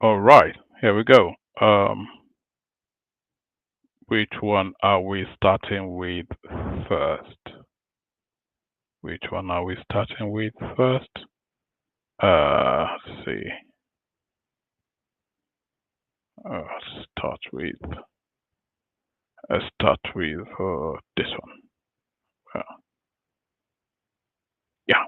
All right, here we go. Which one are we starting with first? Which one are we starting with first? Let's see. Let's start with this one. Yeah.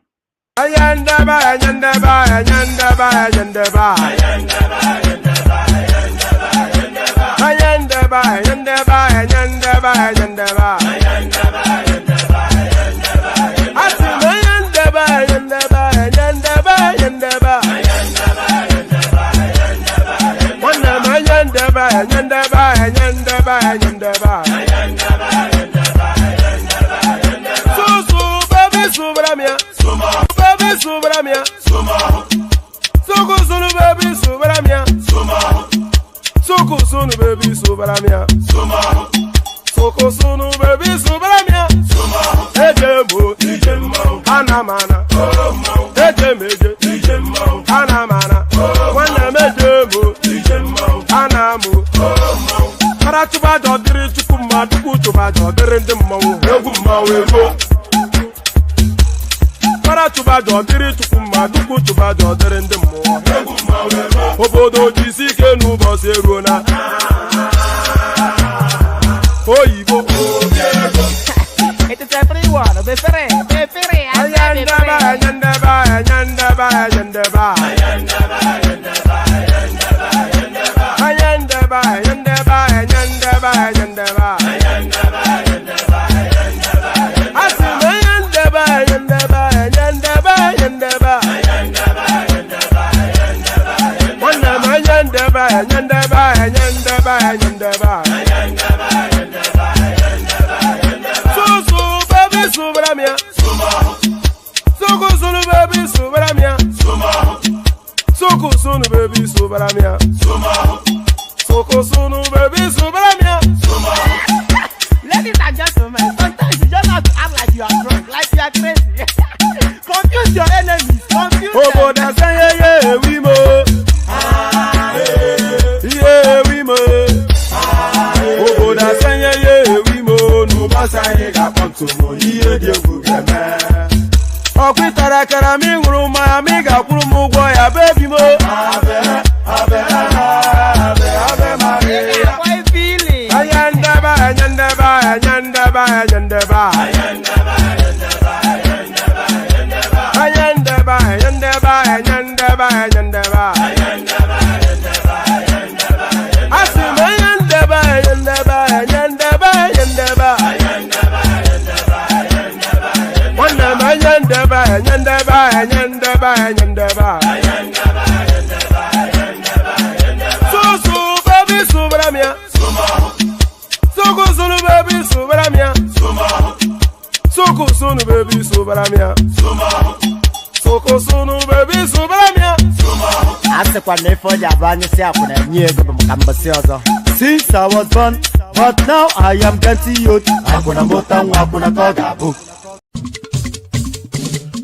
Since I was born, but now I am getting youth. Hakuna motangu, hakuna toga book.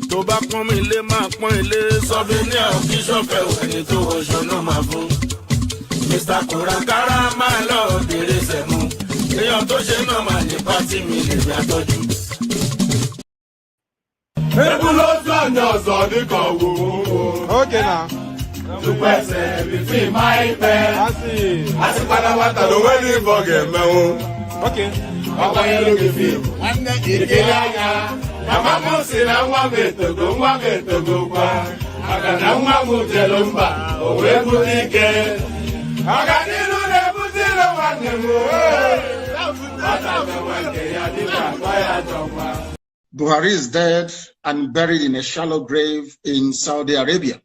Tó bá pọ́n mi lé máa pọ́n ilé sọ́bìnrin àkí ṣọ́fẹ̀ òkè tó oṣù náà máa fún. Mr. Kòràkárà máa lọ bèrè sẹ̀mú. Èèyàn tó ṣe náà máa ní pátí mi lè rí àtọ́jú. Ebu ló tún àná ọ̀sán ní kan wò ó. Okay now. Tupẹ̀sẹ̀ bí fi máa ń pẹ́. Àsìpadà wa tà ló wẹ́ ní bọ̀gẹ̀ mẹ́wọ́n. Okay. Ọkọ̀ yẹn ló fi fi ìrìkìlẹ̀ àyà. Màmá mú sí na nwa m etogo kwa. Maka na nwa m jẹ ló ń bà, òwe bute ike. Ọ̀gánílù na-ebute ilo nwanne m Ọ̀tà mẹ́wàá nke ya dịka akpa ya jọkwa. Buhari is dead and buried in a shallow grave in Saudi Arabia.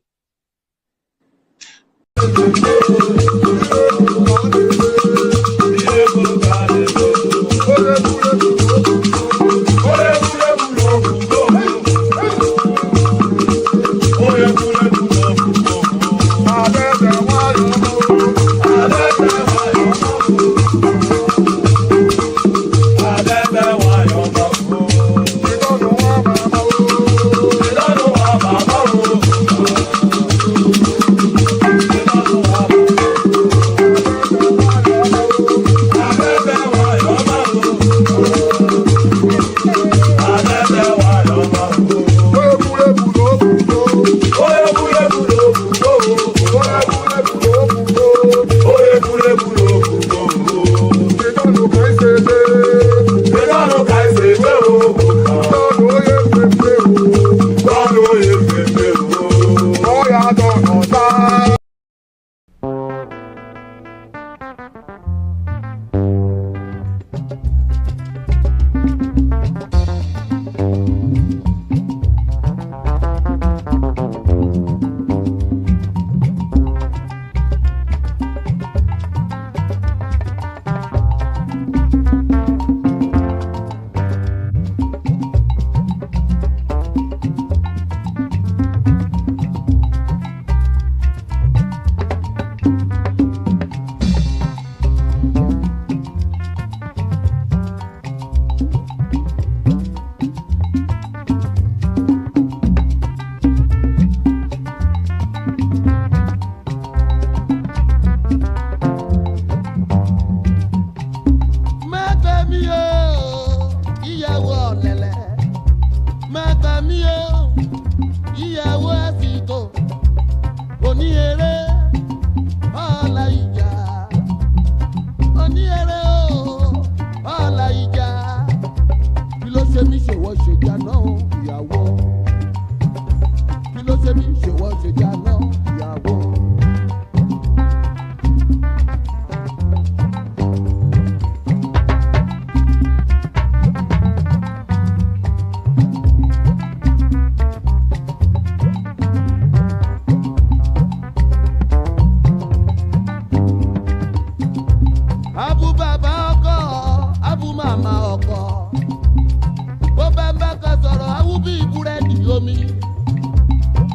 omi.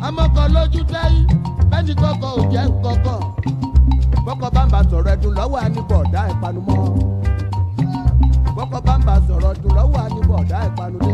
Amọ́kọ lójú táyì, bẹ́ẹ̀ni kọ́kọ́ ò jẹ́ nkọ́kọ́. Bọ́kọ bámbà sọ̀rọ̀ ẹ̀dùn lọ́wọ́ àníbọ̀dá ìpanumọ́. Bọ́kọ bámbà sọ̀rọ̀ ẹ̀dùn lọ́wọ́ àníbọ̀dá ìpanudé.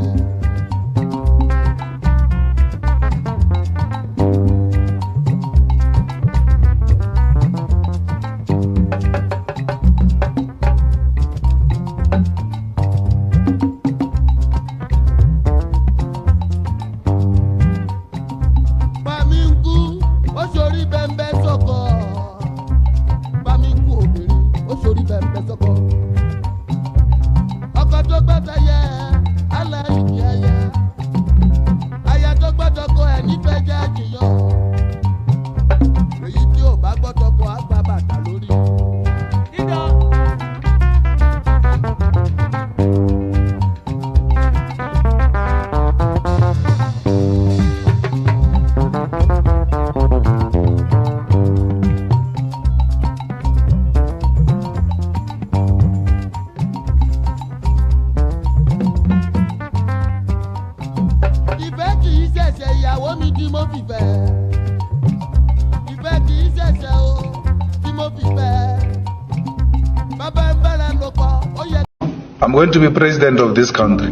I'm going to be president of this country,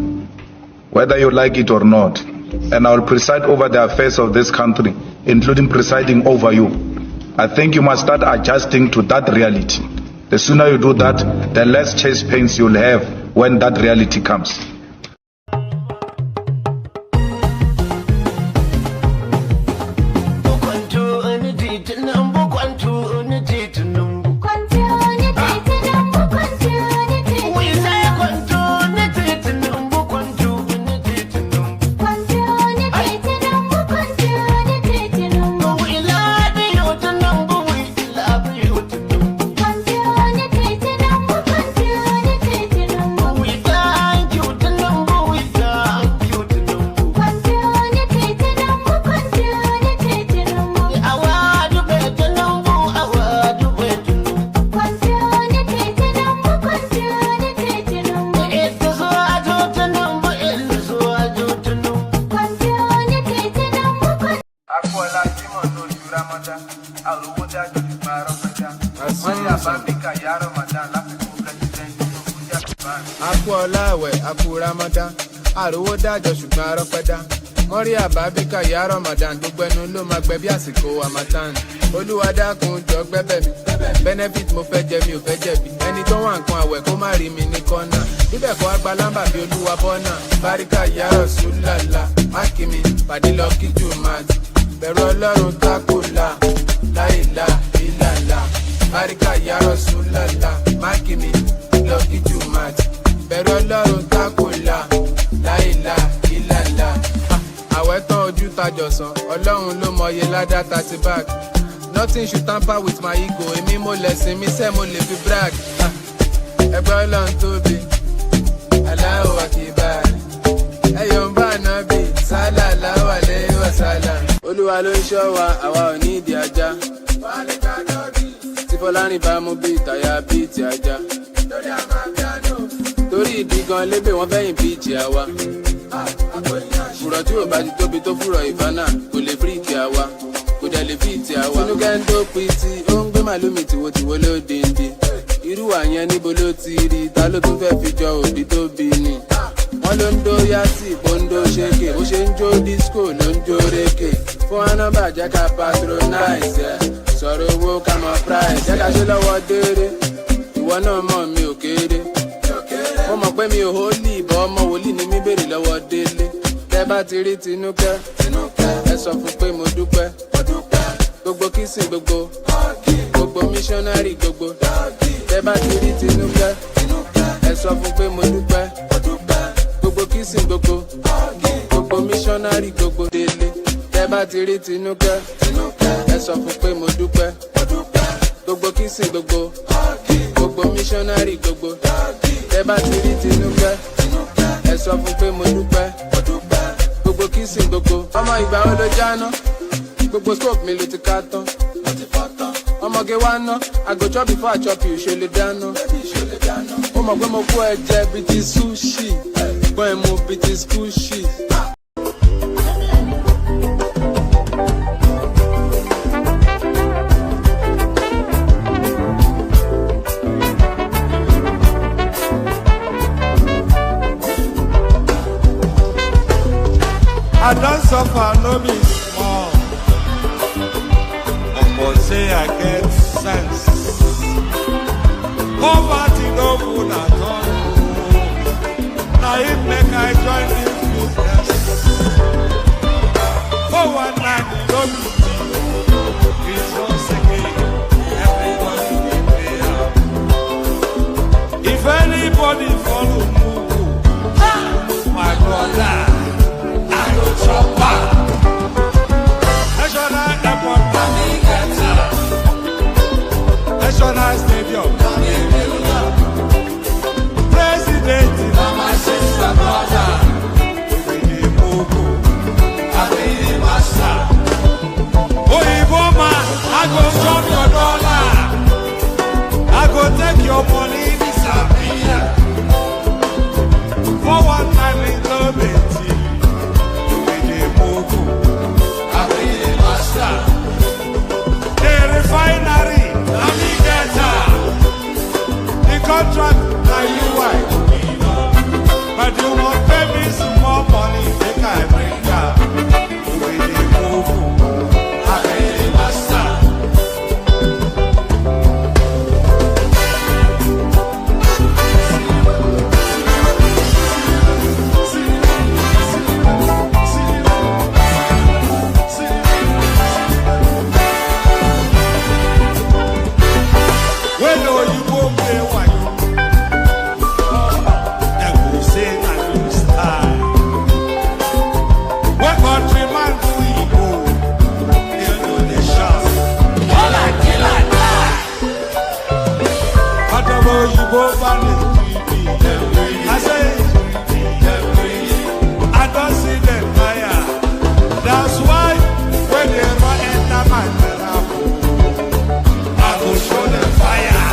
whether you like it or not, and I will preside over the affairs of this country, including presiding over you. I think you must start adjusting to that reality. The sooner you do that, the less chest pains you'll have when that reality comes. Aku Ramadan, àròwó dájọ́ ṣùgbọ́n arọ́pẹ́dá. Mọ́rí àbábíkà yá Ramadan, gbogbo ẹnu ló máa gbẹ bí àsìkò Hamatan. Olúwa dákun jọ gbẹ́bẹ̀ mi, benefit mo fẹ́ jẹ mi ò fẹ́ jẹ̀bi. Ẹni tó wà nǹkan àwẹ̀ kó má rí mi ní kọ́nà. Bíbẹ̀ kọ́ agba lámbà bí Olúwa bọ́nà. Báríkà yá Rasulullah, máàkì mi, pàdé lọ kí Jùmát. Bẹ̀rù Ọlọ́run tákùlà, láìlà ìlàlà. Báríkà yá Rasulullah, máàkì mi, lọ kí Jùmát. Bẹ̀rù Ọlọ́run tákùlà, láìlà ìlàlà. Àwẹ̀ tán ojú tajọ̀sán, Ọlọ́run ló mọye ládá 30 bag. Nothing should tamper with my ego, èmi mo lẹ̀sìn mi sẹ́ mo lè fi brag. Ẹgbẹ́ Ọlọ́run tóbi, Allahu Akbar. Ẹyọ̀ ń bá nábì, sallallahu alayhi wa sallam. Olúwa ló ń ṣọ́ wa, àwa ò ní ìdí ajá. Tí Fọlárìn bá mú bí ìtàyà bí ti ajá. Torí ìdí gan lébè wọ́n fẹ́yìn bí ìjì àwa. Fùrọ̀ tí ò bá ti tóbi tó fùrọ̀ ìfánà kò lè fíríkì àwa, kò dẹ̀ lè fíìtì àwa. Tinúkẹ́ ń dópin tí ó ń gbé màlúmi tìwotìwo ló dèndé. Irú àyẹn níbo ló ti rí, ta ló tún fẹ́ fi jọ òbí tó bí ni. Wọ́n ló ń dó yásì, bó ń dó ṣéke, bó ṣe ń jó disco ló ń jó rékè. Fún anábà jẹ́ ká patronize ẹ̀, sọ̀rọ̀ owó ká mọ price. Jẹ́ ká ṣe lọ́wọ́ déédé, ìwọ náà mọ̀ mi ò kéré. Mo mọ̀ pé mi ò hólì ìbọn ọmọ wòlíì ni mi béèrè lọ́wọ́ délé. Tẹ́ bá ti rí Tinúkẹ́, ẹ sọ fún pé mo dúpẹ́. Gbogbo kìsìn gbogbo missionary gbogbo. Tẹ́ bá ti rí Tinúkẹ́, ẹ sọ fún pé mo dúpẹ́. Gbogbo kìsìn gbogbo missionary gbogbo délé. Tẹ́ bá ti rí Tinúkẹ́, ẹ sọ fún pé mo dúpẹ́. Gbogbo kìsìn gbogbo missionary gbogbo. Tẹ́ bá ti rí Tinúkẹ́, ẹ sọ fún pé mo dúpẹ́. Gbogbo kìsìn gbogbo. Ọmọ ìgbà wo ló jáná? Gbogbo scope mi ló ti ká tán. Ọmọge wá ná, I go chop before I chop you, ṣe lè dáná. Ó mọ̀ pé mo kó ẹ̀jẹ̀ bíi ti sushi, gbọ́n ẹ̀ mú bíi ti squishy. suffer no be small. But say I get sense. Poverty no good at all. Now it make I join this business. For one night you don't be it's so second. Everybody will pay up. If anybody follow Mumu, my brother, I go chop back. National airport, National stadium, President, my sister, brother, we be Mumu, I be the master. Oh, man, I go chop your dollar. I go take your money, disappear. For one time, little bit. Refinery, navigator, the contract that you want, but you won't pay me some more money. Make I bring down with the Mumu, I be the master. I say, I don't see them fire. That's why when they run enter my miracle, I will show them fire.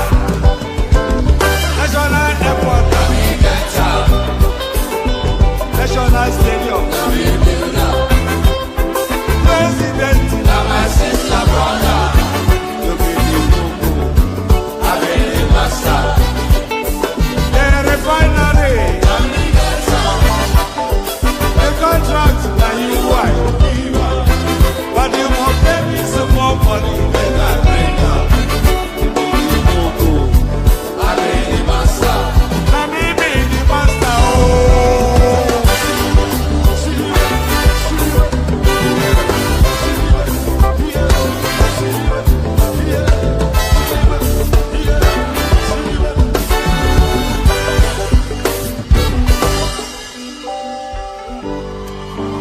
National airport, National stadium, President, my sister, brother, you be the Mumu, I be the master. Refinery, the contract that you want, but you won't pay me some more money than I bring up. I be the master. Let me be the master.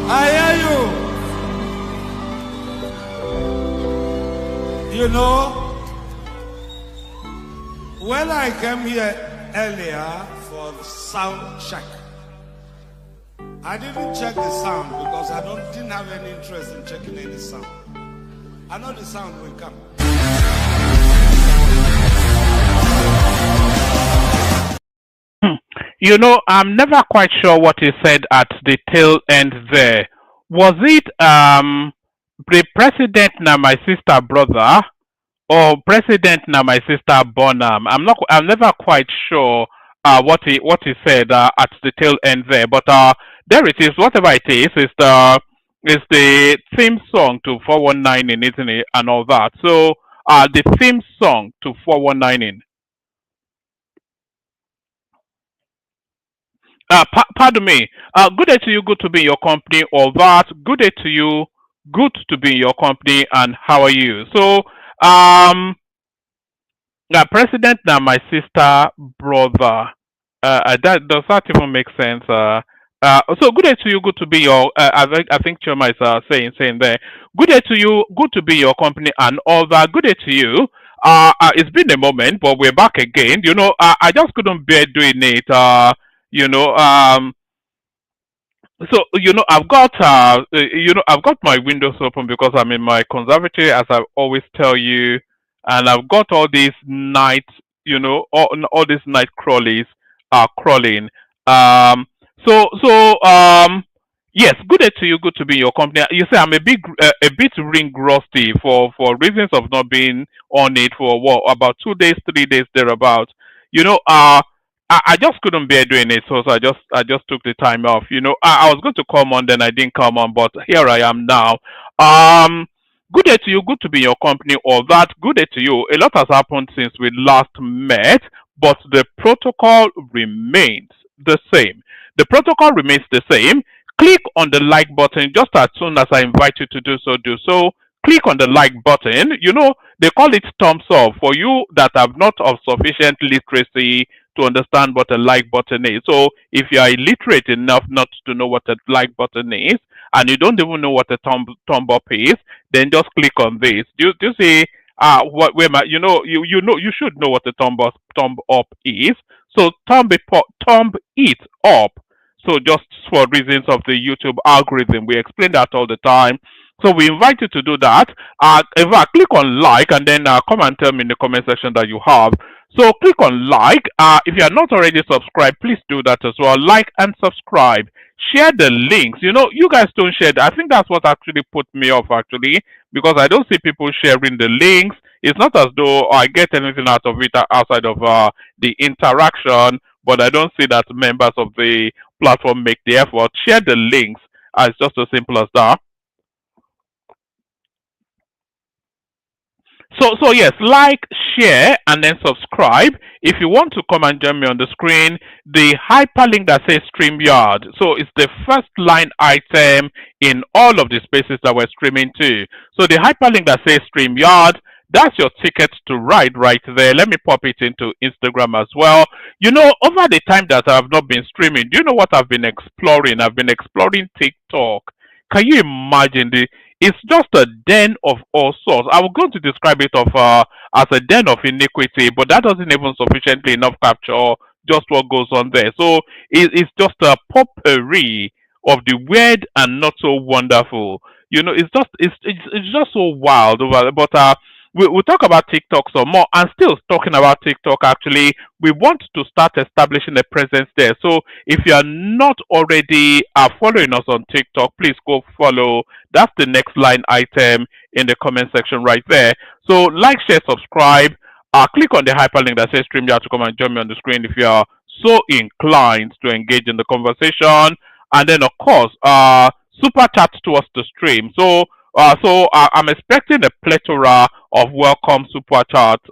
I hear you. You know, when I came here earlier for the sound check, I didn't check the sound because I didn't have any interest in checking any sound. I know the sound will come. You know, I'm never quite sure what he said at the tail end there. Was it the president na my sister brother or president na my sister Bonham? I'm never quite sure what he said at the tail end there. But there it is. Whatever it is the theme song to 419 in Italy and all that. So the theme song to 419 in. Pardon me. Good day to you. Good to be in your company. All that. Good day to you. Good to be in your company. And how are you? So, president now, my sister, brother. Does that even make sense? So good day to you. Good to be your. I think Choma is saying there. Good day to you. Good to be in your company and all that. Good day to you. It's been a moment, but we're back again. You know, I just couldn't bear doing it. You know, so I've got my windows open because I'm in my conservatory, as I always tell you, and I've got all these night, all these night crawlies are crawling. So yes, good day to you. Good to be in your company. You say I'm a bit ring rusty for reasons of not being on it for what, about 2 days, 3 days thereabout. You know, I just couldn't bear doing it, so I just took the time off. I was going to come on, then I didn't come on, but here I am now. Good day to you. Good to be in your company. All that. Good day to you. A lot has happened since we last met, but the protocol remains the same. The protocol remains the same. Click on the like button just as soon as I invite you to do so. Do so. Click on the like button. They call it thumbs up for you that have not of sufficient literacy to understand what a like button is. So if you are illiterate enough not to know what a like button is, and you don't even know what a thumb up is, then just click on this. Do you see? What where my you should know what a thumb up is. So thumb it up. So just for reasons of the YouTube algorithm, we explain that all the time. So we invite you to do that. In fact, click on like and then come and tell me in the comment section that you have. So click on like. If you are not already subscribed, please do that as well. Like and subscribe. Share the links. You guys don't share. I think that's what actually put me off actually, because I don't see people sharing the links. It's not as though I get anything out of it outside of the interaction, but I don't see that members of the platform make the effort. Share the links. It's just as simple as that. So yes, like, share, and then subscribe. If you want to come and join me on the screen, the hyperlink that says StreamYard. So it's the first line item in all of the spaces that we're streaming to. So the hyperlink that says StreamYard, that's your ticket to ride right there. Let me pop it into Instagram as well. Over the time that I've not been streaming, do you know what I've been exploring? I've been exploring TikTok. Can you imagine it's just a den of all sorts. I was going to describe it as a den of iniquity, but that doesn't even sufficiently enough capture just what goes on there. So it's just a potpourri of the weird and not so wonderful. It's just so wild over there. But we'll talk about TikTok some more, and still talking about TikTok. Actually, we want to start establishing a presence there. So if you are not already following us on TikTok, please go follow. That's the next line item in the comment section right there. So like, share, subscribe. Click on the hyperlink that says StreamYard to come and join me on the screen if you are so inclined to engage in the conversation. And then of course, super chat towards the stream. So I'm expecting a plethora of welcome super chats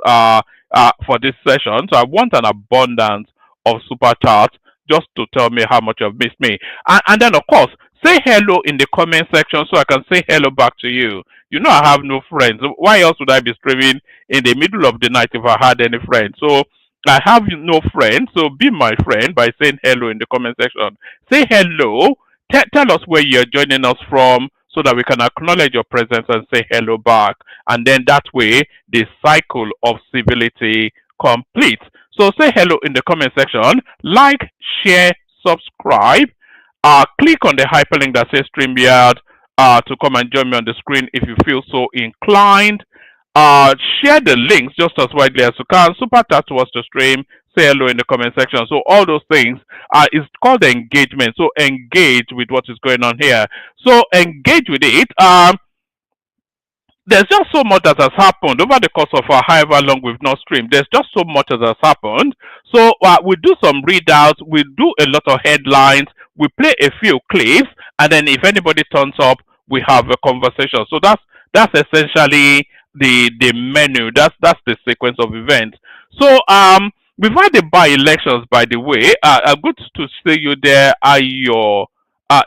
for this session. So I want an abundance of super chats just to tell me how much you've missed me. And then, of course, say hello in the comment section so I can say hello back to you. I have no friends. Why else would I be streaming in the middle of the night if I had any friends? So I have no friends. So be my friend by saying hello in the comment section. Say hello. Tell us where you're joining us from so that we can acknowledge your presence and say hello back. And then that way, the cycle of civility completes. So say hello in the comment section, like, share, subscribe. Click on the hyperlink that says StreamYard to come and join me on the screen if you feel so inclined. Share the links just as widely as you can. Super chat towards the stream. Say hello in the comment section. So all those things is called engagement. So engage with what is going on here. So engage with it. There's just so much that has happened over the course of however long we've not streamed. There's just so much that has happened. So we do some readouts, we do a lot of headlines, we play a few clips, and then if anybody turns up, we have a conversation. So that's essentially the menu. That's the sequence of events. So we've had the by-elections, by the way. Good to see you there, Ayo.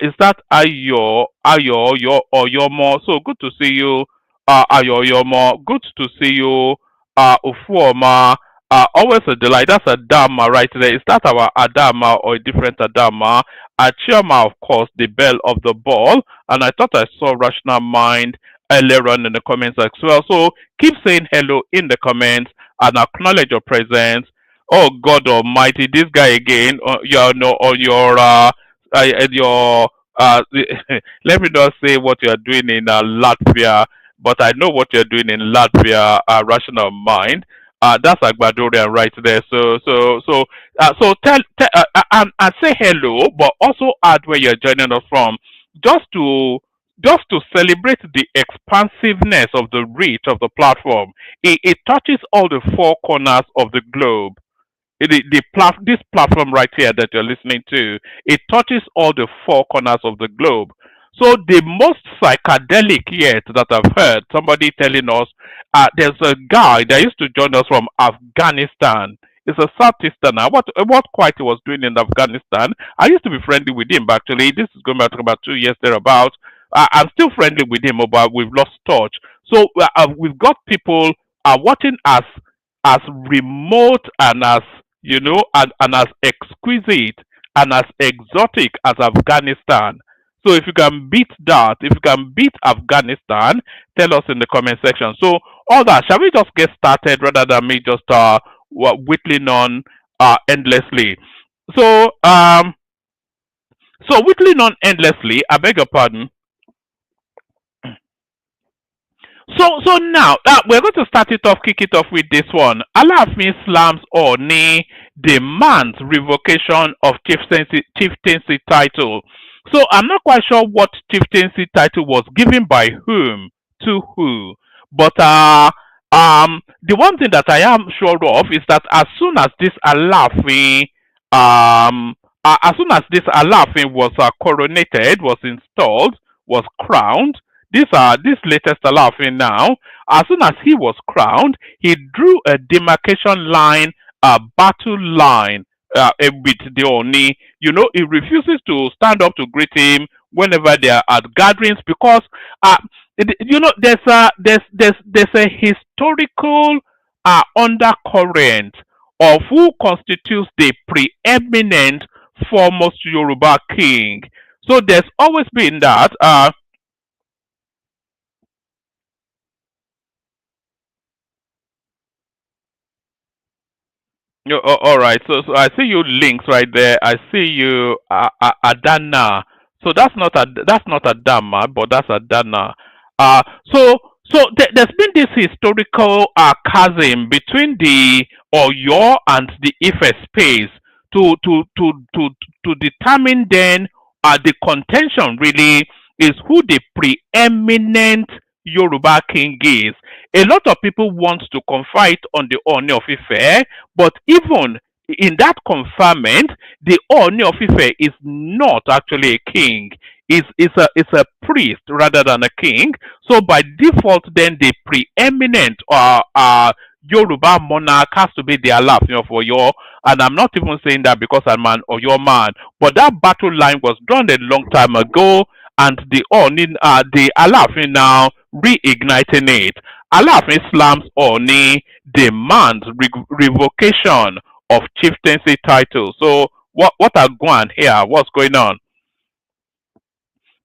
Is that Ayo, your more? So good to see you. Ayoyomo, good to see you. Ufuoma, always a delight. That's Adama right there. Is that our Adama or a different Adama? Chioma, of course, the bell of the ball. And I thought I saw Rational Mind earlier on in the comments as well. So keep saying hello in the comments and acknowledge your presence. Oh God Almighty, this guy again. On your let me not say what you are doing in Latvia, but I know what you're doing in Latvia, Rational Mind. That's Agbadorian right there. So tell and say hello, but also add where you're joining us from, just to celebrate the expansiveness of the reach of the platform. It touches all the four corners of the globe. this platform right here that you're listening to, it touches all the four corners of the globe. So the most psychedelic yet that I've heard, somebody telling us, there's a guy that used to join us from Afghanistan. He's a Southeasterner. What quite he was doing in Afghanistan? I used to be friendly with him actually. This is going back to about 2 years thereabouts. I'm still friendly with him, but we've lost touch. So we've got people watching us as remote and as and as exquisite and as exotic as Afghanistan. So if you can beat that, if you can beat Afghanistan, tell us in the comment section. So all that, shall we just get started rather than me just whittling on endlessly? So whittling on endlessly, I beg your pardon. So now we're going to start it off, kick it off with this one. Alaafin slams Oni demands revocation of chieftaincy title. So I'm not quite sure what chieftaincy title was given by whom to who, but the one thing that I am sure of is that as soon as this Alaafin was coronated, was installed, was crowned, this latest Alaafin now, as soon as he was crowned, he drew a demarcation line, a battle line with the Oni. He refuses to stand up to greet him whenever they are at gatherings because there's a historical undercurrent of who constitutes the preeminent foremost Yoruba king. So there's always been that. All right. So I see you links right there. I see you Adana. So that's not Adama, but that's Adana. Uh, so there's been this historical chasm between the Oyo and the Ife space to to to to to determine then the contention really is who the preeminent Yoruba king is. A lot of people want to confide on the Oni of Ife, but even in that confinement, the Oni of Ife is not actually a king. Is a priest rather than a king. So by default, then the preeminent Yoruba monarch has to be the Alaafin of Oyo. And I'm not even saying that because I'm an Oyo man, but that battle line was drawn a long time ago, and the Alaafin now reigniting it. Alaafin slams Oni, demands revocation of chieftaincy title. So what are going here? What's going on?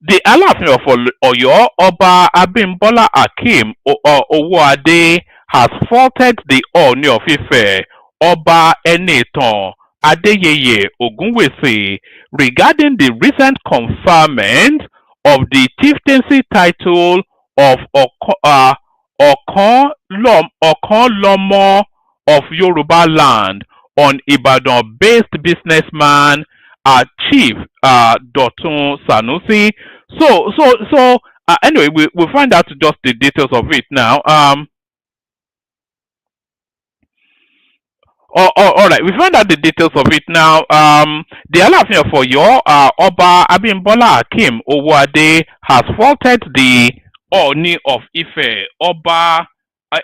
The Alaafin of Oyo, Oba Abimbola Akeem Owoade, has faulted the Ooni of Ife, Oba Enitan Adeyeye Ogunwusi, regarding the recent conferment of the chieftaincy title of Okanlomo of Yoruba land on Ibadan-based businessman Chief Dotun Sanusi. Anyway, we'll find out just the details of it now. All right, we found out the details of it now. The Alaafin of Oyo, Oba Abimbola Akeem Owoade, has faulted the Ooni of Ife, Oba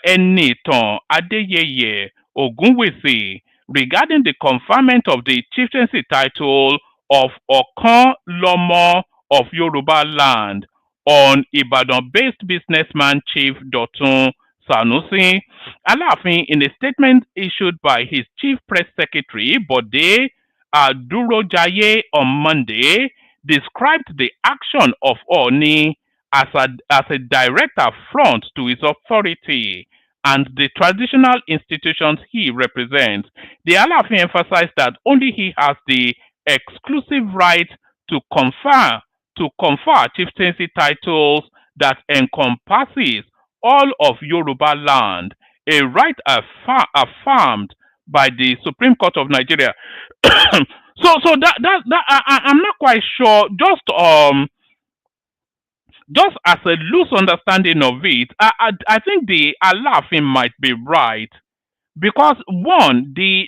Enitan Adeyeye Ogunwusi, regarding the conferment of the chieftaincy title of Okanlomo of Yoruba land on Ibadan-based businessman Chief Dotun Sanusi. Alaafin, in a statement issued by his chief press secretary, Bode Durojaye, on Monday, described the action of Oni as a direct affront to his authority and the traditional institutions he represents. The Alaafin emphasized that only he has the exclusive right to confer chieftaincy titles that encompasses all of Yoruba land, a right affirmed by the Supreme Court of Nigeria. I'm not quite sure. Just as a loose understanding of it, I think the Alaafin might be right because one, the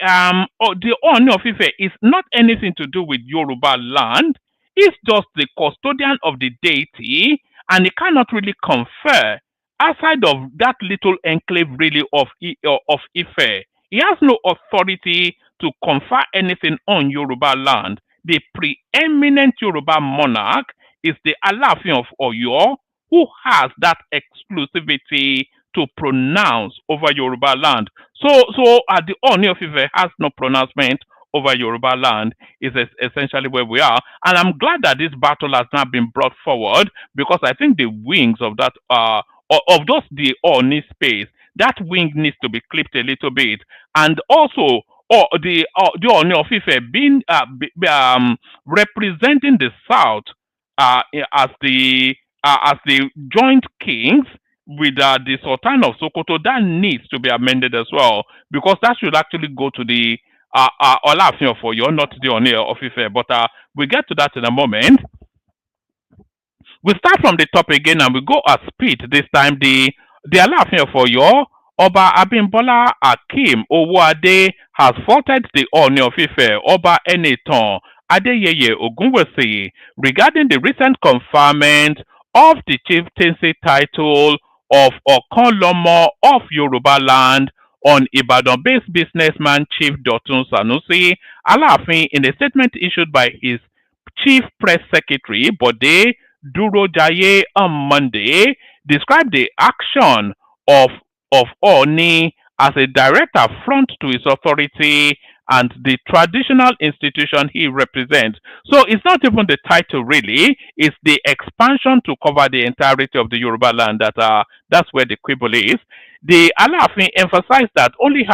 Ooni of Ife is not anything to do with Yoruba land. It's just the custodian of the deity, and he cannot really confer outside of that little enclave really of Ife. He has no authority to confer anything on Yoruba land. The preeminent Yoruba monarch is the Alaafin of Oyo, who has that exclusivity to pronounce over Yoruba land. So the Ooni of Ife has no pronouncement over Yoruba land. Is essentially where we are, and I'm glad that this battle has now been brought forward, because I think the wings of that of just the Ooni space, that wing needs to be clipped a little bit, and also the Ooni of Ife being representing the South uh, as the joint kings with the Sultan of Sokoto, that needs to be amended as well, because that should actually go to the Olaafin of Oyo, not the Ooni of Ife. But we get to that in a moment. We start from the top again and we go at speed this time. The Alaafin of Oyo, Oba Abimbola Akeem Owóadé, has faulted the Ooni of Ife, Oba Enitan Adeyeye Ogunwusi, regarding the recent conferment of the chieftaincy title of Okanlomo of Yoruba land on Ibadan-based businessman Chief Dotun Sanusi Alaafin. In a statement issued by his chief press secretary Bode Durojaye on Monday, described the action of Oni as a direct affront to his authority and the traditional institution he represents. So it's not even the title really; it's the expansion to cover the entirety of the Yoruba land that's where the quibble is. The Alaafin emphasized that only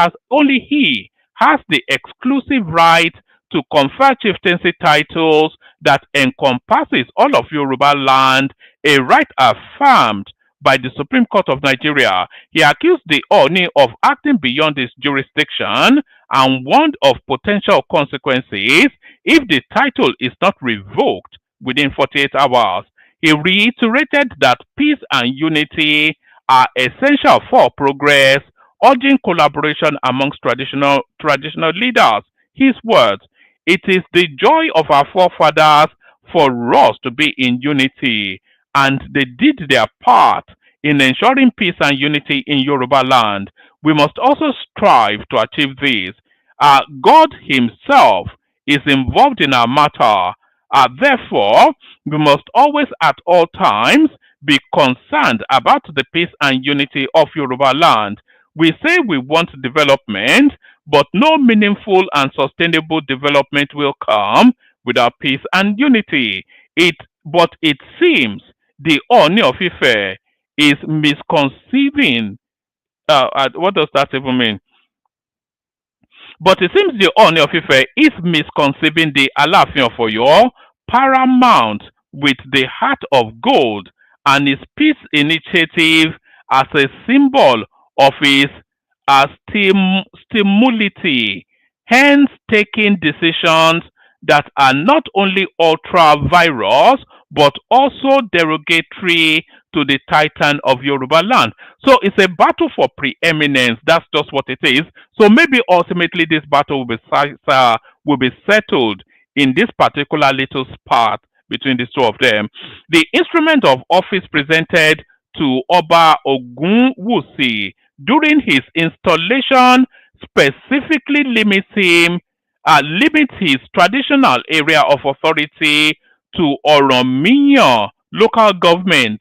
he has the exclusive right to confer chieftaincy titles that encompasses all of Yoruba land, a right affirmed by the Supreme Court of Nigeria. He accused the Oni of acting beyond his jurisdiction and warned of potential consequences if the title is not revoked within 48 hours. He reiterated that peace and unity are essential for progress, urging collaboration amongst traditional leaders. His words: "It is the joy of our forefathers for us to be in unity, and they did their part in ensuring peace and unity in Yoruba land. We must also strive to achieve this. God Himself is involved in our matter. Therefore, we must always at all times be concerned about the peace and unity of Yoruba land. We say we want development, but no meaningful and sustainable development will come without peace and unity. But it seems the Ooni of Ife is misconceiving. What does that even mean? But it seems the Ooni of Ife is misconceiving the Alaafin of Oyo, paramount with the heart of gold, and his peace initiative as a symbol of his stimulity, hence taking decisions that are not only ultra virus but also derogatory to the Titan of Yoruba land. So it's a battle for preeminence. That's just what it is. So maybe ultimately this battle will be settled in this particular little spat between the two of them. The instrument of office presented to Oba Ogunwusi during his installation specifically limits his traditional area of authority to Oromiyan local government,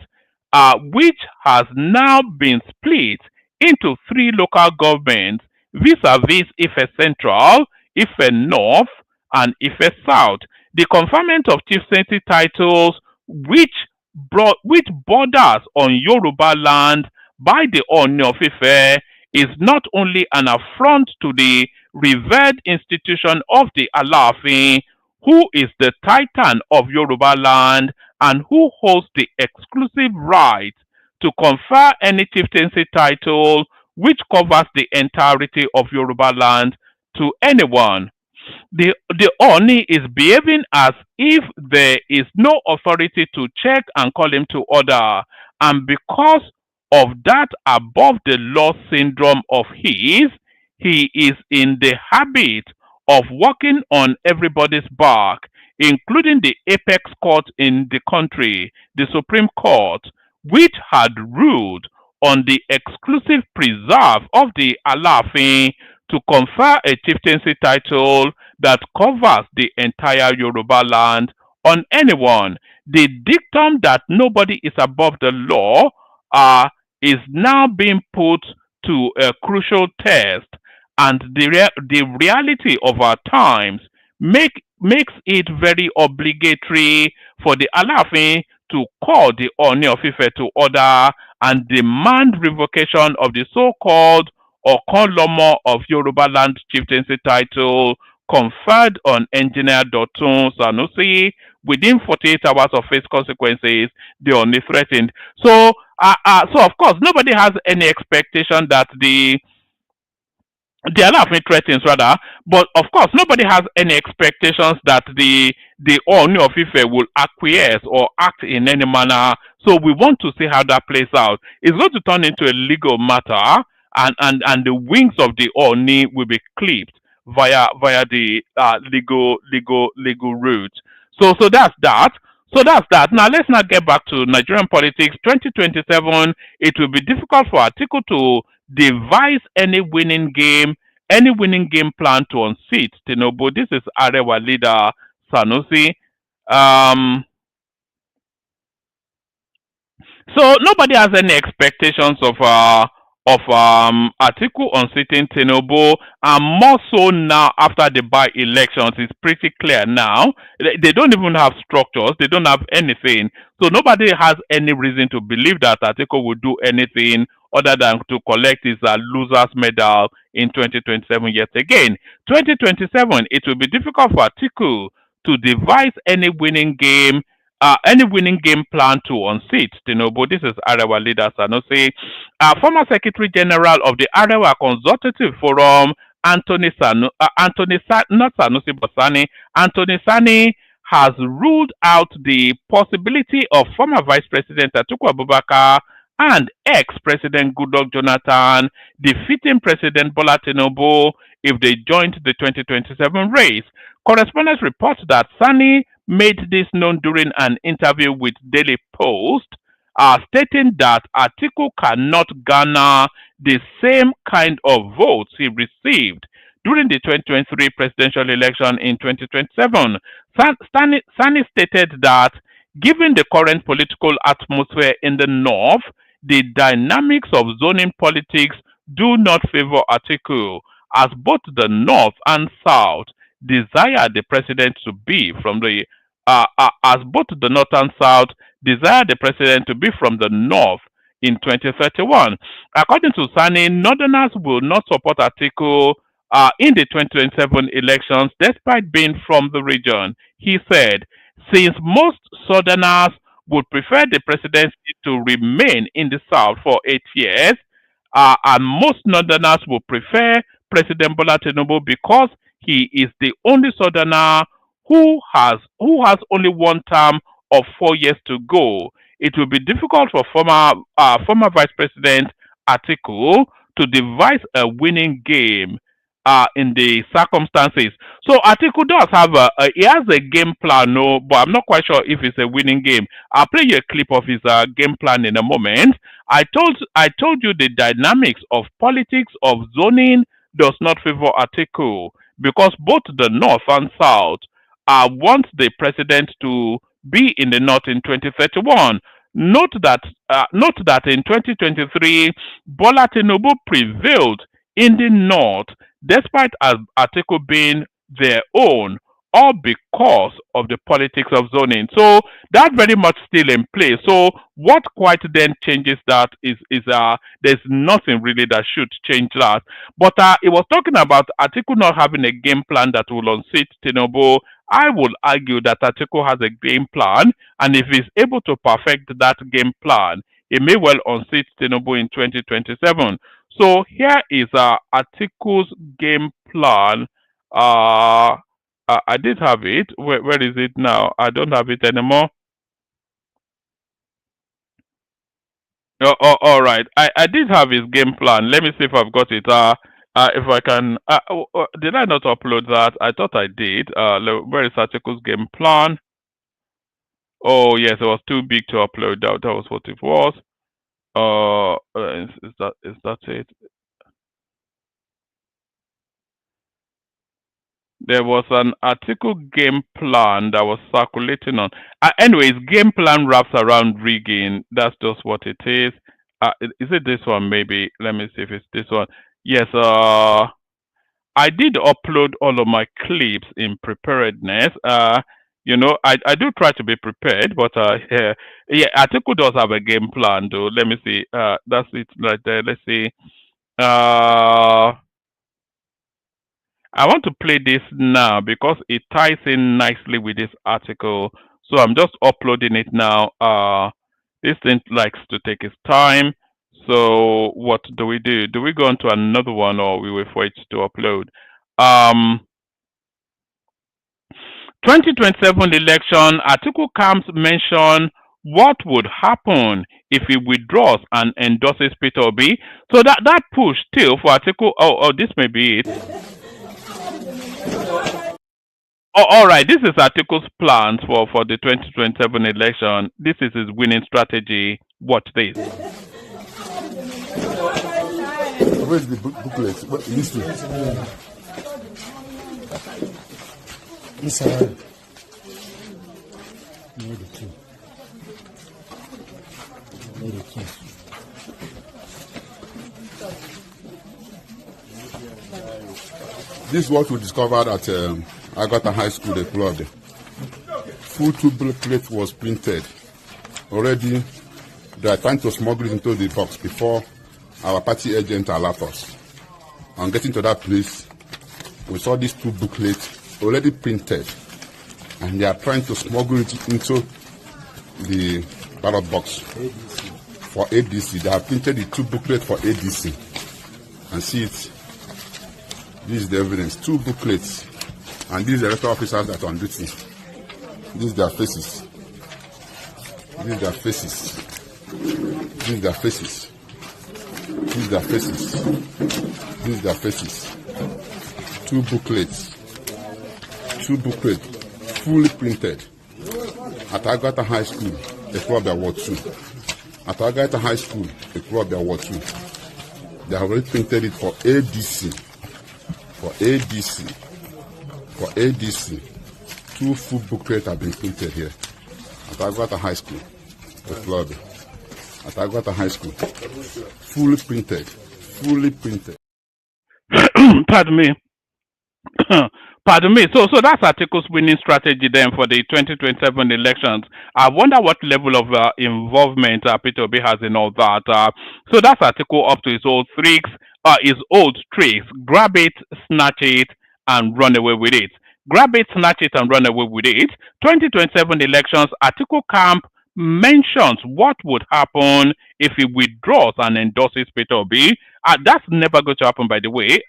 which has now been split into three local governments vis-a-vis Ife Central, Ife North, and Ife South. The conferment of chieftaincy titles which borders on Yoruba land by the Ooni of Ife is not only an affront to the revered institution of the Alaafin, who is the Titan of Yoruba land and who holds the exclusive right to confer any chieftaincy title which covers the entirety of Yoruba land to anyone. The Oni is behaving as if there is no authority to check and call him to order, and because of that above the law syndrome of his, he is in the habit of working on everybody's back, including the apex court in the country, the Supreme Court, which had ruled on the exclusive preserve of the Alaafin to confer a chieftaincy title that covers the entire Yoruba land on anyone. The dictum that nobody is above the law is now being put to a crucial test, and the reality of our times makes it very obligatory for the Alaafin to call the Ooni of Ife to order and demand revocation of the so-called Okanlomo of Yoruba land chieftaincy title conferred on engineer Dotun Sanusi within 48 hours of its consequences. The Ooni threatened. So of course, nobody has any expectation that the Alaafin threatens rather, but of course nobody has any expectations that the Ooni of Ife will acquiesce or act in any manner. So we want to see how that plays out. It's going to turn into a legal matter, and the wings of the Ooni will be clipped via the legal route. So that's that. So that's that. Now let's not get back to Nigerian politics. 2027, it will be difficult for Atiku to devise any winning game plan to unseat Tinubu. This is Arewa leader Sanusi. So nobody has any expectations of Atiku unseating Tinubu, and more so now after the by-elections. It's pretty clear now. They don't even have structures. They don't have anything. So nobody has any reason to believe that Atiku will do anything other than to collect his loser's medal in 2027 yet again. 2027, it will be difficult for Atiku to devise any winning game plan to unseat Tinubu. This is Arewa leader Sanusi. Former Secretary General of the Arewa Consultative Forum, Anthony Sani has ruled out the possibility of former Vice President Atiku Abubakar and ex-President Goodluck Jonathan defeating President Bola Tinubu if they joined the 2027 race. Correspondents report that Sani made this known during an interview with Daily Post, stating that Atiku cannot garner the same kind of votes he received during the 2023 presidential election in 2027. Sani stated that given the current political atmosphere in the North, the dynamics of zoning politics do not favor Atiku, as both the North and South desire the president to be from the as both the North and South desire the president to be from the North in 2031. According to Sani, Northerners will not support Atiku in the 2027 elections despite being from the region. He said, since most Southerners would prefer the presidency to remain in the South for 8 years, and most Northerners would prefer President Bola Tinubu because he is the only Southerner who has only one term of 4 years to go. It will be difficult for former Vice President Atiku to devise a winning game in the circumstances. So Atiku does have he has a game plan, no, but I'm not quite sure if it's a winning game. I'll play you a clip of his game plan in a moment. I told you the dynamics of politics of zoning does not favor Atiku because both the North and South want the president to be in the North in 2031. Note that in 2023, Bola Tinubu prevailed in the North despite Atiku being their own, all because of the politics of zoning. So that very much still in place. So what quite then changes that is there's nothing really that should change that. But it was talking about Atiku not having a game plan that will unseat Tinubu. I will argue that Atiku has a game plan, and if he's able to perfect that game plan, he may well unseat Tinubu in 2027. So here is Atiku's game plan. I did have it. Where is it now? I don't have it anymore. All right. I did have his game plan. Let me see if I've got it. If I can. Did I not upload that? I thought I did. Where is Atiku's game plan? Oh yes, it was too big to upload. That was what it was. Is that it? There was an article game plan that was circulating on. Anyways, game plan wraps around rigging. That's just what it is. Is it this one? Maybe. Let me see if it's this one. Yes. I did upload all of my clips in preparedness. I do try to be prepared, but yeah, article does have a game plan though. Let me see. That's it right there. Let's see. Uh, I want to play this now because it ties in nicely with this article. So I'm just uploading it now. This thing likes to take its time. So what do we do? Do we go on to another one or we wait for it to upload? Um, 2027 election, Atiku Camps mention what would happen if he withdraws and endorses Peter Obi. So that push still for Atiku. Oh, this may be it. Oh, all right. This is Atiku's plans for the 2027 election. This is his winning strategy. Watch this. Where's the booklet? Listen. Inside. This is what we discovered at Agata High School, the club. Full tube plate was printed. Already, they are trying to smuggle it into the box before our party agent allowed us. On getting to that place, we saw these two booklets already printed, and they are trying to smuggle it into the ballot box for ADC. They have printed the two booklets for ADC, and see it. This is the evidence. Two booklets, and these are the electoral officers that are on duty. These are their faces. These are their faces. These are their faces. These are their faces. These are their faces. Two booklets. Two booklets, fully printed. At Agata High School, Ekwabia Ward 2. At Agata High School, Ekwabia Ward 2. They have already printed it for ADC. For ADC. For ADC. Two full booklets have been printed here. At Agata High School, Ekwabia. At Agata High School. Fully printed. Fully printed. Pardon me. Pardon me. So that's Atiku's winning strategy then for the 2027 elections. I wonder what level of involvement Peter Obi has in all that. So that's Atiku up to his old tricks. Grab it, snatch it, and run away with it. Grab it, snatch it, and run away with it. 2027 elections, Atiku camp mentions what would happen if he withdraws and endorses Peter Obi. That's never going to happen, by the way.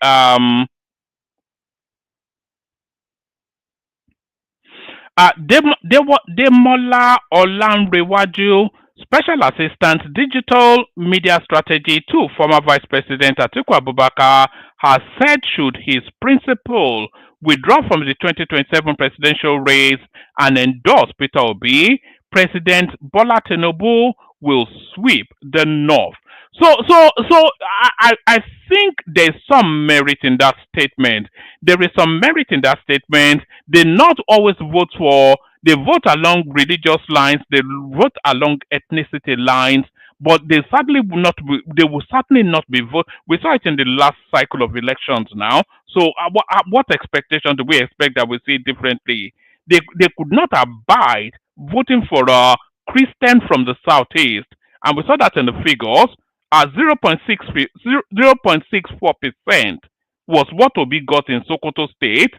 Demola Olanrewaju, Special Assistant Digital Media Strategy to former Vice President Atiku Abubakar, has said should his principal withdraw from the 2027 presidential race and endorse Peter Obi, President Bola Tinubu will sweep the north. I think there's some merit in that statement. There is some merit in that statement. They not always vote for. They vote along religious lines. They vote along ethnicity lines. But they certainly will not. They will certainly not be vote. We saw it in the last cycle of elections. Now, so what expectation do we expect that we see differently? They could not abide voting for a Christian from the southeast, and we saw that in the figures. 0.64% was what Obi got in Sokoto State.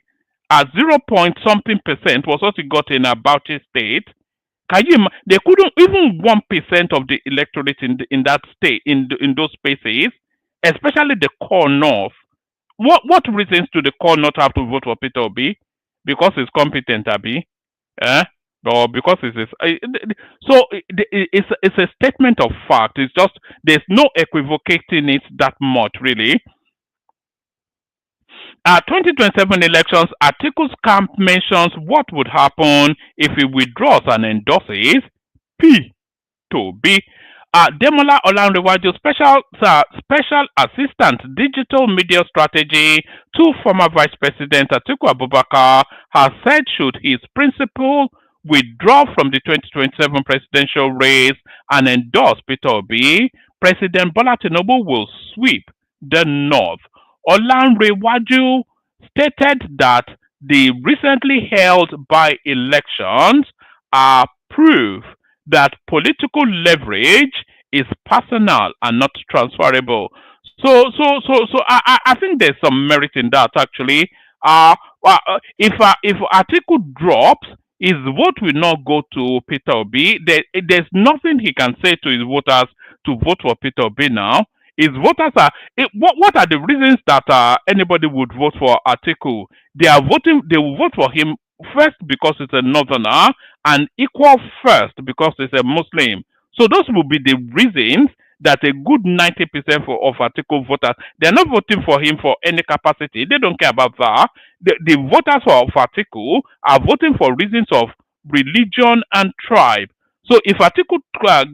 0 point something percent was what he got in Bauchi State. Can you? They couldn't even 1% of the electorate in that state in those spaces, especially the core north. What reasons do the core north have to vote for Peter Obi? Because he's competent, Abi. Eh? or because it's a statement of fact. It's just there's no equivocating it that much, really. 2027 elections, Atiku's camp mentions what would happen if he withdraws and endorses P to B. Demola Olanrewaju, special assistant digital media strategy to former Vice President Atiku Abubakar, has said should his principal withdraw from the 2027 presidential race and endorse Peter Obi, President Bola Tinubu will sweep the North. Olanrewaju stated that the recently held by-elections are proof that political leverage is personal and not transferable. I think there's some merit in that actually. If Atiku drops, his vote will not go to Peter Obi. There's nothing he can say to his voters to vote for Peter Obi now. His voters are what are the reasons that anybody would vote for Atiku? They are voting. They will vote for him first because it's a northerner, and equal first because he's a Muslim. So those will be the reasons that a good 90% of Atiku voters, they're not voting for him for any capacity. They don't care about that. The voters of Atiku are voting for reasons of religion and tribe. So if Atiku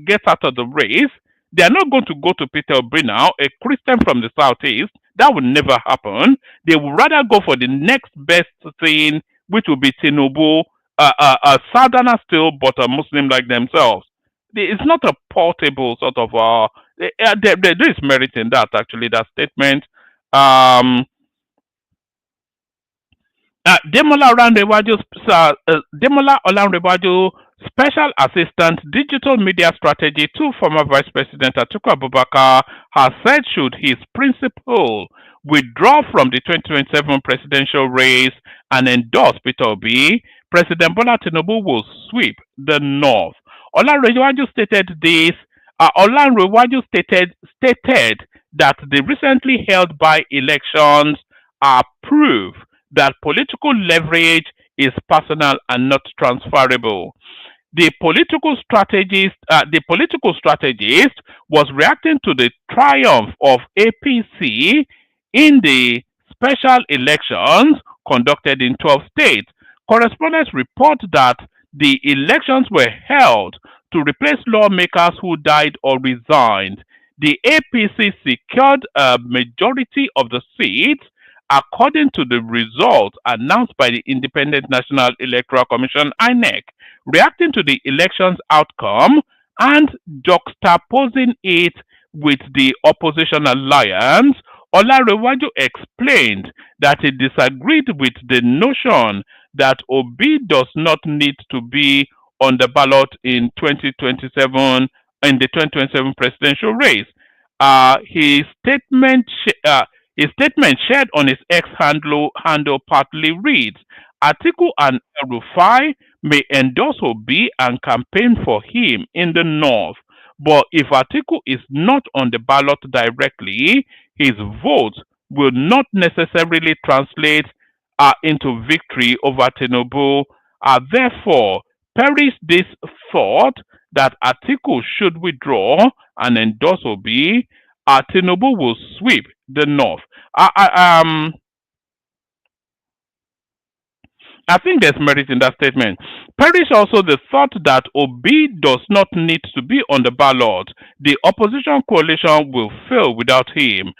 gets out of the race, they are not going to go to Peter Obi now, a Christian from the southeast. That would never happen. They would rather go for the next best thing, which will be Tinubu, a southerner still, but a Muslim like themselves. It's not a portable sort of. There is merit in that actually. That statement. Demola Olanrewaju, special assistant digital media strategy to former Vice President Atiku Abubakar, has said should his principal withdraw from the 2027 presidential race and endorse Peter Obi, President Bola Tinubu will sweep the North. Olanrewaju stated this. Olanrewaju stated that the recently held by-elections are proof that political leverage is personal and not transferable. The political strategist was reacting to the triumph of APC in the special elections conducted in 12 states. Correspondents report that the elections were held to replace lawmakers who died or resigned. The APC secured a majority of the seats according to the results announced by the Independent National Electoral Commission (INEC). Reacting to the election's outcome and juxtaposing it with the opposition alliance, Olanrewaju explained that he disagreed with the notion that Obi does not need to be on the ballot in 2027 in the 2027 presidential race. His statement shared on his X handle partly reads, Atiku and El-Rufai may endorse Obi and campaign for him in the north, but if Atiku is not on the ballot directly, his vote will not necessarily translate into victory over Tinubu. Therefore, perish this thought that Atiku should withdraw and endorse Obi. Tinubu will sweep the north. I think there's merit in that statement. Perish also the thought that Obi does not need to be on the ballot. The opposition coalition will fail without him.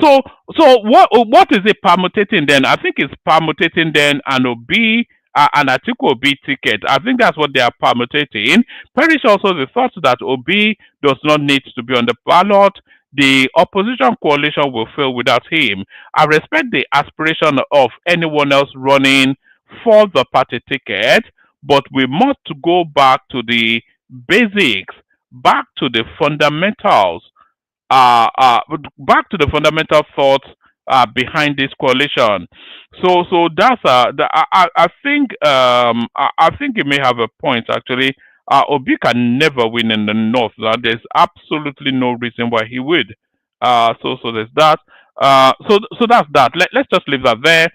So what is it permutating then? I think it's permutating then an Obi and Atiku Obi ticket. I think that's what they are permutating. Perish also the thought that Obi does not need to be on the ballot. The opposition coalition will fail without him. I respect the aspiration of anyone else running for the party ticket, but we must go back to the basics, back to the fundamentals, back to the fundamental thoughts behind this coalition. So that's I think I think you may have a point actually. Obi can never win in the north. There's absolutely no reason why he would. So there's that. So that's that. Let's just leave that there.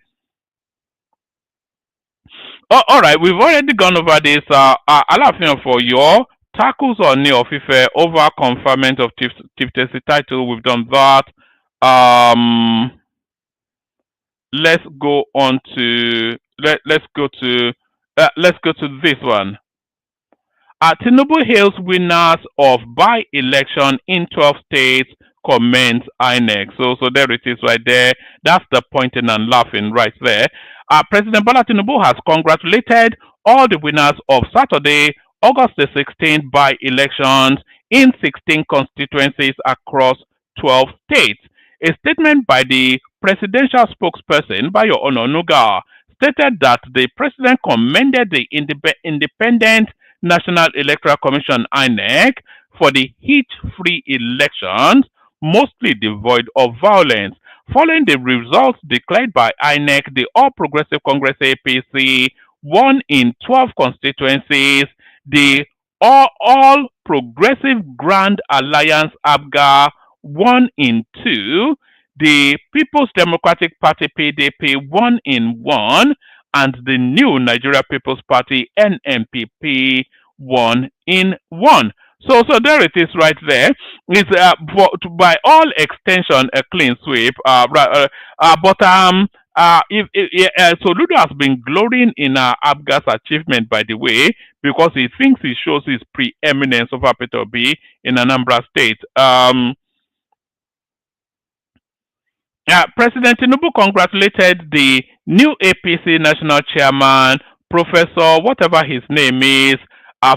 Oh, all right, we've already gone over this. Alafin for your tackles on Neo Fife over conferment of chieftaincy title. We've done that. Um, let's go on to let's go to this one. Tinubu hails winners of by-election in 12 states, comments INEC. So there it is right there. That's the pointing and laughing right there. President Bola Tinubu has congratulated all the winners of Saturday, August the 16th by-elections in 16 constituencies across 12 states. A statement by the presidential spokesperson, Bayo Ononuga, stated that the president commended the independent National Electoral Commission INEC for the heat-free elections, mostly devoid of violence. Following the results declared by INEC, the All Progressive Congress APC won in 12 constituencies. The All Progressive Grand Alliance ABGA won in 2. The People's Democratic Party PDP won in 1, and the new Nigeria People's Party NMPP won in 1. So there it is right there. It's by all extension a clean sweep. But so Ludo has been glorying in Abga's achievement, by the way, because he thinks he shows his preeminence over Peter B in Anambra State. President Tinubu congratulated the new APC national chairman, Professor whatever his name is,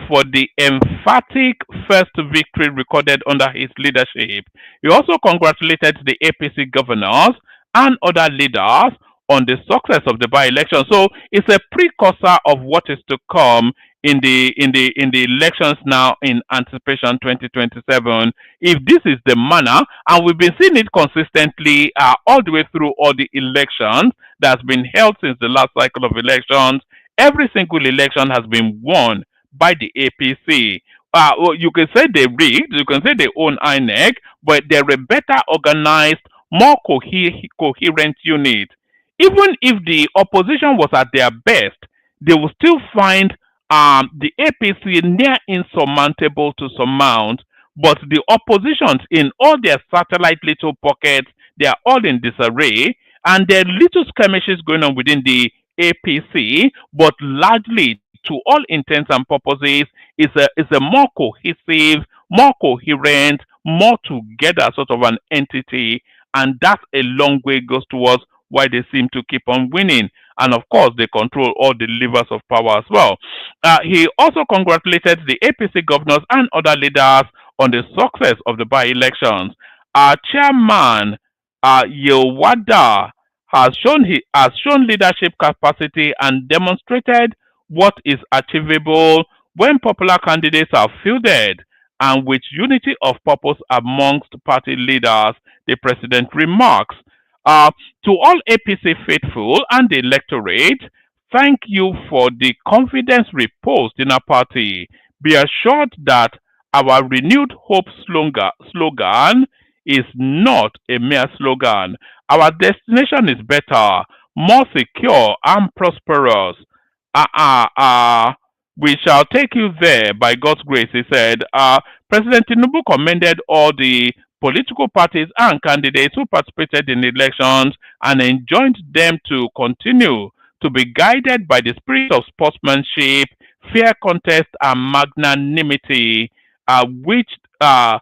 for the emphatic first victory recorded under his leadership. He also congratulated the APC governors and other leaders on the success of the by-election. So it's a precursor of what is to come in the elections now in anticipation 2027. If this is the manner, and we've been seeing it consistently all the way through all the elections that's been held since the last cycle of elections, every single election has been won by the APC. Well, you can say they rigged, you can say they own INEC, but they're a better organized, more coherent unit. Even if the opposition was at their best, they will still find the APC near insurmountable to surmount. But the oppositions in all their satellite little pockets, they are all in disarray, and there are little skirmishes going on within the APC, but largely, to all intents and purposes, is a more cohesive, more coherent, more together sort of an entity, and that a long way goes towards why they seem to keep on winning. And of course, they control all the levers of power as well. He also congratulated the APC governors and other leaders on the success of the by-elections. Our chairman, Yewada, has shown leadership capacity and demonstrated what is achievable when popular candidates are fielded and with unity of purpose amongst party leaders, the president remarks. To all APC faithful and the electorate, thank you for the confidence reposed in our party. Be assured that our renewed hope slogan is not a mere slogan. Our destination is better, more secure, and prosperous. We shall take you there by God's grace, he said. President Tinubu commended all the political parties and candidates who participated in the elections and enjoined them to continue to be guided by the spirit of sportsmanship, fair contest, and magnanimity, which are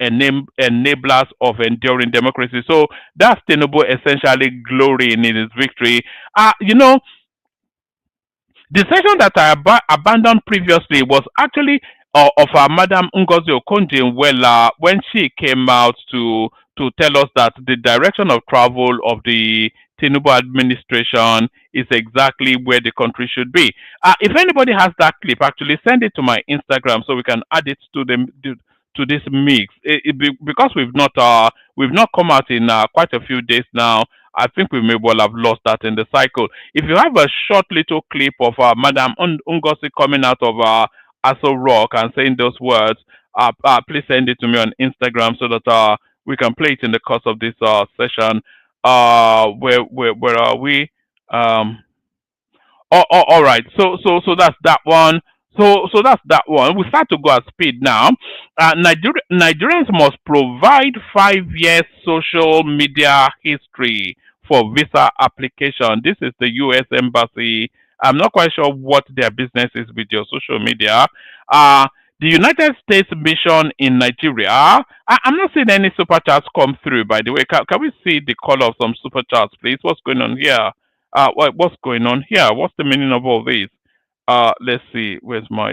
enablers of enduring democracy. So that's Tinubu essentially glorying in his victory. The session that I abandoned previously was actually of our Madam Ngozi Okonjo-Iweala when she came out to tell us that the direction of travel of the Tinubu administration is exactly where the country should be. If anybody has that clip, actually send it to my Instagram so we can add it to this mix. Because we've not come out in quite a few days now. I think we may well have lost that in the cycle. If you have a short little clip of Madam Ngozi coming out of Aso Rock and saying those words, please send it to me on Instagram so that we can play it in the course of this session. Where are we? All right. So that's that one. So that's that one. We start to go at speed now. Nigerians must provide 5 years social media history for visa application. This is the U.S. Embassy. I'm not quite sure what their business is with your social media. Uh, the United States mission in Nigeria. I'm not seeing any super chats come through. By the way, can we see the color of some super chats, please? What's going on here? What's going on here? What's the meaning of all this? Let's see. Where's my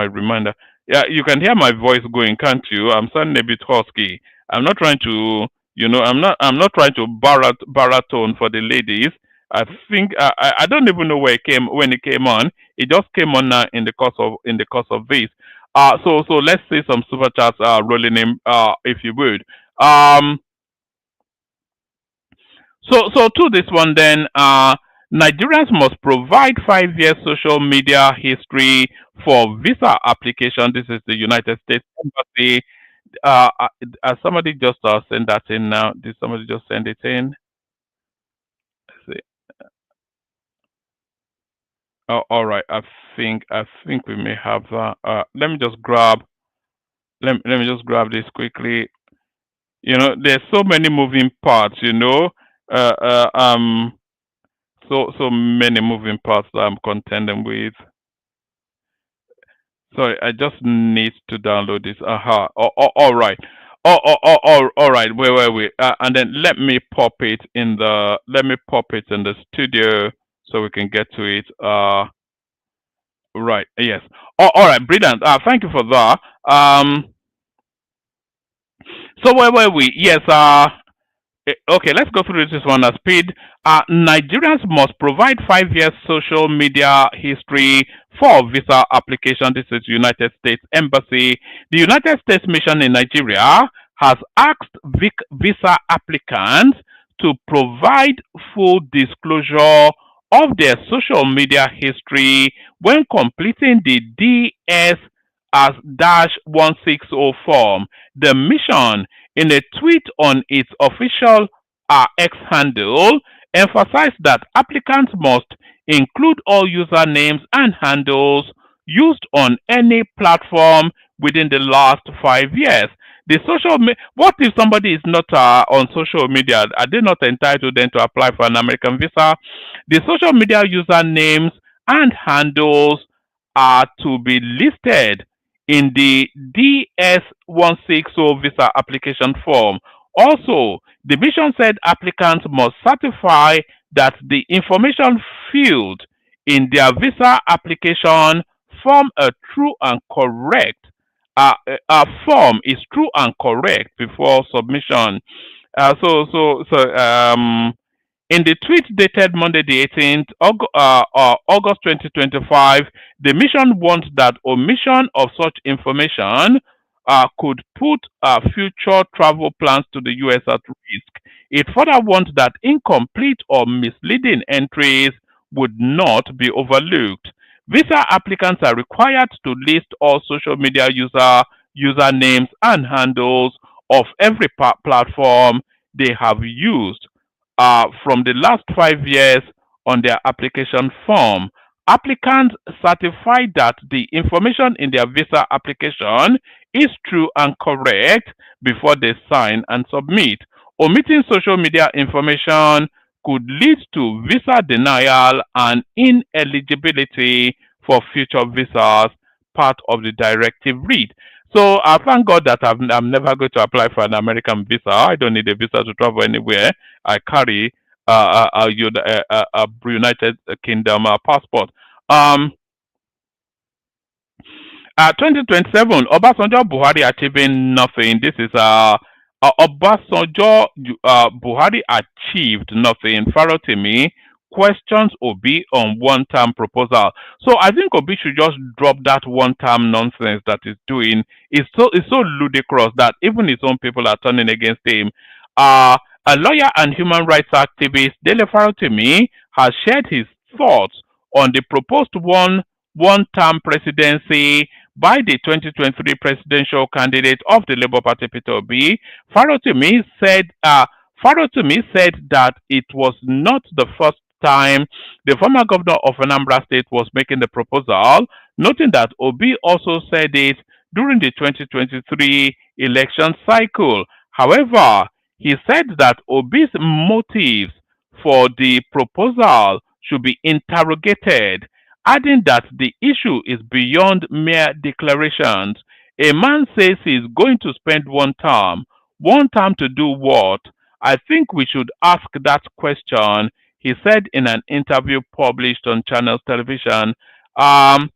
reminder? Yeah, you can hear my voice going, can't you? I'm sounding a bit husky. I'm not trying to, I'm not trying to baritone for the ladies. I think I don't even know where it came when it came on. It just came on now in the course of this. So let's see some super chats rolling in, if you would. Um, so to this one then, Nigerians must provide 5 years social media history for visa application. This is the United States Embassy. Somebody just send that in now. Did somebody just send it in? Let's see. Oh, all right. I think we may have that. Let me just grab. Let me just grab this quickly. There's so many moving parts. Uh, uh, um, so many moving parts that I'm contending with. Sorry, I just need to download this. Aha. All right. All right. Wait. And then let me pop it in the studio so we can get to it. Right. Yes. All right. Brilliant. Thank you for that. So where were we? Yes. Okay, let's go through this one at speed. Nigerians must provide 5 years social media history for visa application. This is United States Embassy. The United States Mission in Nigeria has asked visa applicants to provide full disclosure of their social media history when completing the DS as dash 160 form. The mission, in a tweet on its official X handle, emphasized that applicants must include all usernames and handles used on any platform within the last 5 years. What if somebody is not on social media? Are they not entitled then to apply for an American visa? The social media usernames and handles are to be listed in the DS-160 visa application form. Also, the mission said applicants must certify that the information filled in their visa application form form is true and correct before submission. In the tweet dated Monday the 18th August 2025, the mission warned that omission of such information could put future travel plans to the U.S. at risk. It further warned that incomplete or misleading entries would not be overlooked. Visa applicants are required to list all social media usernames and handles of every platform they have used from the last 5 years on their application form. Applicants certify that the information in their visa application is true and correct before they sign and submit. Omitting social media information could lead to visa denial and ineligibility for future visas, part of the directive read. So I thank God that I'm never going to apply for an American visa. I don't need a visa to travel anywhere. I carry a United Kingdom passport. 2027, Obasanjo Buhari achieving nothing. This is Obasanjo Buhari achieved nothing. Farotimi questions Obi on one-term proposal. So I think Obi should just drop that one-term nonsense that he's doing. It's so ludicrous that even his own people are turning against him. A lawyer and human rights activist, Dele Farotimi, has shared his thoughts on the proposed one-term presidency by the 2023 presidential candidate of the Labour Party, Peter Obi. Farotimi said that it was not the first time the former governor of Anambra State was making the proposal, noting that Obi also said it during the 2023 election cycle. However, he said that Obi's motives for the proposal should be interrogated, adding that the issue is beyond mere declarations. A man says he's going to spend one term to do what? I think we should ask that question, he said in an interview published on Channels Television. Um,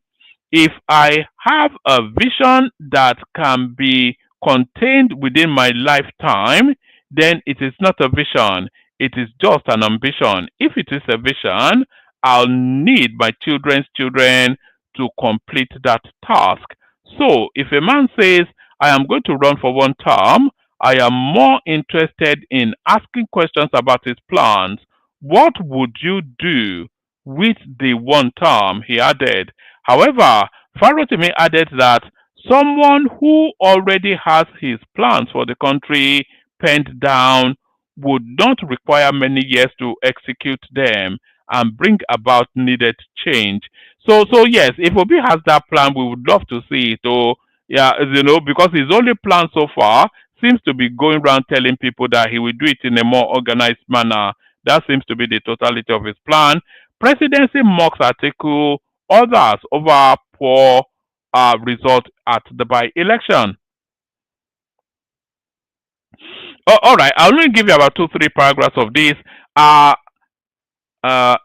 if I have a vision that can be contained within my lifetime, then it is not a vision. It is just an ambition. If it is a vision, I'll need my children's children to complete that task. So if a man says, I am going to run for one term, I am more interested in asking questions about his plans. What would you do with the one term? He added. However, Farotimi added that someone who already has his plans for the country penned down would not require many years to execute them and bring about needed change. So yes, if Obi has that plan, we would love to see it. Oh, yeah, because his only plan so far seems to be going around telling people that he will do it in a more organized manner. That seems to be the totality of his plan. Presidency mocks Atiku, others over poor result at the by-election. Oh, all right, I'll only give you about 2-3 paragraphs of this. Uh,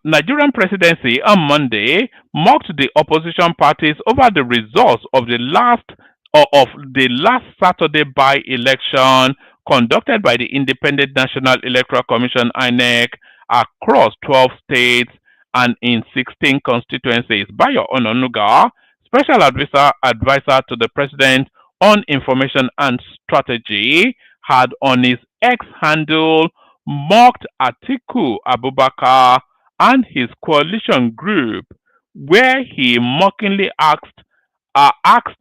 Nigerian presidency on Monday mocked the opposition parties over the results of the last Saturday by-election conducted by the Independent National Electoral Commission (INEC) across 12 states and in 16 constituencies. Bayo Ononuga, special advisor to the president on information and strategy, had on his X handle mocked Atiku Abubakar and his coalition group, where he mockingly asked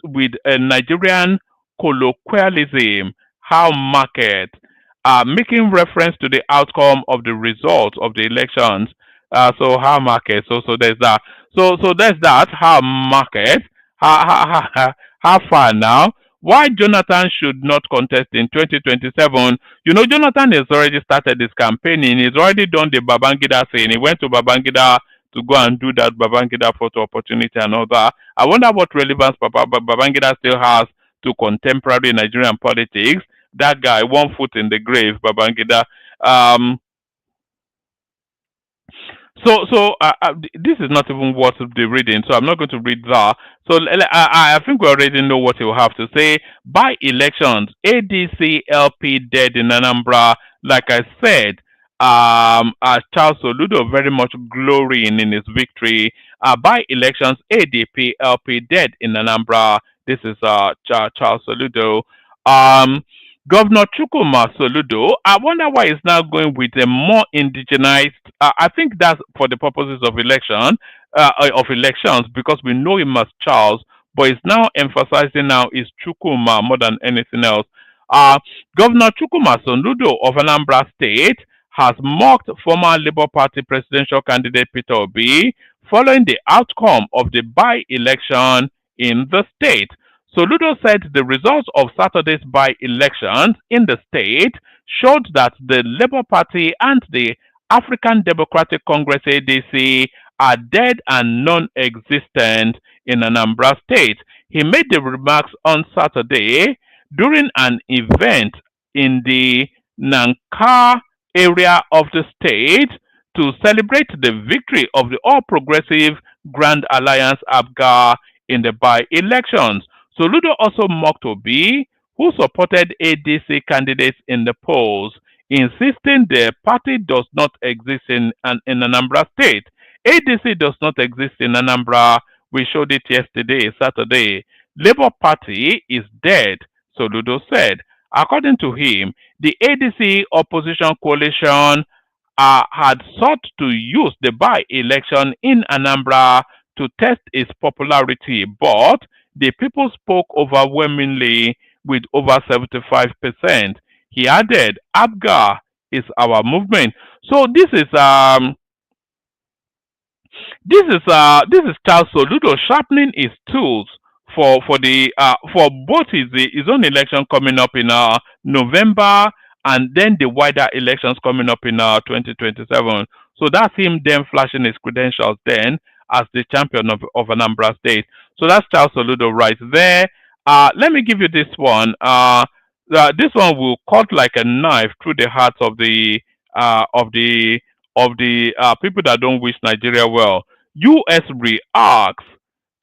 with a Nigerian colloquialism, how market, making reference to the outcome of the results of the elections. So how market? So there's that. So there's that. How market? How far now? Why Jonathan should not contest in 2027? Jonathan has already started his campaigning. He's already done the Babangida thing. He went to Babangida to go and do that Babangida photo opportunity and all that. I wonder what relevance Babangida still has to contemporary Nigerian politics. That guy, one foot in the grave, Babangida. This is not even worth the reading, so I'm not going to read that. So I think we already know what he will have to say. By elections, ADC LP dead in Anambra. Like I said, Charles Soludo very much glorying in his victory. By elections, ADP LP dead in Anambra. This is Charles Soludo. Governor Chukwuma Soludo, I wonder why he's now going with a more indigenized. I think that's for the purposes of elections, because we know him as Charles, but he's now emphasizing now is Chukwuma more than anything else. Governor Chukwuma Soludo of Anambra State has mocked former Labour Party presidential candidate Peter Obi following the outcome of the by-election in the state. Soludo said the results of Saturday's by-elections in the state showed that the Labour Party and the African Democratic Congress (ADC) are dead and non-existent in Anambra State. He made the remarks on Saturday during an event in the Nankar area of the state to celebrate the victory of the All Progressive Grand Alliance (ABGA) in the by-elections. Soludo also mocked Obi, who supported ADC candidates in the polls, insisting the party does not exist in Anambra State. ADC does not exist in Anambra. We showed it yesterday, Saturday. Labour Party is dead, Soludo said. According to him, the ADC opposition coalition had sought to use the by-election in Anambra to test its popularity, but the people spoke overwhelmingly with over 75%. He added, ABGA is our movement. So this is This is Charles Soludo sharpening his tools for both his own election coming up in November, and then the wider elections coming up in 2027. So that's him then flashing his credentials then as the champion of Anambra State. So that's Charles Soludo right there. Let me give you this one. This one will cut like a knife through the hearts of the uh, of the people that don't wish Nigeria well. U.S. reacts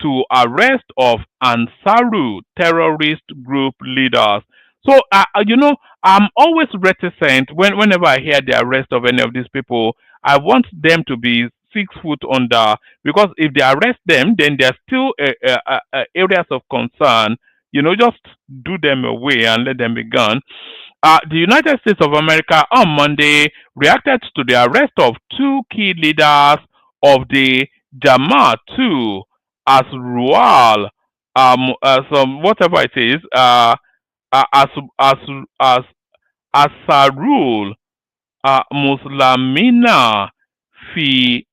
to arrest of Ansaru terrorist group leaders. So I'm always reticent whenever I hear the arrest of any of these people. I want them to be 6 foot under, because if they arrest them, then there are still areas of concern. Just do them away and let them be gone. The United States of America on Monday reacted to the arrest of two key leaders of the Jamaat 2 as Rual, some whatever it is, as as as Asarul Muslamina fi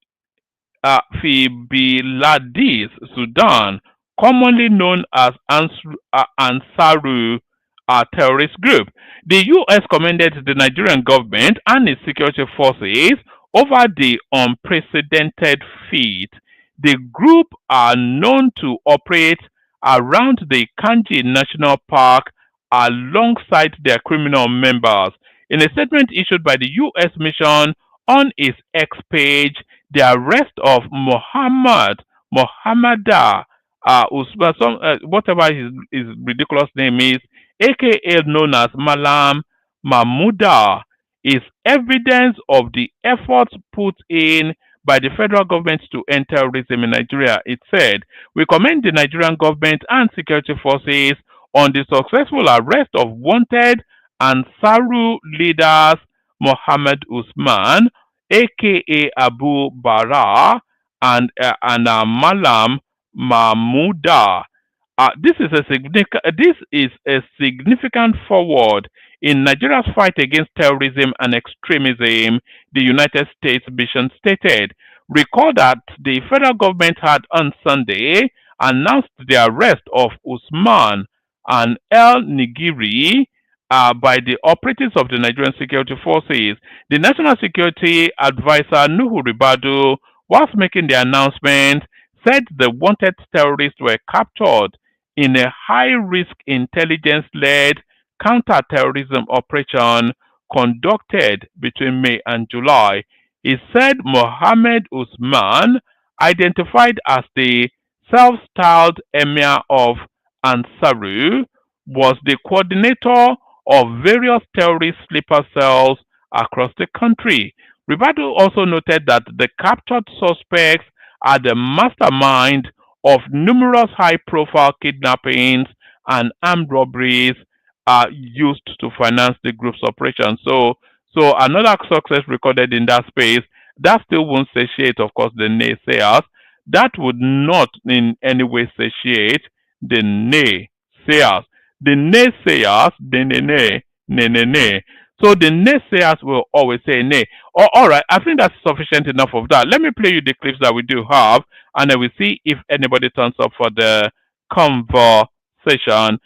Biladis, Sudan, commonly known as Ansaru terrorist group. The U.S. commended the Nigerian government and its security forces over the unprecedented feat. The group are known to operate around the Kanji National Park alongside their criminal members. In a statement issued by the U.S. mission on its X page, the arrest of Mohammada Usman, whatever his ridiculous name is, aka known as Malam Mahmuda, is evidence of the efforts put in by the federal government to end terrorism in Nigeria. It said, "We commend the Nigerian government and security forces on the successful arrest of wanted Ansaru leaders Mohammed Usman, aka Abu Bara, and Malam Mahmuda. This is a significant forward in Nigeria's fight against terrorism and extremism," the United States mission stated. Recall that the federal government had on Sunday announced the arrest of Usman and El Nigiri by the operatives of the Nigerian security forces. The National Security Advisor Nuhu Ribadu, whilst making the announcement, said the wanted terrorists were captured in a high-risk intelligence-led counter-terrorism operation conducted between May and July. He said Mohammed Usman, identified as the self-styled emir of Ansaru, was the coordinator of various terrorist sleeper cells across the country. Ribadu also noted that the captured suspects are the mastermind of numerous high-profile kidnappings and armed robberies used to finance the group's operation. So another success recorded in that space. That still won't satiate, of course, the naysayers. That would not in any way satiate the naysayers. The naysayers, nay. So the naysayers will always say nay. Oh, all right, I think that's sufficient enough of that. Let me play you the clips that we do have, and then we see if anybody turns up for the conversation.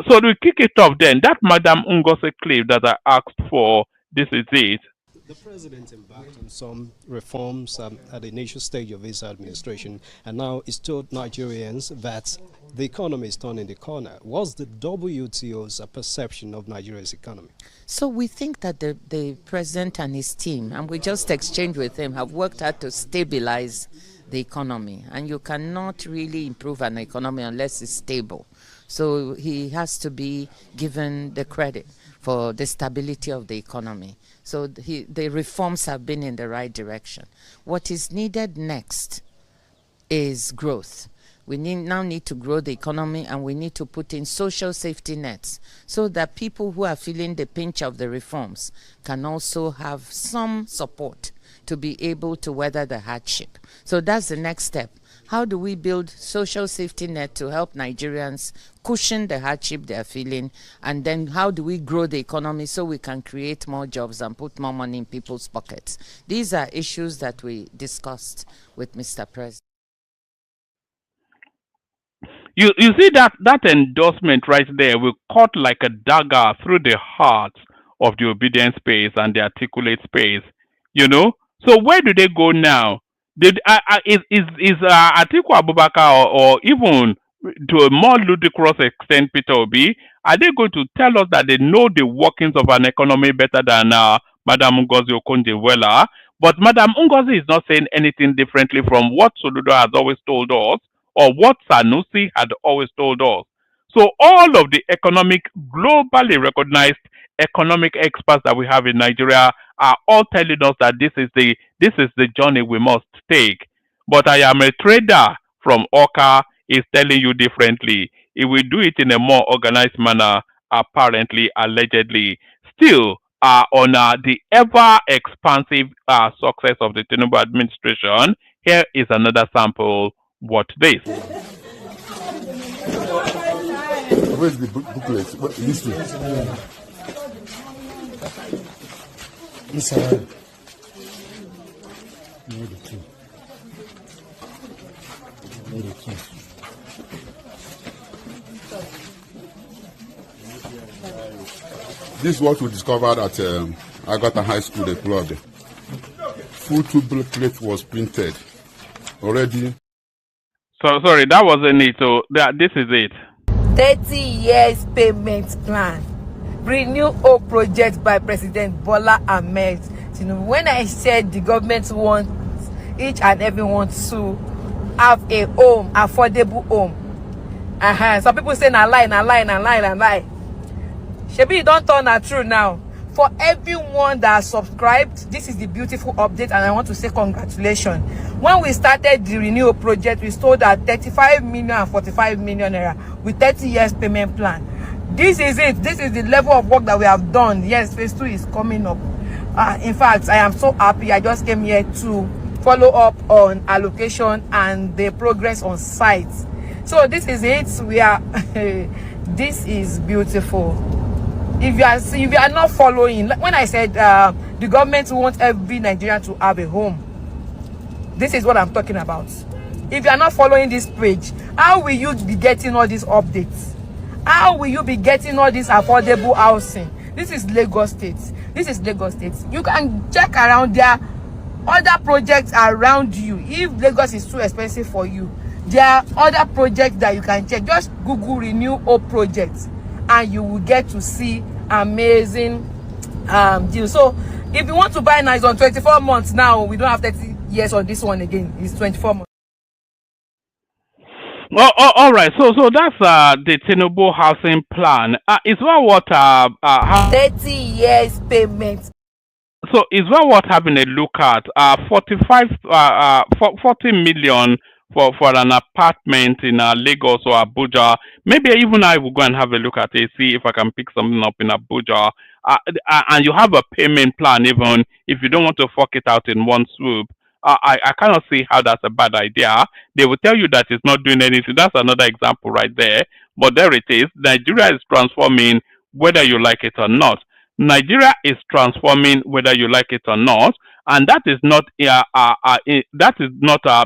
So we kick it off then. That Madam Ngose clip that I asked for, this is it. The president embarked on some reforms at the initial stage of his administration, and now he's told Nigerians that the economy is turning the corner. What's the WTO's perception of Nigeria's economy? So we think that the president and his team, and we just exchanged with him, have worked hard to stabilize the economy. And you cannot really improve an economy unless it's stable. So he has to be given the credit for the stability of the economy. So the reforms have been in the right direction. What is needed next is growth. We now need to grow the economy, and we need to put in social safety nets so that people who are feeling the pinch of the reforms can also have some support to be able to weather the hardship. So that's the next step. How do we build social safety net to help Nigerians cushion the hardship they are feeling? And then how do we grow the economy so we can create more jobs and put more money in people's pockets? These are issues that we discussed with Mr. President. You see that endorsement right there will cut like a dagger through the heart of the obedient space and the articulate space. You know. So where do they go now? Is Atiku Abubakar or even to a more ludicrous extent Peter Obi, are they going to tell us that they know the workings of an economy better than Madam Ngozi Okonjo-Iweala? But Madam Ngozi is not saying anything differently from what Soludo has always told us or what Sanusi had always told us. So all of the globally recognized economic experts that we have in Nigeria are all telling us that this is the journey we must take. But I am a trader from Oka is telling you differently. He will do it in a more organized manner, apparently, allegedly. Still, on the ever expansive success of the Tinubu administration, here is another sample. What this? Where's the booklet? This one. This is what we discovered at Agata High School, the club. Full two plate was printed already. So sorry, that wasn't it. So this is it. 30 years payment plan. Renew all projects by President Bola Ahmed Tinubu. When I said the government wants each and everyone to have a home, affordable home. Some people say na lie. Shebi, don't turn that true now. For everyone that subscribed, this is the beautiful update, and I want to say congratulations. When we started the renewal project, we sold at 35 million and 45 million naira with 30 years payment plan. This is it. This is the level of work that we have done. Yes, phase 2 is coming up. In fact, I am so happy. I just came here to follow up on allocation and the progress on sites. So this is it. We are. This is beautiful. If you are not following, when I said the government wants every Nigerian to have a home, this is what I'm talking about. If you are not following this page, how will you be getting all these updates? How will you be getting all this affordable housing? This is Lagos State. This is Lagos State. You can check around there, other projects around you. If Lagos is too expensive for you, there are other projects that you can check. Just Google Renew All Projects, and you will get to see amazing deals. So if you want to buy now, it's on 24 months now. We don't have 30 years on this one again. It's 24 months. All right. So that's the Tinubu housing plan. Is what 30 years payment. So is what having a look at 40 million for an apartment in Lagos or Abuja. Maybe even I will go and have a look at it, see if I can pick something up in Abuja. And you have a payment plan even if you don't want to fork it out in one swoop. I cannot see how that's a bad idea. They will tell you that it's not doing anything. That's another example right there. But there it is. Nigeria is transforming whether you like it or not. Nigeria is transforming whether you like it or not. And that is not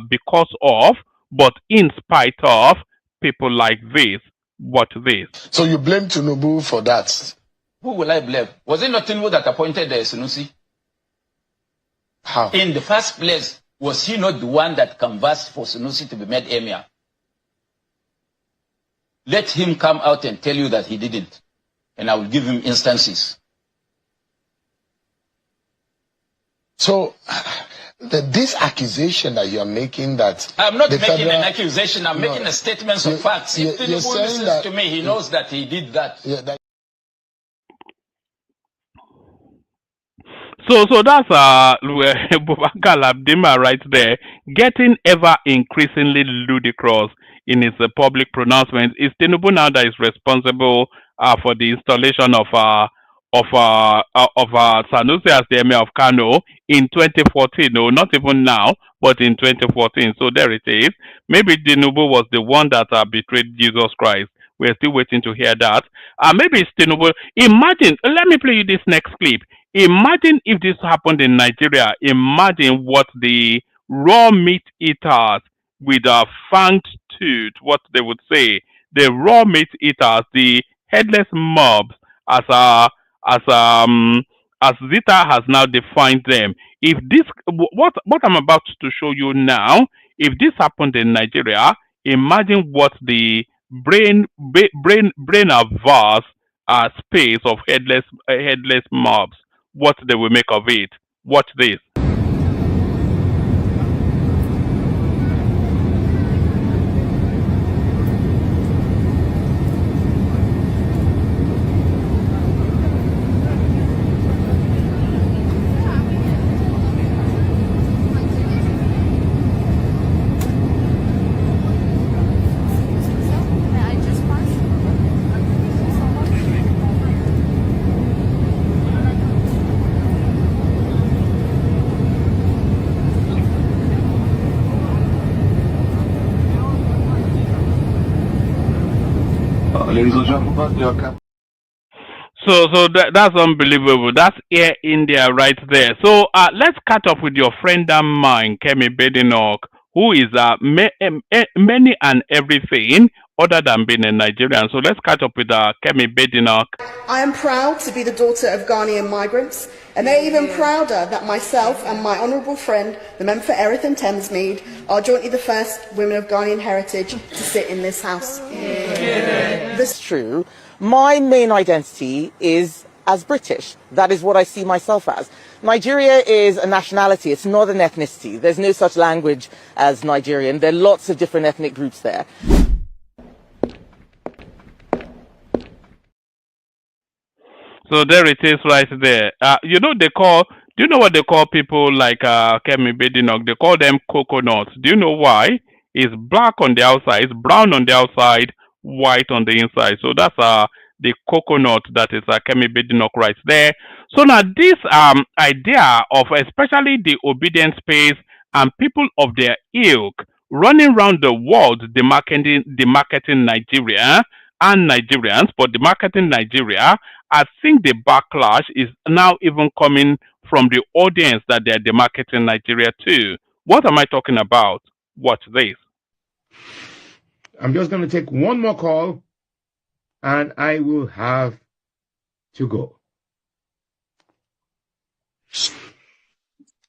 because of, but in spite of people like this. What this? So you blame Tinubu for that? Who will I blame? Was it not Tinubu that appointed Sanusi? How? In the first place, was he not the one that canvassed for Sanusi to be made emir? Let him come out and tell you that he didn't, and I will give him instances. So, this accusation that you are making that... I'm not making an accusation, I'm making a statement of facts. If Tinubu listens to me, he knows that he did that. So that's Boubacar Labdima right there, getting ever increasingly ludicrous in his public pronouncements. Is Tinubu now that is responsible for the installation of of Sanusi as the Emir of Kano in 2014. No, not even now, but in 2014. So there it is. Maybe Tinubu was the one that betrayed Jesus Christ. We're still waiting to hear that. Maybe it's Tinubu. Imagine, let me play you this next clip. Imagine if this happened in Nigeria. Imagine what the raw meat eaters with a fanged tooth, what they would say. The raw meat eaters, the headless mobs, as as um as Zita has now defined them. If this what I'm about to show you now, if this happened in Nigeria, imagine what the brain averse space of headless mobs, what they will make of it. Watch this. So that's unbelievable. That's Air India right there. So let's catch up with your friend of mine, Kemi Badenoch, who is many and everything other than being a Nigerian. So let's catch up with Kemi Badenoch. I am proud to be the daughter of Ghanaian migrants, and they're even prouder that myself and my honourable friend, the member for Erith and Thamesmead, are jointly the first women of Ghanaian heritage to sit in this house. This is true. My main identity is as British. That is what I see myself as. Nigeria is a nationality. It's not an ethnicity. There's no such language as Nigerian. There are lots of different ethnic groups there. So there it is right there. Do you know what they call people like Kemi Badenoch? They call them coconuts. Do you know why? It's black on the outside, it's brown on the outside, white on the inside. So that's the coconut that is Kemi Badenoch right there. So now this idea of especially the obedient space and people of their ilk running around the world demarketing Nigeria and Nigerians, but demarketing Nigeria, I think the backlash is now even coming from the audience that they're demarketing Nigeria to. What am I talking about? Watch this. I'm just going to take one more call and I will have to go.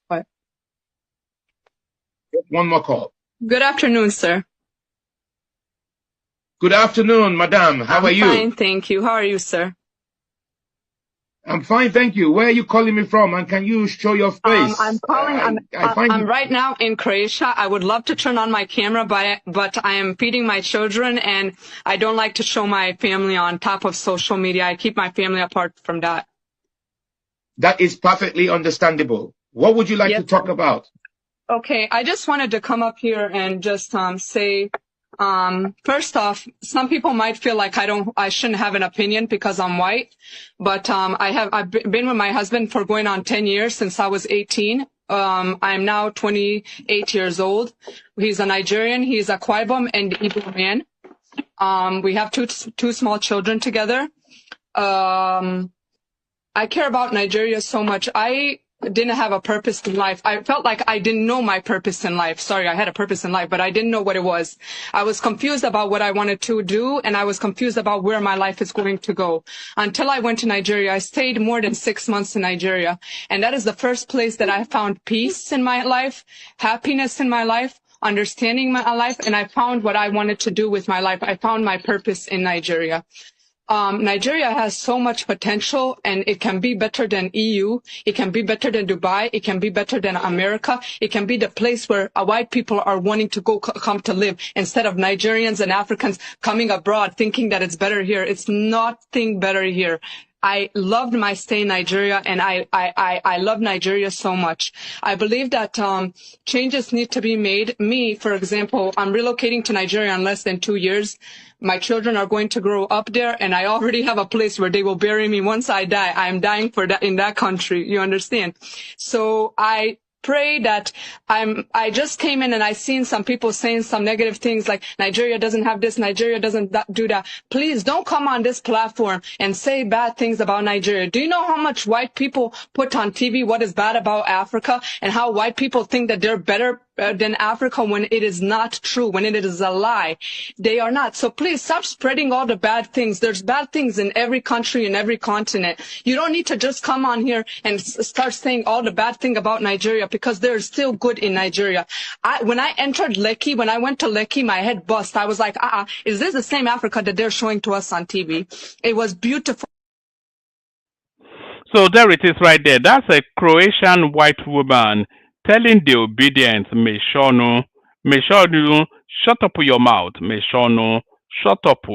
What? One more call. Good afternoon, sir. Good afternoon, madam. How are you? Fine, thank you. How are you, sir? I'm fine, thank you. Where are you calling me from? And can you show your face? I'm right now in Croatia. I would love to turn on my camera, but I am feeding my children, and I don't like to show my family on top of social media. I keep my family apart from that. That is perfectly understandable. What would you like to talk about? Okay, I just wanted to come up here and just say, first off, some people might feel like I shouldn't have an opinion because I'm white, but I've been with my husband for going on 10 years since I was 18. I'm now 28 years old. He's a Nigerian. He's a Akwa Ibom and Igbo man. We have two small children together. I care about Nigeria so much. I didn't have a purpose in life. I felt like I didn't know my purpose in life. Sorry, I had a purpose in life, but I didn't know what it was. I was confused about what I wanted to do, and I was confused about where my life is going to go. Until I went to Nigeria, I stayed more than 6 months in Nigeria, and that is the first place that I found peace in my life, happiness in my life, understanding my life, and I found what I wanted to do with my life. I found my purpose in Nigeria. Nigeria has so much potential, and it can be better than EU. It can be better than Dubai. It can be better than America. It can be the place where white people are wanting to come to live instead of Nigerians and Africans coming abroad thinking that it's better here. It's nothing better here. I loved my stay in Nigeria, and I love Nigeria so much. I believe that changes need to be made. Me, for example, I'm relocating to Nigeria in less than 2 years. My children are going to grow up there, and I already have a place where they will bury me once I die. I'm dying for that in that country. You understand? So I pray that I just came in and I seen some people saying some negative things like Nigeria doesn't have this, Nigeria doesn't do that. Please don't come on this platform and say bad things about Nigeria. Do you know how much white people put on TV what is bad about Africa, and how white people think that they're better than Africa when it is not true, when it is a lie? They are not. So please stop spreading all the bad things. There's bad things in every country, in every continent. You don't need to just come on here and start saying all the bad thing about Nigeria, because there's still good in Nigeria. When I entered Lekki, when I went to Lekki, my head bust. I was like, is this the same Africa that they're showing to us on TV? It was beautiful. So there it is right there. That's a Croatian white woman telling the obedient Meshonu, shut up your mouth. Meshonu, shut up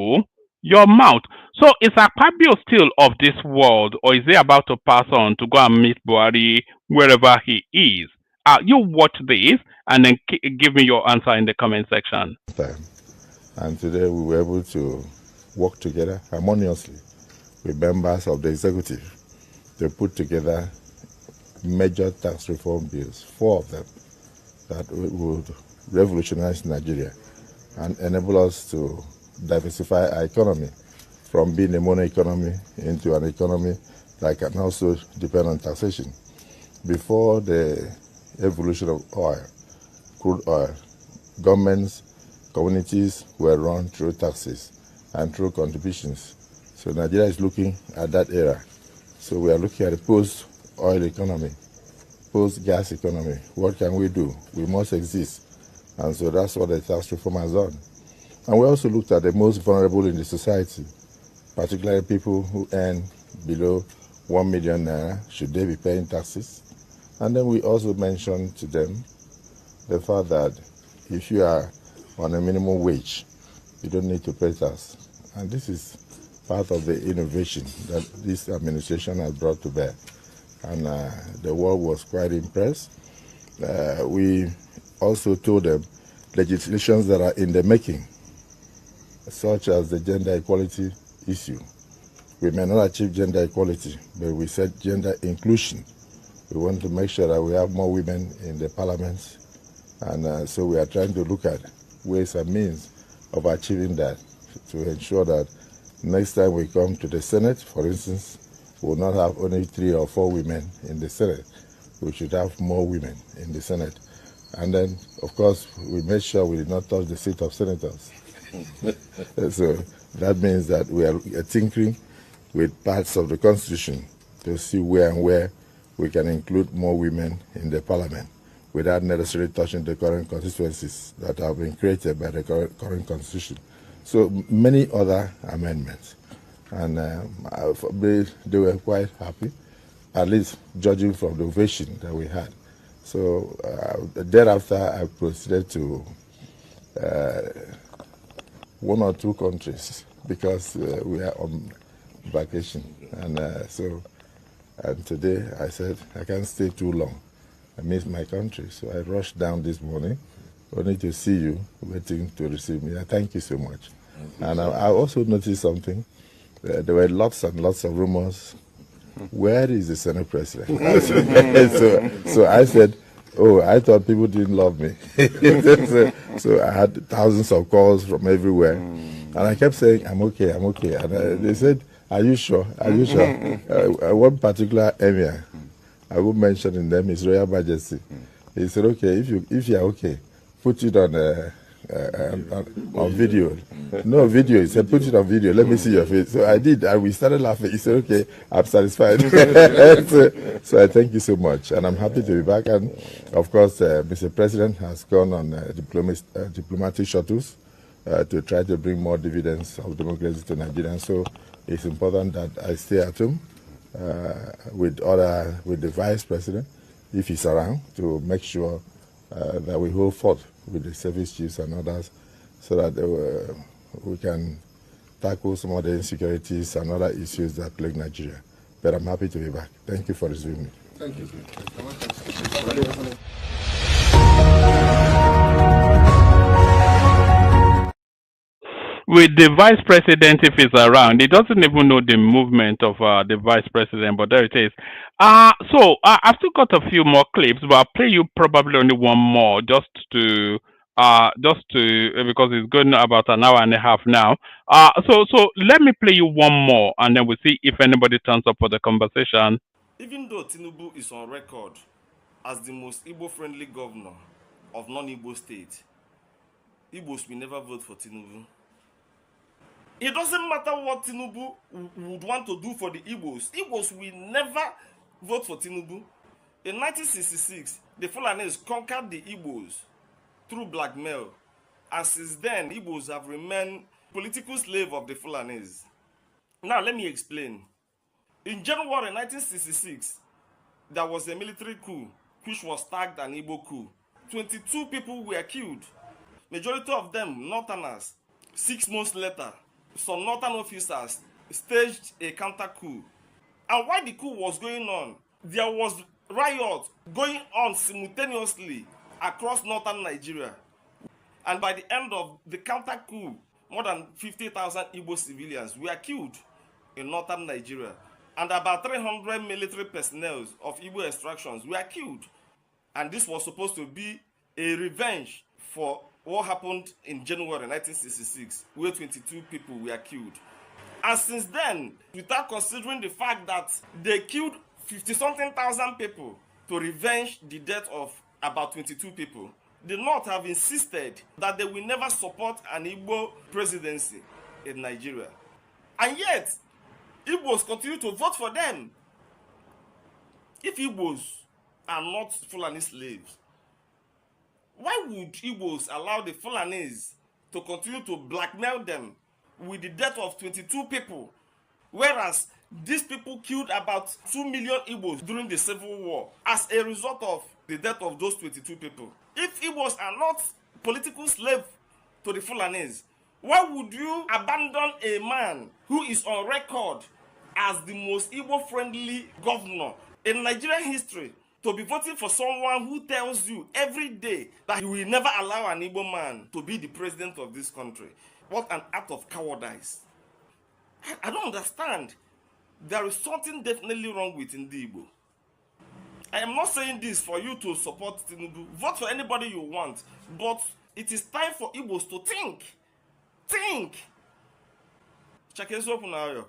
your mouth. So is Akpabio still of this world, or is he about to pass on to go and meet Buhari wherever he is? You watch this and then give me your answer in the comment section. And today we were able to work together harmoniously with members of the executive to put together major tax reform bills, 4 of them, that would revolutionize Nigeria and enable us to diversify our economy from being a mono economy into an economy that can also depend on taxation. Before the evolution of oil, crude oil, governments, communities were run through taxes and through contributions. So Nigeria is looking at that era. So we are looking at a post-oil economy, post-gas economy. What can we do? We must exist. And so that's what the tax reform has done. And we also looked at the most vulnerable in the society, particularly people who earn below 1 million naira. Should they be paying taxes? And then we also mentioned to them the fact that if you are on a minimum wage, you don't need to pay tax. And this is part of the innovation that this administration has brought to bear. And the world was quite impressed. We also told them legislations that are in the making, such as the gender equality issue. We may not achieve gender equality, but we said gender inclusion. We want to make sure that we have more women in the parliament. And so we are trying to look at ways and means of achieving that, to ensure that next time we come to the Senate, for instance, we will not have only 3 or 4 women in the Senate. We should have more women in the Senate. And then, of course, we made sure we did not touch the seat of senators. So that means that we are tinkering with parts of the Constitution to see where and where we can include more women in the Parliament without necessarily touching the current constituencies that have been created by the current Constitution. So many other amendments. And they were quite happy, at least judging from the ovation that we had. So thereafter, I proceeded to 1 or 2 countries because we are on vacation. And and today I said, I can't stay too long. I miss my country. So I rushed down this morning, only to see you waiting to receive me. Thank you so much. And I also noticed something. There were lots and lots of rumors. Where is the Senate president? so I said, oh, I thought people didn't love me. so I had thousands of calls from everywhere. And I kept saying, I'm okay, I'm okay. And they said, are you sure? Are you sure? One particular emir, I won't mention in them, His Royal Majesty. He said, okay, if you're okay, put it on video. No video. He said, put it on video. Let me see your face. So I did, and we started laughing. He said, okay, I'm satisfied. so I thank you so much, and I'm happy to be back. And of course, Mr. President has gone on diplomatic shuttles to try to bring more dividends of democracy to Nigeria. So it's important that I stay at home with the Vice President, if he's around, to make sure that we hold forth with the service chiefs and others, so that we can tackle some of the insecurities and other issues that plague Nigeria. But I'm happy to be back. Thank you for receiving me. Thank you. With the vice president, if he's around, he doesn't even know the movement of the vice president, but there it is. I've still got a few more clips, but I'll play you probably only one more just to because it's going about an hour and a half now. So let me play you one more, and then we'll see if anybody turns up for the conversation. Even though Tinubu is on record as the most Igbo-friendly governor of non-Igbo state, Igbos will never vote for Tinubu. It doesn't matter what Tinubu would want to do for the Igbos. Igbos will never vote for Tinubu. In 1966, the Fulanis conquered the Igbos through blackmail. And since then, Igbos have remained political slave of the Fulanis. Now, let me explain. In January 1966, there was a military coup, which was tagged an Igbo coup. 22 people were killed. Majority of them Northerners. 6 months later, some Northern officers staged a counter coup. And while the coup was going on, there was riot going on simultaneously across northern Nigeria. And by the end of the counter coup, more than 50,000 Igbo civilians were killed in northern Nigeria. And about 300 military personnel of Igbo extractions were killed. And this was supposed to be a revenge for what happened in January 1966, where 22 people were killed. And since then, without considering the fact that they killed 50-something thousand people to revenge the death of about 22 people, the North have insisted that they will never support an Igbo presidency in Nigeria. And yet, Igbos continue to vote for them. If Igbos are not Fulani slaves, why would Igbos allow the Fulanis to continue to blackmail them with the death of 22 people, whereas these people killed about 2 million Igbos during the Civil War as a result of the death of those 22 people? If Igbos are not political slaves to the Fulanis, why would you abandon a man who is on record as the most Igbo-friendly governor in Nigerian history to be voting for someone who tells you every day that he will never allow an Igbo man to be the president of this country? What an act of cowardice. I don't understand. There is something definitely wrong with Igbo. I am not saying this for you to support Tinubu. Vote for anybody you want. But it is time for Igbos to think. Think. Check this open now.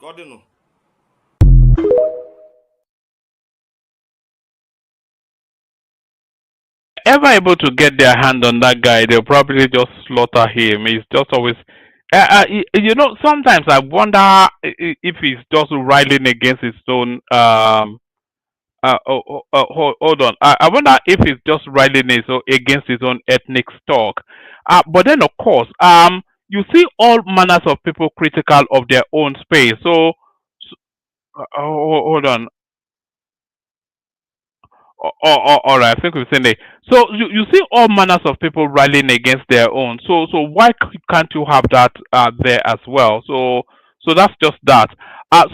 Ever able to get their hand on that guy, they'll probably just slaughter him. He's just always, sometimes I wonder if he's just riling against his own. Hold on. I wonder if he's just riling against his own ethnic stock. But then, of course, you see all manners of people critical of their own space. So hold on. All right, I think we've seen it. So you see all manners of people rallying against their own. So why can't you have that there as well? So that's just that. I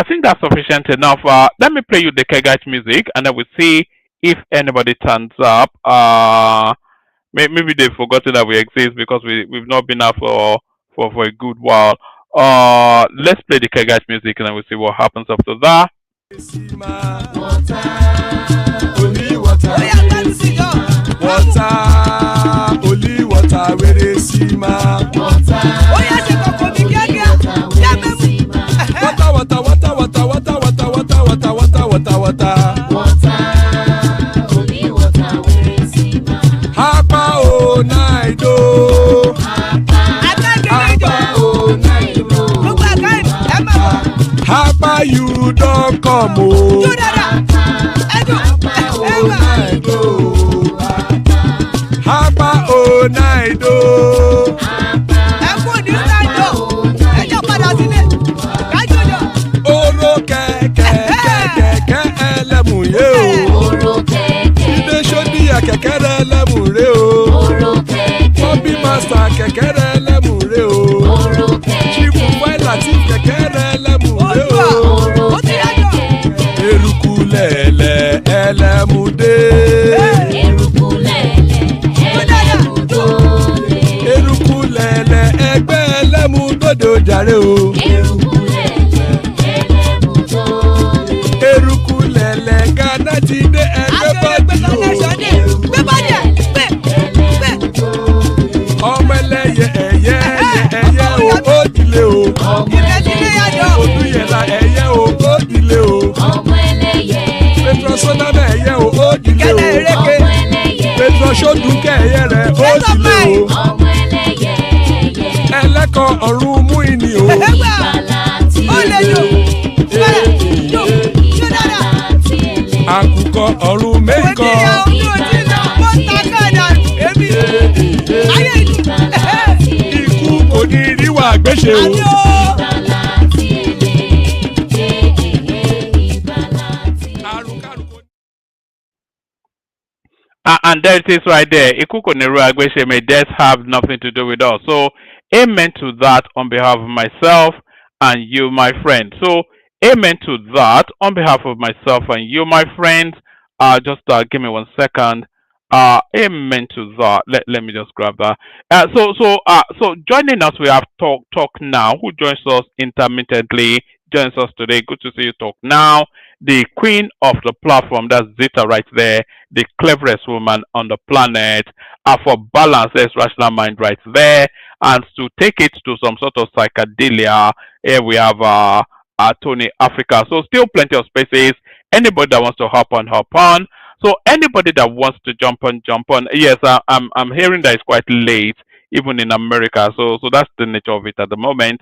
think that's sufficient enough. Let me play you the Kegite music, and then we'll see if anybody turns up. Maybe they've forgotten that we exist because we've not been out for a good while. Let's play the Kegite music, and then we'll see what happens after that. Only water, where they see ma. Water, only water, where they see ma. Hapa o naido. Hapa o naido. Hapa you don't come o. Hapa o naido. Oro kẹ̀kẹ́ ẹlẹ́mù yé o. Ibe sodi kẹ̀kẹ́ ẹlẹ́mù re o. Bobby master kẹ̀kẹ́ ẹlẹ́mù re o. ààrẹ ti dé ẹgbẹ́ bọ́dì o. gbé bọ́dì ẹ̀ gbé. ọmọ ẹlẹ́yẹ ẹ̀yẹ o ó dilé o. ìrẹsílẹ̀ yàjọ. olùyẹ̀lá ẹ̀yẹ o ó dilé o. ọmọ ẹlẹ́yẹ. petrosonama ẹ̀yẹ o ó dilé o. ọmọ ẹlẹ́yẹ. petrosodùnkẹ́ ẹ̀yẹ rẹ̀ ó dilé o. ọmọ ẹlẹ́yẹ. ẹlẹ́kọ̀ ọ̀run mú ìní o. ìgbàlà tí ó lè jò. àkùkọ ọ̀run mẹ́kọ̀. ikú kò ní ríwà gbéṣe o. And there it is right there. Ikukoneru Agbeshe, may death have nothing to do with us. So, amen to that on behalf of myself and you, my friend. So, amen to that on behalf of myself and you, my friend. Just give me 1 second. Amen to that. Let me just grab that. So joining us, we have Talk Now, who joins us intermittently. Joins us today. Good to see you, Talk Now. The queen of the platform, that's Zita right there, the cleverest woman on the planet. For balance, there's rational mind right there. And to take it to some sort of psychedelia, here we have Tony Africa. So still plenty of spaces. Anybody that wants to hop on. So anybody that wants to jump on. Yes, I'm hearing that it's quite late, even in America. So that's the nature of it at the moment.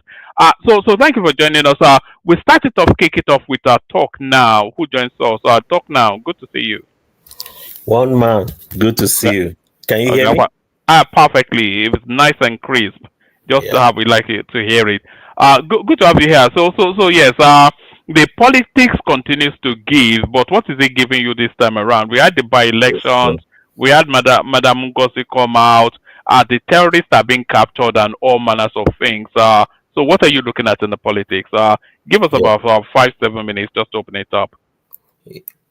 So thank you for joining us. We kick it off with Talk Now. Who joins us? Talk Now. Good to see you. One man. Good to see you. Can you hear me? Perfectly. It was nice and crisp. Just how we like it to hear it. Good to have you here. So yes. The politics continues to give, but what is it giving you this time around? We had the by-elections. We had Madam Ngozi come out. The terrorists are being captured and all manners of things. So what are you looking at in the politics? Give us about 5-7 minutes just to open it up.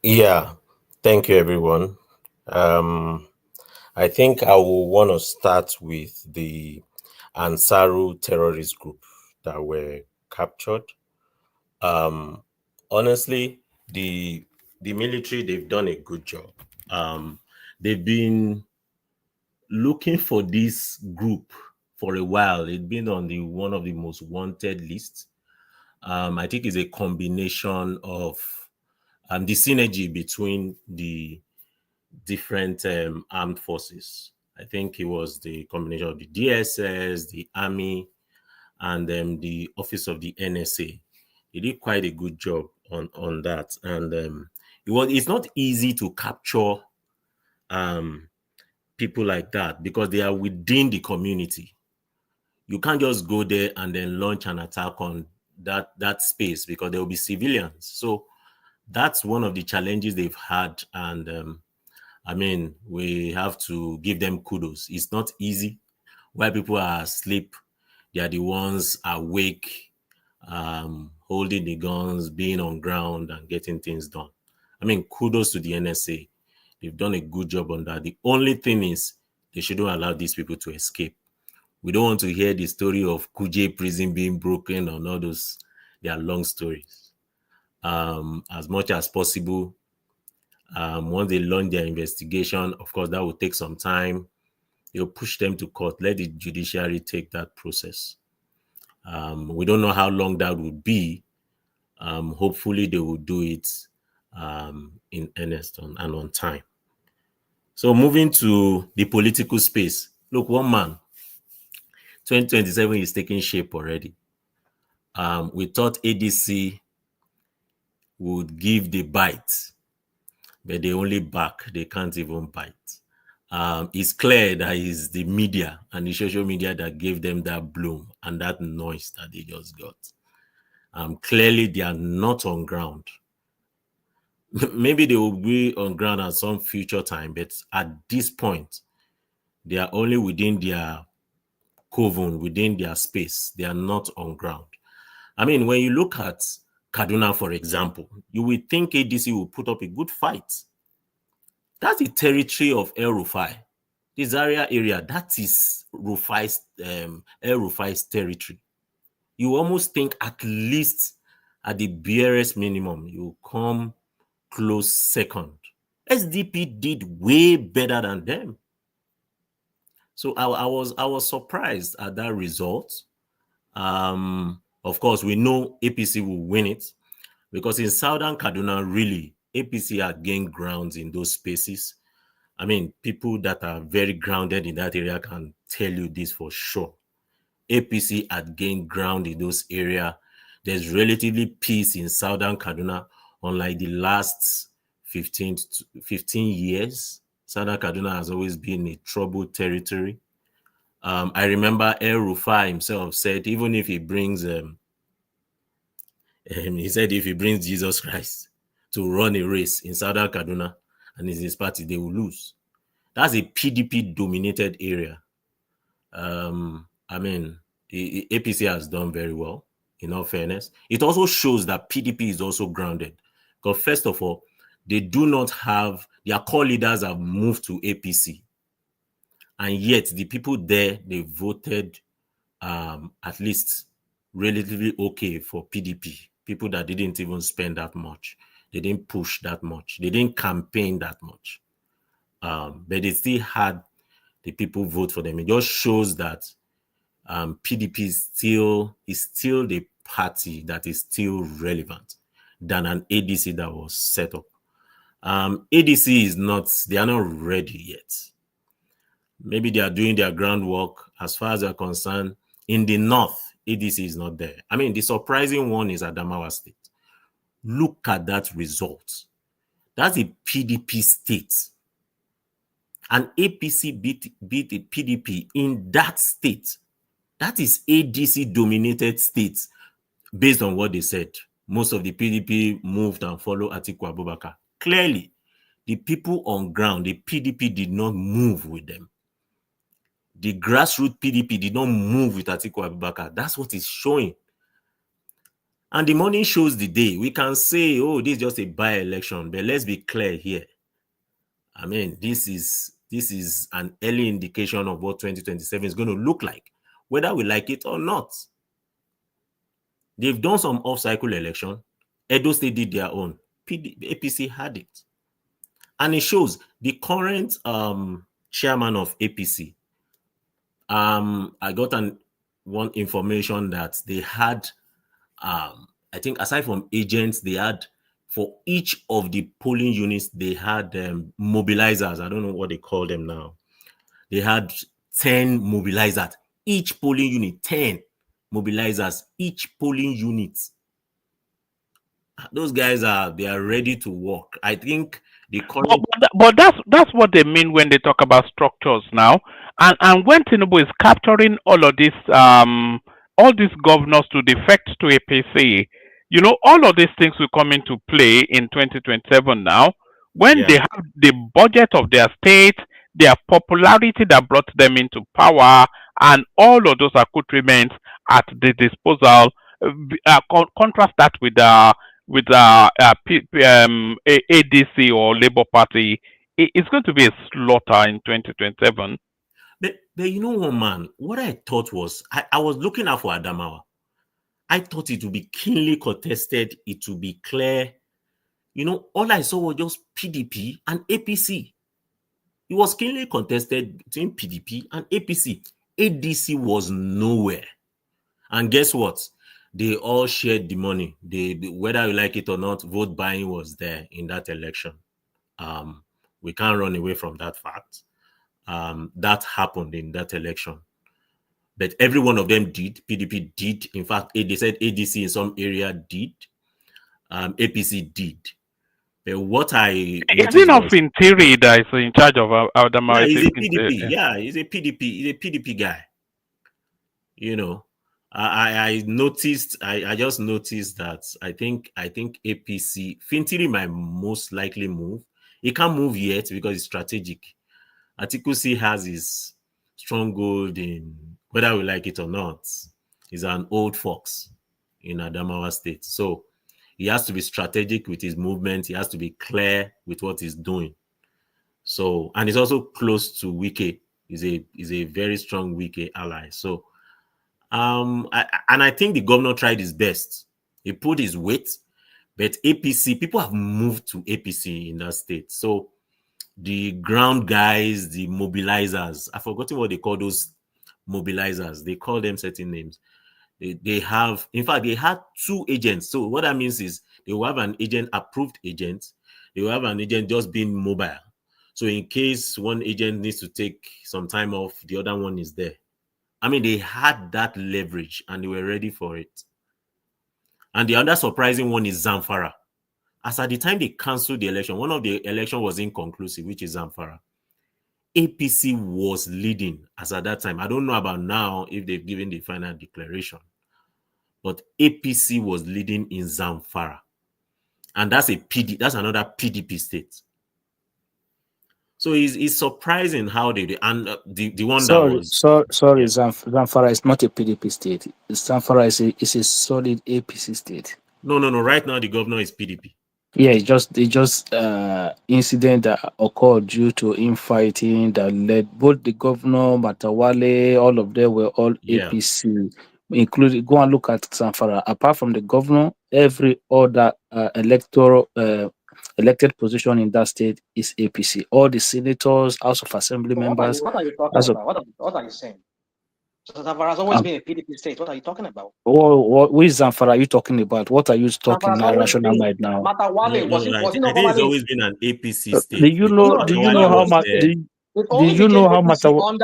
Yeah. Thank you, everyone. I think I will want to start with the Ansaru terrorist group that were captured. Honestly, the military, they've done a good job. They've been looking for this group for a while. It's been on one of the most wanted lists. I think it's a combination of the synergy between the different armed forces. I think it was the combination of the DSS, the Army, and the Office of the NSA. They did quite a good job on that, and it's not easy to capture people like that because they are within the community. You can't just go there and then launch an attack on that space because there will be civilians. So that's one of the challenges they've had, and I mean, we have to give them kudos. It's not easy. While people are asleep, they are the ones awake, holding the guns, being on ground and getting things done. I mean, kudos to the NSA. They've done a good job on that. The only thing is they shouldn't allow these people to escape. We don't want to hear the story of Kuje prison being broken and all those. They are long stories. As much as possible, once they launch their investigation, of course, that will take some time. They'll push them to court. Let the judiciary take that process. We don't know how long that would be. Hopefully they will do it in earnest and on time. So moving to the political space. Look, one man, 2027 is taking shape already. We thought ADC would give the bite, but they only back. They can't even bite. It's clear that it's the media and the social media that gave them that bloom and that noise that they just got. Clearly, they are not on ground. Maybe they will be on ground at some future time, but at this point, they are only within their coven, within their space. They are not on ground. I mean, when you look at Kaduna, for example, you would think ADC will put up a good fight. That's the territory of El Rufai. This area, that is Rufai's, El Rufai's territory. You almost think at least at the barest minimum, you come close second. SDP did way better than them. So I was surprised at that result. Of course, we know APC will win it because in Southern Kaduna, really, APC had gained grounds in those spaces. I mean, people that are very grounded in that area can tell you this for sure. APC had gained ground in those areas. There's relatively peace in Southern Kaduna, unlike the last 15 years. Southern Kaduna has always been a troubled territory. I remember El Rufai himself said, even if he brings, he said if he brings Jesus Christ to run a race in Southern Kaduna and in his party, they will lose. That's a PDP-dominated area. I mean, APC has done very well, in all fairness. It also shows that PDP is also grounded. Because first of all, they do not have, their core leaders have moved to APC. And yet the people there, they voted at least relatively okay for PDP. People that didn't even spend that much. They didn't push that much. They didn't campaign that much. But they still had the people vote for them. It just shows that PDP is still the party that is still relevant than an ADC that was set up. ADC is not, they are not ready yet. Maybe they are doing their groundwork. As far as they're concerned, in the north, ADC is not there. I mean, the surprising one is Adamawa State. Look at that result. That's a PDP state. And APC beat the PDP in that state. That is ADC-dominated states based on what they said. Most of the PDP moved and followed Atiku Abubakar. Clearly, the people on ground, the PDP did not move with them. The grassroots PDP did not move with Atiku Abubakar. That's what it's showing. And the money shows the day. We can say, oh, this is just a by-election, but let's be clear here. I mean, this is an early indication of what 2027 is going to look like, whether we like it or not. They've done some off-cycle election. Edo State did their own. APC had it. And it shows the current chairman of APC. I got one information that they had, I think aside from agents, they had, for each of the polling units, they had mobilizers. I don't know what they call them now. They had 10 mobilizers. Each polling unit, 10 mobilizers. Each polling unit. Those guys they are ready to work. I think the current... But that's what they mean when they talk about structures now. And when Tinubu is capturing all of this, all these governors to defect to APC, you know, all of these things will come into play in 2027 now. When they have the budget of their state, their popularity that brought them into power, and all of those accoutrements at the disposal, contrast that with ADC or Labour Party, it's going to be a slaughter in 2027. But you know what, man? What I thought was, I was looking out for Adamawa. I thought it would be keenly contested. It would be clear. You know, all I saw was just PDP and APC. It was keenly contested between PDP and APC. ADC was nowhere. And guess what? They all shared the money. Whether you like it or not, vote buying was there in that election. We can't run away from that fact. That happened in that election. But every one of them did. PDP did. In fact, they said ADC in some area did. APC did. But what I... Is it not in theory that is in charge of Adamawa? Yeah, he's a PDP. Yeah, he's a PDP. He's a PDP guy. You know, I noticed. I just noticed that. I think APC Fintiri might most likely move. He can't move yet because it's strategic. Atiku has his stronghold in, whether we like it or not, he's an old fox in Adamawa State. So he has to be strategic with his movement. He has to be clear with what he's doing. So, and he's also close to Wike. He's a very strong Wike ally. So, I think the governor tried his best. He put his weight, But APC, people have moved to APC in that state. So the ground guys, the mobilizers, I've forgotten what they call those mobilizers. They call them certain names. They have, in fact, they had 2 agents. So what that means is they will have an agent, approved agent. They will have an agent just being mobile. So in case one agent needs to take some time off, the other one is there. I mean, they had that leverage and they were ready for it. And the other surprising one is Zamfara. As at the time they canceled the election, one of the election was inconclusive, which is Zamfara. APC was leading as at that time. I don't know about now if they've given the final declaration, but APC was leading in Zamfara. And that's another PDP state. So it's surprising how they and the one that was sorry, Zamfara is not a PDP state. Zamfara is a solid APC state. No. Right now the governor is PDP. Yeah, it just incident that occurred due to infighting that led both the governor, Matawale, all of them were all APC, including, go and look at Zamfara. Apart from the governor, every other elected position in that state is APC. All the senators, House of Assembly members. What are you talking about? What are you saying? Zamfara has always been a PDP state. What are you talking about? Which Zamfara are you talking about? What are you talking now, National Mind now? Matawale, was it I think it's always been an APC state. Do you know how much? Do you know how much? Hold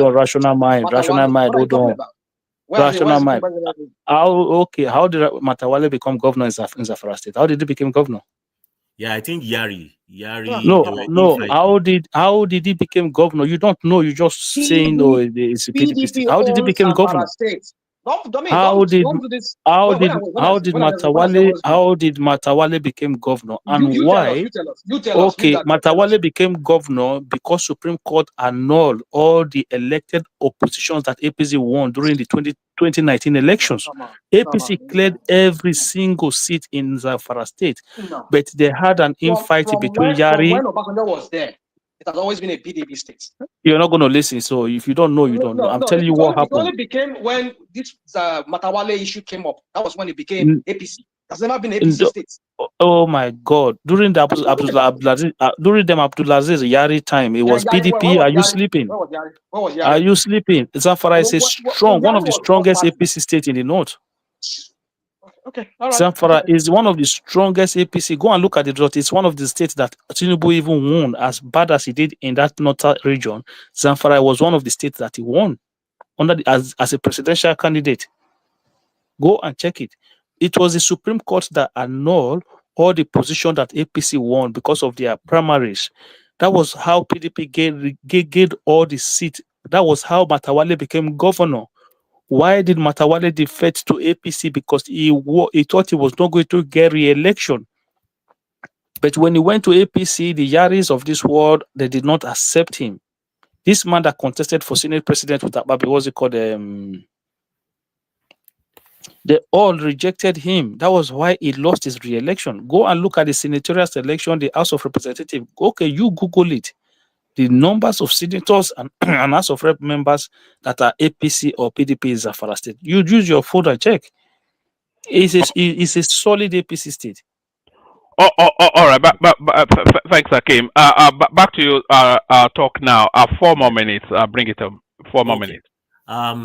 on, Rational Mind, hold on. Rational Mind. How did Matawale become governor in Zamfara state? How did he become governor? Yeah, I think Yari. No. How did he become governor? You don't know. You just saying no. It's a PDP state. How did he become governor? How did Matawale become governor, and why? Matawale became governor because Supreme Court annulled all the elected oppositions that APC won during the 2019 elections. APC cleared every single seat in Zamfara state, but they had an infight between Yari. When Obasanjo was there, it has always been a PDP state. You're not going to listen, so if you don't know, you don't know. I'm telling you what happened. It only became when this Matawale issue came up. That was when it became APC. It's never been APC state. Oh my God! During the Abdulaziz Yari time, it was PDP. Are you sleeping? Are you sleeping? Zamfara is one of the strongest APC states in the north. Okay, all right. Zamfara is one of the strongest APC. Go and look at the drought. It's one of the states that Tinubu even won as bad as he did in that northern region. Zamfara was one of the states that he won as a presidential candidate. Go and check it. It was the Supreme Court that annulled all the position that APC won because of their primaries. That was how PDP gained all the seats. That was how Matawale became governor. Why did Matawale defect to APC? Because he thought he was not going to get re-election. But when he went to APC, the Yaris of this world, they did not accept him. This man that contested for Senate President with Ababi, what's it called? They all rejected him. That was why he lost his re-election. Go and look at the senatorial election, the House of Representatives. Okay, you Google it. The numbers of senators and House of Rep members that are APC or PDP in Zamfara state. You use your phone and check. It's a solid APC state. All right. Thanks, Hakeem. Back to you. Talk now. 4 more minutes. Bring it up. 4 more minutes.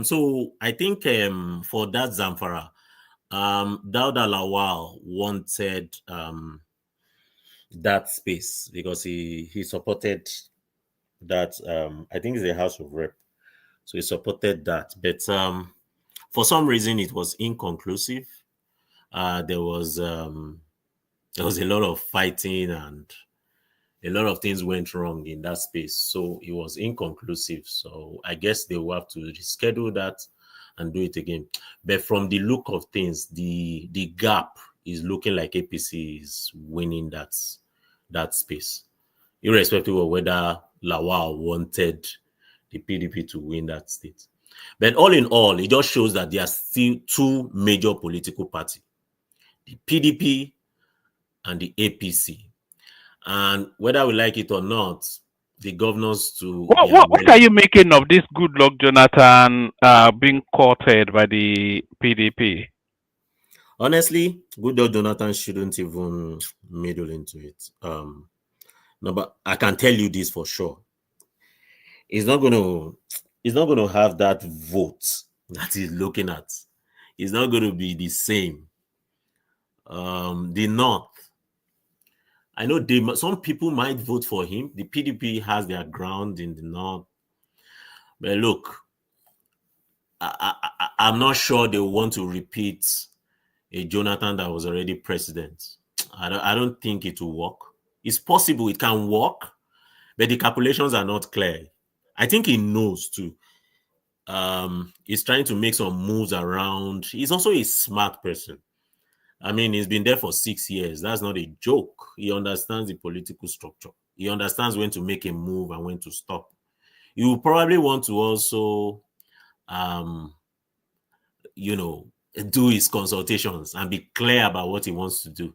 So I think for that Zamfara, Dauda Lawal wanted that space because he supported that. I think it's the House of Rep, so he supported that. But for some reason, it was inconclusive. There was a lot of fighting and a lot of things went wrong in that space. So it was inconclusive. So I guess they will have to reschedule that and do it again. But from the look of things, the gap is looking like APC is winning that space, irrespective of whether Lawal wanted the PDP to win that state. But all in all, it just shows that there are still 2 major political parties, the PDP and the APC. And whether we like it or not, the governors to... What are you making of this Goodluck Jonathan being courted by the PDP? Honestly, Goodluck Jonathan shouldn't even meddle into it. No, but I can tell you this for sure. He's not gonna have that vote that he's looking at. It's not gonna be the same. The North. I know some people might vote for him. The PDP has their ground in the North. But look, I'm not sure they want to repeat a Jonathan that was already president. I don't think it will work. It's possible it can work, but the calculations are not clear. I think he knows too. He's trying to make some moves around. He's also a smart person. I mean, he's been there for 6 years. That's not a joke. He understands the political structure. He understands when to make a move and when to stop. You will probably want to also, do his consultations and be clear about what he wants to do.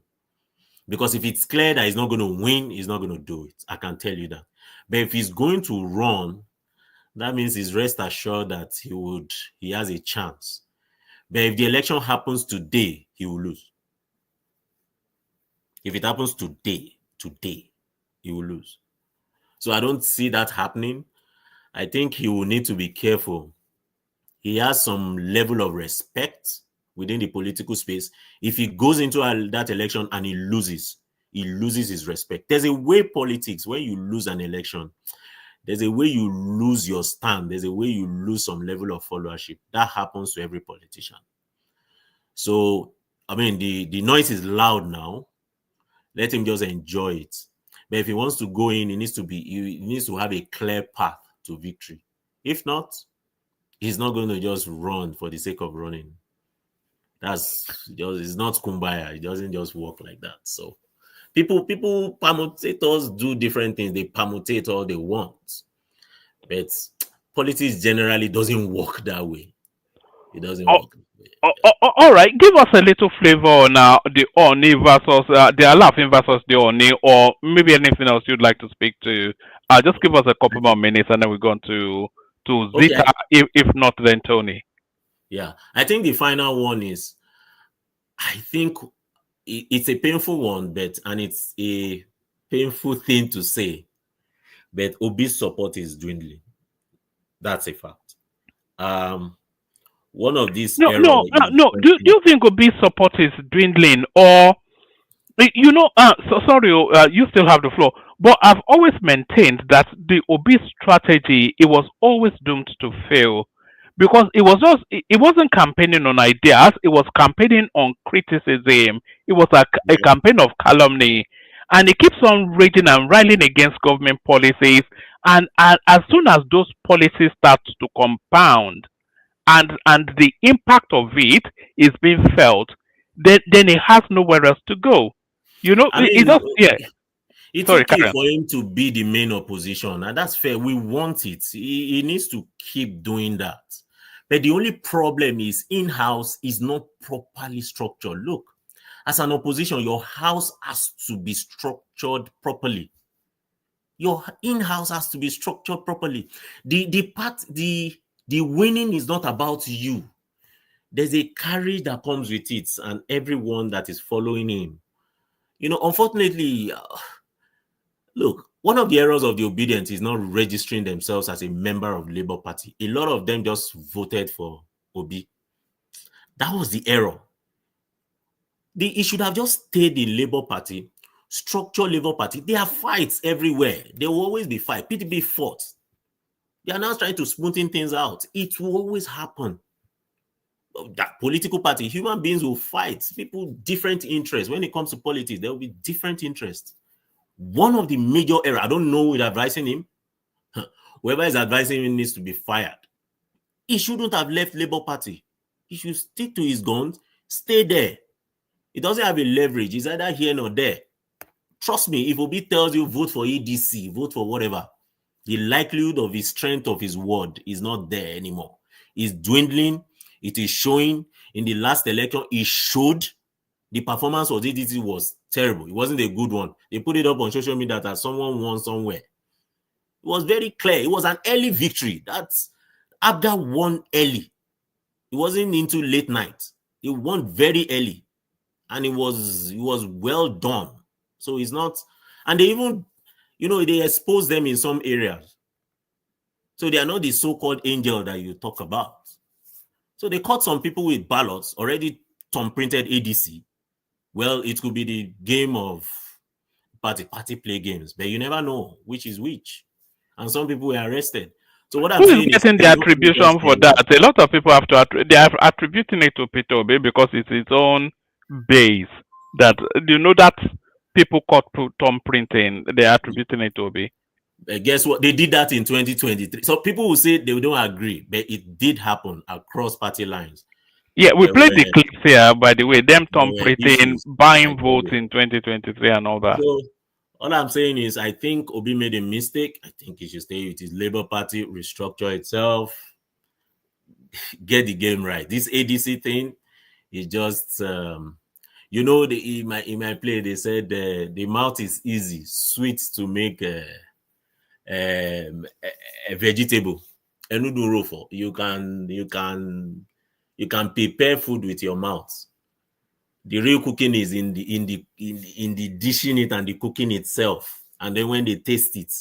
Because if it's clear that he's not going to win, he's not going to do it. I can tell you that. But if he's going to run, that means he's rest assured that he has a chance. But if the election happens today, he will lose. If it happens today, he will lose. So I don't see that happening. I think he will need to be careful. He has some level of respect within the political space. If he goes into that election and he loses his respect. There's a way politics, when you lose an election, there's a way you lose your stand. There's a way you lose some level of followership. That happens to every politician. So, I mean, the noise is loud now. Let him just enjoy it. But if he wants to go in, he needs to have a clear path to victory. If not, he's not going to just run for the sake of running. It's not kumbaya. It doesn't just work like that. So people permutators do different things. They permutate all they want. But politics generally doesn't work that way. It doesn't work. All right, give us a little flavor on the Oni versus the Alafin versus the Oni, or maybe anything else you'd like to speak to. Just give us a couple more minutes, and then we're going to Zika. Okay. If not, then Tony. Yeah, I think the final one is, I think it's a painful one, and it's a painful thing to say, but Obi's support is dwindling. That's a fact. One of these no. Do you think Obi's support is dwindling, or sorry, you still have the floor, but I've always maintained that the Obi strategy, it was always doomed to fail, because it wasn't campaigning on ideas, it was campaigning on criticism. It was a campaign of calumny, and it keeps on raging and railing against government policies, and as soon as those policies start to compound, and the impact of it is being felt, then it has nowhere else to go. It's okay for him to be the main opposition, and that's fair. We want it. He needs to keep doing that. But the only problem is in-house is not properly structured. Look, as an opposition, your house has to be structured properly. Your in-house has to be structured properly. The winning is not about you. There's a carriage that comes with it, and everyone that is following him. Unfortunately, look, one of the errors of the obedience is not registering themselves as a member of Labour Party. A lot of them just voted for Obi. That was the error. He should have just stayed in Labour Party, structured Labour Party. There are fights everywhere. There will always be fights. PDP fought. They are now trying to smoothing things out. It will always happen. That political party, human beings will fight. People, different interests. When it comes to politics, there will be different interests. One of the major errors, I don't know who's advising him. Whoever is advising him needs to be fired. He shouldn't have left Labour Party. He should stick to his guns, stay there. He doesn't have a leverage. He's either here or there. Trust me, if Obi tells you vote for EDC, vote for whatever, the likelihood of his strength of his word is not there anymore. It's dwindling. It is showing. In the last election, it showed. The performance of EDC was terrible. It wasn't a good one. They put it up on social media that someone won somewhere. It was very clear. It was an early victory. That's Abga won early. It wasn't into late night. It won very early. and it was well done. So it's not, and they even, they expose them in some areas. So they are not the so-called angel that you talk about. So they caught some people with ballots already printed ADC. Well, it could be the game of party play games, but you never know which is which. And some people were arrested. So what I'm Who is saying is, getting the attribution for that? A lot of people have to. They are attributing it to Peter Obi because it's its own base. That that people caught Tom printing. They are attributing it to Obi. Guess what? They did that in 2023. So people will say they don't agree, but it did happen across party lines. Yeah, we played the clips here, by the way. Them Tom printing, buying votes in 2023 and all that. So all I'm saying is, I think Obi made a mistake. I think he should stay with his Labour Party, restructure itself, get the game right. This ADC thing is just, in my play, they said the mouth is easy, sweet to make a vegetable. You can prepare food with your mouth. The real cooking is in the dishing it and the cooking itself, and then when they taste it.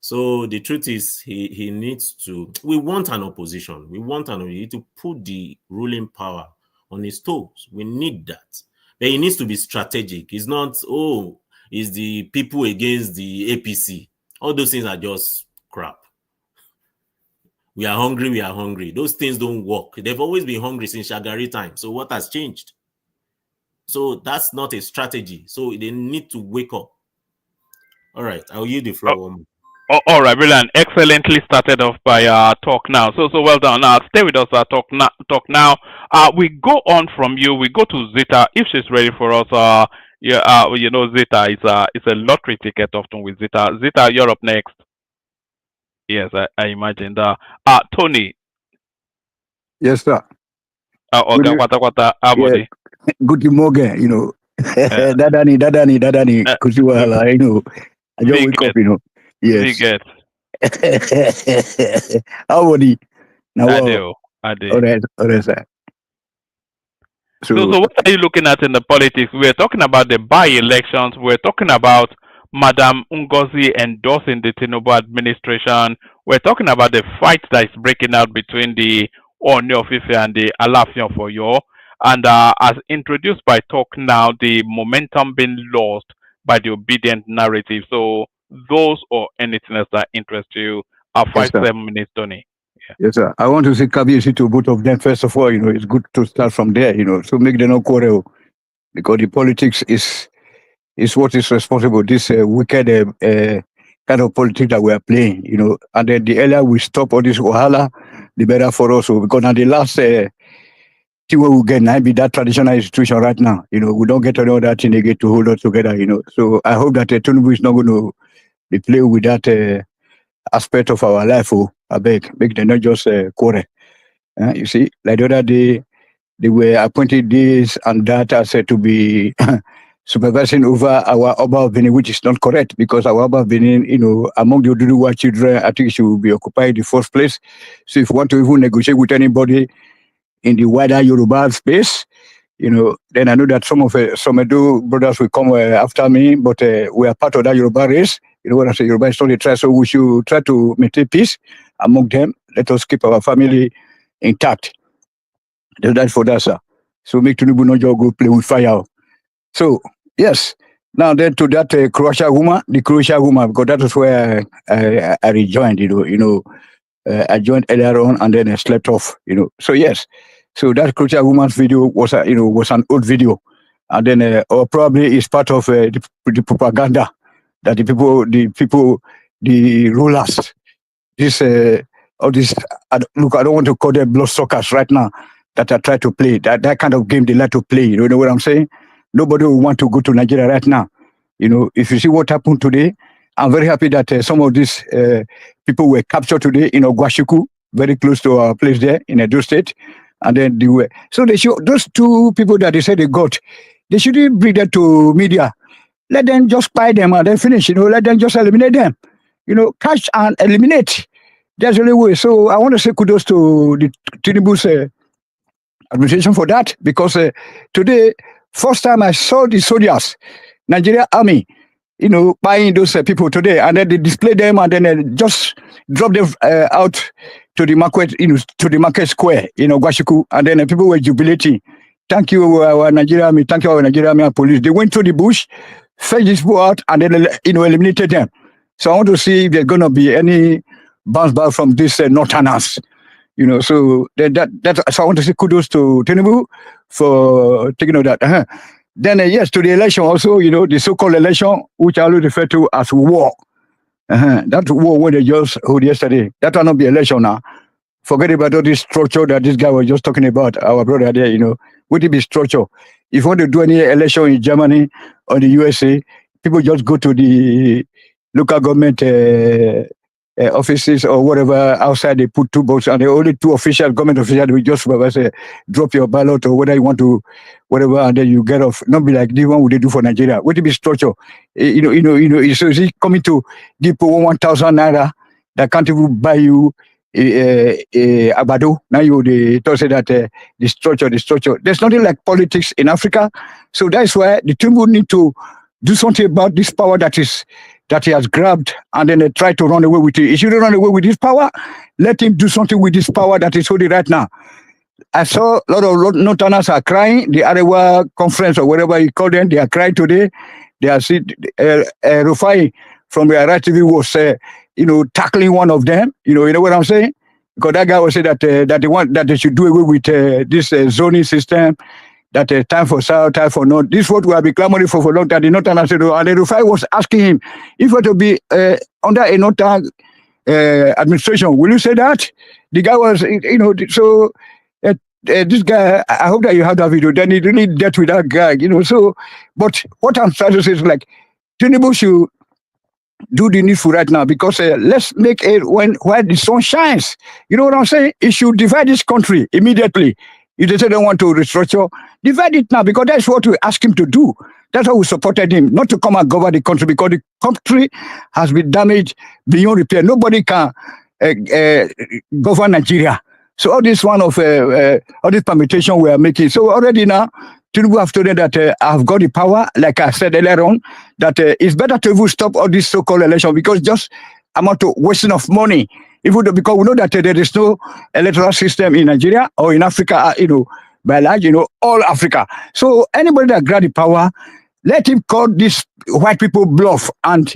So the truth is, he needs to. We want an opposition. We want to put the ruling power on his toes. We need that, but he needs to be strategic. It's not it's the people against the APC. All those things are just crap. We are hungry. Those things don't work. They've always been hungry since Shagari time. So what has changed? So that's not a strategy. So they need to wake up. All right, I'll yield the floor. All right, brilliant. Excellently started off by talk now. So well done. Stay with us. Talk now. We go on from you. We go to Zita if she's ready for us. Zita is a lottery ticket often with Zita. Zita, you're up next. Yes, I imagine that. Tony. Yes, sir. Okay, kwata. Yeah. Good morning. Dadani, Kusiwala, I just wake up, Yes. How are you? Now, I do. All right, sir. So what are you looking at in the politics? We're talking about the by-elections. We're talking about Madam Ngozi endorsing the Tinubu administration. We're talking about the fight that is breaking out between the Ooni of Ife and the Alaafin of Oyo. And as introduced by Talk Now, the momentum being lost by the obedient narrative. So those or anything else that interests you, 7 minutes, Tony. Yeah. Yes, sir. I want to say kabiyesi to both of them. First of all, it's good to start from there, so make them no quarrel, because the politics is what is responsible. This wicked kind of politics that we are playing, and then the earlier we stop all this wahala, the better for us. Because now the last thing we get now be that traditional institution right now. We don't get any other thing they get to hold us together. So I hope that Tinubu is not going to be playing with that aspect of our life. I beg, make them not just quarrel. You see, like the other day, they were appointed this and that as to be supervising over our Oba of Benin, which is not correct, because our Oba of Benin, among the Oduduwa children, I think she will be occupying the first place. So if you want to even negotiate with anybody in the wider Yoruba space, then I know that some Edo brothers will come after me, but we are part of that Yoruba race. You know what I say? Yoruba is not a tribe, so we should try to maintain peace among them. Let us keep our family intact. That's for that, sir. So make Tinubu not just go play with fire. So yes. Now then to that the Croatia woman, because that was where I rejoined. I joined earlier on and then I slept off. So yes. So that Croatia woman's video was was an old video, and then or probably is part of the propaganda that the rulers, all this. Look, I don't want to call them bloodsuckers right now that are trying to play that kind of game they like to play. You know what I'm saying? Nobody will want to go to Nigeria right now. If you see what happened today, I'm very happy that some of these people were captured today in Ogwashiku, very close to our place there in Edo State. And then they show those two people that they said they got, they shouldn't bring them to media. Let them just spy them and then finish. Let them just eliminate them. Catch and eliminate. That's the only way. So I want to say kudos to the Tinubu's administration for that, because today First time I saw the soldiers, Nigeria Army, buying those people today, and then they display them, and then just drop them out to the market, to the market square, Gwashiku, and then people were jubilating. Thank you, our Nigeria Army. Thank you, our Nigeria Army and police. They went to the bush, fetched these people out, and then eliminated them. So I want to see if there's going to be any bounce back from this northerners. So so I want to say kudos to Tinubu for taking of that. Then yes, to the election also, the so-called election, which I will refer to as war. That war where they just hold yesterday. That will not be election now. Forget about all this structure that this guy was just talking about, our brother there, would it be structure? If you want to do any election in Germany or the USA, people just go to the local government offices or whatever outside. They put two votes, and the only two government officials will just say, drop your ballot or whether you want to, whatever, and then you get off. Not be like this one would they do for Nigeria. Would it be structure? So is he coming to give 1,000 naira that can't even buy you abado? Now they say that the structure. There's nothing like politics in Africa. So that's why the Tinubu need to do something about this power that he has grabbed, and then try to run away with it. He shouldn't run away with his power. Let him do something with this power that is holding right now. I saw a lot of Northerners are crying. The Arewa conference or whatever you call them, they are crying today. They are seeing Rufai from the Right TV was, tackling one of them. You know what I'm saying? Because that guy was saying that they should do away with this zoning system. That time for South, time for North. This is what we have been clamoring for a long time. The Northern and the Rufai was asking him if it were to be under a Northern administration. Will you say that? The guy was, so this guy, I hope that you have that video. Then he really dealt with that guy, So, but what I'm trying to say is like, Tinubu should do the needful right now, because let's make it while the sun shines. You know what I'm saying? It should divide this country immediately. If they say they want to restructure, divide it now, because that's what we asked him to do. That's why we supported him, not to come and govern the country, because the country has been damaged beyond repair. Nobody can govern Nigeria. So all this all this permutation we are making. So already now, Tinubu have told them that I've got the power, like I said earlier on, that it's better to even stop all this so-called election, because just amount to wasting of money. Even though, because we know that there is no electoral system in Nigeria or in Africa, by large, all Africa. So anybody that grab the power, let him call these white people bluff and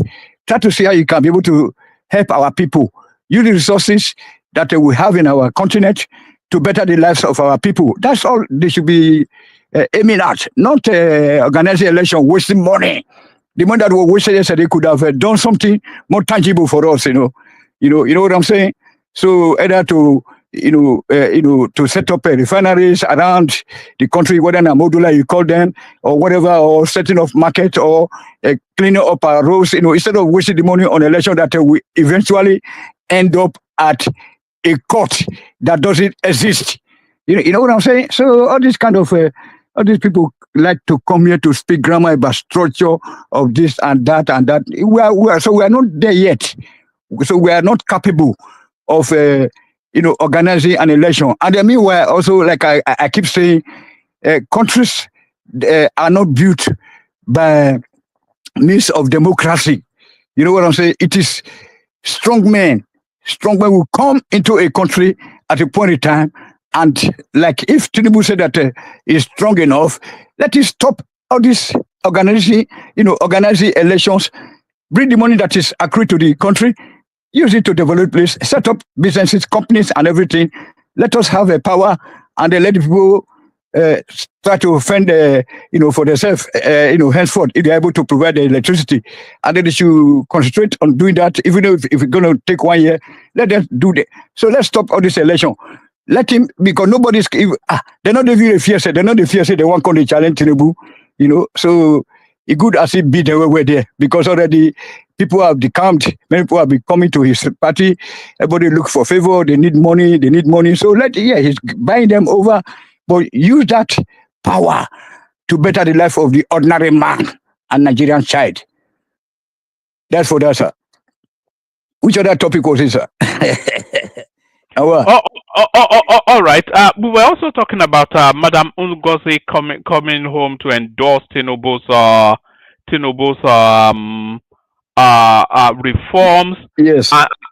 try to see how you can be able to help our people. Use the resources that we have in our continent to better the lives of our people. That's all they should be aiming at, not organizing election, wasting money. The money that was wasted yesterday could have done something more tangible for us, You know what I'm saying? So either to to set up refineries around the country, whether in a modular you call them or whatever, or setting up market or cleaning up our roads, instead of wasting the money on election that we eventually end up at a court that doesn't exist. You know what I'm saying? So all this kind of all these people like to come here to speak grammar about structure of this and that and that. We are not there yet. So we are not capable of organizing an election. And then meanwhile, also, like I keep saying, countries are not built by means of democracy. You know what I'm saying? It is strong men will come into a country at a point in time, and like if Tinubu said that is strong enough, let it stop all this organizing elections, bring the money that is accrued to the country, use it to develop place, set up businesses, companies, and everything. Let us have a power, and then let the people try to fend, for themselves, henceforth, if they're able to provide the electricity. And then they should concentrate on doing that, even if it's going to take 1 year, let them do that. So let's stop all this election. Let him, because nobody's, they're not the fear, they're not the fear, they won't come to challenge Tinubu, so it good as it be the way we're there, because already people have decamped, many people have been coming to his party, everybody look for favor, they need money, so he's buying them over, but use that power to better the life of the ordinary man and Nigerian child. That's for that, sir. Which other topic was it, sir? All right. We were also talking about Madam Ngozi coming home to endorse Tinubu's reforms. Yes.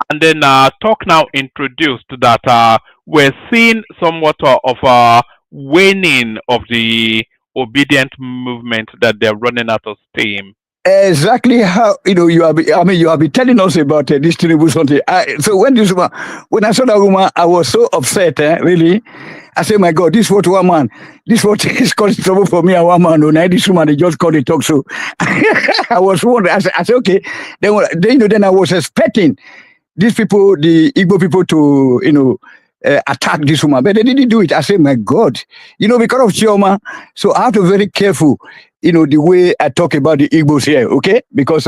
And then talk now introduced that we're seeing somewhat of waning of the obedient movement, that they're running out of steam. Exactly how you have. I mean, you have been telling us about this Tinubu something. So when when I saw that woman, I was so upset. Really, I said, "My God, this what woman, this what is causing trouble for me and one man. Now this woman, they just called the talk show." I was wondering. I said, "Okay." Then I was expecting these people, the Igbo people, to attack this woman, but they didn't do it. I said, "My God, because of Chioma." So I have to be very careful. The way I talk about the Igbos here, okay? Because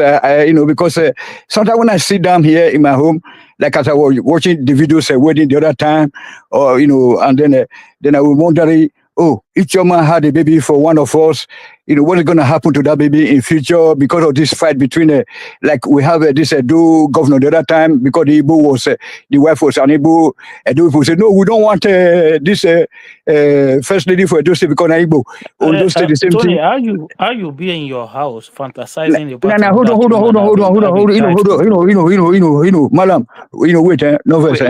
sometimes when I sit down here in my home, like as I was watching the videos wedding the other time, or and then I will wonder, oh, if Chioma had a baby for one of us, what is going to happen to that baby in future because of this fight between, like we have this Edo governor the other time, because the Igbo was, the wife was an Igbo. Edo people said, no, we don't want this first lady for Edo State because an Igbo. Ondo State the same Tony, thing. how you be in your house fantasizing about No, hold on, madam, wait, no verse,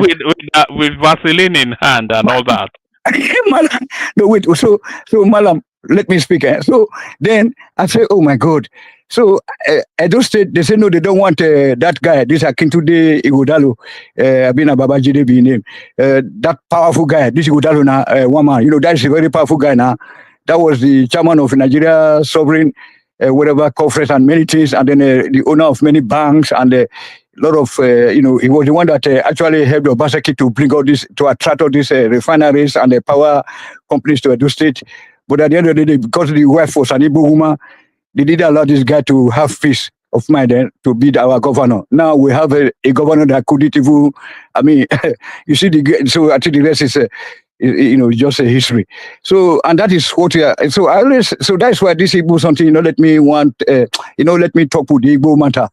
With Vaseline in hand and all that. Madam, no, wait. So, Madam, let me speak. So then I say, oh my God. So Edo State, they say no, they don't want that guy. This Akintude Ighodalo, Abina Babajide be name. That powerful guy. This Ighodalo now, one man. That is a very powerful guy now. That was the chairman of Nigeria Sovereign, whatever conference and many things, and then the owner of many banks and a lot of, he was the one that actually helped Obaseki to bring all this, to attract all these refineries and the power companies to Edo State. But at the end of the day, because the wife was an Igbo woman, they didn't allow this guy to have peace of mind to be our governor. Now we have a governor that couldn't even, I mean, you see, so I think the rest is just a history. So, and that is what we are. So so that's why this Igbo something, let me let me talk with the Igbo matter.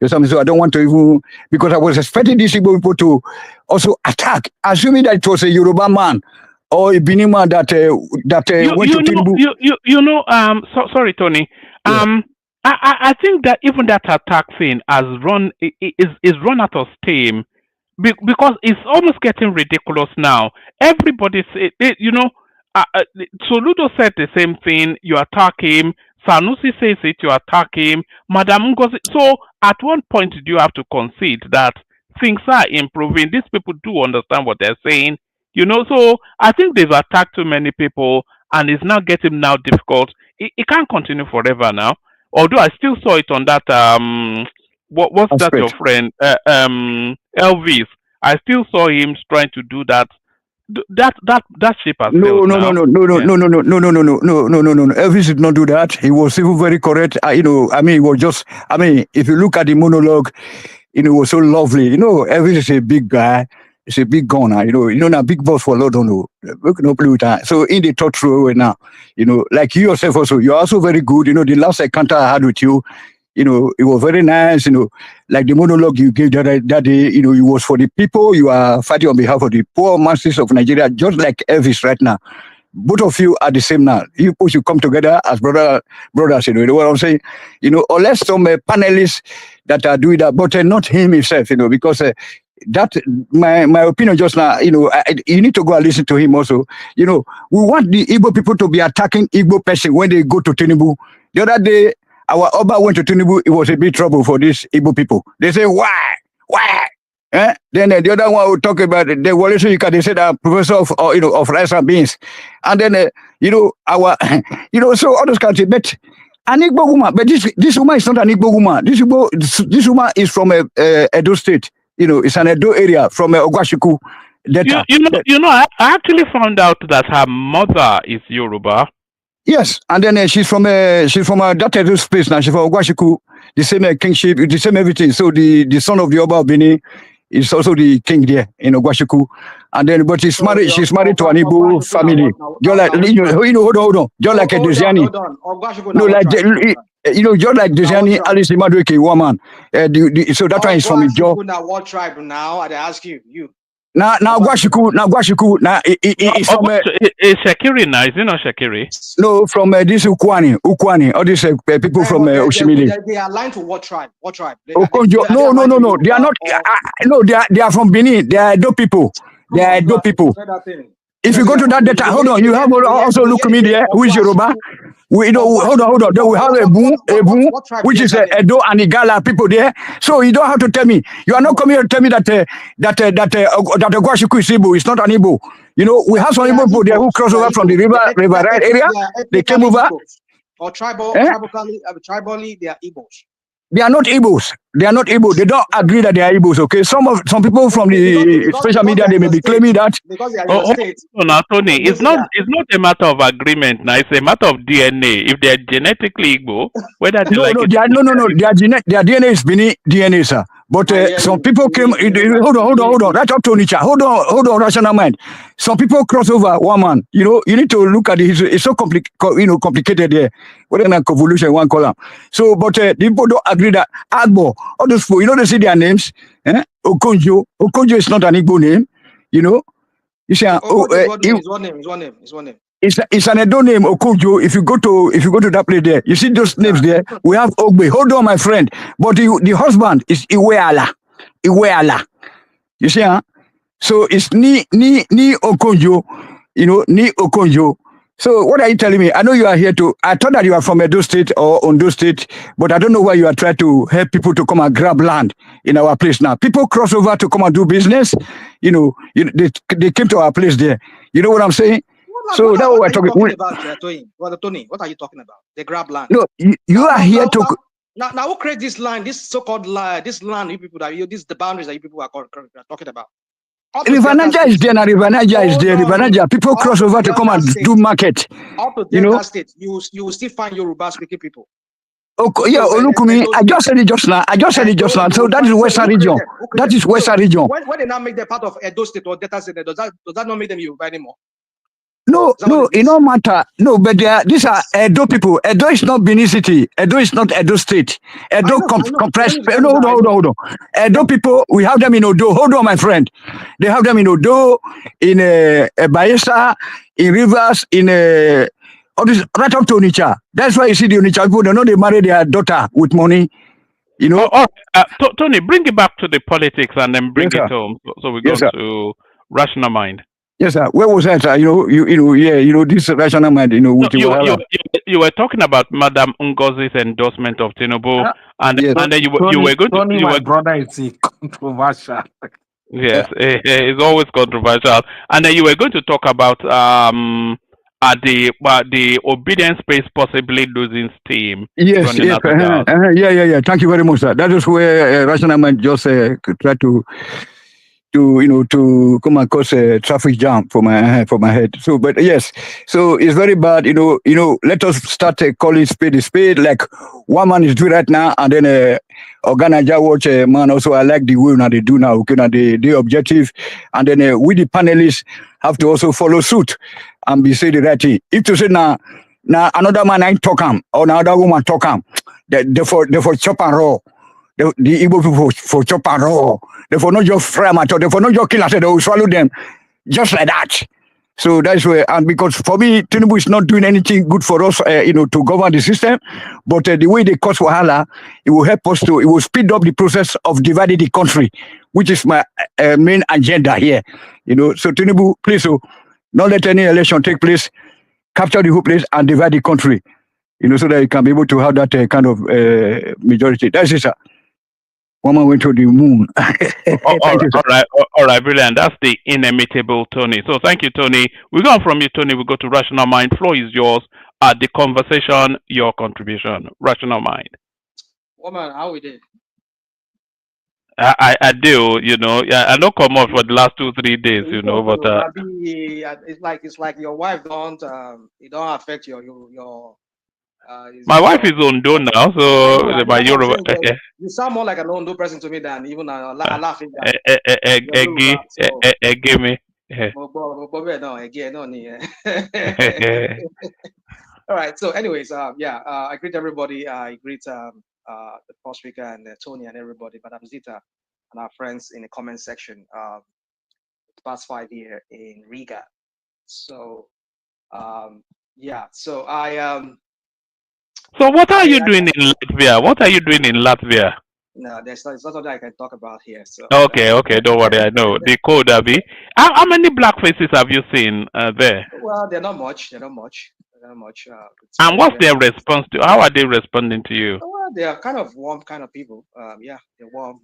So I don't want to even, because I was expecting these Igbo people to also attack, assuming that it was a Yoruba man or a Benin man that went to Tinubu. Sorry, Tony. Yeah. I think that even that attack thing has is run out of steam. Because it's almost getting ridiculous now. Everybody say, Soludo said the same thing. You attack him. Sanusi says it. You attack him. Madam Ngozi. So at one point, do you have to concede that things are improving? These people do understand what they're saying. So I think they've attacked too many people, and it's now getting difficult. It can't continue forever now. Although I still saw it on that what's that your friend Elvis? I still saw him trying to do that. That ship has no. Elvis did not do that. He was even very correct. He was just. If you look at the monologue, it was so lovely. Elvis is a big guy. He's a big gunner. Not big boss for Lord. We can play with that. So in the thought through now, like you yourself also, you're also very good. The last encounter I had with you. It was very nice, like the monologue you gave that day, it was for the people. You are fighting on behalf of the poor masses of Nigeria, just like Elvis right now. Both of you are the same now. You should come together as brothers, you know what I'm saying? Unless some panelists that are doing that, but not him himself, because that my opinion just now, you need to go and listen to him also. We want the Igbo people to be attacking Igbo person when they go to Tinubu. The other day, our Oba went to Tinubu. It was a big trouble for these Igbo people. They say, why? Then the other one will talk about the Wale Soyinka. They said, professor of rice and beans. And then, our, so all those countries. But an Igbo woman, but this woman is not an Igbo woman. This woman is from Edo State. It's an Edo area from Ogwashiku. I actually found out that her mother is Yoruba. Yes, and then she's from that Edo space now. She's from Ogwashiku, the same kingship, the same everything. So the son of the Oba of Benin is also the king there in Ogwashiku. And then, but she's married to an Igbo family. Just like hold on. Just like a Desiani. No, like just like Desiani, Alice Imadueke woman. So that one is from Ijo. What tribe now? I ask you. Now Gwashiku, now it's from it's Shakiri now, is it not Shakiri? no from this Ukwani, all these people from Oshimili. They are aligned to what tribe? What tribe? Okonjo, no, they are not. No, they are from Benin. They are Edo people. They are Edo people. If you go to that data, hold on. You have also look me there. Who is Yoruba? We hold on. Then we have a boom, which is Edo and Igala people there. So you don't have to tell me. You are not coming here to tell me that Gwashiku is Igbo. It's not an Igbo. You know, we have some Igbo people there who cross over from the river right area. They came over. Or tribally, they are Igbos. They are not Igbos. They are not Igbo. They don't agree that they are Igbos. Okay, some people from the social media they may be claiming that. Because they are state. No, Tony, it's not a matter of agreement now. It's a matter of DNA. If they are genetically Igbo, whether they no, their DNA is Benin DNA, sir. But some people came. Hold on. Right up to Nicha. Hold on, rational mind. Some people cross over one man. You know, you need to look at it. It's so complicated there. What an convolution one column. So, but the people don't agree that Agbo, all those people, you know, they see their names. Okonjo is not an Igbo name. You know, you say His one name. It's an Edo name, Okonjo. If you go to that place there, you see those names there. We have Ogbe. Hold on, my friend. But the husband is Iweala. You see, huh? So it's ni Okonjo. You know, ni Okonjo. So what are you telling me? I know you are here I thought that you are from Edo State or Ondo State, but I don't know why you are trying to help people to come and grab land in our place now. People cross over to come and do business. You know, they came to our place there. You know what I'm saying? So that's what we're talking about. Tony, what are you talking about? They grab land. No, you are here to. Now, who create this land? This so-called land, this land you people this is the boundaries that you people are talking about. River Niger is there, River Niger is there. River Niger, people cross over to come and do market. Up to Delta State, you will still find Yoruba speaking people. Okay, yeah, Olukumi, I just said it just now. So that is Western region. That is Western region. When they now make them part of Edo State or Delta State, does that not make them Yoruba anymore? No, it don't matter. No, but these are Edo people. Edo is not Benin City. Edo is not Edo State. Edo compressed. No, hold on. Edo people, we have them in Odo. Hold on, my friend. They have them in Odo, in Bayelsa, in Rivers, in all this right up to Onitsha. That's why you see the Onitsha people. They know they marry their daughter with money. You know. Tony, bring it back to the politics and then bring it home. So we go to rational mind. Yes, sir. Where was that? This rational mind, you were talking about Madam Ngozi's endorsement of Tinubu, and then you were going to. My brother is controversial. Yes, it's always controversial, and then you were going to talk about the obedience space possibly losing steam. Yes. Yeah. Thank you very much, sir. That is where rational mind just tried to come and cause a traffic jam for my head. So, but yes, so it's very bad. Let us start calling spade a spade, like one man is doing right now, and then Organaja watch man also. I like the way now they do now. Okay, now the objective, and then we the panelists have to also follow suit and be say the right thing. If to say now another man ain't talk him or another woman talk him, they for chop and raw. The Igbo people for chop and raw. They for not just fry them at all. They for not just kill us. They will swallow them just like that. So that's where, and because for me, Tinubu is not doing anything good for us, to govern the system. But the way they cause wahala, it will help us it will speed up the process of dividing the country, which is my main agenda here. So Tinubu, please, not let any election take place, capture the whole place and divide the country, so that you can be able to have that kind of majority. That's it, sir. Woman went to the moon. All right, brilliant. That's the inimitable Tony. So thank you, Tony. We go on from you, Tony. We go to Rational Mind. Floor is yours. The conversation, your contribution. Rational Mind. Woman, how we did? I do, I don't come out for the last 2-3 days, but it's like your wife don't it don't affect your my wife is Ondo now, so my Yoruba. You sound more like an Ondo person to me than even a laughing guy. Give me. All right. So, anyways, I greet everybody. I greet the first speaker and Tony and everybody, Madam Zita and our friends in the comment section. past 5 years in Riga. So yeah, so I So what are you doing in Latvia? What are you doing in Latvia? no, it's not something I can talk about here. So Okay, okay, don't worry. I know the code, Abby. How many black faces have you seen there? well, they're not much. They're not much. They're not much. It's And very, what's very. their response to? How are they responding to you? Well, they are kind of warm kind of people. Yeah, they're warm,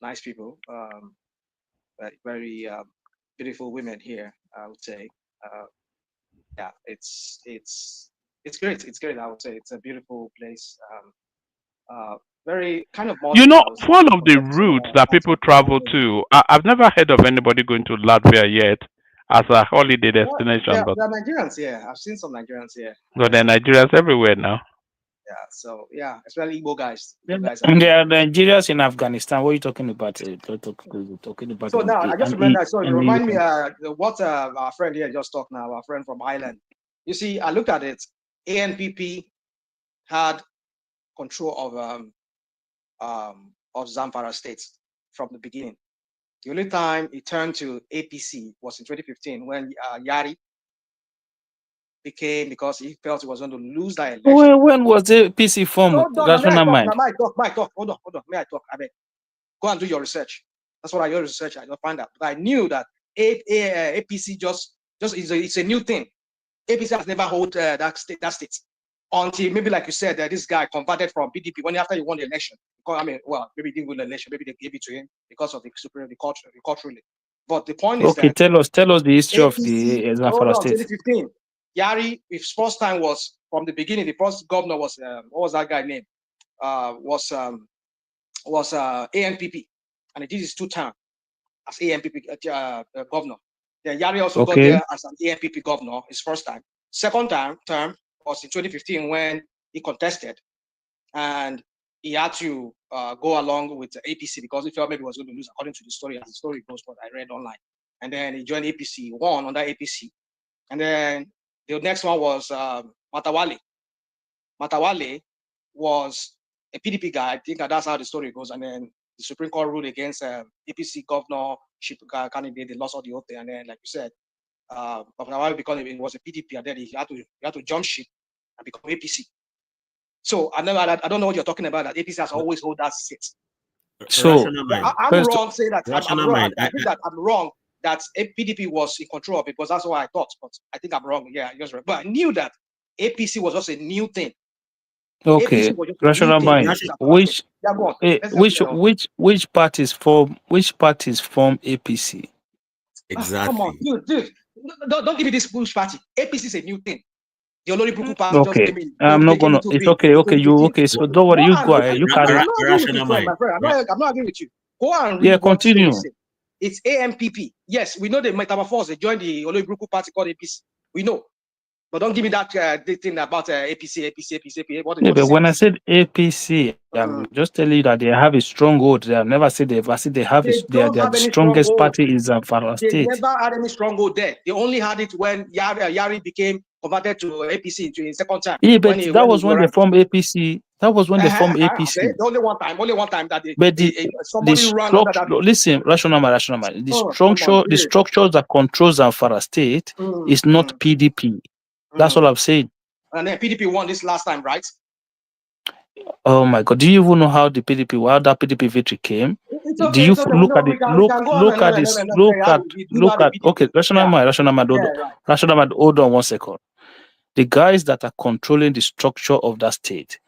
nice people. Very beautiful women here, I would say. Yeah, it's great. It's great. I would say it's a beautiful place. Very kind of You modern, know, I would say, one of the compared to some routes that parts people of travel Nigeria. to, I've never heard of anybody going to Latvia yet as a holiday Well, destination, but there are Nigerians here. I've seen some Nigerians here. there are Nigerians everywhere now. Yeah, so yeah, especially Igbo guys. Igbo And guys are there are Nigerians in Afghanistan. What are you talking about? Talking about so now I just an remember. So you EU remind me country. what our friend here just talked now. Our friend from Ireland. You see, I looked at it. ANPP had control of Zamfara State from the beginning. The only time it turned to APC was in 2015 when Yari became, because he felt he was going to lose that election. When was the PC formed? Hold on, may I Rational talk? mind. Now, may I talk? Hold on. May I talk? I beg. Go and do your research. That's what I do research. I don't find out. But I knew that APC just it's a new thing. APC has never held that state until maybe, like you said, this guy converted from PDP when after he won the election. I mean, well, maybe he didn't win the election. Maybe they gave it to him because of the court ruling. But the point is Okay, that tell us the history of APC. the Hold Zamfara on, state. 2015. Yari, his first time was from the beginning. The first governor was what was that guy name? Was ANPP, and he did his 2 term as ANPP governor. Then Yari also got there as an ANPP governor his first time. Second term was in 2015 when he contested, and he had to go along with the APC because he felt maybe he was going to lose, according to the story, as the story goes, what I read online. And then he joined APC, won under APC. And then the next one was Matawale. Matawale was a PDP guy. I think that's how the story goes. And then the Supreme Court ruled against APC governorship candidate. They lost all the oath. And then, like you said, Matawale, because it was a PDP, and then he had to jump ship and become APC. So I don't know what you're talking about. That APC has always held that seat. So I'm wrong saying that. I'm wrong. I think that I'm wrong that PDP was in control of it, because that's what I thought. But I think I'm wrong. Yeah, you're right. But I knew that APC was just a new thing. Okay, rational mind. Which parties form APC? Exactly. Come on, dude. Don't give me this push party. APC is a new thing. The Oloribuku party just Okay, came in. I'm not gonna. It's okay. So don't worry. You go ahead. You carry. I'm not agreeing with you, my friend. I'm not agreeing with you. Go and read. Yeah, continue. It's AMPP. Yes, we know the metamorphose. They joined the Oloribuku party called APC. We know. But don't give me that thing about APC. Yeah, but when I said APC, I'm just telling you that they have a stronghold. I've never said they have they are the strongest party in Zamfara They state. never had any stronghold there. They only had it when Yari became converted to APC in second time. Yeah, but that was when they formed APC. That was when they formed APC. Okay. Only one time that somebody ran under that. Listen, rational man. The structure that controls Zamfara state is not PDP. That's all I'm saying. And then PDP won this last time, right? Oh my God! Do you even know how that PDP victory came? Do you look at okay, rational mind, hold on 1 second. The guys that are controlling the structure of that state,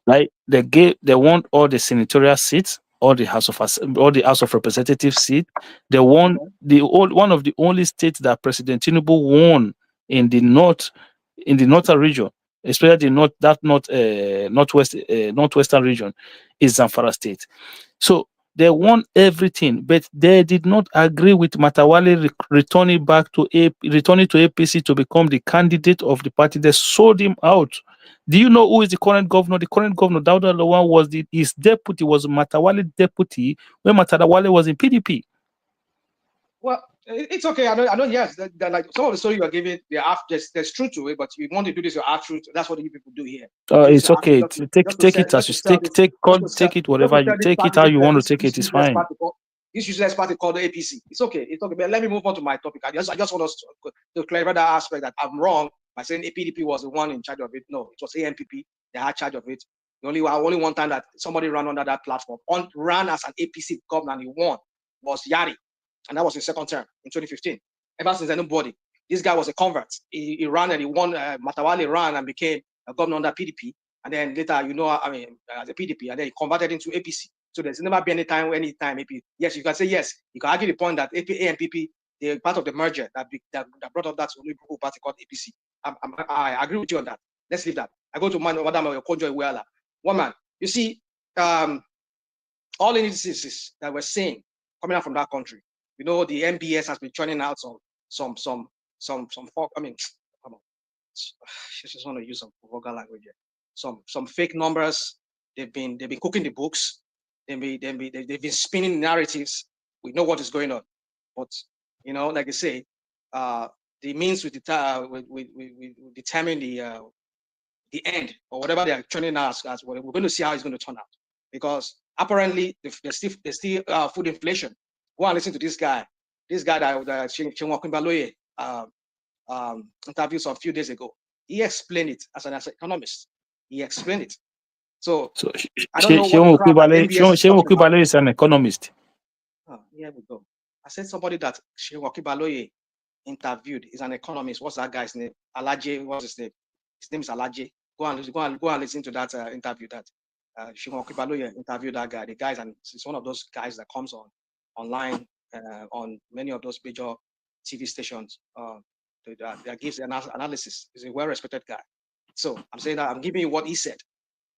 right? They want all the senatorial seats, all the House of Representatives seats. They want one of the only states that President Tinubu won in the northern region, especially northwestern region, is Zamfara state. So they won everything, but they did not agree with Matawale returning to APC to become the candidate of the party. They sold him out. Do you know who is the current governor? The current governor, Dauda Lawan, was his deputy, was Matawale deputy when Matawale was in PDP. Well, it's okay. I know. Yes, like some of the story you are giving, there's truth to it. But you want to do this, you are truth. That's what you people do here. It's okay. Take it as you take it. Whatever you take it how you want to take it. It's fine. this useless party called the APC. It's okay. It's okay. But let me move on to my topic. I just want us to clarify that aspect that I'm wrong by saying APDP was the one in charge of it. No, it was AMPP. They had charge of it. Only one time that somebody ran under that platform, ran as an APC governor and he won was Yari. And that was his second term in 2015. Ever since then, nobody. This guy was a convert. He ran and he won. Matawale ran and became a governor under PDP. And then later, the PDP, and then he converted into APC. So there's never been any time AP. Yes, you can say yes. You can argue the point that APA and PP, they're part of the merger that brought up that party called APC. I agree with you on that. Let's leave that. I go to Madam Okonjo Iweala. Woman, you see, all instances that we're seeing coming out from that country. You know, the MBS has been churning out some folk. I mean, come on, I just want to use some vulgar language here. Some fake numbers. They've been cooking the books. They've been spinning narratives. We know what is going on, but you know, like I say, the means we determine the end or whatever they are turning us as. We're going to see how it's going to turn out, because apparently there's still food inflation. Go and listen to this guy that Chinua Kimbaloye interviewed a few days ago. He explained it as an economist. He explained it. So I don't know what Chinua Kimbaloye is an economist. Oh, here we go. I said somebody that Chinua Kimbaloye interviewed is an economist. What's that guy's name? Alaje. What's his name? His name is Alaje. Go and listen to that interview that Chinua Kimbaloye interviewed that guy. The guy is one of those guys that comes online on many of those major TV stations. That gives analysis. He's a well-respected guy. So I'm saying that I'm giving you what he said.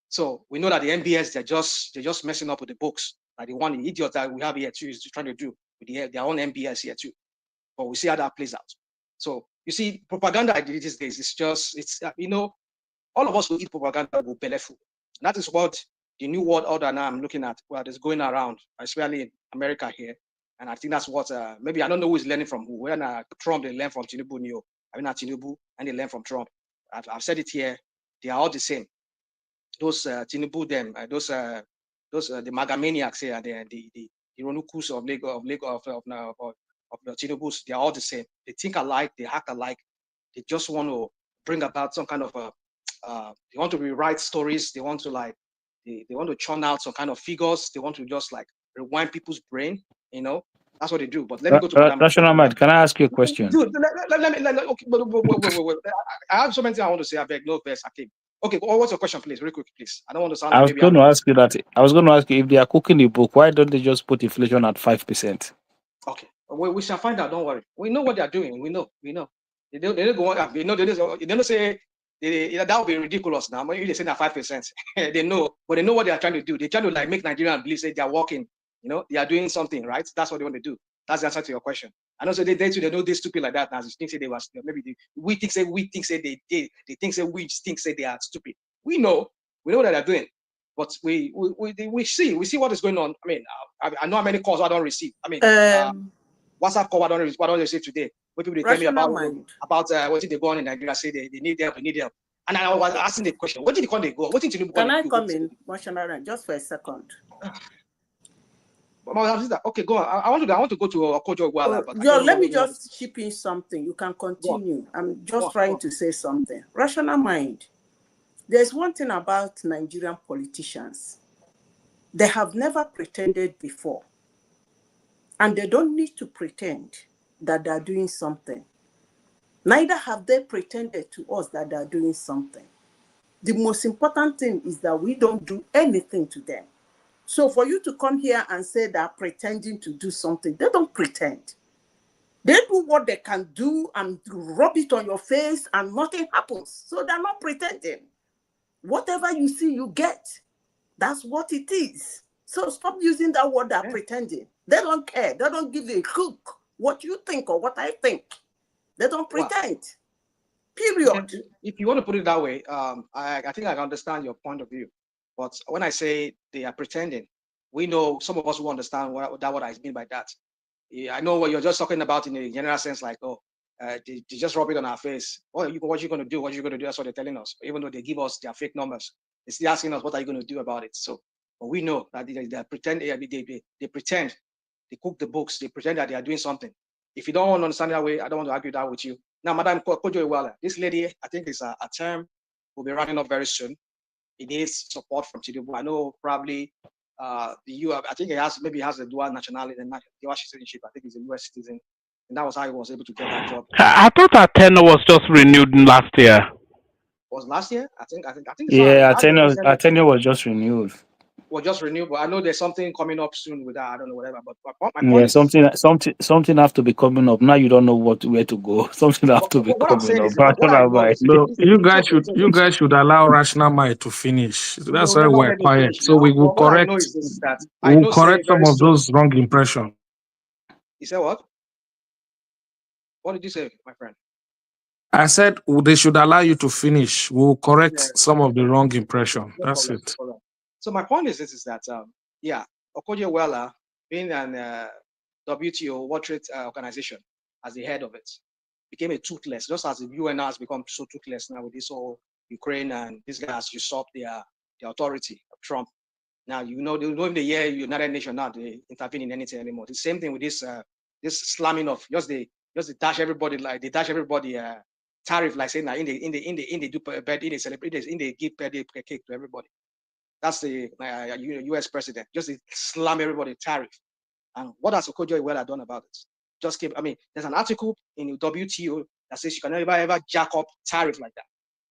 So we know that the MBS they're just messing up with the books. Like the one idiot that we have here too is trying to do with their own MBS here too. But we see how that plays out. So you see, propaganda these days it's you know, all of us who eat propaganda will belly full. That is what the new world order now I'm looking at, what is going around, especially in America here. And I think that's what maybe I don't know who is learning from who. When Trump they learn from Tinubu, Tinubu, and they learn from Trump. I've said it here. They are all the same. Those Tinubu them, the Magamaniacs here, the Ironukus of Tinubu's, they are all the same. They think alike, they act alike. They just want to bring about some kind of they want to rewrite stories. They want to they want to churn out some kind of figures. They want to just rewind people's brain. You know, that's what they do. But let me go to National Mad. Can I ask you a question? Dude, let me okay, wait. I have so many things I want to say. I beg, no verse, Akim. Okay, what's your question, please? Very quick, please. I don't want to sound. I was going to ask you that. I was going to ask you if they are cooking the book, why don't they just put inflation at 5%? Okay, we shall find out. Don't worry. We know what they are doing. We know. They don't go on. They don't say that would be ridiculous now. When they say that 5%, they know, but they know what they are trying to do. They're trying to make Nigerians believe they are working. You know, they are doing something, right? That's what they want to do. That's the answer to your question. I know, so they know they're stupid like that now. They think say they was maybe we think say they think say we think say they are stupid. We know what they're doing, but we see what is going on. I mean, I know how many calls I don't receive. I mean, WhatsApp call I don't receive today. What people tell me about what did they go on in Nigeria? Say they need help, And I was asking the question, what did they go? What did Can I come in, Motionary, just for a second? Okay, go on. I want to go to Okojo Iweala. Let me just chip in something. You can continue. I'm just trying to say something. Rational mind. There's one thing about Nigerian politicians. They have never pretended before. And they don't need to pretend that they're doing something. Neither have they pretended to us that they're doing something. The most important thing is that we don't do anything to them. So for you to come here and say they're pretending to do something, they don't pretend. They do what they can do and rub it on your face and nothing happens. So they're not pretending. Whatever you see, you get. That's what it is. So stop using that word, they're pretending. They don't care. They don't give a hook what you think or what I think. They don't pretend. Period. If you want to put it that way, I think I understand your point of view. But when I say they are pretending, we know some of us will understand what I mean by that. I know what you're just talking about in a general sense, like, they just rub it on our face. What are you going to do? What are you going to do? That's what they're telling us. Even though they give us their fake numbers, they're still asking us, what are you going to do about it? So, but we know that they pretend. They pretend. they cook the books, they pretend that they are doing something. If you don't want to understand that way, I don't want to argue that with you. Now, Madam Kojo Iweala, this lady, I think is a term will be running up very soon. It needs support from Tinubu. I know probably I think he has a dual nationality and dual citizenship. I think he's a US citizen, and that was how he was able to get that job. I thought her tenure was just renewed last year. Was last year? I think. Yeah, our tenure was just renewed. Was just renewed, but I know there's something coming up soon with that. I don't know whatever. But my point is something have to be coming up. Now you don't know where to go. Something have to be coming up. No, you guys should allow rational mind to finish. That's why we're quiet. So we will correct. We'll correct some of those wrong impressions. You said what? What did you say, my friend? I said they should allow you to finish. We'll correct some of the wrong impression. That's it. So my point is that Okoje Iweala, being an WTO World Trade Organization as the head of it, became a toothless, just as the UN has become so toothless now with this whole Ukraine and these guys usurp the authority of Trump. Now they don't even hear United Nations now they intervene in anything anymore. The same thing with this slamming of they dash everybody tariff, like saying that in the do bed in the celebrate in the give birthday cake to everybody. That's the US president. Just slam everybody tariff. And what has Okoje Iweala done about it? There's an article in the WTO that says you can never ever jack up tariff like that.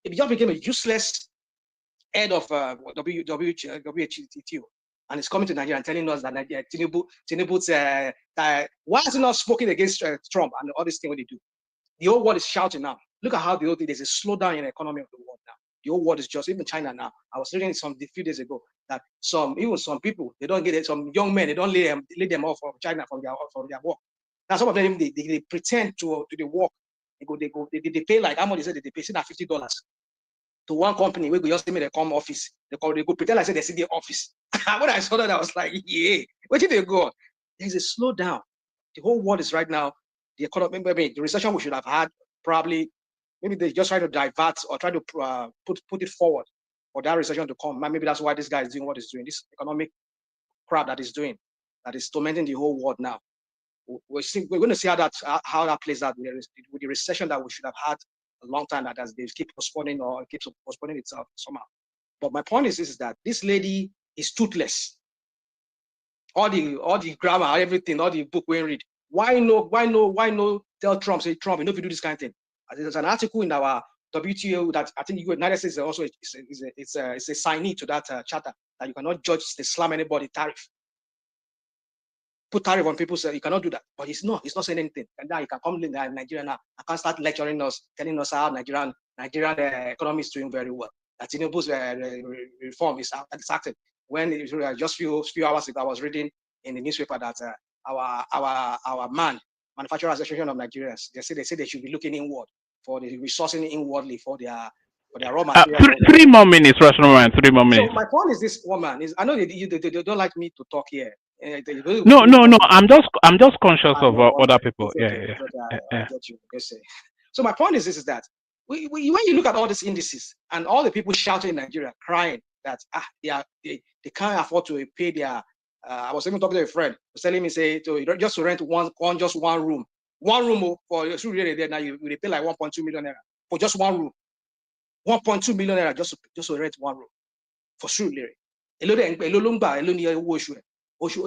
It just became a useless head of WTO, and it's coming to Nigeria and telling us that Tinubu's why is he not spoken against Trump and all this thing what they do? The whole world is shouting now. Look at how there's a slowdown in the economy of the world now. The whole world is just, even China now. I was reading a few days ago that some people, they don't get it, some young men, they don't lay them off from China from their work. Now some of them they pretend to the work. They pay like how much they say they pay $50 to one company where we just make a come office. They go pretend like say they see the office. When I saw that, I was like, yeah, where did they go? There's a slowdown. The whole world is right now. The economy, the recession we should have had probably. Maybe they just try to divert or try to put it forward for that recession to come. Maybe that's why this guy is doing what he's doing. This economic crap that he's doing, that is tormenting the whole world now. We're going to see how that plays out with the recession that we should have had a long time. That as they keep postponing itself somehow. But my point is that this lady is toothless. All the grammar, everything, all the book we read. Why no? Tell Trump, say Trump, if you do this kind of thing. There's an article in our WTO that I think the United States also it's a signee to that charter that you cannot judge the slam anybody tariff. Put tariff on people, say you cannot do that. But he's not saying anything. And now you can come in Nigeria now. I can't start lecturing us, telling us how Nigerian economy is doing very well. That Tinubu's reform is active. When just few hours ago, I was reading in the newspaper that our Manufacturer Association of Nigerians, they say they should be looking inward for the resourcing inwardly for their raw materials. 3 more minutes, Rational Man. 3 more minutes. So my point is this woman is I know they don't like me to talk here. No. I'm just conscious of other people. Yeah. I get you. So my point is this: is that when you look at all these indices and all the people shouting in Nigeria, crying that they can't afford to pay their. I was even talking to a friend who was telling me, just to rent one room for there now you pay like 1.2 million naira for just one room. 1.2 million naira just to rent one room for Surulere. I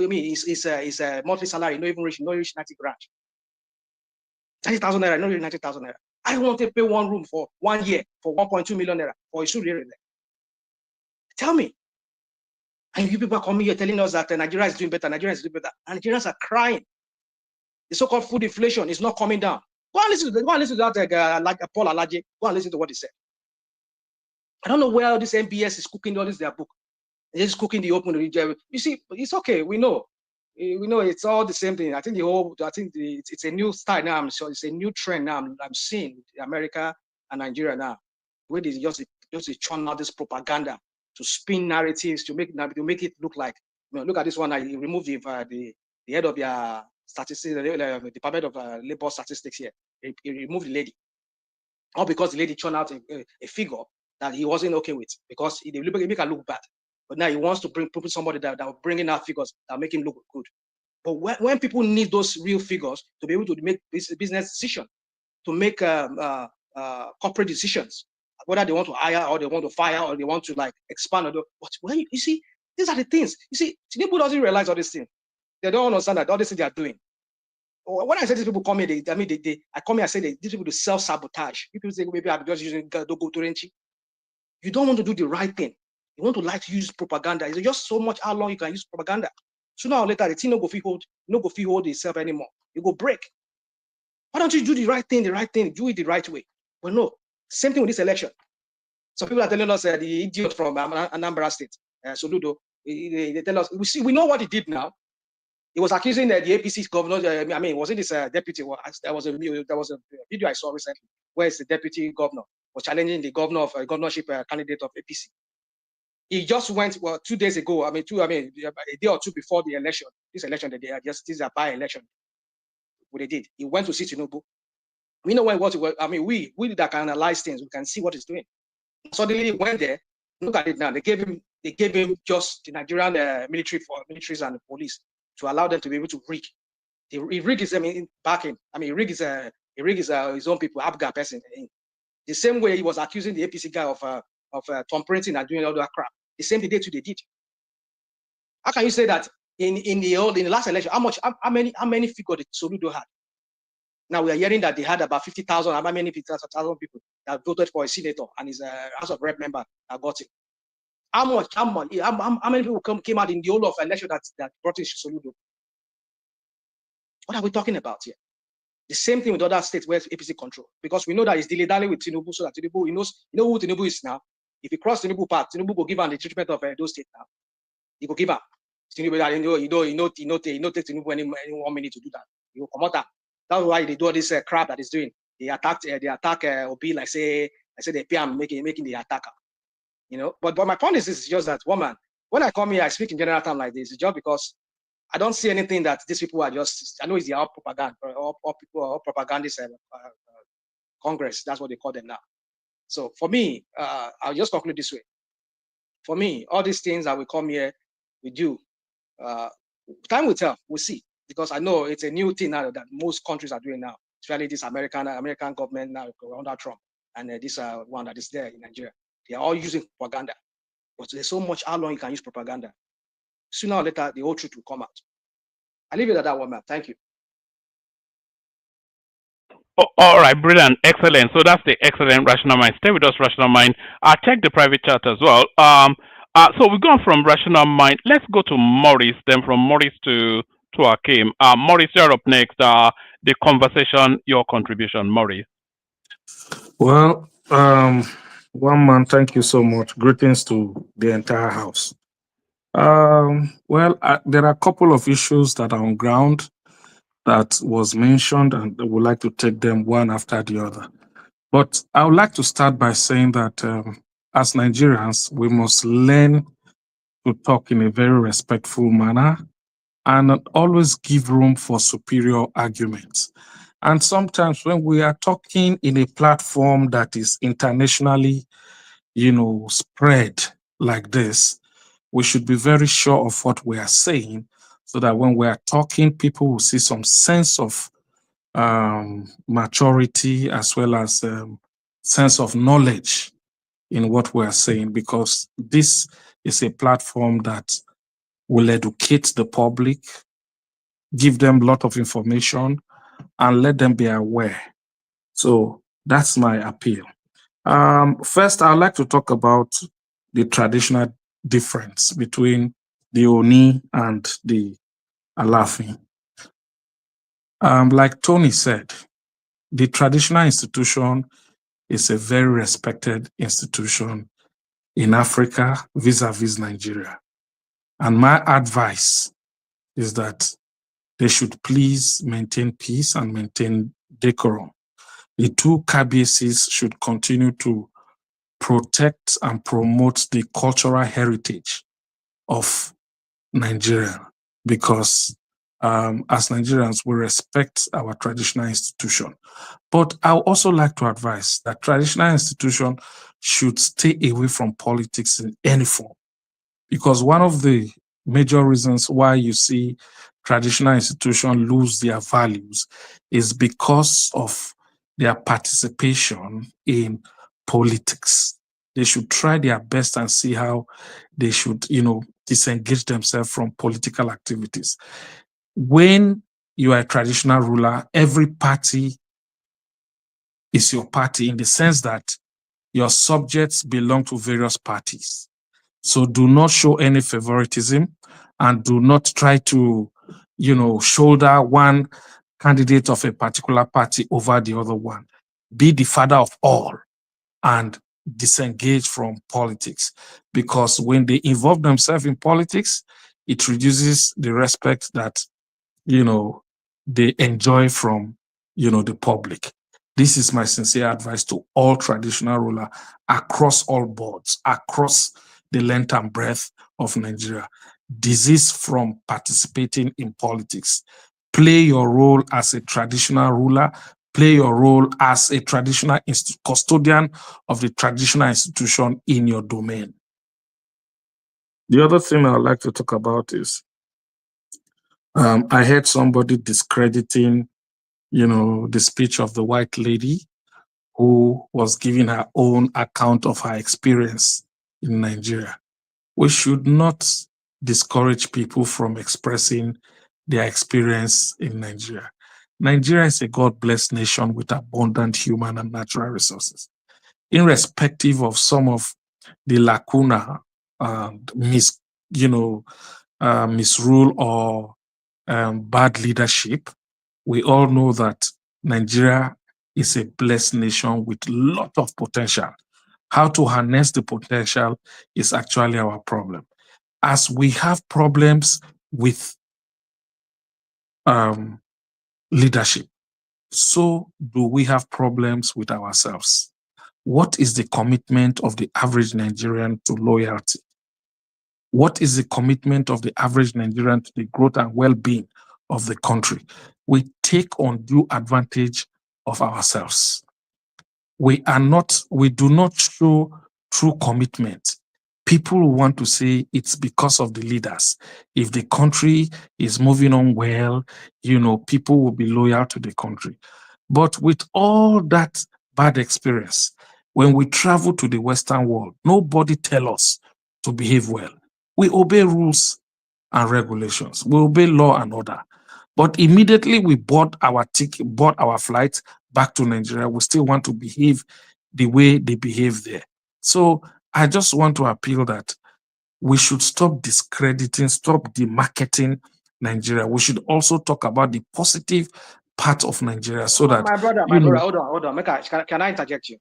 mean, it's a monthly salary, not reach 90 grand. 90,000 naira, not even 90,000 naira. I want to pay one room for 1 year for 1.2 million naira for Surulere. Tell me. And you people are coming here telling us that Nigeria is doing better. Nigerians are crying. The so-called food inflation is not coming down. Go and listen to that, like Paul Alaje. Go and listen to what he said. I don't know where all this MBS is cooking all this their book. They're just cooking the open. You see, it's okay. We know it's all the same thing. I think it's a new style now. I'm sure it's a new trend now. I'm seeing America and Nigeria now, where they just churn out this propaganda to spin narratives to make it look like. Look at this one. I removed the head of your statistics, the Department of Labor Statistics here. He removed the lady, all because the lady churned out a figure that he wasn't okay with because he make her look bad. But now he wants to put somebody that will bring in out figures that make him look good. But when people need those real figures to be able to make business decisions, to make corporate decisions, whether they want to hire or they want to fire or they want to like expand, but when you see, these are the things. You see, Tinubu doesn't realize all these things. They don't understand that all these things they are doing. When I say these people come here, I come here, I say these people do self-sabotage. People say maybe I'm just using Dogo Torenchi. You don't want to do the right thing. You want to like to use propaganda. It's just so much how long you can use propaganda. Sooner or later, the thing no go hold itself anymore. You go break. Why don't you do the right thing, do it the right way? Well, no. Same thing with this election. Some people are telling us the idiot from Anambra State, Soludo, they tell us, we know what he did now. He was accusing the APC governor. Was it this deputy? There was a video I saw recently where the deputy governor was challenging the governor of governorship candidate of APC. He just went 2 days ago. a day or two before the election. This election that they are this is a by-election. What they did, he went to see Tinubu. We know what. We that can analyze things. We can see what he's doing. Suddenly he went there. Look at it now. They gave him just the Nigerian militaries and the police to allow them to be able to rig. He rig his backing. He rig his own people, Abga person. The same way he was accusing the APC guy of tampering and doing all that crap. The same thing they did. How can you say that in the last election? How many figures did Soludo had? Now we are hearing that they had about 50,000. How many people that voted for a senator and his House of Rep member that got it? How many people came out in the whole of election that brought in Soludo? What are we talking about here? The same thing with other states where APC control, because we know that it's dilly-dally with Tinubu, so that Tinubu, you know who Tinubu is now. If he cross Tinubu path, Tinubu will give him the treatment of those states now. He will give him. Tinubu, take Tinubu any 1 minute to do that. He will come out. That's why they do all this crap that he's doing. They attack Obi like say they pay him making the attacker. But my point is just that woman. When I come here, I speak in general terms like this. It's just because I don't see anything that these people are just. I know it's the propaganda, or propagandists Congress. That's what they call them now. So for me, I'll just conclude this way. For me, all these things that we come here, we do. Time will tell. We'll see. Because I know it's a new thing now that most countries are doing now, especially this American government now under Trump, and this one that is there in Nigeria. They are all using propaganda. But there's so much how long you can use propaganda. Sooner or later, the whole truth will come out. I leave it at that one, man. Thank you. All right, brilliant, excellent. So that's the excellent Rational Mind. Stay with us, Rational Mind. I'll check the private chat as well. So we've gone from Rational Mind. Let's go to Maurice, then from Maurice to Akim. Maurice, you're up next. The conversation, your contribution, Maurice. Well, one man, thank you so much. Greetings to the entire house. There are a couple of issues that are on ground that was mentioned, and I would like to take them one after the other. But I would like to start by saying that as Nigerians, we must learn to talk in a very respectful manner and always give room for superior arguments. And sometimes when we are talking in a platform that is internationally, spread like this, we should be very sure of what we are saying so that when we are talking, people will see some sense of maturity as well as sense of knowledge in what we are saying, because this is a platform that will educate the public, give them a lot of information, and let them be aware. So that's my appeal. First, I'd like to talk about the traditional difference between the Oni and the Alafin. Like Tony said, the traditional institution is a very respected institution in Africa vis-a-vis Nigeria. And my advice is that they should please maintain peace and maintain decorum. The two KBCs should continue to protect and promote the cultural heritage of Nigeria, because as Nigerians, we respect our traditional institution. But I would also like to advise that traditional institution should stay away from politics in any form, because one of the major reasons why you see traditional institutions lose their values is because of their participation in politics. They should try their best and see how they should, disengage themselves from political activities. When you are a traditional ruler, every party is your party in the sense that your subjects belong to various parties. So do not show any favoritism and do not try to, shoulder one candidate of a particular party over the other one. Be the father of all and disengage from politics. Because when they involve themselves in politics, it reduces the respect that, they enjoy from, the public. This is my sincere advice to all traditional rulers across all boards, across the length and breadth of Nigeria. Desist from participating in politics. Play your role as a traditional ruler. Play your role as a traditional custodian of the traditional institution in your domain. The other thing I would like to talk about is I heard somebody discrediting, the speech of the white lady who was giving her own account of her experience in Nigeria. We should not discourage people from expressing their experience in Nigeria. Nigeria is a God-blessed nation with abundant human and natural resources. Irrespective of some of the lacuna, misrule or bad leadership, we all know that Nigeria is a blessed nation with a lot of potential. How to harness the potential is actually our problem. As we have problems with leadership, so do we have problems with ourselves. What is the commitment of the average Nigerian to loyalty? What is the commitment of the average Nigerian to the growth and well-being of the country? We take undue advantage of ourselves. We do not show true commitment. People want to say it's because of the leaders. If the country is moving on well, people will be loyal to the country. But with all that bad experience, when we travel to the Western world, nobody tells us to behave well. We obey rules and regulations. We obey law and order. But immediately we bought our flight back to Nigeria, we still want to behave the way they behave there. So I just want to appeal that we should stop discrediting, stop demarketing Nigeria. We should also talk about the positive part of Nigeria so that... My brother, hold on. Can I interject you?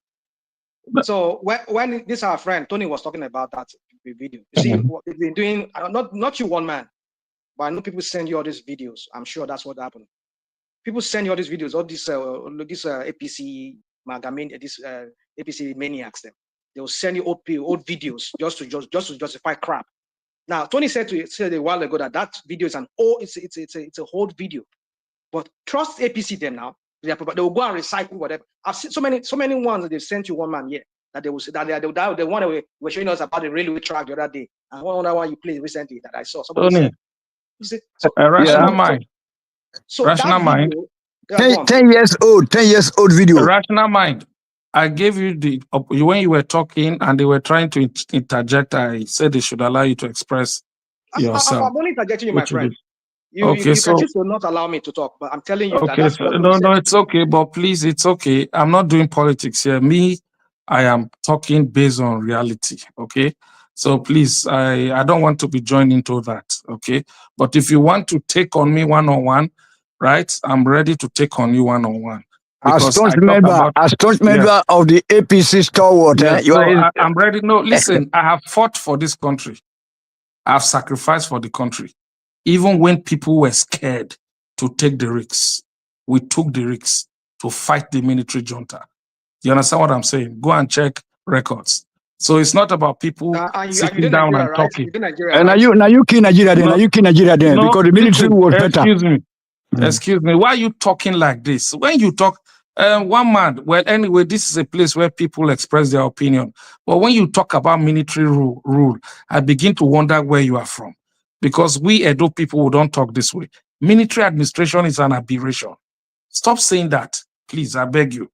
So when this our friend Tony was talking about that video, you see, what they've been doing, not you one man, but I know people send you all these videos. I'm sure that's what happened. People send you all these videos, all these APC Magamin, this APC maniacs. They will send you old videos just to justify crap. Now Tony said a while ago that video is it's a old video, but trust APC them now. They will go and recycle whatever. I've seen so many ones that they've sent you one man here that they will say that the one we were showing us about the railway track the other day, and one other one you played recently that I saw. Somebody said, you see, rational mind. So rational that mind. video, 10 years old video. Rational mind. I gave you when you were talking and they were trying to interject, I said they should allow you to express yourself. I'm only interjecting you, my friend. You can choose to not allow me to talk, but I'm telling you okay, that's what no, it's okay, but please, it's okay. I'm not doing politics here. I am talking based on reality, okay? So please, I don't want to be joined into that, okay? But if you want to take on me one-on-one, right, I'm ready to take on you one-on-one. As staunch member of the APC stalwart, yes, I'm ready. No, listen, I have fought for this country. I've sacrificed for the country. Even when people were scared to take the risks, we took the risks to fight the military junta. You understand what I'm saying? Go and check records. So it's not about people sitting down and talking. And are you kill Nigeria then? Are you kill Nigeria then? Because the military was better. Excuse me. Why are you talking like this? When you talk, one man, well, anyway, this is a place where people express their opinion. But when you talk about military rule, I begin to wonder where you are from. Because we Edo people who don't talk this way. military administration is an aberration. Stop saying that, please. I beg you.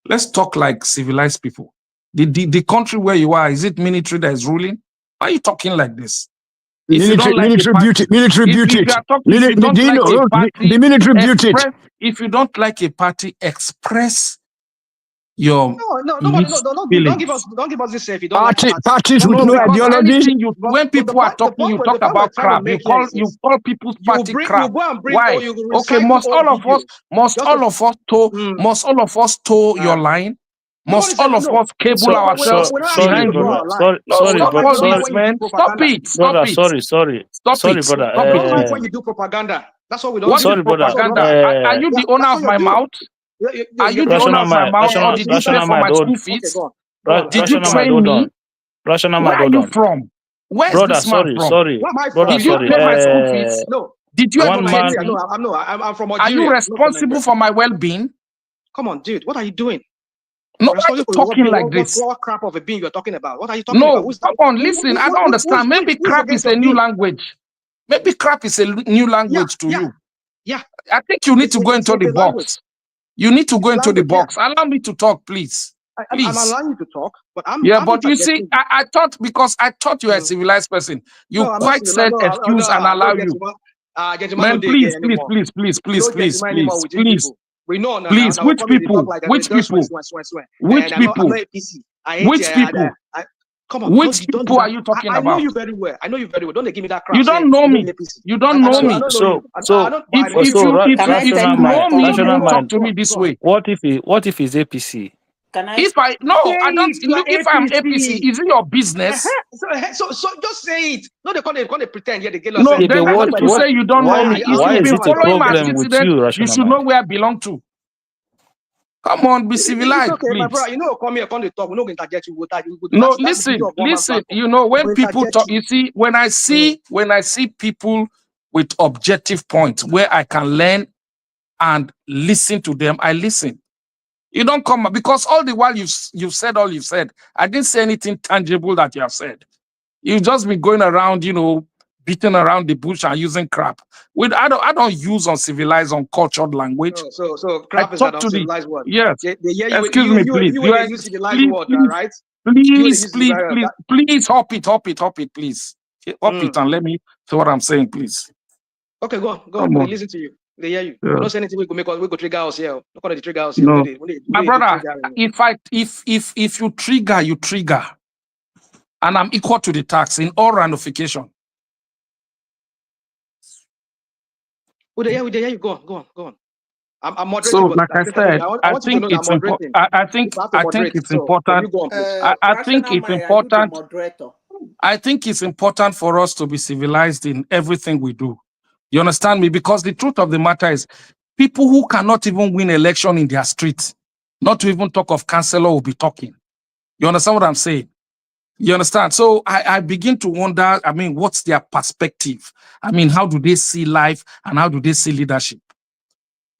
Let's talk like civilized people. The country where you are, is it military that is ruling? Why are you talking like this? If you don't like military beauty, military if beauty. you are talking, if you don't like a party, the military beauty? express. If you don't like a party, express your No, nobody, mixed don't give us this if you don't like parties with no ideology. When people are talking, you talk about crap. You call people's party crap. Why? Okay, must all of us toe your line? Must all of us cable ourselves behind you? Stop all this, man. Stop it. Stop it. Sorry, brother. We don't like when you do propaganda. That's what we don't What do. is propaganda? Are you the owner of my mouth? Are you the owner of my mouth, or did you pay for my school fees? Did you train me? Where are you from? Where's this man from? Did you pay my school fees? No. Did you ever pay me? I'm from Algeria. Are you responsible for my well-being? Come on, dude. What are you doing? No, why are you talking like this? What crap of a being you're talking about? What are you talking about? No, come on, listen. I don't understand. Maybe crap is a new language. Maybe crap is a new language to you. Yeah. I think you need to go into the box. You need to go into the box. Allow me to talk, please. Please. I'm allowing you to talk, but I'm. Yeah, but you see, I thought you were a civilized person. You quite said excuse and allow you. Man, please. We know now. Please, which people? Which people? Which people? Which people? Come on. Which people are you talking about? I know you very well. Don't give me that crap. You don't know me. You don't know me. So if you know me, you don't talk to me this way. What if it's APC? If I don't look. If I'm APC, is it your business? So just say it. No, they can't pretend. Yeah, they get no. Then what you say you don't know me. Why is it a problem with you? You should know where I belong to. Come on, be civilized, okay, please. My brother, come here, come to talk. We're not going to interject you. No, listen. You know, when people talk, you see, when I see people with objective points where I can learn and listen to them, I listen. You don't come because all the while you've said all you've said. I didn't say anything tangible that you have said. You've just been going around, beating around the bush and using crap. I don't use uncivilized, uncultured language. So crap is an uncivilized word. Yes. Excuse me, please. You use civilized word, right? Please hop it, please. Hop it and let me say what I'm saying, please. Okay, go on. They listen to you. They hear you. Yeah. Don't say anything we go trigger us here. Not gonna trigger us here. No. My brother, if you trigger. And I'm equal to the tax in all ramification. Well, they hear you. Go on. I'm moderating. So, like I said, I think it's important. I think it's important. I think it's important. I think it's important for us to be civilized in everything we do. You understand me? Because the truth of the matter is, people who cannot even win election in their streets, not to even talk of councillor, will be talking. You understand what I'm saying? You understand? So I begin to wonder, what's their perspective? How do they see life and how do they see leadership?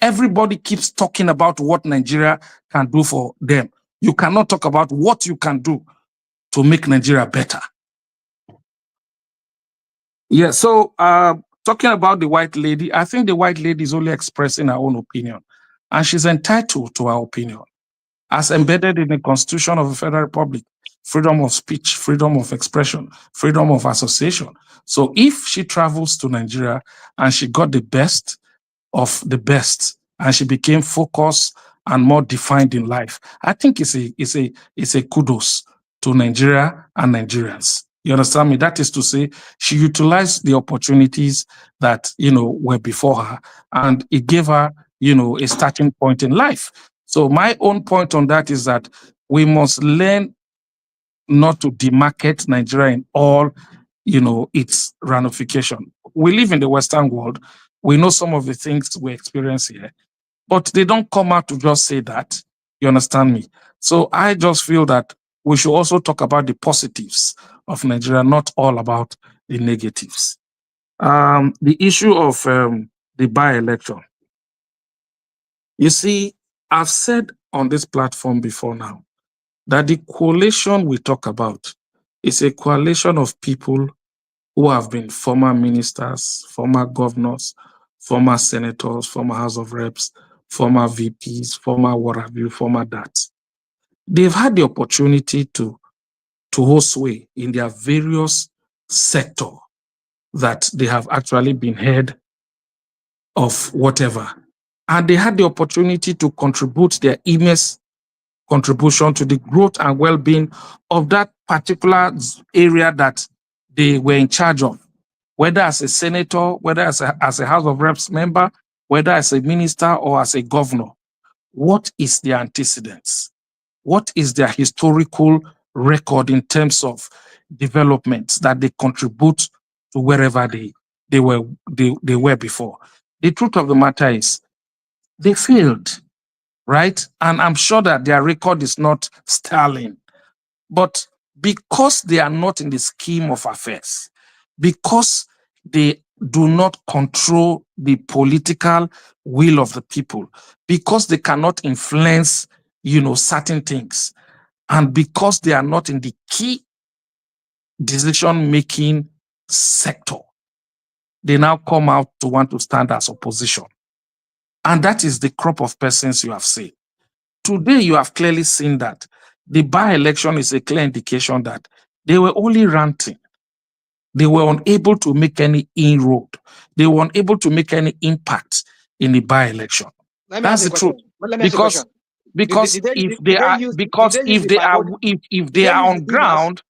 Everybody keeps talking about what Nigeria can do for them. You cannot talk about what you can do to make Nigeria better. Yeah, so talking about the white lady, I think the white lady is only expressing her own opinion, and she's entitled to her opinion as embedded in the Constitution of the Federal Republic. Freedom of speech, freedom of expression, freedom of association. So if she travels to Nigeria and she got the best of the best and she became focused and more defined in life, I think it's a kudos to Nigeria and Nigerians. You understand me? That is to say, she utilized the opportunities that, were before her, and it gave her, a starting point in life. So my own point on that is that we must learn not to demarcate Nigeria in all, its ramification. We live in the Western world. We know some of the things we experience here, but they don't come out to just say that. You understand me? So I just feel that we should also talk about the positives of Nigeria, not all about the negatives. The issue of the by-election. You see, I've said on this platform before now that the coalition we talk about is a coalition of people who have been former ministers, former governors, former senators, former House of Reps, former VPs, former what have you, former that. They've had the opportunity to hold sway in their various sector that they have actually been head of whatever. And they had the opportunity to contribute their immense contribution to the growth and well-being of that particular area that they were in charge of, whether as a senator, whether as a House of Reps member, whether as a minister or as a governor. What is their antecedents? What is their historical record in terms of developments that they contribute to wherever they were before? The truth of the matter is they failed, right? And I'm sure that their record is not sterling. But because they are not in the scheme of affairs, because they do not control the political will of the people, because they cannot influence, certain things, and because they are not in the key decision-making sector, they now come out to want to stand as opposition. And that is the crop of persons you have seen. Today, you have clearly seen that the by-election is a clear indication that they were only ranting. They were unable to make any inroad. They were unable to make any impact in the by-election. That's the truth. Because if they are on ground,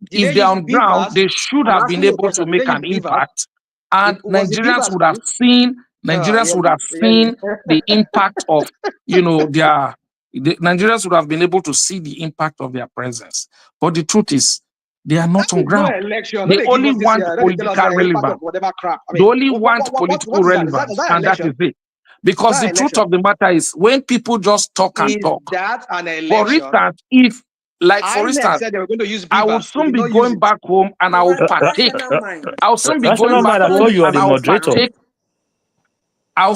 they should have been able to make an impact, and Nigerians would have seen the impact of Nigerians would have been able to see the impact of their presence. But the truth is, they are not on ground. They only want political relevance. They only want political relevance, and that is it. Because the truth of the matter is, when people just talk and talk, for instance, I will soon be going back home and I will partake. I'll soon be going back home and I will partake. I'll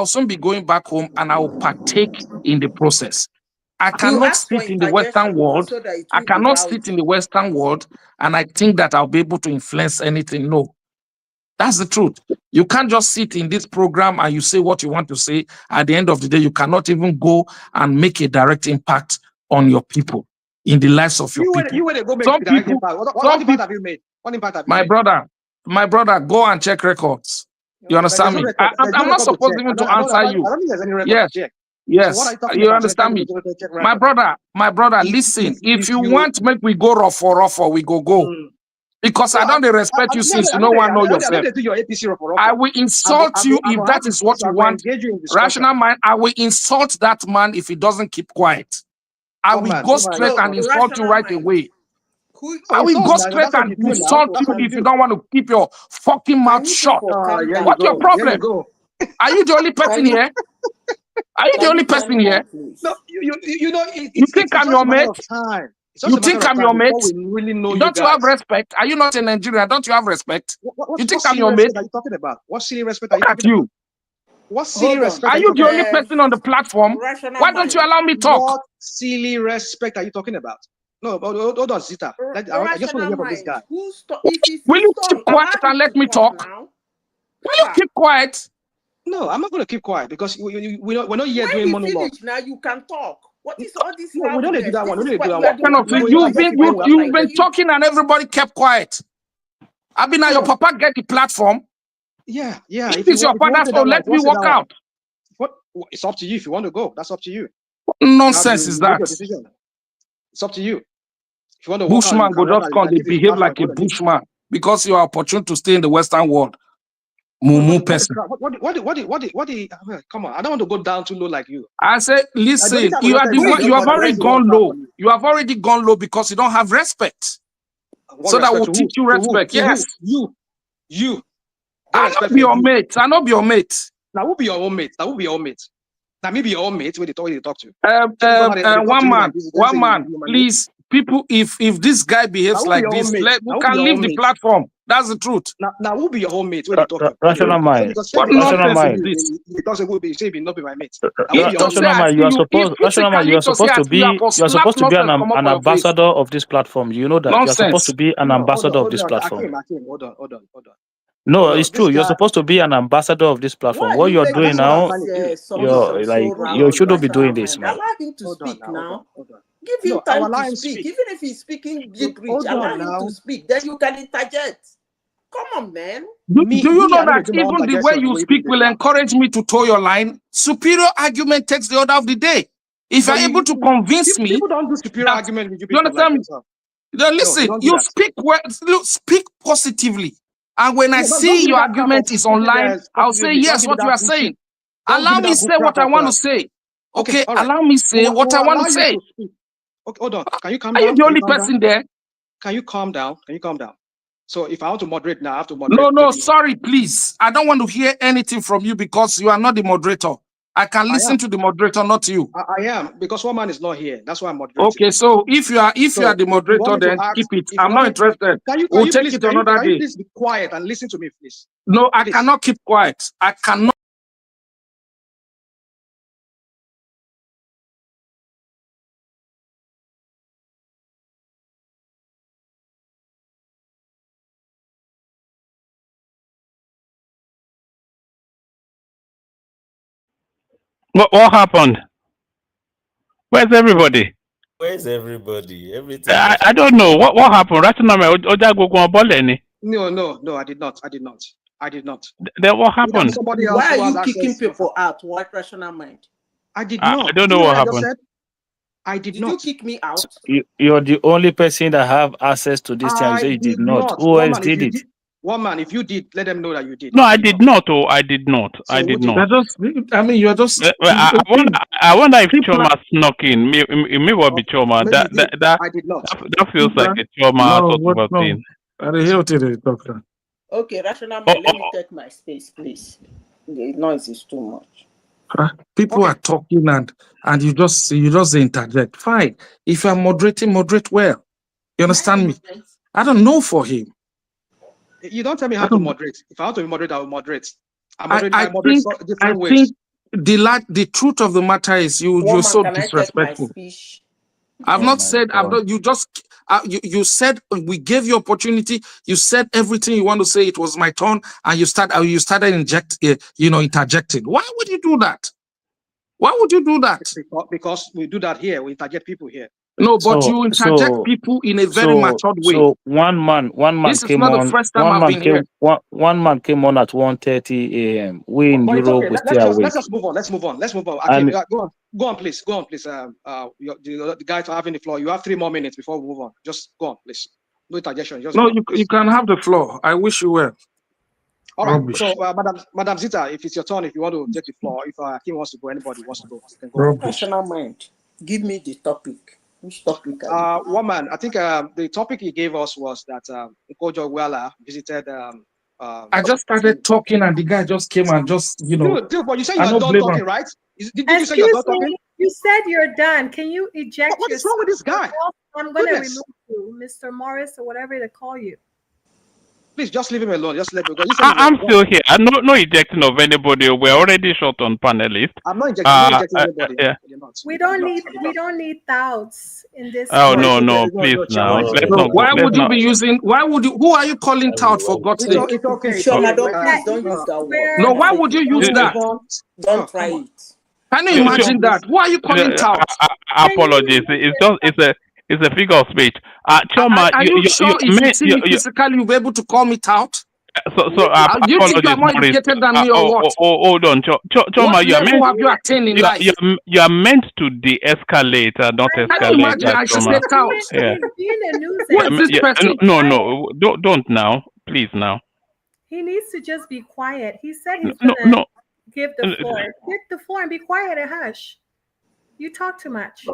soon be going back home and I will partake in the process. I cannot sit in the Western world. I cannot sit in the Western world and I think that I'll be able to influence anything. No, that's the truth. You can't just sit in this program and you say what you want to say. At the end of the day, you cannot even go and make a direct impact on your people, in the lives of your people. What impact have you made? What impact have you made? My brother, go and check records. You understand me? I'm not supposed even to answer you. I don't think there's any record to check. Yes, So you understand me? My brother, listen, if you want make we go rough for we go. Because I don't respect you since you no one know yourself. I will insult you if that is what you want. Rational mind, I will insult that man if he doesn't keep quiet. I will go straight and insult you right away. I will go straight and insult you if you don't want to keep your fucking mouth shut. What's your problem? Are you the only person here? Are you the only person here? No, you think I'm your mate? You think I'm your mate? Don't you have respect? Are you not in Nigeria? Don't you have respect? You think I'm your mate? Are you talking about? What silly respect are you talking about? You. What silly respect? Are you the only person on the platform? Why don't you allow me talk? What silly respect are you talking about? No, hold on, Zita. I just want to hear from this guy. Will you keep quiet and let me talk? Will you keep quiet? No, I'm not going to keep quiet because we're not here doing monologue. Now you can talk. What is all this? No, we don't do that one. We don't do that one. You've been talking and everybody kept quiet. I mean, now your papa get the platform. Yeah. If it's your father, so let me walk out. What? It's up to you if you want to go. That's up to you. What nonsense is that? It's up to you. If you want to Bushman go just come, they behave like a bushman because you are opportune to stay in the Western world. Mumu person. What? Come on, I don't want to go down too low like you. I say, listen, you have already gone low. You have already gone low because you don't have respect. So that will teach you respect. Yes. You. I not be your mate. I not be your mate. Now who be your own mate? Now me be your own mate when they talk to you. One man, please. People, if this guy behaves like this, we can leave the platform. That's the truth. Now who be your home mate when you talk? Rational mind. What nonsense is this? Because you say be not be my mate. Rational mind, you are supposed to be an ambassador of this platform. You know that you are supposed to be an ambassador of this platform. Hold on. No, it's true. You're supposed to be an ambassador of this platform. Why What are you you're making doing now, submission so you round, shouldn't be doing rational this, mind? man. Allow him to speak now. Give No, him I will time allow to him speak. speak. Even if he's speaking gibberish, Hold allow on him to now. speak. Then you can interject. Come on, man. Do you know I don't that do my own even the way digestion the you way you do speak this will now. encourage me to toe your line? Superior argument takes the order of the day. If you're But able to convince me people don't do superior that, argument with you you people like understand me? yourself. Then No, you listen, don't do you that. speak well, speak positively. And when I No, don't see give me your that crap of argument is speaking online, I'll say positively. Don't yes, give me what you that are bullshit. saying. Don't give Allow me me that bull say crap what I of want to say. Okay, Okay, all right. allow me say what I want allow to you say. to speak. Okay, hold on. Can you calm Are you down? the Can you only calm down? person there? Can you calm down? Can you calm down? So if I want to moderate now, I have to No, moderate no, maybe. sorry, please. I don't want to hear anything from you because you are not the moderator. I can I listen am. to the moderator, not you. I am because one man is not here. That's why I'm moderating. Okay, so if you are the If you want moderator, me to then ask, keep it. if you I'm want not me, interested. can We'll you take please it another day. be quiet and listen to me, please? No, I Please. cannot keep quiet. I cannot. What happened? Where's everybody? Where's everybody? Everything just I don't know. What happened? No, I did not. Then what happened? Somebody else Why are who has you kicking access. people out? What rational mind? I did I not. don't You know know what I just happened. said? I did Did not. you kick me out? You're the only person that have access to this thing. You I say you did did not. not. Who One else man, if did you it? did, one man, if you did, let them know that you did. No, I did not. Oh, I did not. So I who did did? not. I mean, you're just. I wonder if Choma snuck in. It may well be Choma. Maybe he did. I did not. That feels like a Choma No, sort what? of a No. thing. I didn't hear today, doctor. Okay, rational mind. Let me take my space, please. The noise is too much. People are talking and you just interject. Fine. If you are moderating, moderate well. You understand me? I don't know for him. You don't tell me how to moderate. If I want to moderate, I will moderate. I moderate different I ways. think the truth of the matter is you're so disrespectful. I've not said I've not. You just you said we gave you opportunity. You said everything you want to say. It was my turn, and you started interjecting. Why would you do that? Why would you do that? Because we do that here. We interject people here. No, but you interject people in a very matured way. So one man This is came not the on. first time I've been here. One man came on at 1:30 a.m. We in But Europe okay. we stay awake. Let's just move on. Let's move on. And Go on, please. The guy having the floor. You have 3 more minutes before we move on. Just go on, please. No interjection. Just no, go on, you can have the floor. I wish you well. All right. Rubbish. So, Madam Zita, if it's your turn, if you want to take the floor, if Kim wants to go, anybody wants to go, you can go. Rubbish. Rational mind. Give me the topic. Which topic? One man, I think the topic he gave us was that Nkojo Wela visited. I just started talking and the guy just came and just, Dude, but you said you I are don't done blame talking, him. right? Did you say you're done talking? You said you're done. Can you eject What is wrong with this guy? I'm going to remove you, Mr. Morris, or whatever they call you. Please just leave him alone. Just let me go. I'm still here. No ejecting of anybody. We're already short on panelists. I'm not ejecting anybody. Yeah. We don't need touts in this. Oh no, please now. Let's not. Why would you be using? Who are you calling tout for God's sake? It's okay. Shoma, don't use that word. No, why would you use that? Don't try it. Can you imagine that? Who are you calling tout? Apologies. It's a figure of speech. Choma, are you sure if you see me physically, you'll be able to call me tout? So do you think you're more educated than me or what? Hold on, Choma, what level have you attained in life? You are meant to de-escalate, not escalate. Can you imagine? I should say tout. Yeah. Who is this person? No, don't now, please now. He needs to just be quiet. He said he's gonna give the floor. Give the floor and be quiet and hush. You talk too much.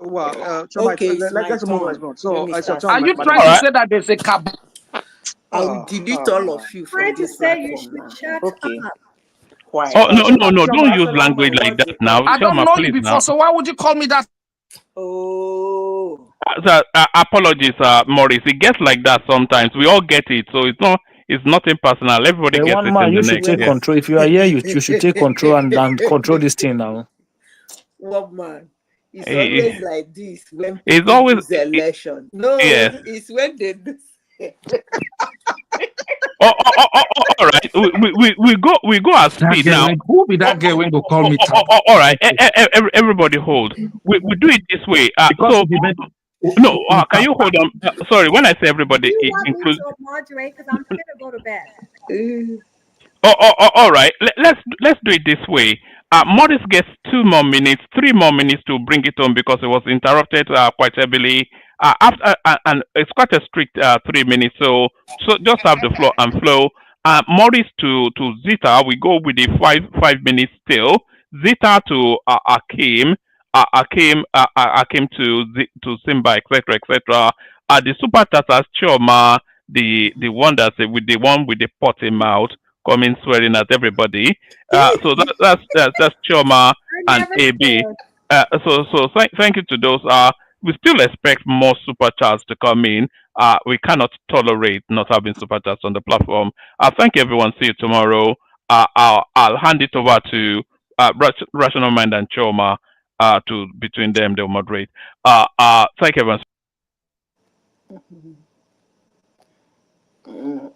Well, okay, let's move on. So, are you trying to say that there's a cab? I will delete all of you from this platform. Shut okay. up. Quiet. Oh no! Don't use language like that now. I don't know you before, so why would you call me that? Oh. Apologies, Maurice. It gets like that sometimes. We all get it, so it's nothing personal. Everybody gets it. You should take control. If you are here, you should take control and control this thing now. What man? It's always like this when it's always election. No, it's when they do. All right. We go at That speed girl, now. who be that girl when go call me tap? All right. Everybody hold. We do it this way. Because if you make No. Can you hold on? Sorry. When I say everybody, You it want me includes. to moderate because I'm fit to go to bed. All right. Let's do it this way. Morris gets 2 more minutes, 3 more minutes to bring it home because it was interrupted quite heavily. And it's quite a strict 3 minutes. So just have the floor and flow. Morris to Zita. We go with the 5 minutes still. Zita to Akim. Akim to Simba, etc., etc. The super tatas Choma, the one that's with the one with the potty mouth coming swearing at everybody. So that's Choma I and never AB. said. Thank you to those. We still expect more super chats to come in. We cannot tolerate not having super chats on the platform. Thank you, everyone. See you tomorrow. I'll hand it over to Rational Mind and Choma. To between them, they'll moderate. Thank you, everyone.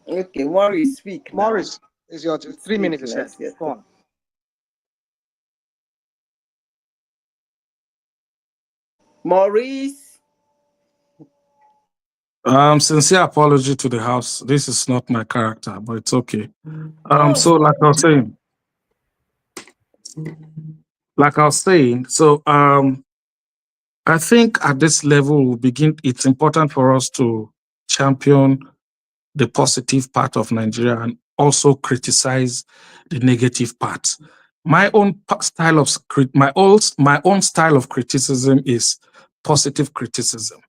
Okay, Morris, speak now. Morris, is your 3 minutes, you said. Yes. Go on. Maurice. Sincere apology to the house. This is not my character, but it's okay. Oh, So like I was saying, so I think at this level it's important for us to champion the positive part of Nigeria and also criticize the negative parts. My own style of criticism is positive criticism.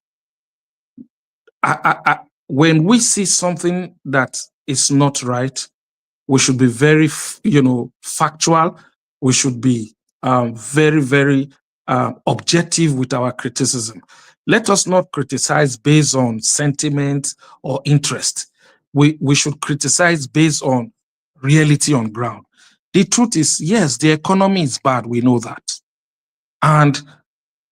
When we see something that is not right, we should be very, factual. We should be very, very objective with our criticism. Let us not criticize based on sentiment or interest. We should criticize based on reality on ground. The truth is, yes, the economy is bad. We know that. And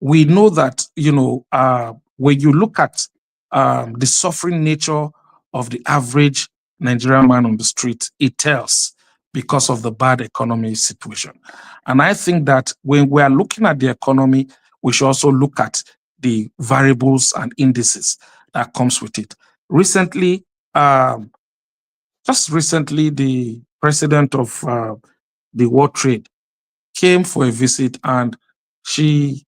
we know that, when you look at the suffering nature of the average Nigerian man on the street, it tells because of the bad economy situation. And I think that when we are looking at the economy, we should also look at the variables and indices that comes with it. Just recently, the president of the World Trade came for a visit, and she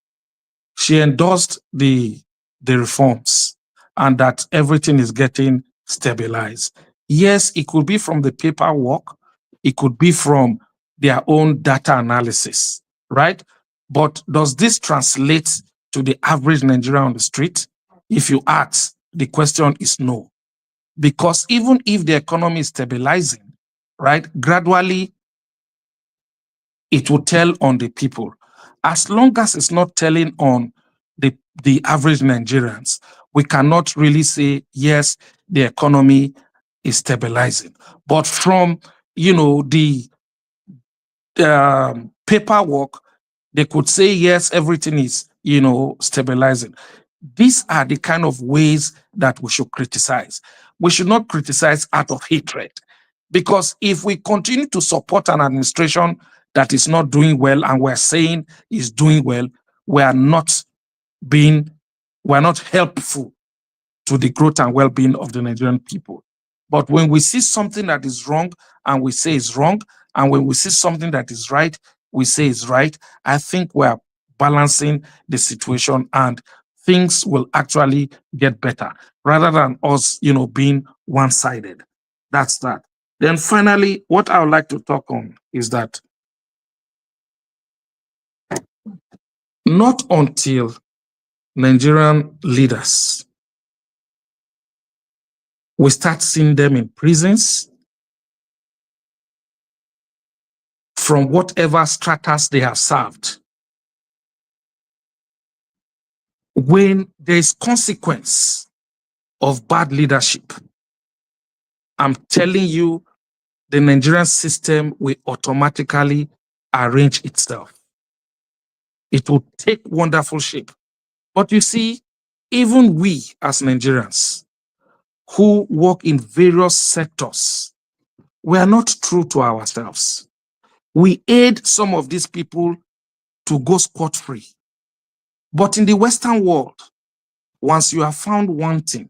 endorsed the reforms and that everything is getting stabilized. Yes, it could be from the paperwork, it could be from their own data analysis, right? But does this translate to the average Nigerian on the street? If you ask, the question is no. Because even if the economy is stabilizing, right, gradually it will tell on the people. As long as it's not telling on the average Nigerians, we cannot really say, yes, the economy is stabilizing. But from, the paperwork, they could say, yes, everything is, stabilizing. These are the kind of ways that we should criticize. We should not criticize out of hatred. Because if we continue to support an administration that is not doing well and we're saying is doing well, we are not helpful to the growth and well-being of the Nigerian people. But when we see something that is wrong and we say it's wrong, and when we see something that is right, we say it's right, I think we're balancing the situation and things will actually get better rather than us, being one-sided. That's that. Then finally, what I would like to talk on is that not until Nigerian leaders, we start seeing them in prisons from whatever stratas they have served. When there is consequence of bad leadership, I'm telling you, the Nigerian system will automatically arrange itself. It will take wonderful shape. But you see, even we as Nigerians, who work in various sectors, we are not true to ourselves. We aid some of these people to go scot-free. But in the Western world, once you are found wanting,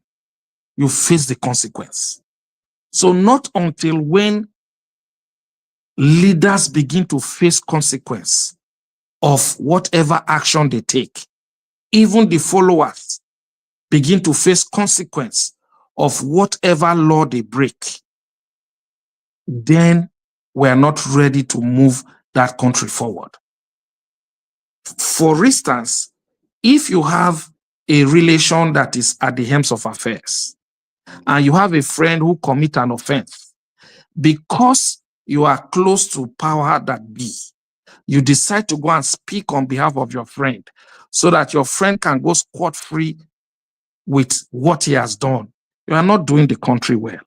you face the consequence. So not until when leaders begin to face consequence of whatever action they take, even the followers begin to face consequence of whatever law they break, then we are not ready to move that country forward. For instance, if you have a relation that is at the helms of affairs, and you have a friend who commit an offense, because you are close to power that be, you decide to go and speak on behalf of your friend so that your friend can go scot-free with what he has done. You are not doing the country well.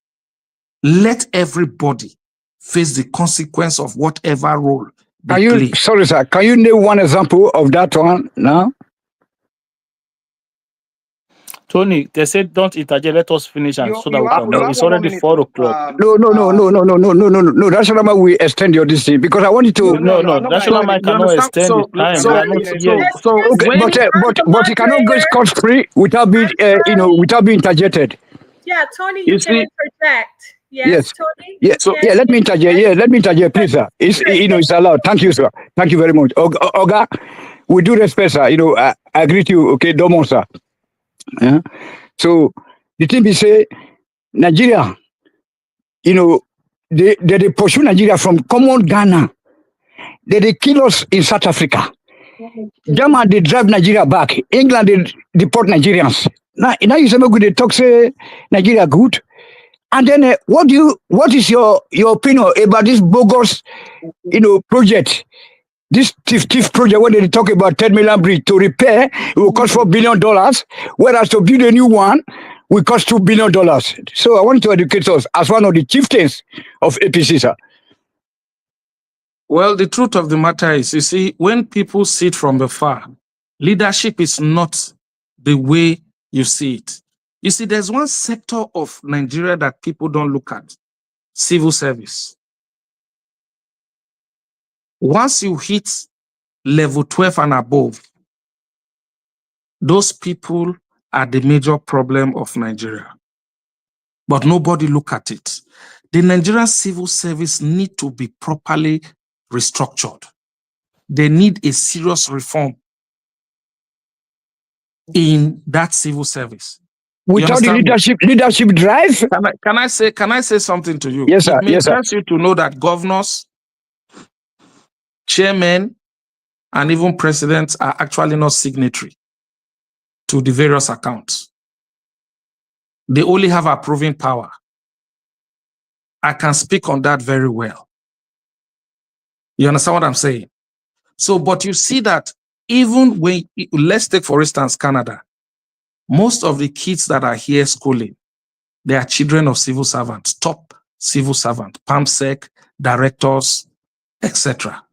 Let everybody face the consequence of whatever role they play. Sorry, sir. Can you name one example of that one now? Tony, they said don't interject. Let us finish and so that we can. It's already 4 o'clock. No. That's why we extend your this thing because I want you to. No. National Mike cannot extend the time. But you cannot go scot-free without being, without being interjected. Yeah, Tony, you can interject. Yes, Tony. Yes. Let me interject. Let me interject, please, sir. It's allowed. Thank you, sir. Thank you very much. Oga, we do respect, sir. I agree to you. Okay, don't want, sir. Yeah. So the thing is, say Nigeria, they pursue Nigeria from common Ghana. They kill us in South Africa. German, they drive Nigeria back. England, they deport Nigerians. Now you say good. They talk say Nigeria good. And then what is your opinion about this bogus, project? This TIF project, when they talk about 10 million bridge to repair, it will cost $4 billion, whereas to build a new one will cost $2 billion. So I want to educate us as one of the chieftains of APC, sir. Well, the truth of the matter is, you see, when people see it from afar, leadership is not the way you see it. You see, there's one sector of Nigeria that people don't look at, civil service. Once you hit level 12 and above, those people are the major problem of Nigeria. But nobody look at it. The Nigerian civil service need to be properly restructured. They need a serious reform in that civil service. Without the leadership drive? Can I say something to you? Yes, sir. It may interest you to know that governors, chairmen, and even presidents are actually not signatory to the various accounts. They only have approving power. I can speak on that very well. You understand what I'm saying? So, but you see that even when, let's take for instance, Canada, most of the kids that are here schooling, they are children of civil servants, top civil servants, PAMSEC, directors, etc.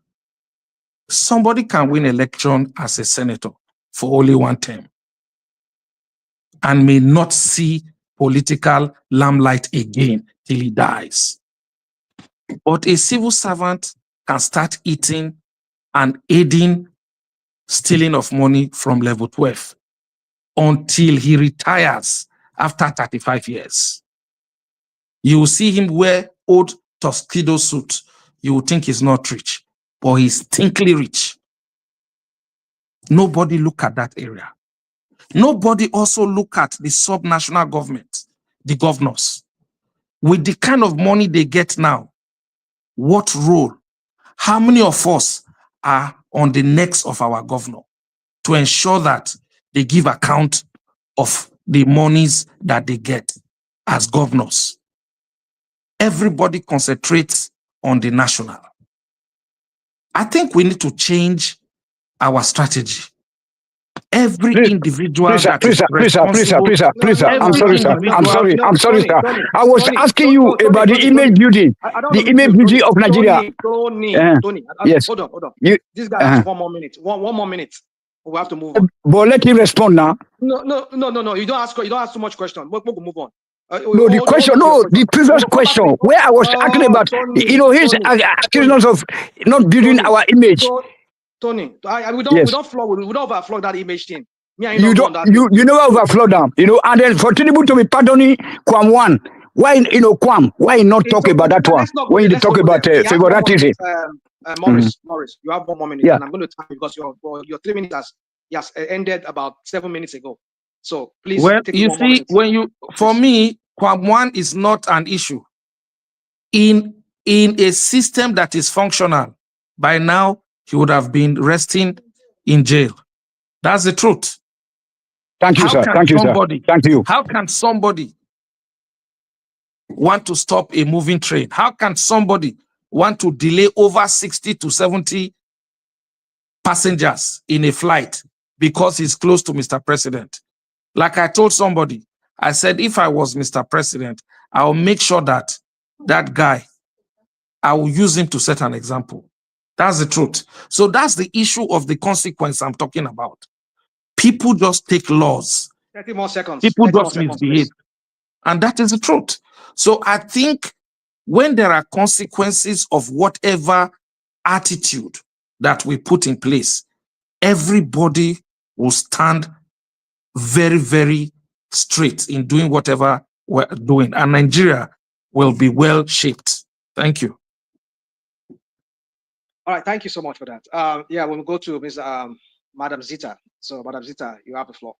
Somebody can win election as a senator for only one term and may not see political limelight again till he dies. But a civil servant can start eating and aiding stealing of money from level 12 until he retires after 35 years. You will see him wear old tuxedo suit. You will think he's not rich, but he's thinkly rich. Nobody look at that area. Nobody also look at the sub-national government, the governors. With the kind of money they get now, what role? How many of us are on the necks of our governor to ensure that they give account of the monies that they get as governors? Everybody concentrates on the national. I think we need to change our strategy. Every individual please, that please, is responsible. please, sir. I'm sorry, sir. I'm sorry, sir. I was asking you about the image building, the image building of Nigeria. Tony, yes. Hold on. This guy has 1 more minute. One more minute. We have to move on. But let him respond now. No. You don't ask too much question. We'll move on. No, the question, no, the previous question, where I was asking about, Tony, his accusations of not building our image. Tony, we Yes. don't overflow that image thing. Me and You don't don't, you never overflow them, and then for Tinubu to be pardoning Kwam one, why, Kwam, why not talk about that one when you talk about favoritism? Morris, you have 1 more minute, Yeah. and I'm going to time because your 3 minutes has ended about 7 minutes ago. So please. Well, take you 1 more see, minute. when you, for me, Kwam one is not an issue. In a system that is functional, by now he would have been resting in jail. That's the truth. Thank you, sir. Thank you, sir. Thank you. How can somebody want to stop a moving train? How can somebody want to delay over 60 to 70 passengers in a flight because he's close to Mr. President? Like I told somebody, I said, if I was Mr. President, I'll make sure that that guy, I will use him to set an example. That's the truth. So that's the issue of the consequence I'm talking about. People just take laws. 30 more seconds. People just misbehave. And that is the truth. So I think when there are consequences of whatever attitude that we put in place, everybody will stand very, very straight in doing whatever we're doing. And Nigeria will be well shaped. Thank you. All right, thank you so much for that. Yeah, we'll go to Ms. Madam Zita. So, Madam Zita, you have the floor.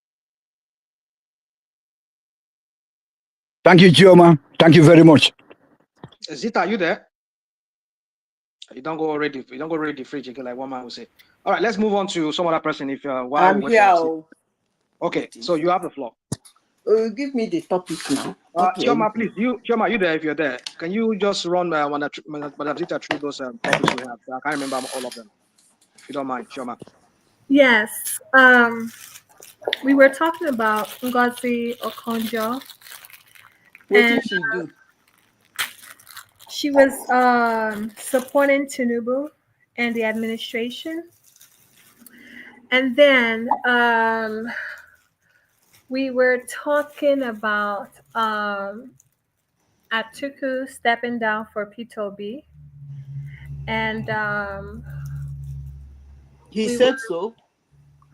Thank you, Chioma. Thank you very much. Zita, are you there? You don't go already. You don't go ready the fridge again, like one man will say. All right, let's move on to some other person. If I'm here. Okay, so you have the floor. Give me the topic now. Okay. Chioma, please, Chioma, you there? If you're there, can you just run Madam Zita through those topics we have? I can't remember all of them. If you don't mind, Chioma. Yes. We were talking about Ngozi Okonjo. What did she do? She was supporting Tinubu and the administration. And then we were talking about Atiku stepping down for P2B. And he said so?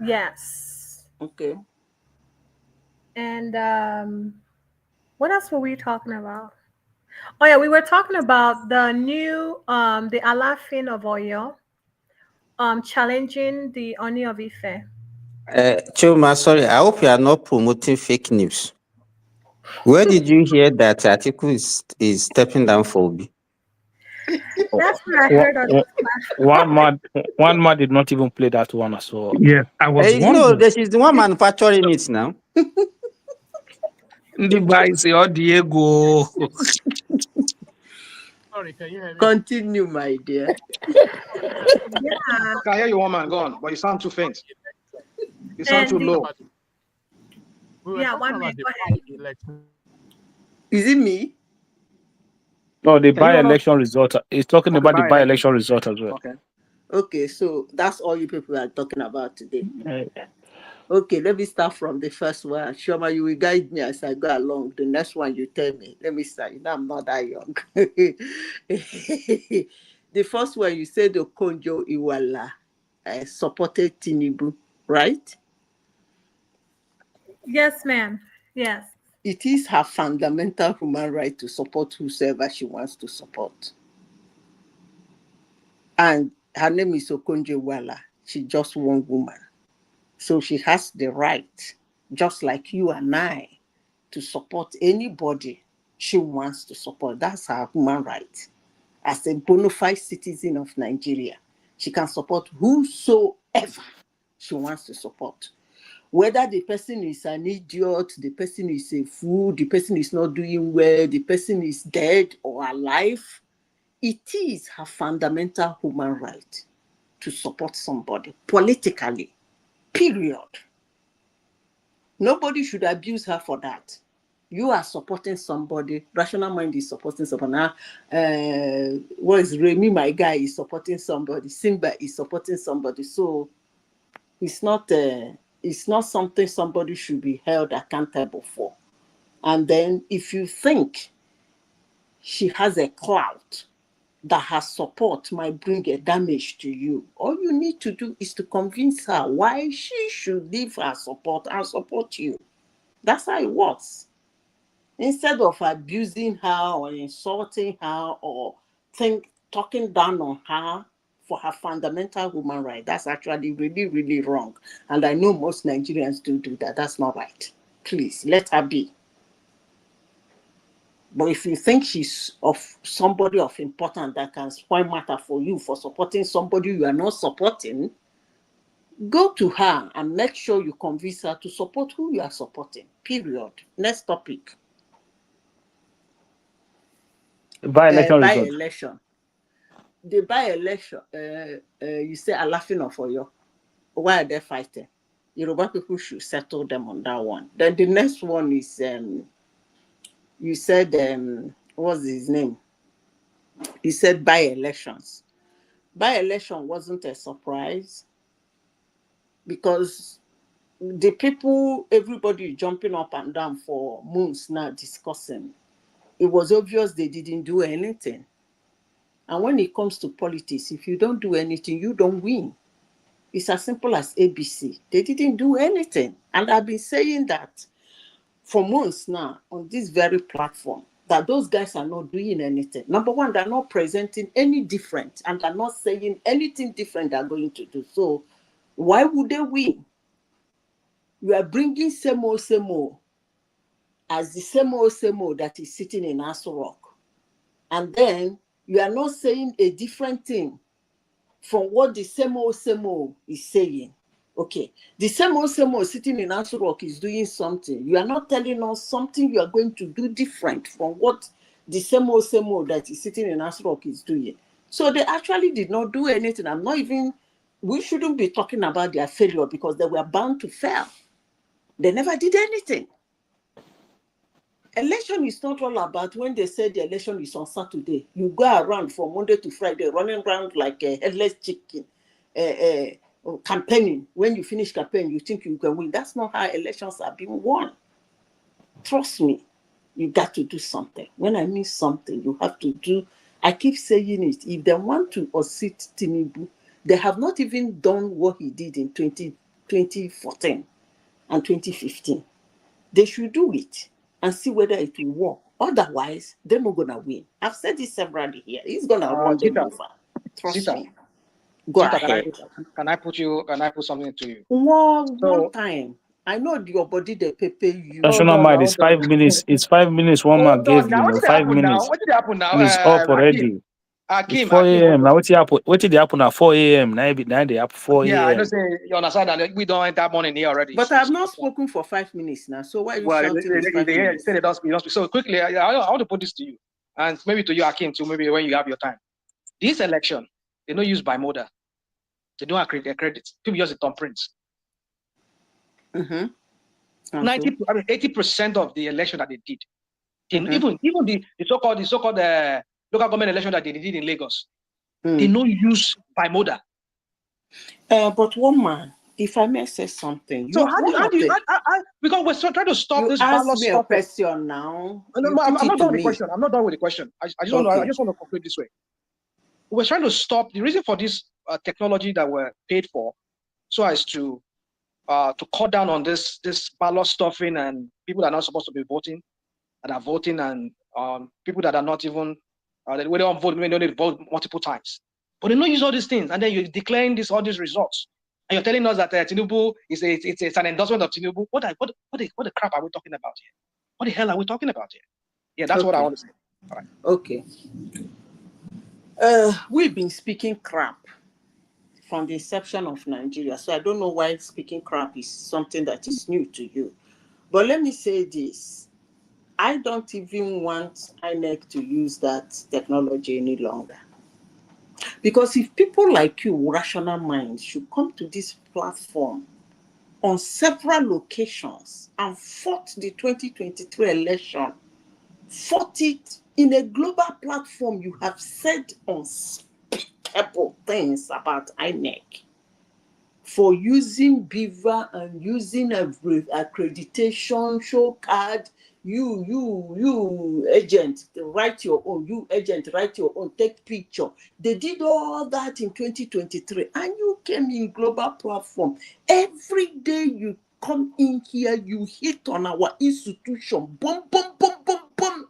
Yes. Okay. And what else were we talking about? Oh yeah, we were talking about the new the Alafin of Oyo challenging the Oni of Ife. Chuma, sorry, I hope you are not promoting fake news. Where did you hear that Atiku is stepping down for Obi? That's what I heard on one man did not even play that one as well. Yes, I was wondering. No, this is the one manufacturing it now. Diego. Sorry, can you hear me? Continue, my dear. Yeah. I can hear you, woman. Go on, but you sound too faint. You sound too low. Yeah, 1 minute. Go ahead. Is it me? No, the by-election result. He's talking about the by-election result as well. Okay. Okay, so that's all you people are talking about today. Okay, let me start from the first one. Shoma, you will guide me as I go along. The next one you tell me. Let me start. You know, I'm not that young. The first one you said Okonjo Iweala supported Tinubu, right? Yes, ma'am. Yes. It is her fundamental human right to support whosoever she wants to support. And her name is Okonjo Iweala. She's just one woman. So she has the right, just like you and I, to support anybody she wants to support. That's her human right. As a bona fide citizen of Nigeria, she can support whosoever she wants to support. Whether the person is an idiot, the person is a fool, the person is not doing well, the person is dead or alive, it is her fundamental human right to support somebody politically. Period. Nobody should abuse her for that. You are supporting somebody. Rational mind is supporting somebody. What is Remy, my guy, is supporting somebody. Simba is supporting somebody. So it's not something somebody should be held accountable for. And then if you think she has a clout that her support might bring a damage to you, all you need to do is to convince her why she should leave her support and support you. That's how it works. Instead of abusing her or insulting her or talking down on her for her fundamental human right, that's actually really, really wrong. And I know most Nigerians do that. That's not right. Please, let her be. But if you think she's of somebody of importance that can spoil matter for you for supporting somebody you are not supporting, go to her and make sure you convince her to support who you are supporting. Period. Next topic. By-election result. By-election. The by-election, you say are laughing off for you. Why are they fighting? Yoruba people should settle them on that one. Then the next one is, you said, what's his name? You said by-elections. By-election wasn't a surprise because the people, everybody jumping up and down for months now discussing, it was obvious they didn't do anything. And when it comes to politics, if you don't do anything, you don't win. It's as simple as ABC. They didn't do anything. And I've been saying that for months now on this very platform, that those guys are not doing anything. Number one, they're not presenting any different, and they're not saying anything different they're going to do. So why would they win? You are bringing same old as the same old that is sitting in Aso Rock. And then you are not saying a different thing from what the same old is saying. Okay, the same old sitting in Aso Rock is doing something. You are not telling us something you are going to do different from what the same old that is sitting in Aso Rock is doing. So they actually did not do anything. We shouldn't be talking about their failure because they were bound to fail. They never did anything. Election is not all about when they say the election is on Saturday. You go around from Monday to Friday, running around like a headless chicken, campaigning. When you finish campaign, you think you can win. That's not how elections are being won. Trust me, you got to do something. When I mean something, you have to do. I keep saying it. If they want to unseat Tinubu, they have not even done what he did in 2014 and 2015. They should do it and see whether it will work. Otherwise, they're not going to win. I've said this severally here. He's going to run them over. Trust me. Go ahead. Can I put something to you? One time. I know your body, they pay you. National mind is 5 minutes. It's 5 minutes. One man gave you 5 minutes. What did happen now? And it's up already. It's 4 a.m. Now what did happen at 4 a.m.? Now they up 4 a.m. Yeah, I know say you understand that we don't enter morning here already. But I've not spoken for 5 minutes now. So why are you shouting? They say they don't speak. So quickly, I want to put this to you, and maybe to you, Akim, too. Maybe when you have your time. This election, they don't use bimodal. They don't have credit. People use the thumbprints. 80% of the election that they did, even the so-called local government election that they did in Lagos, they don't use bimodal. But one man, if I may say something, so how do you because we're trying to stop this ballot stuff. You asked me a question now. No, I'm not done with the question. I'm not done with the question. I just want to conclude this way. We're trying to stop the reason for this technology that we're paid for, so as to cut down on this ballot stuffing and people that are not supposed to be voting, that are voting, and people that are not even they don't vote, they don't vote multiple times. But they don't use all these things, and then you're declaring all these results, and you're telling us that Tinubu it's an endorsement of Tinubu. What the crap are we talking about here? What the hell are we talking about here? Yeah, that's what I want to say. All right. Okay. We've been speaking crap from the inception of Nigeria, so I don't know why speaking crap is something that is new to you. But let me say this. I don't even want INEC to use that technology any longer. Because if people like you, rational minds, should come to this platform on several occasions and fought the 2023 election, fought it in a global platform, you have said unspeakable things about INEC for using Beaver and using accreditation, show card, you agent, write your own. You agent, write your own. Take picture. They did all that in 2023, and you came in global platform. Every day you come in here, you hit on our institution. Boom, boom, boom, boom, boom.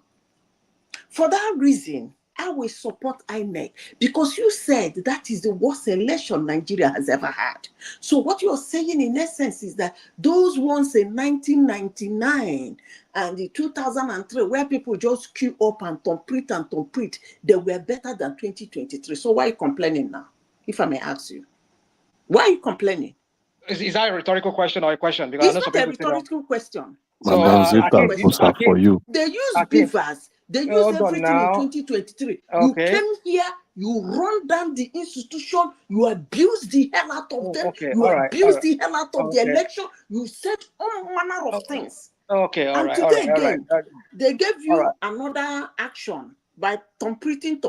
For that reason, I will support INEC because you said that is the worst election Nigeria has ever had. So what you're saying in essence is that those ones in 1999 and the 2003, where people just queue up and complete, they were better than 2023. So why are you complaining now, if I may ask you? Why are you complaining? Is that a rhetorical question or a question? Because It's not a rhetorical question. So, Madam Zita, poster for you. They use beavers. They use everything in 2023. You came here, you run down the institution, you abuse the hell out of them, you abuse the hell out of the election, you said all manner of things. And today again, they gave you another action by completing.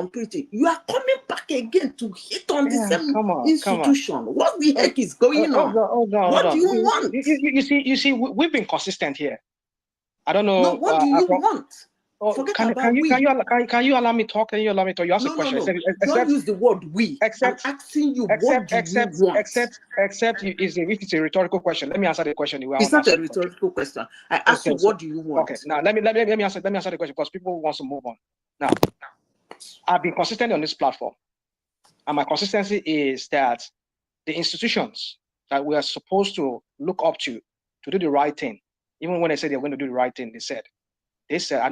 You are coming back again to hit on the same institution. What the heck is going on? What do you want? You see, we've been consistent here. I don't know. No, what do you want? Forget about we. Can you allow me talk? Can you allow me to ask a question? No. Don't use the word we. I'm asking you, what do you want? Except if it's a rhetorical question. Let me answer the question. It's not a rhetorical question. I asked you, what do you want? Okay. Now let me answer the question because people want to move on. Now, I've been consistent on this platform, and my consistency is that the institutions that we are supposed to look up to do the right thing, even when they say they're going to do the right thing, they said,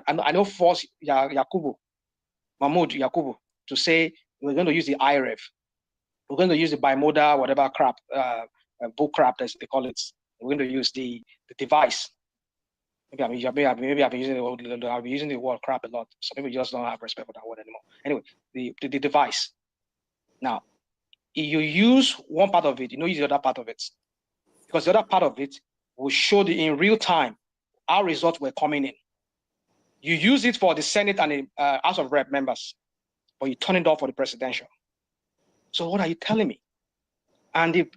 I know force Mahmoud Yakubu to say we're going to use the IREF, we're going to use the bimodal, whatever crap, bull crap as they call it. We're going to use the device. Maybe I've been using the word crap a lot. Some people just don't have respect for that word anymore. Anyway, the device. Now, you use one part of it, you don't use the other part of it, because the other part of it will show in real time our results were coming in. You use it for the Senate and the House of Rep members, but you turn it off for the presidential. So what are you telling me? And the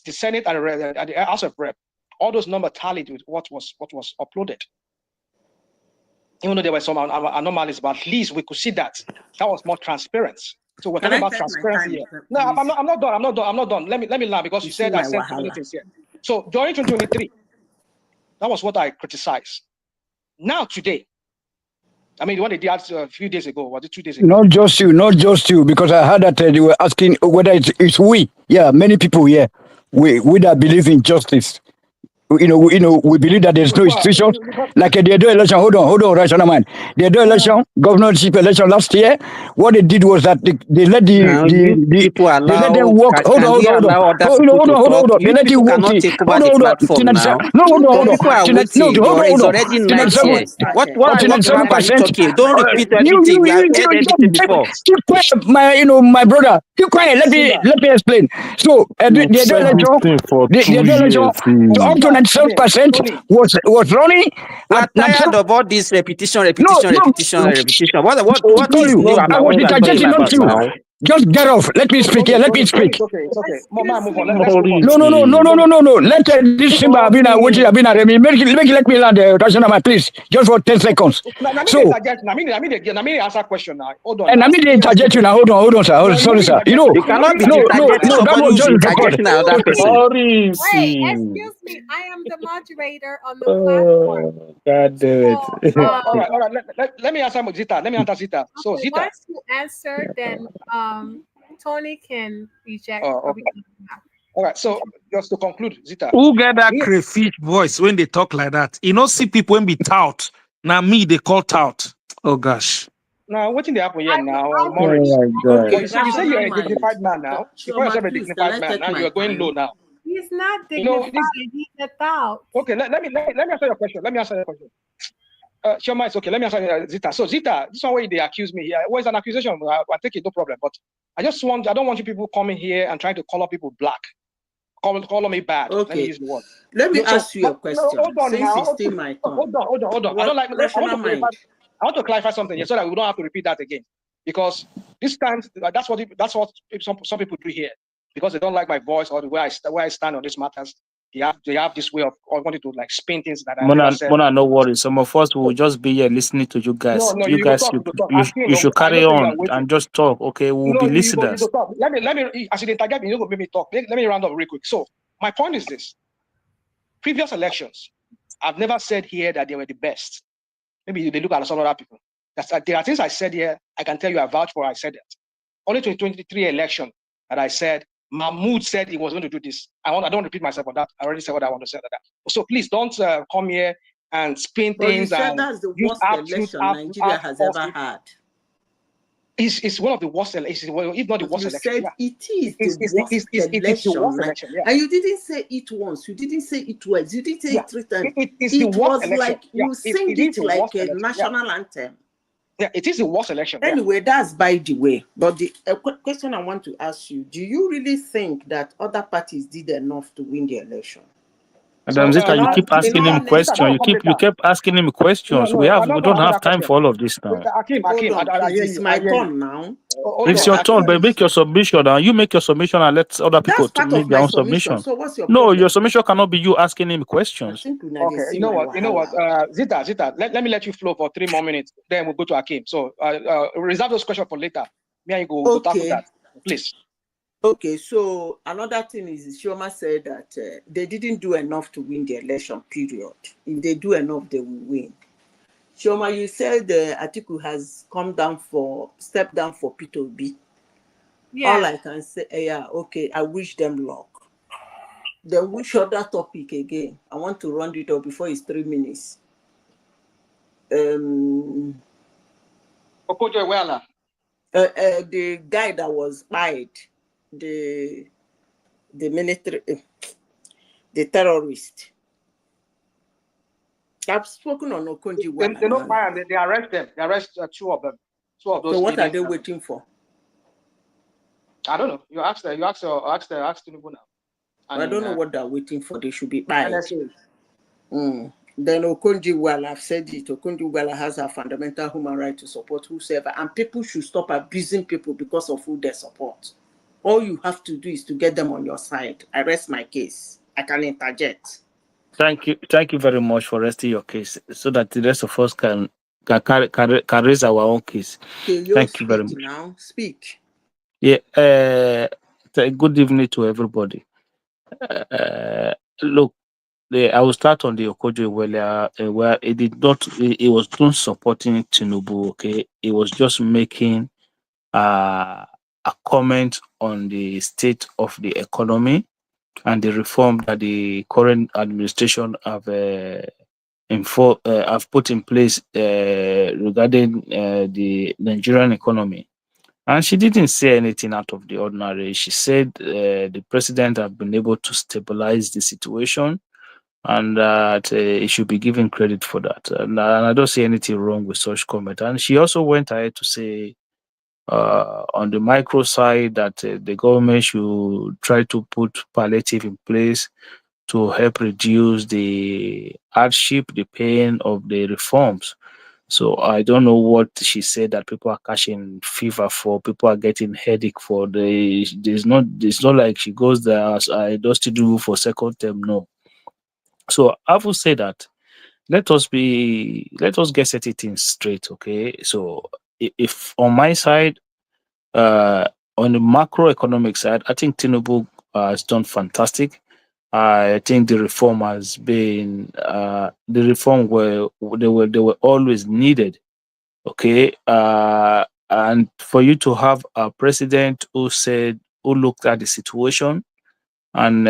Senate and the House of Rep, all those numbers tallied with what was uploaded. Even though there were some anomalies, but at least we could see that was more transparent. So we're talking about transparency here. No, I'm not done. Let me learn because you said I said so many things here. So during 2023, that was what I criticized. Now today, I mean, what they did a few days ago, was it 2 days ago? Not just you, because I heard that they were asking whether it's we. Yeah, many people here, we that believe in justice. We believe that there's no institution like they do election. Hold on, rational man. They do election, governorship election last year. What they did was that they let they let them work. Hold on. They let you work. Hold on. No, hold on. People are waiting. It's already 9 here. What crap are you talking? Don't repeat everything. We have heard everything before. Keep quiet, my brother. Keep quiet. Let me explain. So they do election. They do election. Up to 97% was running. We're tired of all this repetition. What is new about I was interjecting, not you. Just get off. Let me speak here. Let me speak. It's okay. Move on. No. Let this Simba have been let me land the please. Just for 10 seconds. So, I mean, answer question now. Hold on. And I mean, they interject you now. Hold on, sir. Sorry, sir. You cannot be interjecting somebody who's interjecting another person. Wait, excuse me. I am the moderator on the platform. God damn it. All right. Let me answer Zita. So Zita. Once you answer, then Tony can reject. Okay. All right. So just to conclude, Zita. Who get that crayfish voice when they talk like that? You know, see people when be tout. Now me, they call tout. Oh gosh. Now, what in the happen here now, Oh Morris? my God. Okay, you say you're a dignified man now. You call yourself a dignified man. Now you're going low now. He's not dignified. He's a tout. Okay, let me answer your question. Shoma, it's okay. Let me answer Zita. So Zita, this one way they accuse me here. Well, it's an accusation. I take it, no problem. But I don't want you people coming here and trying to call up people black. Call me bad. Okay. Let me use the word. Let me ask you a question. Hold on Since now. it's still my turn. Hold on. I want to clarify something here so that we don't have to repeat that again. Because this time, that's what some people do here. Because they don't like my voice or the way I stand on these matters. they have this way of wanting to like spin things that I never said. Mona, no worries. Some of us will just be here listening to you guys. No, You you go guys, talk, you go talk. you should I carry know say you are on waiting. and just talk. Okay, we'll be You go listeners. talk. Let me as you interject, you go make me talk. Let me round up real quick. So my point is this: previous elections, I've never said here that they were the best. Maybe they look at some other people. There are things I said here. I can tell you, I vouch for. I said that. Only 2023 election that I said. Mahmoud said he was going to do this. I don't repeat myself on that. I already said what I want to say on that. So please don't come here and spin Well, things. you said And that's the use worst election Nigeria has ever had. It's one of the worst elections, if not the worst you election. Said Yeah. it is the worst election. It is the worst election. Yeah. And you didn't say it once. You didn't say it twice. You didn't say it 3 times. It was election. like Yeah. you sing it like a national anthem. Yeah, it is the worst election. Anyway, that's by the way. But the question I want to ask you, do you really think that other parties did enough to win the election? Madam Zita, you keep asking him questions. You kept asking him questions. We don't have time for all of this now. Akim, it's my turn now. It's your turn, but make your submission. You make your submission and let other people make their own submission. So what's your no, problem? Your submission cannot be you asking him questions. Okay, you know what? Zita, let me let you flow for 3 more minutes. Then we'll go to Akim. So reserve those questions for later. Me and you go tackle that, please. Okay, so another thing is Chioma said that they didn't do enough to win the election, period. If they do enough, they will win. Chioma, you said Atiku has stepped down for P2B. Yeah. All I can say, okay, I wish them luck. Then which other topic again? I want to round it up before it's 3 minutes. The guy that was spied, the military, the terrorist. I've spoken on Okonji. They don't fire them. They arrest them. They arrest 2 of them. 2 of those. So what are they waiting for? I don't know. You ask Tinubu now. I don't know what they're waiting for. They should be fired. Then Okonji, I've said it. Okonji has a fundamental human right to support whosoever, and people should stop abusing people because of who they support. All you have to do is to get them on your side. I rest my case. I can interject. Thank you very much for resting your case, so that the rest of us can raise our own case. Okay, thank you very much. Now speak. Yeah. Good evening to everybody. Look, I will start on the Okojo where it was not supporting Tinubu. Okay, it was just making a comment on the state of the economy and the reform that the current administration have put in place regarding the Nigerian economy. And she didn't say anything out of the ordinary. She said the president have been able to stabilize the situation, and that he should be given credit for that. And I don't see anything wrong with such comment. And she also went ahead to say on the micro side that the government should try to put palliative in place to help reduce the hardship, the pain of the reforms. So I don't know what she said that people are catching fever for, people are getting headache for. It's not like she goes there as I just do for second term, no. So I will say that let us get certain things straight, okay? So if on my side, on the macroeconomic side, I think Tinubu has done fantastic. I think the reform has been they were always needed. Okay, and for you to have a president who looked at the situation and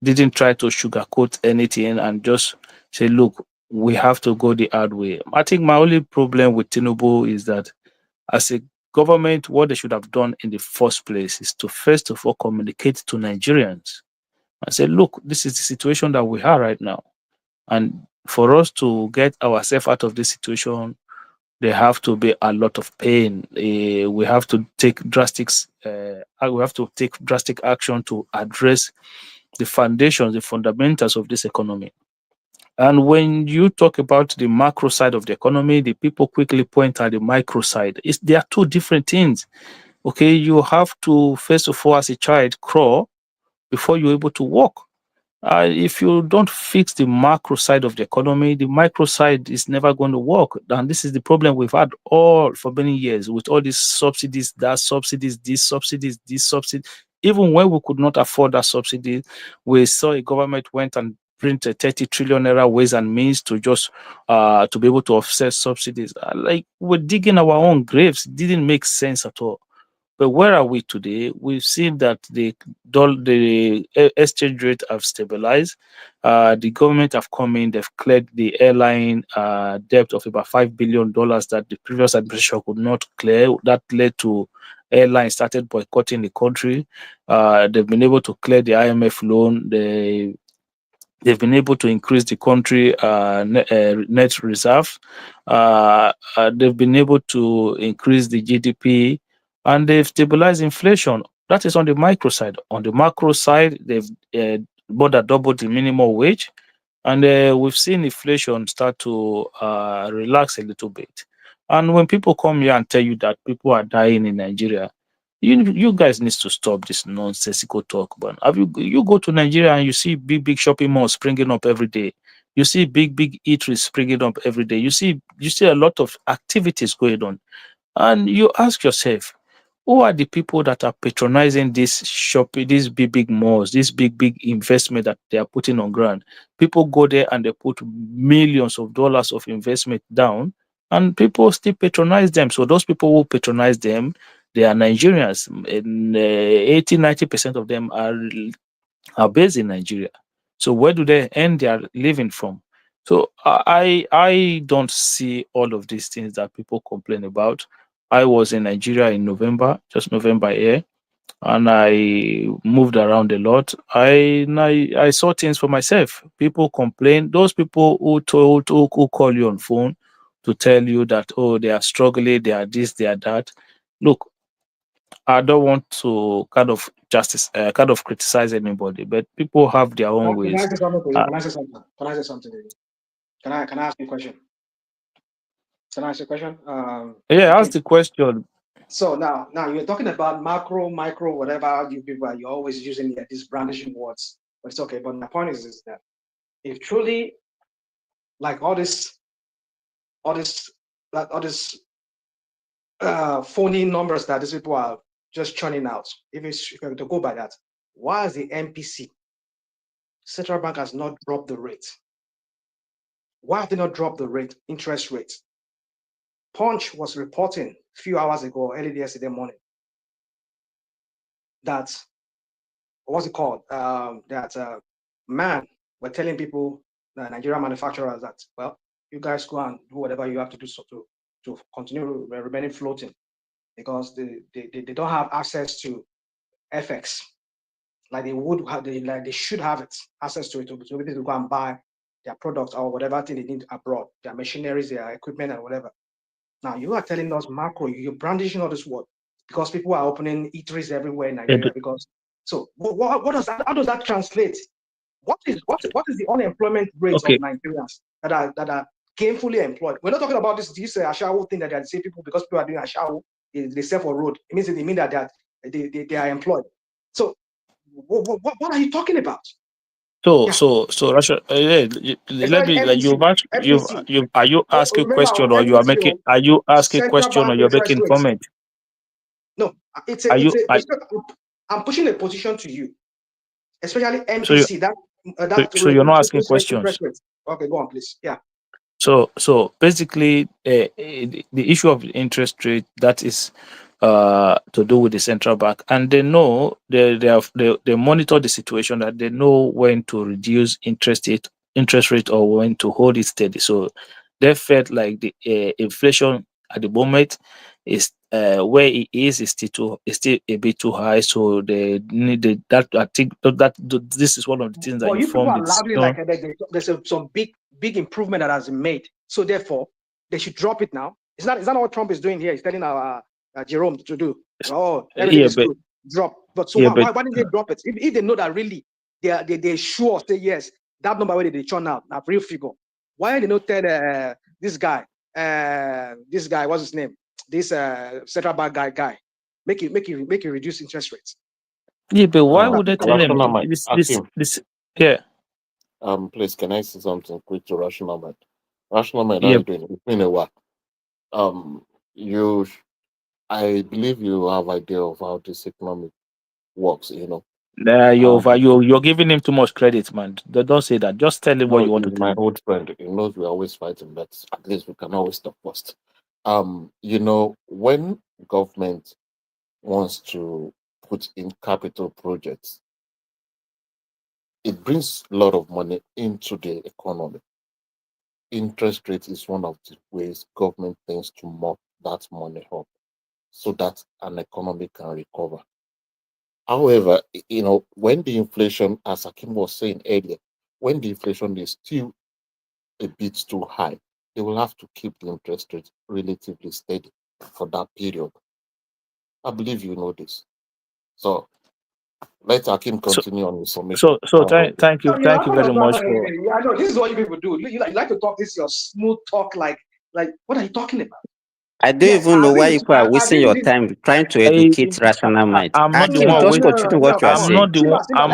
didn't try to sugarcoat anything and just say, look, we have to go the hard way. I think my only problem with Tinubu is that as a government, what they should have done in the first place is to first of all communicate to Nigerians and say, look, this is the situation that we are right now. And for us to get ourselves out of this situation, there have to be a lot of pain. We have to take drastic action to address the foundations, the fundamentals of this economy. And when you talk about the macro side of the economy, the people quickly point at the micro side. They are 2 different things. Okay, you have to, first of all, as a child, crawl before you're able to walk. if you don't fix the macro side of the economy, the micro side is never going to work. And this is the problem we've had all for many years with all these subsidies, that subsidies, these subsidies, this subsidy. Even when we could not afford that subsidy, we saw a government went and printed 30 trillion naira ways and means to just to be able to offset subsidies. Like we're digging our own graves. It didn't make sense at all. But where are we today? We've seen that the exchange rate have stabilized. The government have come in, they've cleared the airline debt of about $5 billion that the previous administration could not clear. That led to airlines started boycotting the country. They've been able to clear the IMF loan. They've been able to increase the country net reserve. They've been able to increase the GDP, and they've stabilized inflation. That is on the micro side. On the macro side, they've more than doubled the minimum wage, and we've seen inflation start to relax a little bit. And when people come here and tell you that people are dying in Nigeria, you guys need to stop this nonsensical talk. But you go to Nigeria and you see big shopping malls springing up every day. You see big eateries springing up every day. You see a lot of activities going on, and you ask yourself, who are the people that are patronizing this shopping, these big malls, this big investment that they are putting on ground? People go there and they put millions of dollars of investment down, and people still patronize them. So those people who patronize them, they are Nigerians. And 80-90% of them are based in Nigeria. So where do they earn their living from? So I don't see all of these things that people complain about. I was in Nigeria in November, just November here, and I moved around a lot. I saw things for myself. People complain. Those people who call you on phone to tell you that, oh, they are struggling, they are this, they are that. Look, I don't want to kind of criticize anybody, but people have their own Can I ways. say something to you? Can I say something? Can I say something to you? Can I ask you a question? Can I ask you a question? Yeah, ask the question. So now you're talking about macro, micro, whatever you people are. You're always using these brandishing words, but it's okay. But my point is that if truly, like all this phony numbers that these people are just churning out, if you're going to go by that, why is the MPC Central Bank has not dropped the rate? Why have they not dropped the rate, interest rate? Punch was reporting a few hours ago, early yesterday morning, that what's it called? We're telling people, the Nigerian manufacturers, that, well, you guys go and do whatever you have to do to continue remaining floating, because they don't have access to FX like they would have, they should have it, access to it, to be able to go and buy their products or whatever thing they need abroad, their machineries, their equipment, and whatever. Now you are telling us macro, you're brandishing all this word because people are opening eateries everywhere in Nigeria. Because so what does that? How does that translate? What is the unemployment rate of Nigerians that are gainfully employed? We're not talking about this ashawo thing that they say people, because people are doing ashawo, they sell for road. It means that they are employed. So what are you talking about? So Russia, let me, like, are you asking question, or you are making, are you asking question, or you're making comment? No, I'm pushing a position to you, especially MPC. So you're not asking questions. Okay, go on, please. Yeah. So basically, the issue of interest rate, that is to do with the central bank, and they know they monitor the situation, that they know when to reduce interest rate or when to hold it steady. So they felt like the inflation at the moment is where it is still a bit too high. So they needed that. I think that this is one of the things that you people informed are loudly like there's some big improvement that has been made. So therefore, they should drop it now. Is that not what Trump is doing here? He's telling our Jerome to do. Oh, everything is good. Drop. But so why didn't they drop it? If they know that really they sure say yes, that number where they churn out, that real figure. Why did they not tell this guy, what's his name? This central bank guy, make it reduce interest rates. Yeah, but why would they tell him this? Yeah. Please, can I say something quick to Rational Mind? Rational Mind, how are Yep. you doing? It's been a while. You, I believe you have idea of how this economy works. You're giving him too much credit, man. Don't say that. Just tell him what No, you want to he's tell my him. old friend. He knows we're always fighting, but at least we can always talk first. When government wants to put in capital projects, it brings a lot of money into the economy. Interest rate is one of the ways government tends to mop that money up so that an economy can recover. However, when the inflation, as Akim was saying earlier, when the inflation is still a bit too high, they will have to keep the interest rate relatively steady for that period. I believe you know this. So let Akim continue on his summation. Thank you very much for. I know this is what you people do. You like to talk this your smooth talk like what are you talking about? I don't even know why you are wasting your time trying to educate Rational Mind. I'm not the Akim, one. just continue what you are saying. I'm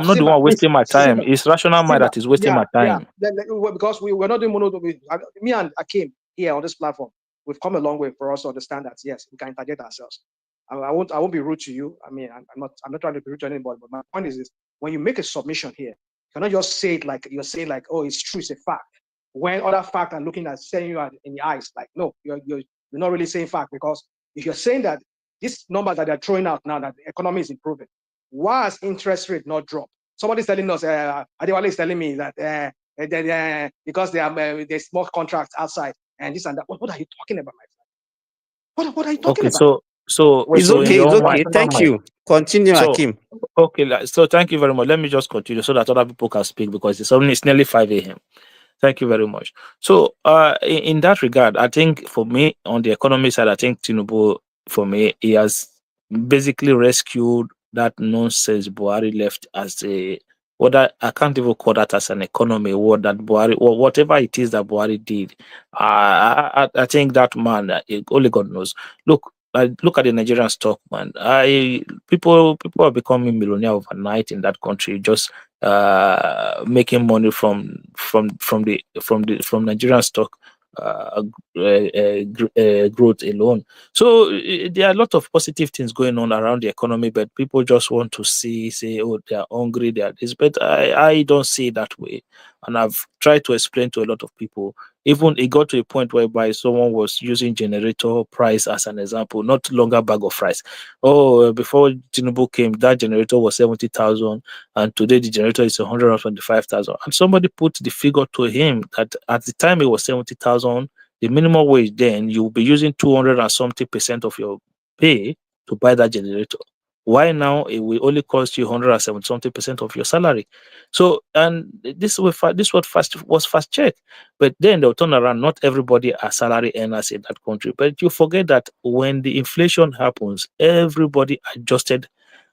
not the one wasting my time. It's Rational Mind that is wasting my time. Because we're not doing monotony. Me and Akim here on this platform, we've come a long way for us to understand that yes, we can interject ourselves. I won't be rude to you. I mean, I'm not trying to be rude to anybody, but my point is this: when you make a submission here, you cannot just say it like you're saying like, oh, it's true, it's a fact. When other facts are looking at saying you in the eyes, like, no, you're not really saying fact, because if you're saying that these numbers that they're throwing out now that the economy is improving, why has interest rate not dropped? Somebody's telling us, Adewale is telling me that because there's more contracts outside and this and that. What are you talking about, my friend? What are you talking about? It's okay. Thank you. Continue, Akim. Okay, so thank you very much. Let me just continue so that other people can speak because it's nearly 5 a.m. Thank you very much. So, in that regard, I think for me, on the economy side, I think Tinubu, for me, he has basically rescued that nonsense Buhari left as a, I can't even call that as an economy, what that Buhari, or whatever it is that Buhari did. I think that man, only God knows. Look at the Nigerian stock, man. People are becoming millionaire overnight in that country, just making money from Nigerian stock growth alone. So there are a lot of positive things going on around the economy, but people just want to say, oh, they are hungry, they are this. But I don't see it that way, and I've tried to explain to a lot of people. Even it got to a point whereby someone was using generator price as an example, not longer bag of rice. Oh, before Tinubu came, that generator was 70,000, and today the generator is 125,000. And somebody put the figure to him that at the time it was 70,000, the minimum wage then you will be using 200 and something% of your pay to buy that generator. Why now it will only cost you 170 something% of your salary? So, and this was fast check. But then they'll turn around. Not everybody are salary earners in that country. But you forget that when the inflation happens, everybody adjusted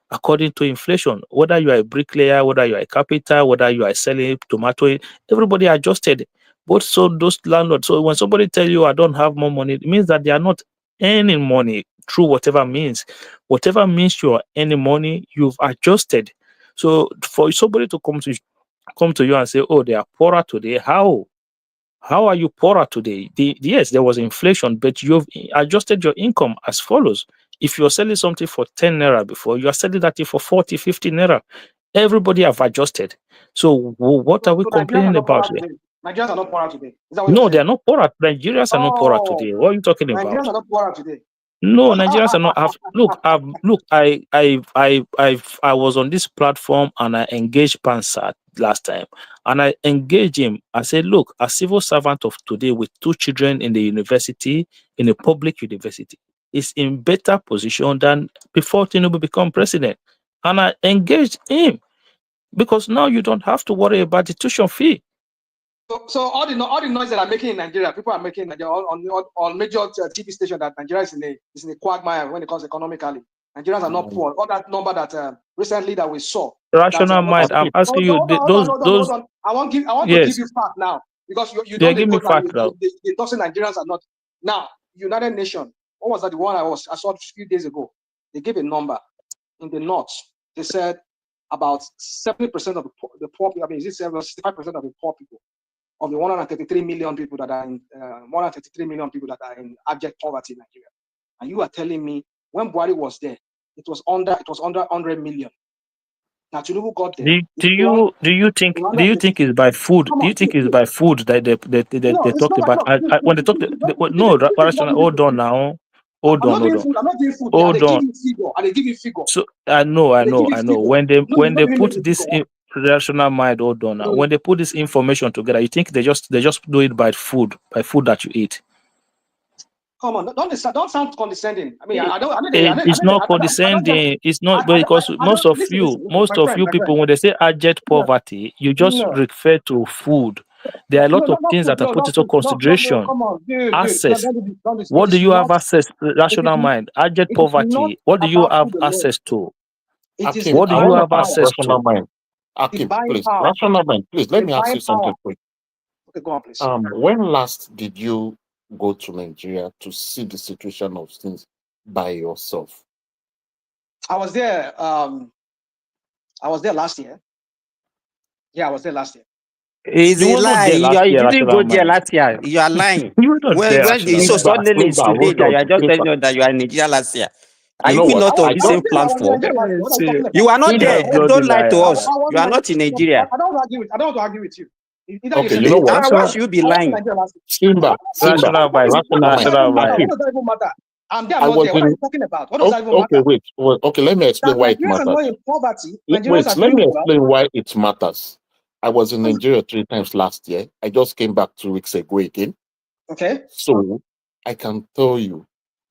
according to inflation. Whether you are a bricklayer, whether you are a carpenter, whether you are selling tomato, everybody adjusted. Both so those landlords. So when somebody tell you I don't have more money, it means that they are not earning money through whatever means. Whatever means you are earning money, you've adjusted. So for somebody to come to you and say, oh, they are poorer today, how? How are you poorer today? Yes, there was inflation, but you've adjusted your income as follows. If you're selling something for 10 naira before, you are selling that for 40, 50 naira. Everybody have adjusted. So what are we complaining about here? Nigerians are not poorer today. Is that what No, you're they are saying? not poorer. Nigerians are not poorer today. What are you talking about? Nigerians are not poorer today. No, Nigerians are not. I was on this platform and I engaged Pansat last time, and I engaged him. I said, look, a civil servant of today with 2 children in the university, in a public university, is in better position than before Tinubu become president. And I engaged him because now you don't have to worry about the tuition fee. So all the noise that I'm making in Nigeria, people are making Nigeria on major TV station that Nigeria is in a quagmire when it comes economically. Nigerians are not poor. All that number that recently that we saw. Rational mind. I'm asking you those. Hold on. I want to give you fact now because you don't give me fact now. They don't say Nigerians are not. Now United Nations. What was that? The one I saw a few days ago. They gave a number in the north. They said about 70% of the poor people. I mean, is it 65% of the poor people, of the 133 million people that are in 133 million people that are in abject poverty in Nigeria? And you are telling me when Buhari was there, it was under 100 million. Now Tinubu got there. Do you think it's by food? Do you think it's by food that they talked about? When they talked, no, rational. Hold on now. Hold on. I'm not doing food. Hold on. They give you figure. So I know. When they put this in rational mind, hold on now. When they put this information together, you think they just do it by food that you eat? Come on, don't sound condescending. I mean, It's not condescending. It's not, because most of you people, when they say abject poverty, you just refer to food. There are a lot of things that are put into consideration. Access. What do you have access? Rational mind. Abject poverty. What do you have access to? What do you have access to? Mind? Akim, please, rational mind. Please, let me ask you something quick. Okay, go on, please. When last did you go to Nigeria to see the situation of things by yourself? I was there last year. Yeah, I was there last year. It's a lie. You didn't go there last year. You are lying. You were not there. So suddenly it's today that you are just telling us that you are in Nigeria last year. Are you not on the same platform? You are not there. Don't lie to us. You are not in Nigeria. I don't want to argue with you. Okay, you know what? Why should you be lying? Simba. What does that even matter? I'm there. I'm not there. What are you talking about? What does that even matter? Wait. Okay, let me explain why it matters. Nigerians are not in poverty. Let me explain why it matters. I was in Nigeria 3 times last year. I just came back 2 weeks ago again. Okay. So I can tell you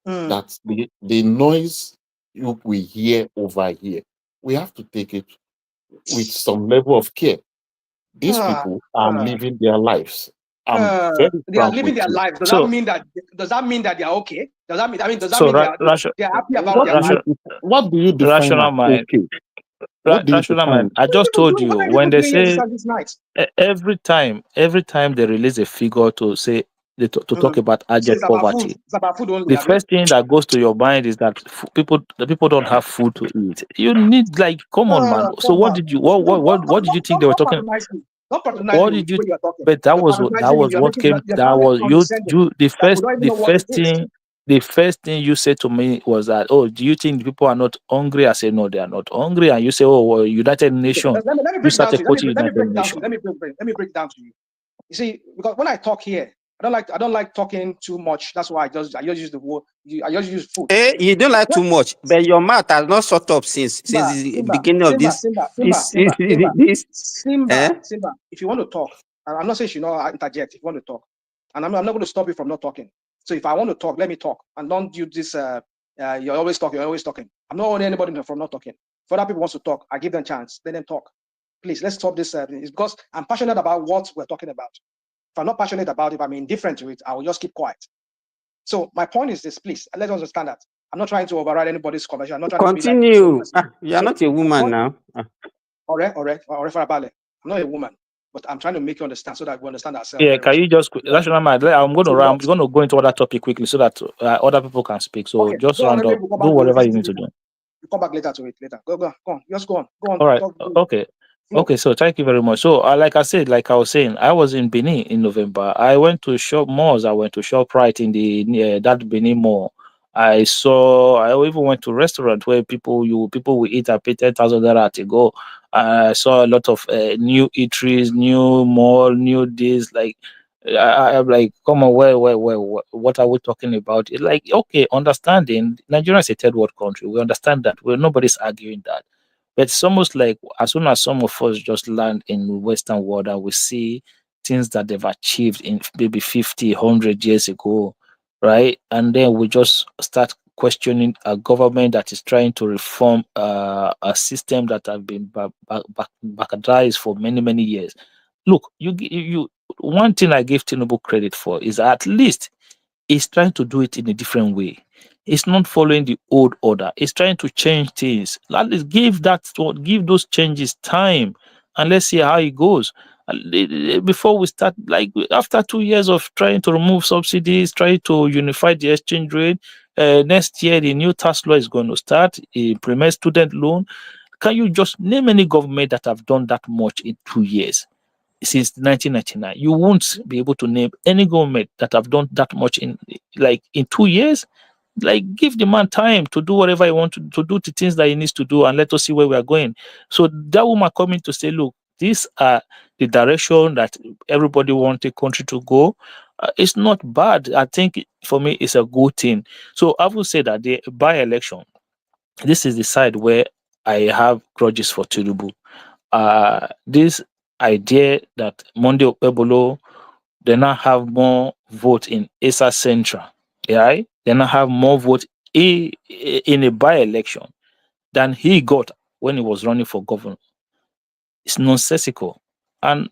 that the noise we hear over here, we have to take it with some level of care. These people are living their lives. They are living their lives. Does that mean that they are okay? Does that mean they are happy about their life? What do you define rational mind? Okay? Rational mind. I just told you, when they say every time they release a figure to say to talk about abject poverty, the first thing that goes to your mind is that the people don't have food to eat. You need, come on, man. So what did you think they were talking? What did you? But that was what came. That was you. The first thing you said to me was that, oh, do you think people are not hungry? I said, no, they are not hungry. And you say, oh, well, United Nations. You started quoting United Nations. Let me break it down to you. You see, because when I talk here, I don't like talking too much. That's why I just use the word. I just use food. You don't like too much, but your mouth has not shut up since the beginning of this. Simba, if you want to talk, I'm not saying you know interject. If you want to talk, and I'm not going to stop you from not talking. So if I want to talk, let me talk, and don't do this. You're always talking. I'm not holding anybody from not talking. If other people want to talk, I give them a chance. Let them talk. Please, let's stop this. It's because I'm passionate about what we're talking about. If I'm not passionate about it, if I'm indifferent to it, I will just keep quiet. So my point is this, please, let's understand that. I'm not trying to override anybody's conversation. I'm not trying Continue. To be like, you are not a woman now. All right. I'm not a woman, but I'm trying to make you understand so that we understand ourselves. Yeah, can you just rational mind? I'm going to go into other topic quickly so that other people can speak. So okay, just round up. Do whatever you need to do. You come back later to it. Go on. Just go on. All right. Okay. So thank you very much. So like I was saying, I was in Benin in November. I went to shop malls. I went to ShopRite in the that Benin mall. I even went to a restaurant where people will eat and pay 10,000 naira to go. I saw a lot of new eateries, new mall, new days. I'm like, come on, where, what are we talking about? It's like, okay, understanding Nigeria is a third world country. We understand that. Nobody's arguing that. But it's almost like as soon as some of us just land in Western world and we see things that they've achieved in maybe 50, 100 years ago, right? And then we just start questioning a government that is trying to reform a system that have been backdrised for many, many years. Look, you one thing I give Tinubu credit for is at least he's trying to do it in a different way. It's not following the old order. It's trying to change things. At least give those changes time, and let's see how it goes. Before we start, after 2 years of trying to remove subsidies, trying to unify the exchange rate, next year the new tax law is going to start. Implement student loan. Can you just name any government that have done that much in 2 years since 1999? You won't be able to name any government that have done that much in 2 years. Like, give the man time to do whatever he wants to do the things that he needs to do, and let us see where we are going. So that woman coming to say, look, these are the direction that everybody wants a country to go. It's not bad. I think for me, it's a good thing. So I will say that the by-election, this is the side where I have grudges for Tinubu. This idea that Monday Okpebolo, they now have more vote in Esa Central, right? They now have more vote in a by-election than he got when he was running for governor. It's nonsensical. And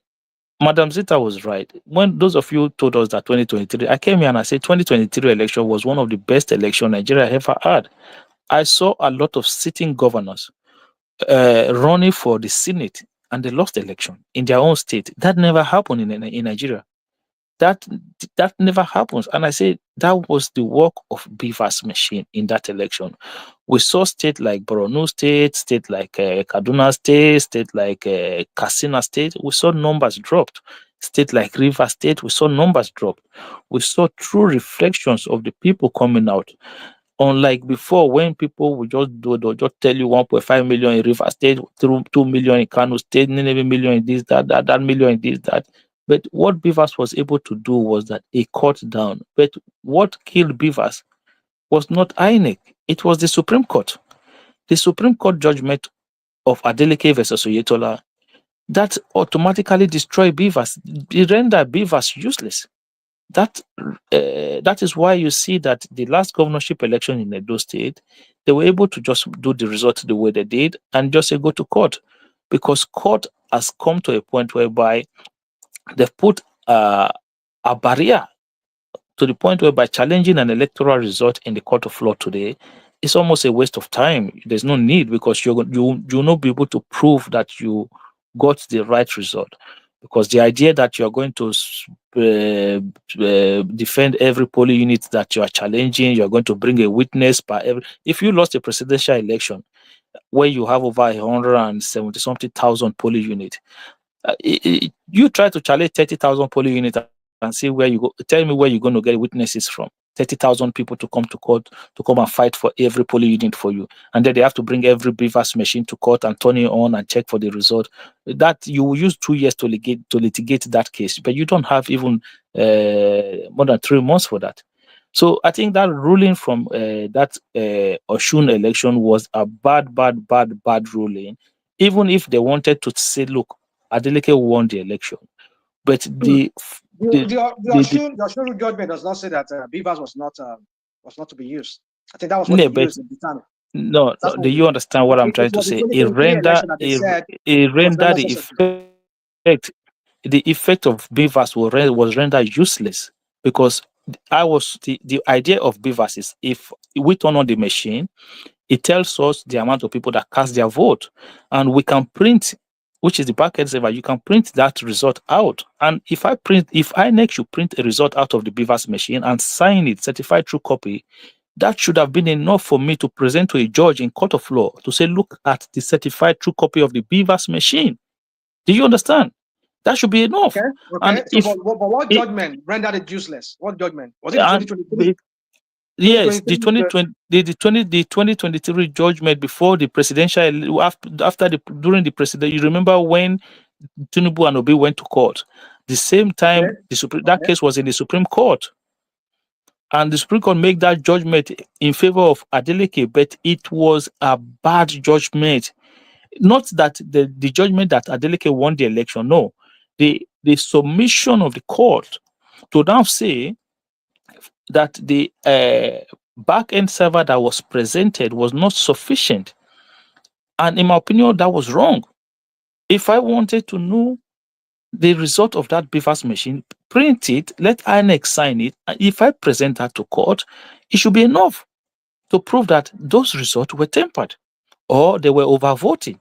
Madam Zita was right. When those of you told us that 2023, I came here and I said 2023 election was one of the best elections Nigeria ever had. I saw a lot of sitting governors running for the Senate, and they lost the election in their own state. That never happened in Nigeria. That never happens. And I say that was the work of Beaver's machine in that election. We saw state like Borno State, state like Kaduna State, state like Katsina State. We saw numbers dropped. State like River State, we saw numbers drop. We saw true reflections of the people coming out. Unlike before, when people would they'll just tell you 1.5 million in River State, 2 million in Kano State, 9 million in this, that million in this, that. But what Beavers was able to do was that he cut down. But what killed Beavers was not INEC, it was the Supreme Court. The Supreme Court judgment of Adeleke versus Oyetola that automatically destroyed Beavers. It rendered Beavers useless. That is why you see that the last governorship election in Edo State, they were able to just do the result the way they did and just say go to court, because court has come to a point whereby they've put a barrier to the point where by challenging an electoral result in the court of law today, it's almost a waste of time. There's no need, because you'll not be able to prove that you got the right result. Because the idea that you're going to defend every polling unit that you are challenging, you're going to bring a witness if you lost a presidential election where you have over 170 something thousand polling unit, you try to challenge 30,000 polling units and see where you go. Tell me where you're going to get witnesses from. 30,000 people to come to court to come and fight for every polling unit for you, and then they have to bring every Beavers machine to court and turn it on and check for the result. That you will use 2 years to litigate that case, but you don't have even more than 3 months for that. So I think that ruling from that Oshun election was a bad ruling. Even if they wanted to say, look, Adeleke won the election, but the Oshun judgment does not say that Beavers was not to be used. I think that was what they used in the time. No, do you understand what I'm trying to say? It rendered the effect of Beavers was rendered useless, because the idea of Beavers is, if we turn on the machine, it tells us the amount of people that cast their vote, and we can print, which is the backend server, you can print that result out. And if INEC should print a result out of the Beavers machine and sign it, certified true copy, that should have been enough for me to present to a judge in court of law to say, look at the certified true copy of the Beavers machine. Do you understand? That should be enough. Okay. And so, but what judgment rendered it useless? What judgment? Was it 2023? Yes, the 2023 judgment before the presidential, during the president. You remember when Tinubu and Obi went to court? The same time, that case was in the Supreme Court, and the Supreme Court made that judgment in favor of Adeleke, but it was a bad judgment. Not that the judgment that Adeleke won the election. No, the submission of the court to now say that the back-end server that was presented was not sufficient. And in my opinion, that was wrong. If I wanted to know the result of that Beavers machine, print it, let INEC sign it, and if I present that to court, it should be enough to prove that those results were tampered or they were overvoting.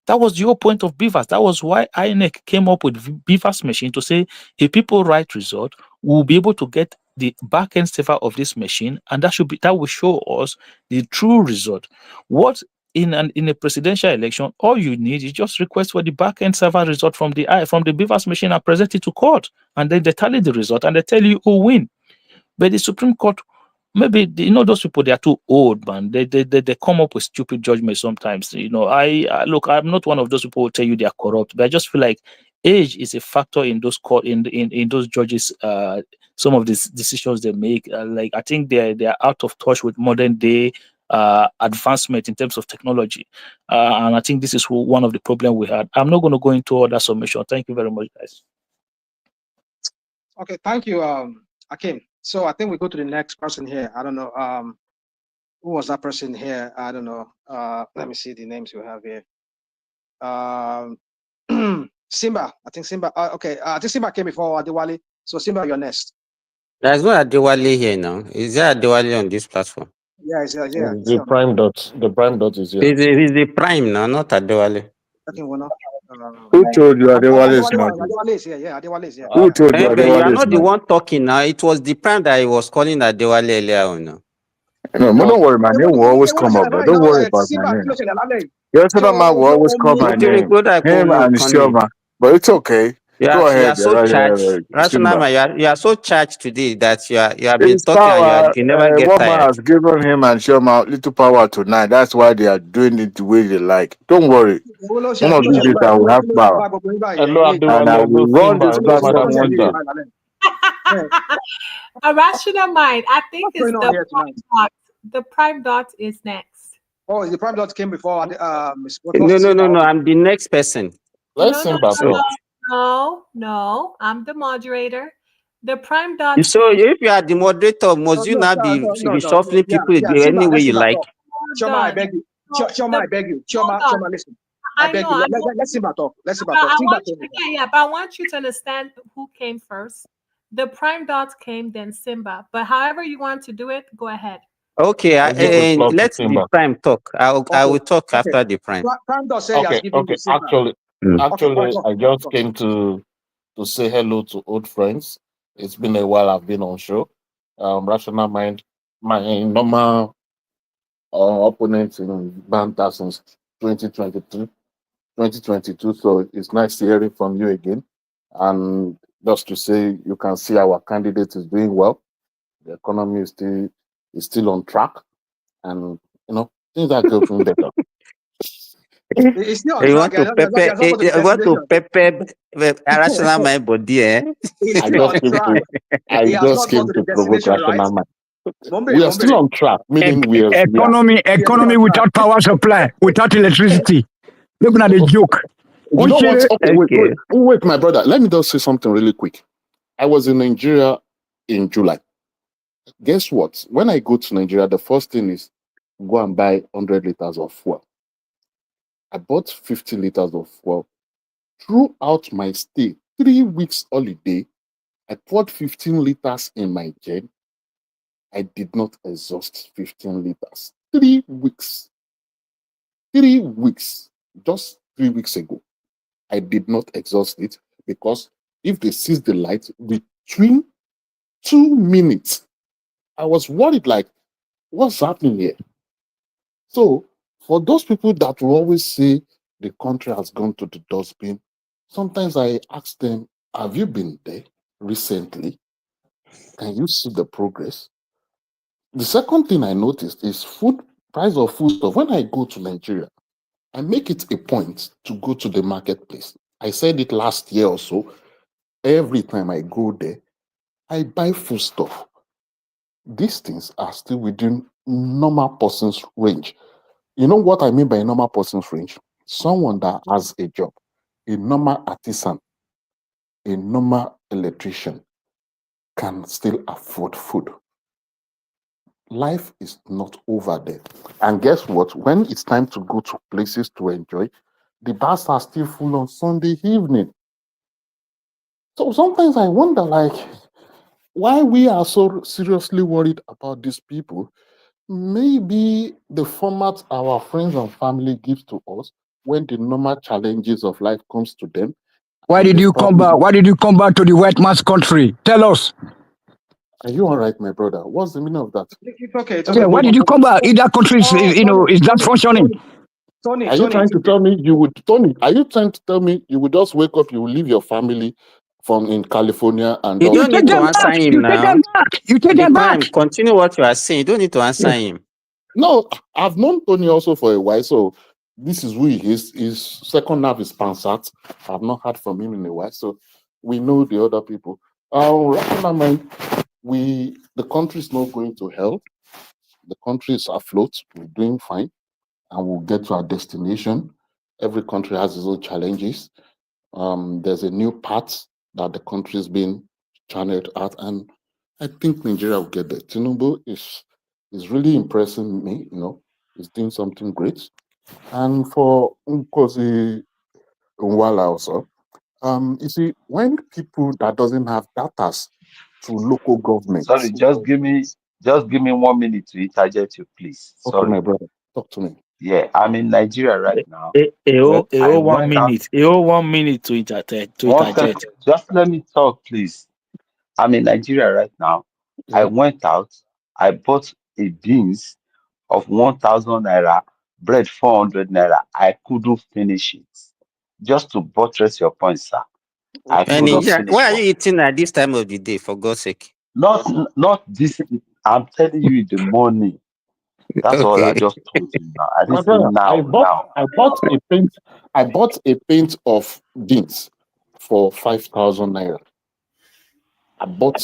That was the whole point of Beavers. That was why INEC came up with Beavers machine, to say if people write result, we'll be able to get the back-end server of this machine, and that will show us the true result. What in a presidential election, all you need is just request for the back-end server result from the Beavers machine and present it to court, and then they tally the result and they tell you who win. But the Supreme Court, maybe those people, they are too old, man. They come up with stupid judgments sometimes. I look, I'm not one of those people who tell you they are corrupt, but I just feel like age is a factor in those court in those judges. Some of these decisions they make, like I think they are out of touch with modern day advancement in terms of technology, and I think this is one of the problems we had. I'm not going to go into all that submission. Thank you very much, guys. Okay, thank you, Akim. So I think we go to the next person here. I don't know. Who was that person here? I don't know. Let me see the names we have here. Simba. I think Simba. Okay. I think Simba came before Adewale. So Simba, you're next. There's no Adewale here now. Is there Adewale on this platform? Yeah, yeah. The prime dot. The prime dot is here. He's the prime now, not Adewale. Who told you Adewale is not? Adewale is here. Yeah, Adewale is here. Who told you But you Adewale are is not the not? one talking now. It was the prime that he was calling Adewale earlier on. No, don't worry, my name will always come up. But don't worry about my name. Yes, that man will always call my name. Him and Sioma. But it's okay. Go ahead. You are so charged. Rational man, you are so charged today that you have been It's talking power. and you never get One man tired. has given him and Sioma little power tonight. That's why they are doing it the way they like. Don't worry. One of these days I will have power. Hello, And I will run this platform one day. A rational mind. I think it's the prime dot. The prime dot is next. Oh, the prime dot came before. No. I'm the next person. Let's No. I'm the moderator. The prime dot. So if you are the moderator, must you not be reshuffling people any way you like? Choma, I beg you. Choma, I beg you. Choma, listen. I beg you. Let's Simba talk. Let's Simba talk. But I want you to understand who came first. The prime dot came, then Simba. But however you want to do it, go ahead. Okay, let the prime talk. I will talk after the prime. Prime dot say okay. Actually, I just came to say hello to old friends. It's been a while I've been on show. Rational Mind, my normal opponent in Banter since 2022. So it's nice hearing from you again. And just to say, you can see our candidate is doing well. The economy is still on track, and things are getting better. It's still on track. You want to pepper Rational Mind body, eh? I just came to provoke Rational Mind. We are still on track, meaning we are economy without power supply, without electricity. Looking at the joke. You know what? Okay, wait, my brother. Let me just say something really quick. I was in Nigeria in July. Guess what? When I go to Nigeria, the first thing is go and buy 100 liters of fuel. I bought 50 liters of fuel. Throughout my stay, 3 weeks holiday, I poured 15 liters in my gen. I did not exhaust 15 liters. 3 weeks. 3 weeks. Just 3 weeks ago. I did not exhaust it because if they seize the light between 2 minutes, I was worried like, what's happening here? So for those people that will always say the country has gone to the dustbin, sometimes I ask them, have you been there recently? Can you see the progress? The second thing I noticed is price of food stuff. When I go to Nigeria, I make it a point to go to the marketplace. I said it last year or so. Every time I go there, I buy food stuff. These things are still within normal person's range. You know what I mean by a normal person's range? Someone that has a job, a normal artisan, a normal electrician can still afford food. Life is not over there. And guess what? When it's time to go to places to enjoy, the bars are still full on Sunday evening. So sometimes I wonder, like, why we are so seriously worried about these people. Maybe the format our friends and family give to us when the normal challenges of life comes to them. Why did you come back? Why did you come back to the white man's country? Tell us. Are you all right, my brother? What's the meaning of that? It's okay. Yeah, why did you come back? If that country is, is that functioning? Tony, Are you trying to tell me you would, Tony? Are you trying to tell me you would just wake up, you will leave your family from in California and You just don't need to answer him You take now. them back. You take The them prime, back. continue what you are saying. You don't need to answer him. No, I've known Tony also for a while, so this is who he is. His second half is Pansat. I've not heard from him in a while, so we know the other people. The country is not going to hell. The country is afloat. We're doing fine, and we'll get to our destination. Every country has its own challenges. There's a new path that the country is being channeled at, and I think Nigeria will get there. Tinubu is really impressing me. He's doing something great. And for Nkosi Nwala also, you see, when people that doesn't have data to local governments. Sorry, just give me 1 minute to interject you, please. Okay, Sorry. my brother, talk to me. Yeah, I'm in Nigeria right now. AO, I 1 went out. minute. AO 1 minute to interject. One second, just let me talk, please. I'm in Nigeria right now. I went out. I bought a beans of 1,000 naira, bread 400 naira. I couldn't finish it. Just to buttress your point, sir. I couldn't finish Why are one. you eating at this time of the day, for God's sake? Not this. I'm telling you in the morning. That's all I just told you now. I My didn't say brother, I now. bought a paint of beans for 5,000 naira. I bought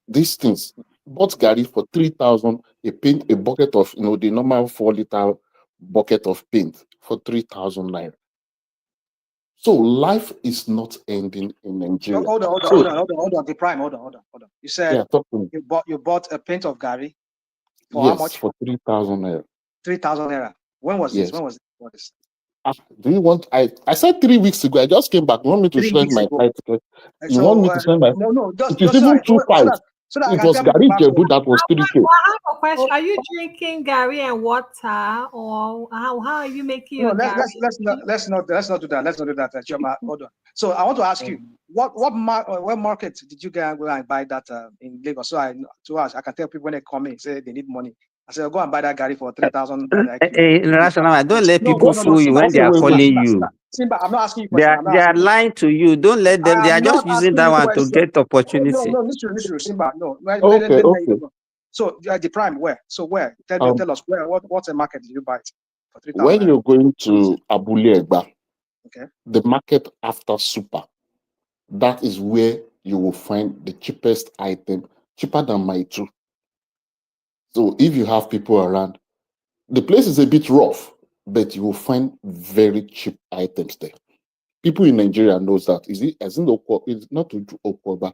these things, bought Gary for 3,000, a bucket of, the normal 4-liter bucket of paint for 3,000 naira. So life is not ending in Nigeria. Hold on. The prime, hold on. You said talk to me. you bought a pint of Gary for Yes, how much? for 3,000 naira. 3,000 naira. When was Yes. this? When was this? Do you want? I said 3 weeks ago. I just came back. You want me to 3 send weeks my ago. flight ticket? You want me to send my? No. It is even 2.5. So that I It can was tell people Gary back Jebu home. that was 3K. Well, I have a question. Are you drinking Gary and water, or how are you making your Gary? Let's not do that. Let's not do that, Choma. Hold on. So I want to ask you, what market did you go and buy that in Lagos? So I can tell people when they come in, say they need money. I said, go and buy that Gary for 3,000. Rational, don't let people fool you when they are calling you. Simba, I'm not asking you They questions. are lying to you. Don't let them. They are just using that one to get opportunity. No, listen, Simba. No. Okay. So the prime, where? So where? Tell us where. What's the market did you buy it for 3,000? When you're going to Abule Egba, okay, the market after Super, that is where you will find the cheapest item, cheaper than my two. So if you have people around, the place is a bit rough, but you will find very cheap items there. People in Nigeria knows that. It's not to do Okoba.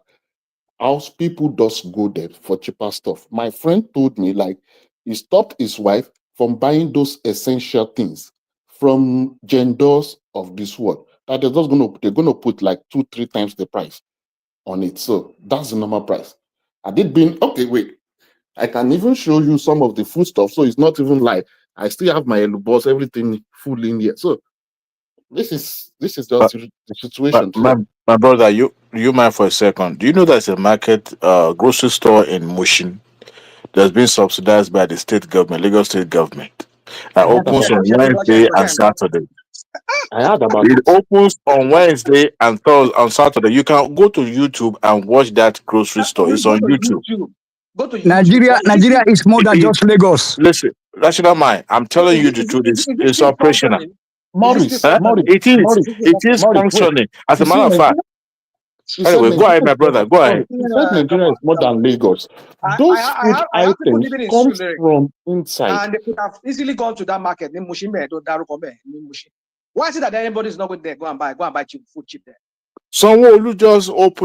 House people just go there for cheaper stuff. My friend told me, like, he stopped his wife from buying those essential things from genders of this world. That they're gonna put like 2-3 times the price on it. So that's the normal price. I can even show you some of the food stuff. So it's not even like I still have my boss, everything full in here. So this is just the situation. My brother, you mind for a second? Do you know there's a market grocery store in Mushin that's been subsidized by the state government, Lagos state government? It opens on Wednesday and Saturday. I heard about it. Opens on Wednesday and on Saturday. You can go to YouTube and watch that grocery store. It's on YouTube. Go to YouTube. Nigeria is more than just Lagos. Listen, rational mind. I'm telling you the truth. It's operational. Morris, it is functioning. As a matter of fact. Anyway, go ahead, my brother. Go ahead. He said Nigeria is more than Lagos. Those food items come from inside. And they could have easily gone to that market. Why is it that anybody is not going there? Go and buy cheap food cheap there. Sanwo-Olu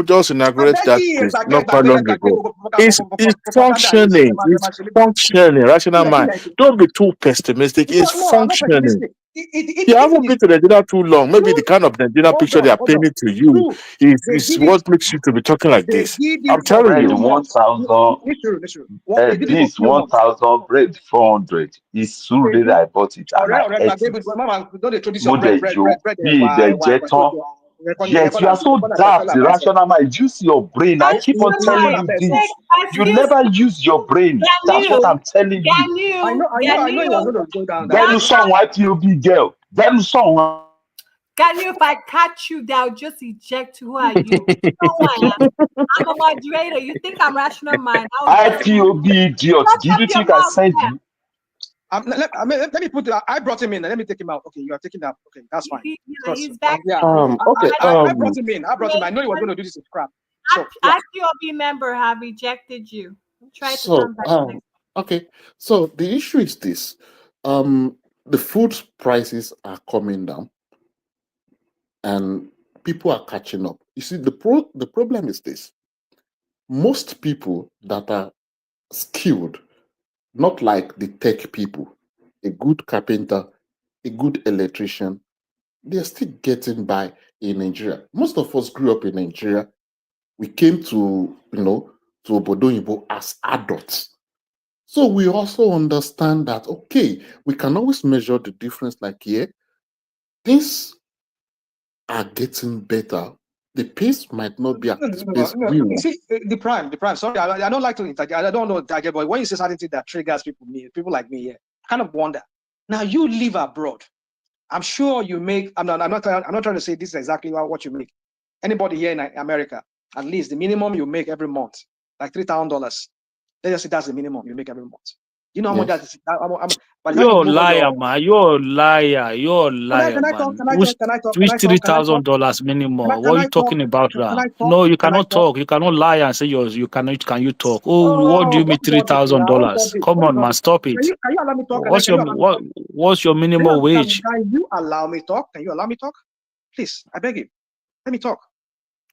just inaugurated that place not quite long ago. It's functioning. It's functioning. Rational mind. Don't be too pessimistic. It's functioning. You haven't been to Nigeria too long. Maybe the kind of Nigeria picture they are painting to you is what makes you to be talking like this. I'm telling you. 1,000. This 1,000 bread 400 is Surrey I bought it and I ate it. Yes, you are so daft, irrational mind. Use your brain. I keep on telling you this. You never use your brain. That's what I'm telling you. I know you are going to go down. Then you sound like you big girl. Them song. Can you, if I catch you, they'll just eject you. Who are you? You know who I am? I'm a moderator. You think I'm rational mind? IPOB idiot. Did you think I sent you? Let me put. I brought him in. Let me take him out. Okay, you are taking him out. Okay, that's fine. He's back. Yeah. Okay. I brought him in. I know he was going to do this crap. So, yeah. IPOB member have rejected you. Try to So, come back. okay. So the issue is this: the food prices are coming down, and people are catching up. You see, the problem is this: most people that are skilled, not like the tech people, a good carpenter, a good electrician, they're still getting by in Nigeria. Most of us grew up in Nigeria. We came to Obodo Oyibo as adults. So we also understand that, okay, we can always measure the difference like here. Things are getting better. The pace might not be at the pace we You want. see, the prime. Sorry, I don't like to interject. I don't know target, but when you say something that triggers people like me, yeah, I kind of wonder. Now you live abroad. I'm sure you make. I'm not trying to say this is exactly what you make. Anybody here in America, at least the minimum you make every month, like $3,000. Let's just say that's the minimum you make every month. You know how much that is? You're a liar, man. You're a liar. You're a liar, man. Which $3,000 minimum? What are you talking about now? No, you cannot talk. You cannot lie and say you cannot. Can you talk? Oh, what do you mean $3,000? Come on, man. Stop it. Can you allow me talk? What's your minimum wage? Can you allow me talk? Can you allow me talk? Please, I beg you. Let me talk.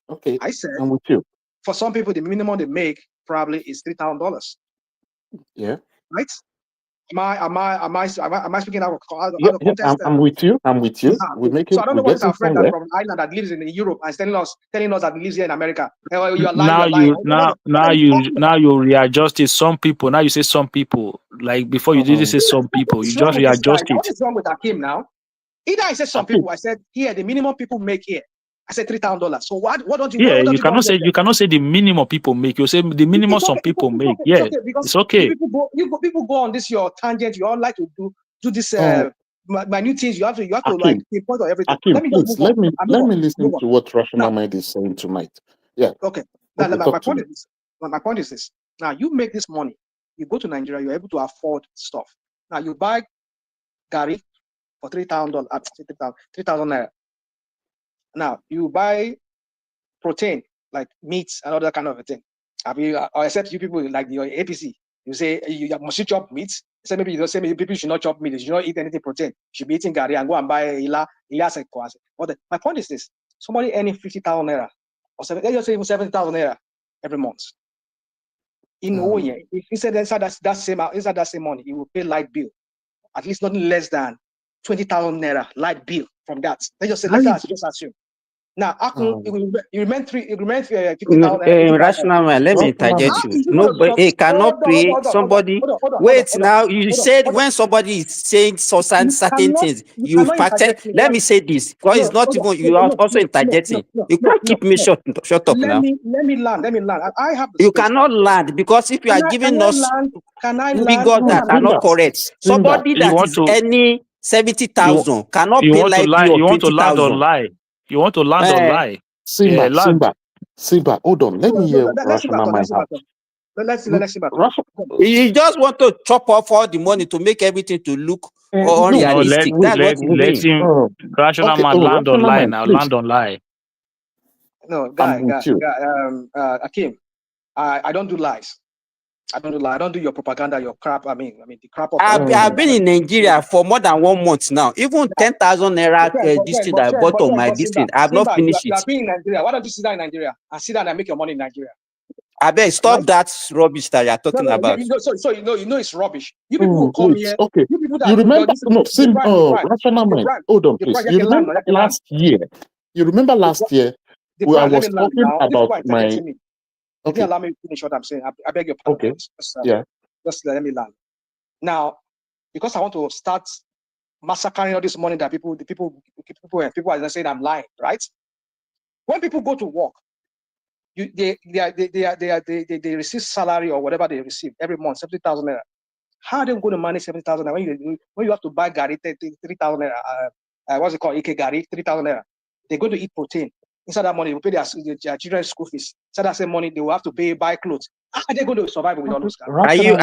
Okay. I said I'm with you. For some people, the minimum they make probably is $3,000. Yeah. Right? Am I speaking out of Yeah, context? I'm with you. I'm with you. We're making. So I don't know what is our friend that from Ireland that lives in Europe and telling us that he lives here in America. You are lying. Now you readjust it. Some people. Now you say some people. Like before you didn't say some people. You just readjust it. What is wrong with Akim now? Either I said some people. I said here the minimum people make here. I said $3,000. So what don't you? Yeah, you cannot say the minimum people make. You say the minimum some people make. Yeah, it's okay. People go on this your tangent. You all like to do this minute things. You have to like pinpoint on everything. Akim, let me listen to what Rational Mind is saying tonight. Yeah. Okay. Now my point is this. Now you make this money. You go to Nigeria. You're able to afford stuff. Now you buy Gary for $3,000. $3,000. Now you buy protein like meats and other kind of a thing. Or except you people like your APC, you say you must chop meat. Say maybe you don't say maybe people should not chop meat. You should not eat anything protein. You should be eating gari and go and buy But my point is this: somebody earning 50,000 naira or let's just say even 70,000 naira every month. Inside that same money, you will pay light bill, at least nothing less than 20,000 naira light bill from that. Let's just assume. Now, you remain 50,000. Rational man, let me interject you. Nobody, it cannot pay somebody. Wait, now you said when somebody is saying certain things, you protect. Let me say this because it's not even you are also interjecting. You can't keep me shut up now. Let me land. I have. You cannot land because if you are giving us figures that are not correct, somebody that is any 70,000 cannot pay like you or 20,000. You want to land or lie? Simba, hold on. Let me hear Rational Mind out. Let's You just want to chop off all the money to make everything to look unrealistic. That's what you mean. Rational Man land or lie now. Land or lie. No, Akim, I don't do lies. I don't do your propaganda, your crap. I mean the crap of. I've been in Nigeria for more than 1 month now. Even 10,000 naira this thing that I bought on my this thing, I've not finished it. You have been in Nigeria. Why don't you sit down in Nigeria and sit down and make your money in Nigeria? I beg, stop that rubbish that you're talking about. So you know it's rubbish. You people will come here. Okay. You people that you remember? Rational Mind. Hold on, please. You remember last year? I was talking about my. If you allow me to finish what I'm saying, I beg your pardon. Okay. Just let me land. Now, because I want to start massacring all this money that people are saying I'm lying, right? When people go to work, they receive salary or whatever they receive every month, 70,000 naira. How are they going to manage 70,000 naira when you have to buy Gary 3,000 naira what's it called, Ikegari, 3,000 naira. They're going to eat protein. Inside that money, they will pay their children's school fees. Inside that same money, they will have to buy clothes. How are they going to survive with all those guys? Are you,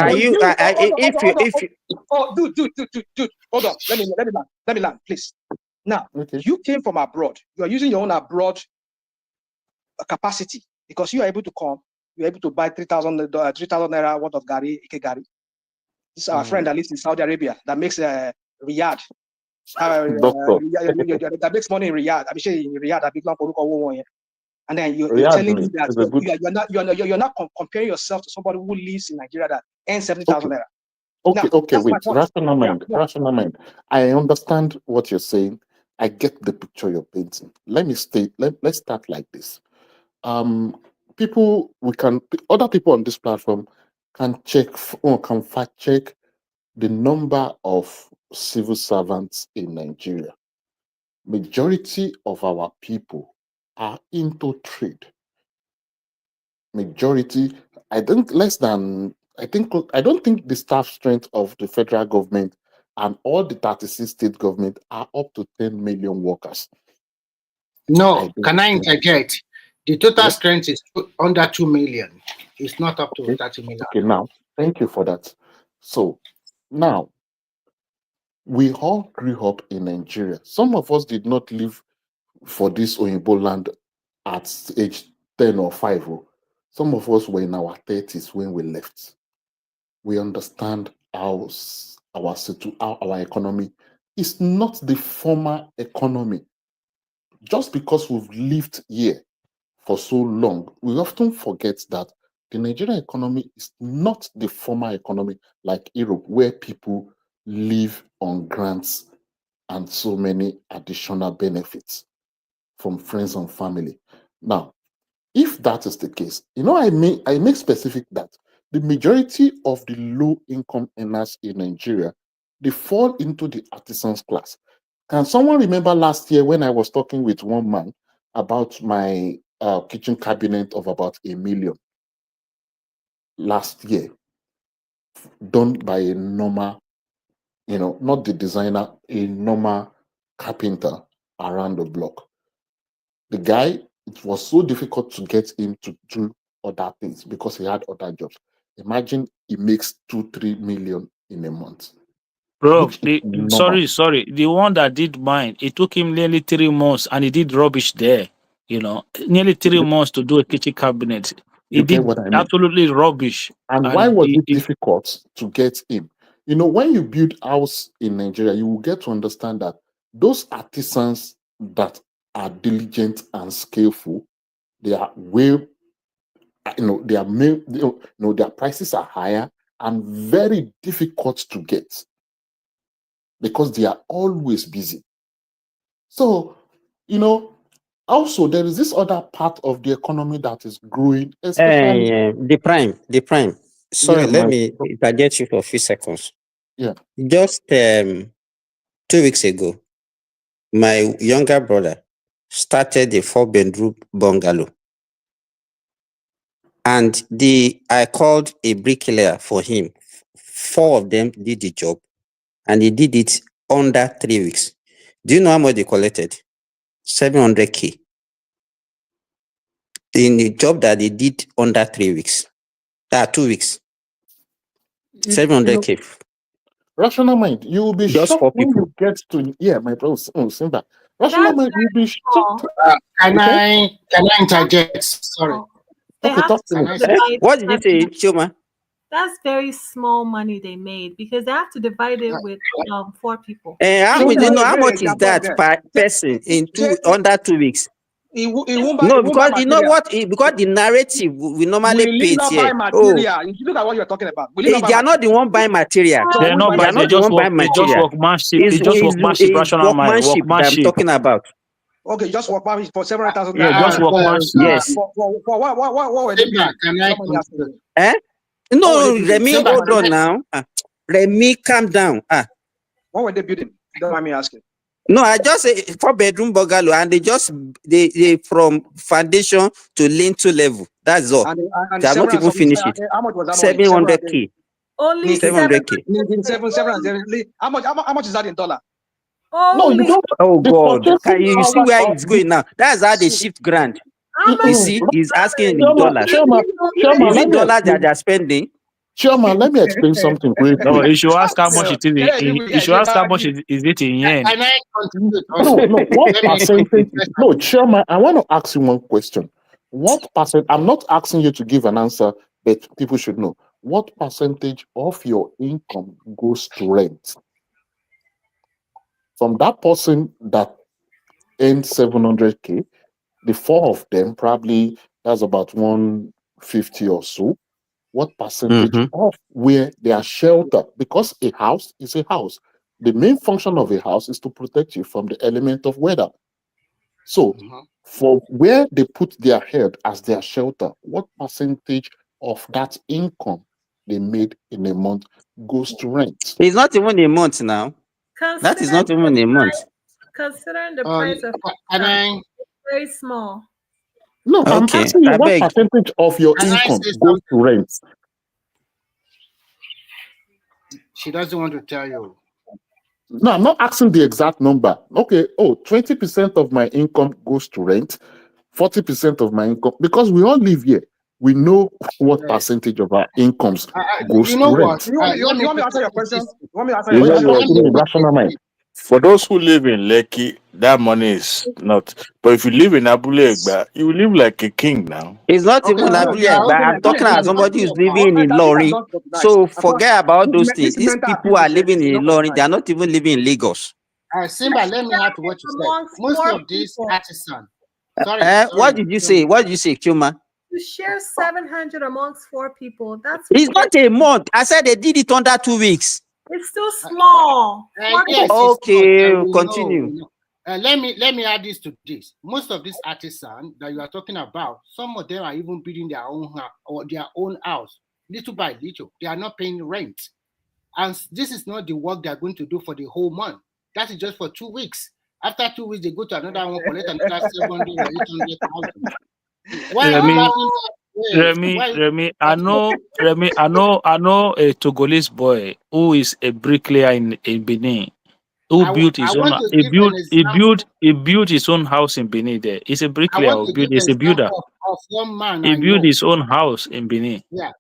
Dude, hold on. Let me land, please. Now, you came from abroad. You are using your own abroad capacity because you are able to come. You're able to buy 3,000 naira worth of Ikegari. This is our friend that lives in Saudi Arabia that makes Riyadh. That makes money in Riyadh. I'm sure in Riyadh, that big lamp and then you're telling me that you're not comparing yourself to somebody who lives in Nigeria that earns 70,000 naira. Okay, wait. Rational mind. I understand what you're saying. I get the picture you're painting. Let's start like this. Other people on this platform can fact check the number of civil servants in Nigeria. Majority of our people are into trade. Majority, I don't think the staff strength of the federal government and all the 36 state government are up to 10 million workers. No, can I interject? The total strength is under 2 million. It's not up to 30 million. Okay, now, thank you for that. So, now, we all grew up in Nigeria. Some of us did not live for this Oyinbo land at age 10 or 5. Some of us were in our 30s when we left. We understand how our economy is not the former economy. Just because we've lived here for so long, we often forget that the Nigerian economy is not the former economy like Europe, where people live on grants and so many additional benefits from friends and family. Now, if that is the case, I make specific that the majority of the low-income earners in Nigeria, they fall into the artisans class. Can someone remember last year when I was talking with one man about my kitchen cabinet of about 1 million last year, done by a normal, not the designer, a normal carpenter around the block. The guy, it was so difficult to get him to do other things because he had other jobs. Imagine he makes 2-3 million in a month. Bro, sorry. The one that did mine, it took him nearly 3 months and he did rubbish there. Nearly 3 months to do a kitchen cabinet. He did absolutely rubbish. And why was it difficult to get him? When you build house in Nigeria, you will get to understand that those artisans that are diligent and skillful, they are their prices are higher and very difficult to get because they are always busy. So, also there is this other part of the economy that is growing, especially the prime. Sorry, let me interject you for a few seconds. Yeah. Just 2 weeks ago, my younger brother started a 4-bedroom bungalow. And I called a bricklayer for him. 4 of them did the job, and he did it under 3 weeks. Do you know how much they collected? 700K. In the job that they did under 3 weeks. 2 weeks. 700K. Rational mind, you will be just shocked when you get to my brother Simba. Rational mind, you'll be shocked. Can I interject? Sorry. Okay, talk to me. What did you say, Chuma? That's very small money they made because they have to divide it with 4 people. How much is that per person under 2 weeks? No, because you know what? Because the narrative we normally paint here. You look at what you're talking about. They are not the one buying material. They are not the one buying material. It's just workmanship. Rational mind. Workmanship that I'm talking about. Okay, just workmanship for 700,000. Yeah, just workmanship. Yes. For what were they doing? No, Remy, hold on now. Remy, calm down. What were they building? Don't mind me asking. No, I just say 4-bedroom bungalow, and they from foundation to lintel level. That's all. And they have not even finished it. How much was that? 700K. Only 700K. How much is that in dollar? No, you Only don't. Oh The God, purchasing you see power where of it's going now? That's how they shift grand. how You much? see, he's asking in Chairman, dollars. Chairman, Is let it me dollars that explain. they're spending? Chairman, let me explain something very No, quick. you should ask how much Yeah, it is. You should ask how much is it in yen. Can I contribute No, also? no. What Let me percentage? No, especially Chairman, I want to ask you one question. What percent? I'm not asking you to give an answer, but people should know. What percentage of your income goes to rent? From that person that earns 700K, the four of them probably that's about 150 or so. What percentage Mm-hmm. of where they are sheltered? Because a house is a house. The main function of a house is to protect you from the element of weather. So, for where they put their head as their shelter, what percentage of that income they made in a month goes to rent? It's not even a month now. That is Considering not even the a month. price, considering the price of can gas, I it's very small. No, I'm Okay, asking you I what beg. percentage of your can I income say goes to something? rent? She doesn't want to tell you. No, I'm not asking the exact number. Okay, 20% of my income goes to rent, 40% of my income, because we all live here. We know what percentage of our incomes goes You to know what? rent. Let me you want me to put answer your it question? this way. You want me to answer You your hear question? what Let I me mean? put Rational it mind. this For those who live in Lekki, that money is not. But if you live in Abule Egba, you live like a king now. It's not Okay, even so you Abule, are but okay. I'm talking about I'm somebody talking who's about living in I think I'm Lori. just not nice. So forget about those things. This These mental people are abuse living is in not for Lori. nice. They are not even living in Lagos. Simba, let me add to what you said. Amongst Most four of these people, artisans, sorry, What did you say? What did you say, Kyoma? you share 700 amongst four people. That's It's very. not a month. I said they did it under 2 weeks. It's still small. Four yes, people. it's not. Okay, We know. continue. We know. Let me add this to this. Most of these artisans that you are talking about, some of them are even building their own or their own house, little by little. They are not paying rent, and this is not the work they are going to do for the whole month. That is just for 2 weeks. After 2 weeks, they go to another one, collect another 700 or 800,000. Why are you Remy, laughing? Why? I know a Togolese boy who is a bricklayer in Benin. Who built I his own? want to give an example. He built his own house in Benin. There, he's a I bricklayer. want to give He's an a builder. example of one man He I built know. his own house in Benin. Yeah,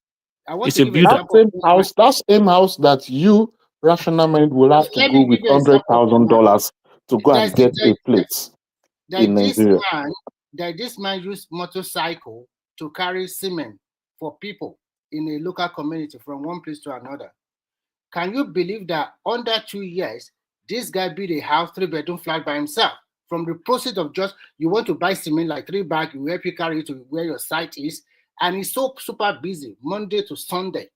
I want He's to a give an builder. example of one man. That same house that you, rational mind, will have to Let go me with give you an example of a man. $100,000 to go There's, and get there, a place there in this Nigeria. man, this man used motorcycle to carry cement for people in a local community from one place to another. Can you believe that under 2 years, this guy built a house, 3-bedroom flat by himself? From the process of just, you want to buy cement like 3 bags, you help you carry it to where your site is. And he's so super busy, Monday to Sunday.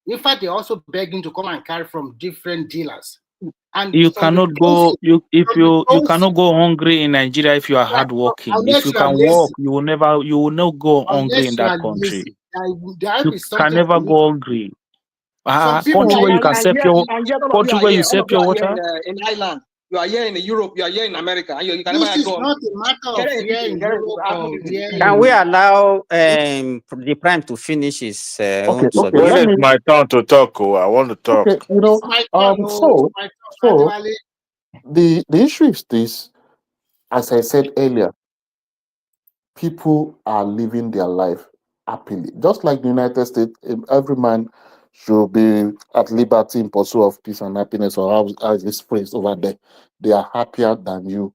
In fact, they're also begging to come and carry from different dealers. And You from the cannot go. process, You cannot go hungry in Nigeria if you are yeah, hardworking. If unless you you are can work, lazy, you will not go hungry in unless you that are country. lazy, there will You be can something never for you go to do. hungry. Some people Country are where you can sell pure, And yet all of you country are where you here. All sell of you pure are here water. in Ireland. You are here in Europe. You are here in America. And you can This never is go not hungry. a matter of Get here in Europe or here Can we in. allow the prime to finish his own Okay, When let submission? me. it's my turn to talk, I want to talk. Okay, It's my turn. No, it's so my turn. so Actually, the issue is this. As I said earlier, people are living their life happily. Just like the United States, every man should be at liberty in pursuit of peace and happiness, or how it's phrased over there. They are happier than you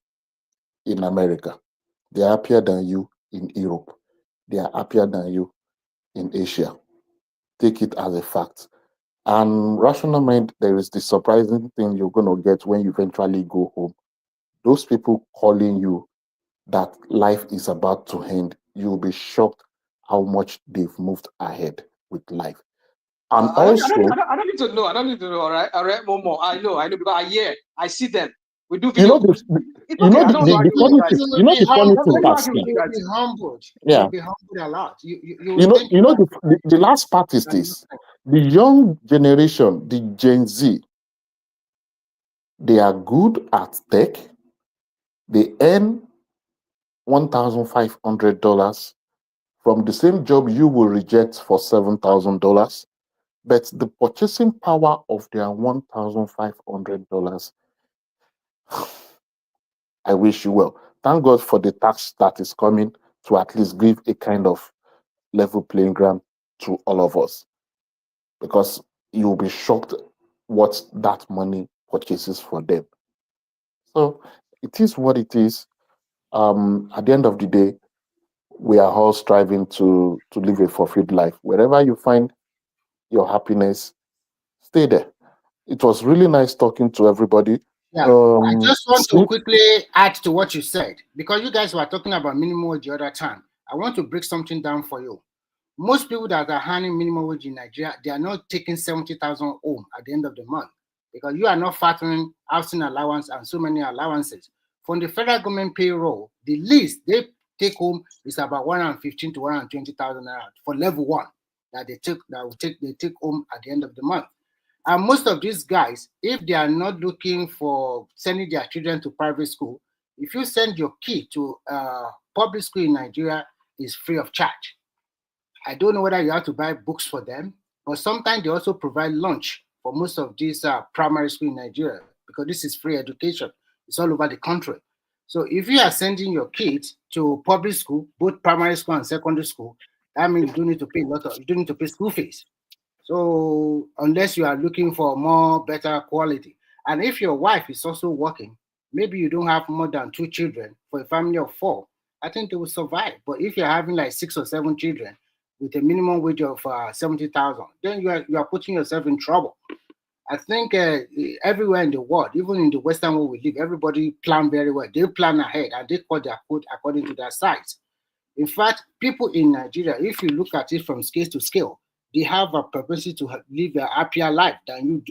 in America. They are happier than you in Europe. They are happier than you in Asia. Take it as a fact. And rational mind, there is the surprising thing you're going to get when you eventually go home. Those people calling you that life is about to end, you'll be shocked how much they've moved ahead with life. And also, I don't need to know. I don't need to know. All right. More. I know. Because I hear. I see them. We do you video. know the It's you okay. know I don't the, want to the argue with you funny guys. thing, you will you know be the funny Let thing, me humbled. argue with Pastor. you You will guys. be humbled. You Yeah. will be humbled a lot. You You will know, think you know about the last part is this. The young generation, the Gen Z, they are good at tech. They earn $1,500 from the same job you will reject for $7,000. But the purchasing power of their $1,500 I wish you well. Thank God for the tax that is coming to at least give a kind of level playing ground to all of us, because you'll be shocked what that money purchases for them. So it is what it is. At the end of the day, we are all striving to live a fulfilled life. Wherever you find your happiness, stay there. It was really nice talking to everybody. Yeah, I just want to Smith, quickly add to what you said, because you guys were talking about minimum wage the other time. I want to break something down for you. Most people that are earning minimum wage in Nigeria, they are not taking 70,000 home at the end of the month, because you are not factoring housing allowance and so many allowances. From the federal government payroll, the least they take home is about 115 to 120,000 naira for level one that they take home at the end of the month. And most of these guys, if they are not looking for sending their children to private school, if you send your kid to public school in Nigeria, is free of charge. I don't know whether you have to buy books for them, but sometimes they also provide lunch for most of these primary school in Nigeria, because this is free education. It's all over the country. So if you are sending your kids to public school, both primary school and secondary school, that means you don't need to pay you don't need to pay school fees. So unless you are looking for more better quality, and if your wife is also working, maybe you don't have more than 2 children for a family of 4, I think they will survive. But if you're having like 6 or 7 children with a minimum wage of 70,000, then you are putting yourself in trouble. I think everywhere in the world, even in the Western world we live, everybody plan very well. They plan ahead and they cut their code according to their size. In fact, people in Nigeria, if you look at it from scale to scale, they have a propensity to live a happier life than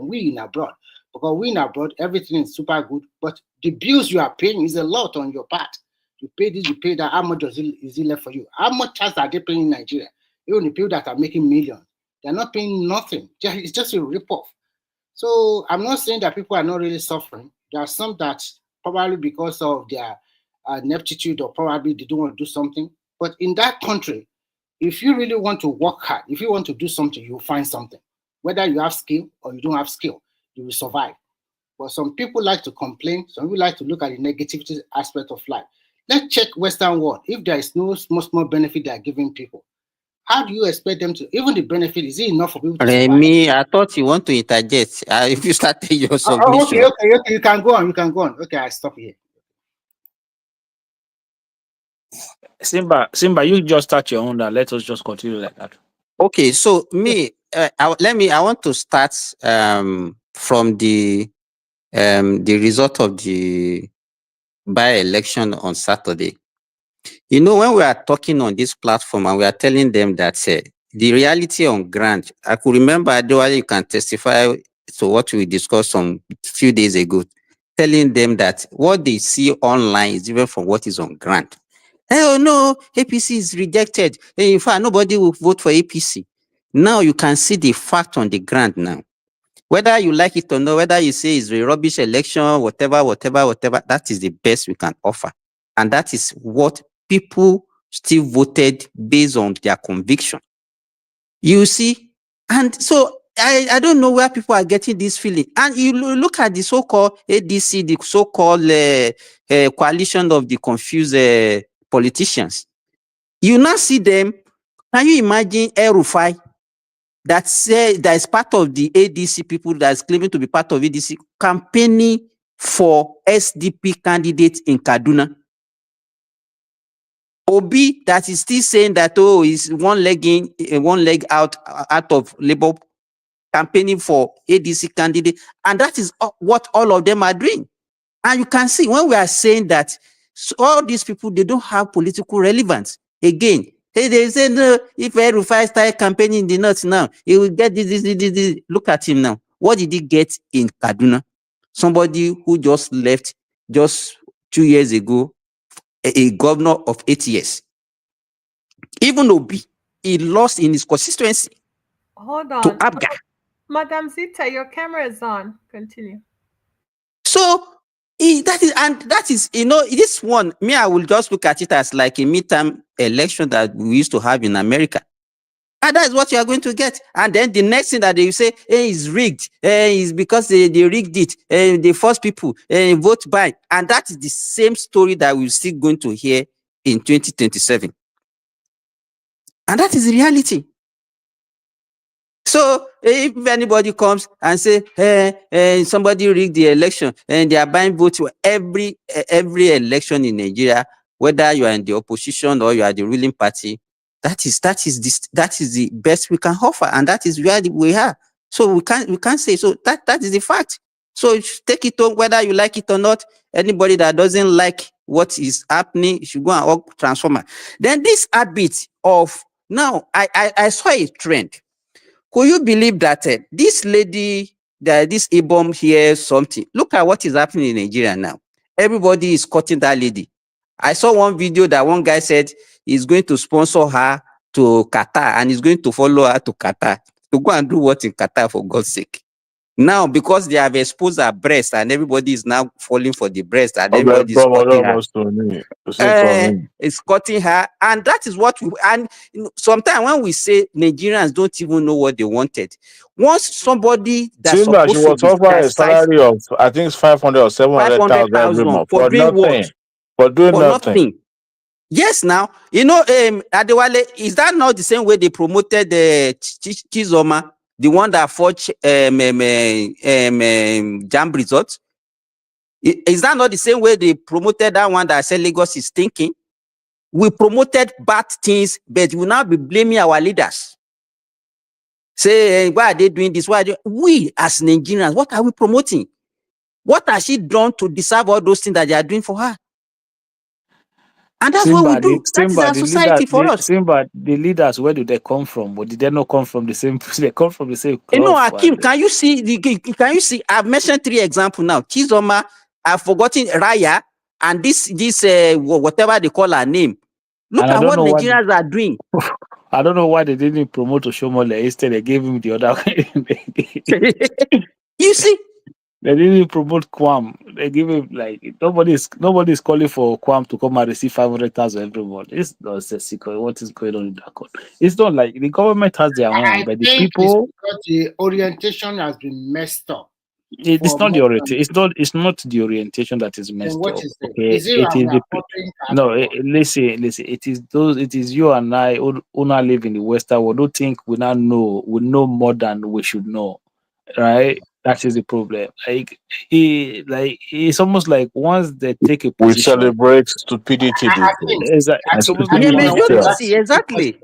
we in abroad. Because we in abroad, everything is super good, but the bills you are paying is a lot on your part. You pay this, you pay that. How much is it left for you? How much tax are they paying in Nigeria? Even the people that are making millions, they're not paying nothing. It's just a ripoff. So I'm not saying that people are not really suffering. There are some that probably because of their ineptitude, or probably they don't want to do something. But in that country, if you really want to work hard, if you want to do something, you'll find something. Whether you have skill or you don't have skill, you will survive. But some people like to complain. Some people like to look at the negativity aspect of life. Let's check Western world. If there is no small benefit they are giving people, how do you expect them to, even the benefit, is it enough for people to survive? Remy, I thought you want to interject. If you started your submission. Okay, you can go on. Okay, I stop here. Simba, you just start your own and let us just continue like that. Okay, so me, I want to start from the result of the by-election on Saturday. You know, when we are talking on this platform and we are telling them that the reality on ground, I could remember, Adewale, you can testify to what we discussed some few days ago, telling them that what they see online is different from what is on ground. Oh no, APC is rejected. In fact, nobody will vote for APC. Now you can see the fact on the ground now. Whether you like it or not, whether you say it's a rubbish election, whatever, that is the best we can offer. And that is what people still voted based on their conviction. You see? And so I don't know where people are getting this feeling. And you look at the so-called ADC, the so-called coalition of the confused politicians. You now see them. Can you imagine El-Rufai that is part of the ADC people that is claiming to be part of ADC campaigning for SDP candidates in Kaduna? Obi that is still saying that, oh, he's one leg out of Labour, campaigning for ADC candidate, and that is what all of them are doing. And you can see when we are saying that all these people, they don't have political relevance. Again, they say, no, if El-Rufai started campaigning in the north now, he will get this. Look at him now. What did he get in Kaduna? Somebody who just left just 2 years ago, a governor of 8 years. Even Obi, he lost in his constituency. Hold on. To Abga. Madam Zita, your camera is on. Continue. So that is, you know, this one, me, I will just look at it as like a midterm election that we used to have in America. And that is what you are going to get. And then the next thing that they will say, hey, is rigged. Is because they rigged it. They force people vote by. And that is the same story that we're still going to hear in 2027. And that is the reality. So if anybody comes and say, somebody rigged the election and they are buying votes for every election in Nigeria, whether you are in the opposition or you are the ruling party, that is the best we can offer, and that is where we are. So we can't say so. That is the fact. So you should take it on whether you like it or not. Anybody that doesn't like what is happening, you should go and work transformer. Then this habit of now, I saw a trend. Could you believe that this lady, this Ibom here, something? Look at what is happening in Nigeria now. Everybody is cutting that lady. I saw one video that one guy said he's going to sponsor her to Qatar and he's going to follow her to Qatar to go and do what in Qatar, for God's sake. Now, because they have exposed her breast and everybody is now falling for the breast and everybody is cutting her. It's cutting her, and that is what we. And sometimes when we say Nigerians don't even know what they wanted, once somebody that's Simba, she supposed to was be offered a salary of, I think it's 500 or 700,000 every month for doing nothing, what? for doing For nothing. nothing. Yes, now Adewale, is that not the same way they promoted the Chizoma, the one that fought Jam results? Is that not the same way they promoted that one that said Lagos is thinking? We promoted bad things, but we will now be blaming our leaders. Say, why are they doing this? Why are we as Nigerians, what are we promoting? What has she done to deserve all those things that they are doing for her? And that's what we do. That is our society for us. Simba, the leaders, where do they come from? Or did they not come from the same place? They come from the same cloth. Akim, can you see? I've mentioned 3 examples now. Chizoma, I've forgotten Raya, and this whatever they call her name. Look at what Nigerians are doing. I don't know why they didn't promote Oshomole. Instead, they gave him the other. You see, they didn't promote Kwam. They give him nobody's calling for Kwam to come and receive 500,000 every month. It's nonsensical. What is going on in that country? It's not like the government has their own, but the people. It's because the orientation has been messed up. It's not the orientation. It's not the orientation that is messed up. Okay, is it listen. It is you and I who now live in the Western world who think we know more than we should know, right? That is the problem. It's almost like once they take a position, we celebrate stupidity. It's almost like exactly.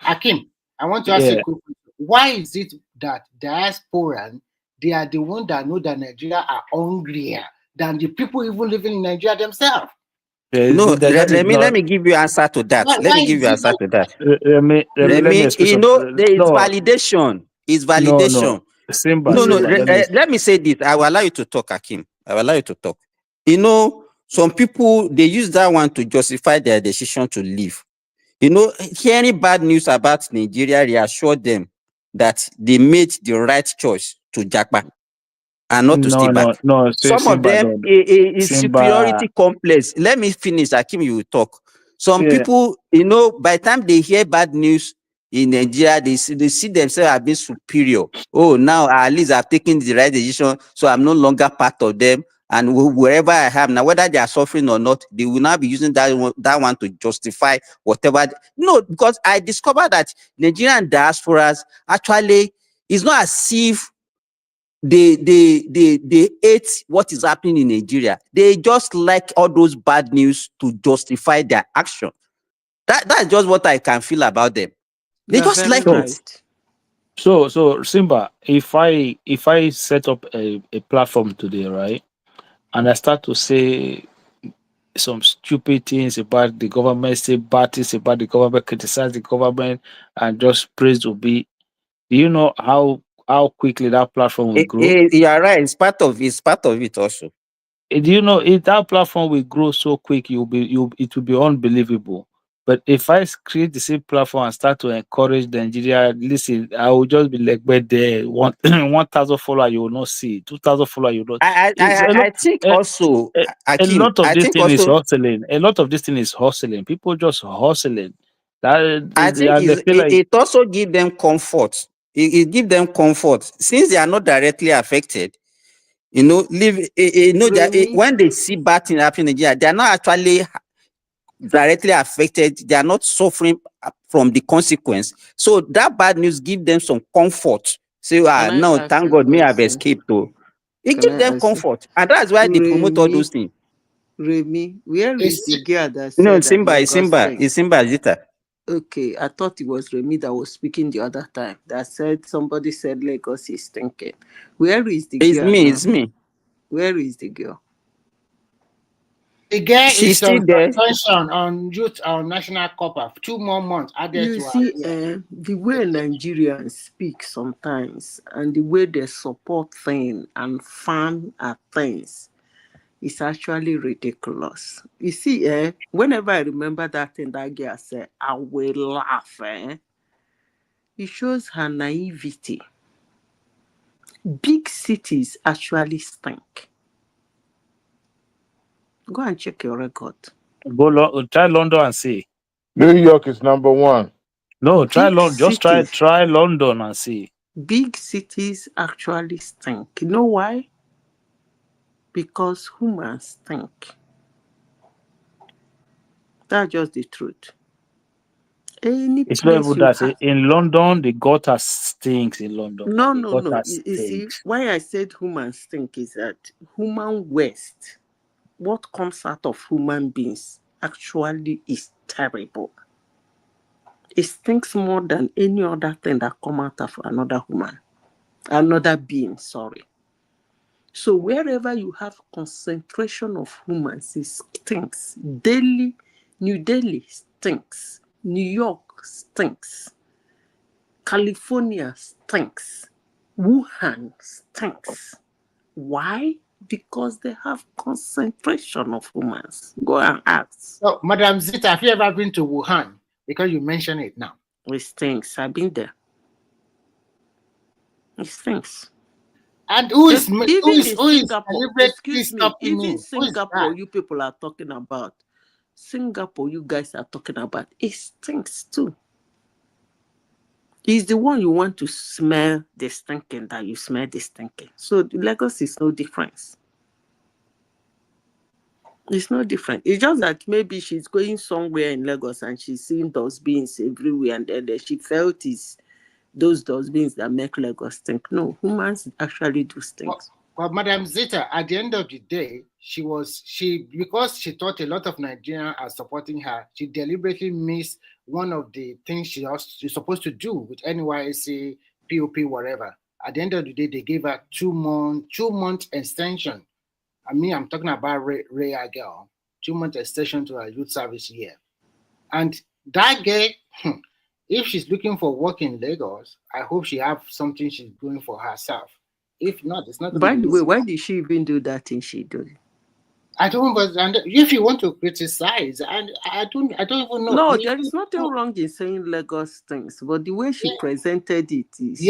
Akim, I want to ask you a quick question. Why is it that diaspora, they are the ones that know that Nigeria are hungrier than the people even living in Nigeria themselves? No, let me give you answer to that. Let me give you answer to that. It's validation. It's validation. Let me say this. I will allow you to talk, Akim. I will allow you to talk. Some people, they use that one to justify their decision to leave. Hearing bad news about Nigeria reassure them that they made the right choice to japa and not to stay back. Some of them is superiority complex. Let me finish, Akim, you will talk. Some people, by the time they hear bad news in Nigeria, they see themselves as being superior. Oh, now at least I've taken the right decision, so I'm no longer part of them. And wherever I am now, whether they are suffering or not, they will now be using that one to justify whatever. No, because I discovered that Nigerian diasporas actually is not as if they hate what is happening in Nigeria. They just like all those bad news to justify their action. That's just what I can feel about them. They just like it. So Simba, if I set up a platform today, right, and I start to say some stupid things about the government, say bad things about the government, criticize the government, and just praise Obi, do you know how quickly that platform will grow? You are right. It's part of it also. Do you know if that platform will grow so quick, it will be unbelievable. But if I create the same platform and start to encourage Nigeria, listen, I will just be like, but there 1,000 followers you will not see, 2,000 followers you will not. I think also, a lot of this thing is hustling. A lot of this thing is hustling. People just hustling. I think it also give them comfort. It give them comfort since they are not directly affected. When they see bad things happening in Nigeria, they are not actually directly affected. They are not suffering from the consequence. So that bad news give them some comfort. Say, no, thank God, me have escaped. Though. It gives them comfort, and that's why they promote all those things. Remy, where is the girl that said No, that Simba, Zita. Okay, I thought it was Remy that was speaking the other time. That said somebody said Lagos is thinking. Where is the girl? It's me. Where is the girl? The girl She's is still on there. suspension on youth on national copper. 2 more months added You to see, her. the way Nigerians speak sometimes and the way they support things and fan at things is actually ridiculous. You see, whenever I remember that thing that girl said, I will laugh. It shows her naivety. Big cities actually stink. Go and check your record. Try London and see. New York is number one. No, try London. Just cities. try London and see. Big cities actually stink. You know why? Because humans stink. That's just the truth. It's not even that. In London, the gutter stinks in London. No. You see, Stinks. why I said humans stink is that human waste, what comes out of human beings, actually is terrible. It stinks more than any other thing that come out of another being, sorry. So wherever you have concentration of humans, it stinks. New Delhi stinks. New York stinks. California stinks. Wuhan stinks. Why? Because they have concentration of humans. Go and ask. So, Madam Zita, have you ever been to Wuhan? Because you mention it now. It stinks. I've been there. It stinks. And Even Singapore, you people are talking about. Singapore, you guys are talking about. It stinks too. It's the one you want to smell the stinking that you smell the stinking. So Lagos is no difference. It's no different. It's just that maybe she's going somewhere in Lagos and she's seeing dustbins everywhere, and then she felt it's those dustbins that make Lagos stink. No, humans actually do stink. Well, Madam Zita, at the end of the day, because she thought a lot of Nigerians are supporting her, she deliberately missed one of the things she's supposed to do with NYSC, POP, whatever. At the end of the day, they gave her 2 month extension. I'm talking about Rhea girl, 2 month extension to her youth service year. And that girl, if she's looking for work in Lagos, I hope she have something she's doing for herself. If not, it's not. By the way, why did she even do that thing she did? I don't. And if you want to criticize, and I don't even know. No, there is nothing wrong in saying Lagos things, but the way she presented it is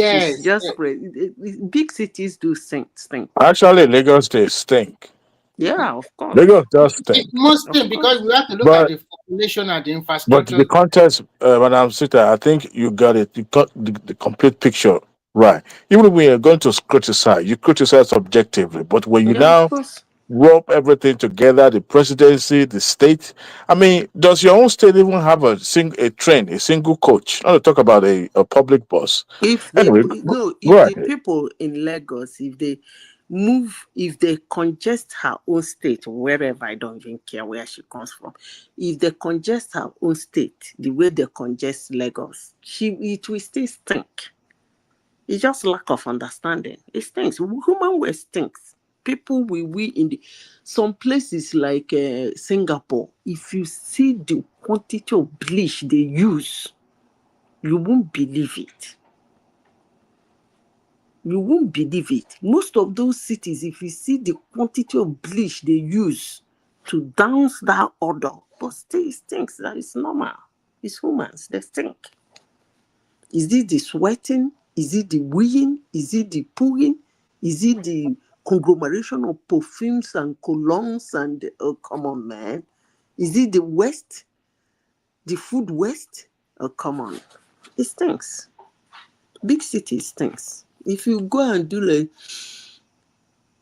big cities do stink. Actually, Lagos they stink. Yeah, of course. Lagos does stink. It must stink because we have to look at the population and the infrastructure. But the context, Madam Sita, I think you got it. You got the complete picture right. Even when you're going to criticize, you criticize objectively. But when you now rope everything together, the presidency, the state, does your own state even have a single coach? Not to talk about a public bus. If the people in Lagos, if they congest her own state, wherever, I don't even care where she comes from, if they congest her own state the way they congest Lagos, it will still stink. It's just lack of understanding. It stinks. Human waste stinks. People in some places like Singapore, if you see the quantity of bleach they use, you won't believe it. You won't believe it. Most of those cities, if you see the quantity of bleach they use to douse that odor, but still stinks. That is normal. It's humans. They stink. Is it the sweating? Is it the weeing? Is it the pooing? Is it the conglomeration of perfumes and colognes and come on, man? Is it the waste? The food waste? Oh, come on. It stinks. Big city stinks. If you go and do like,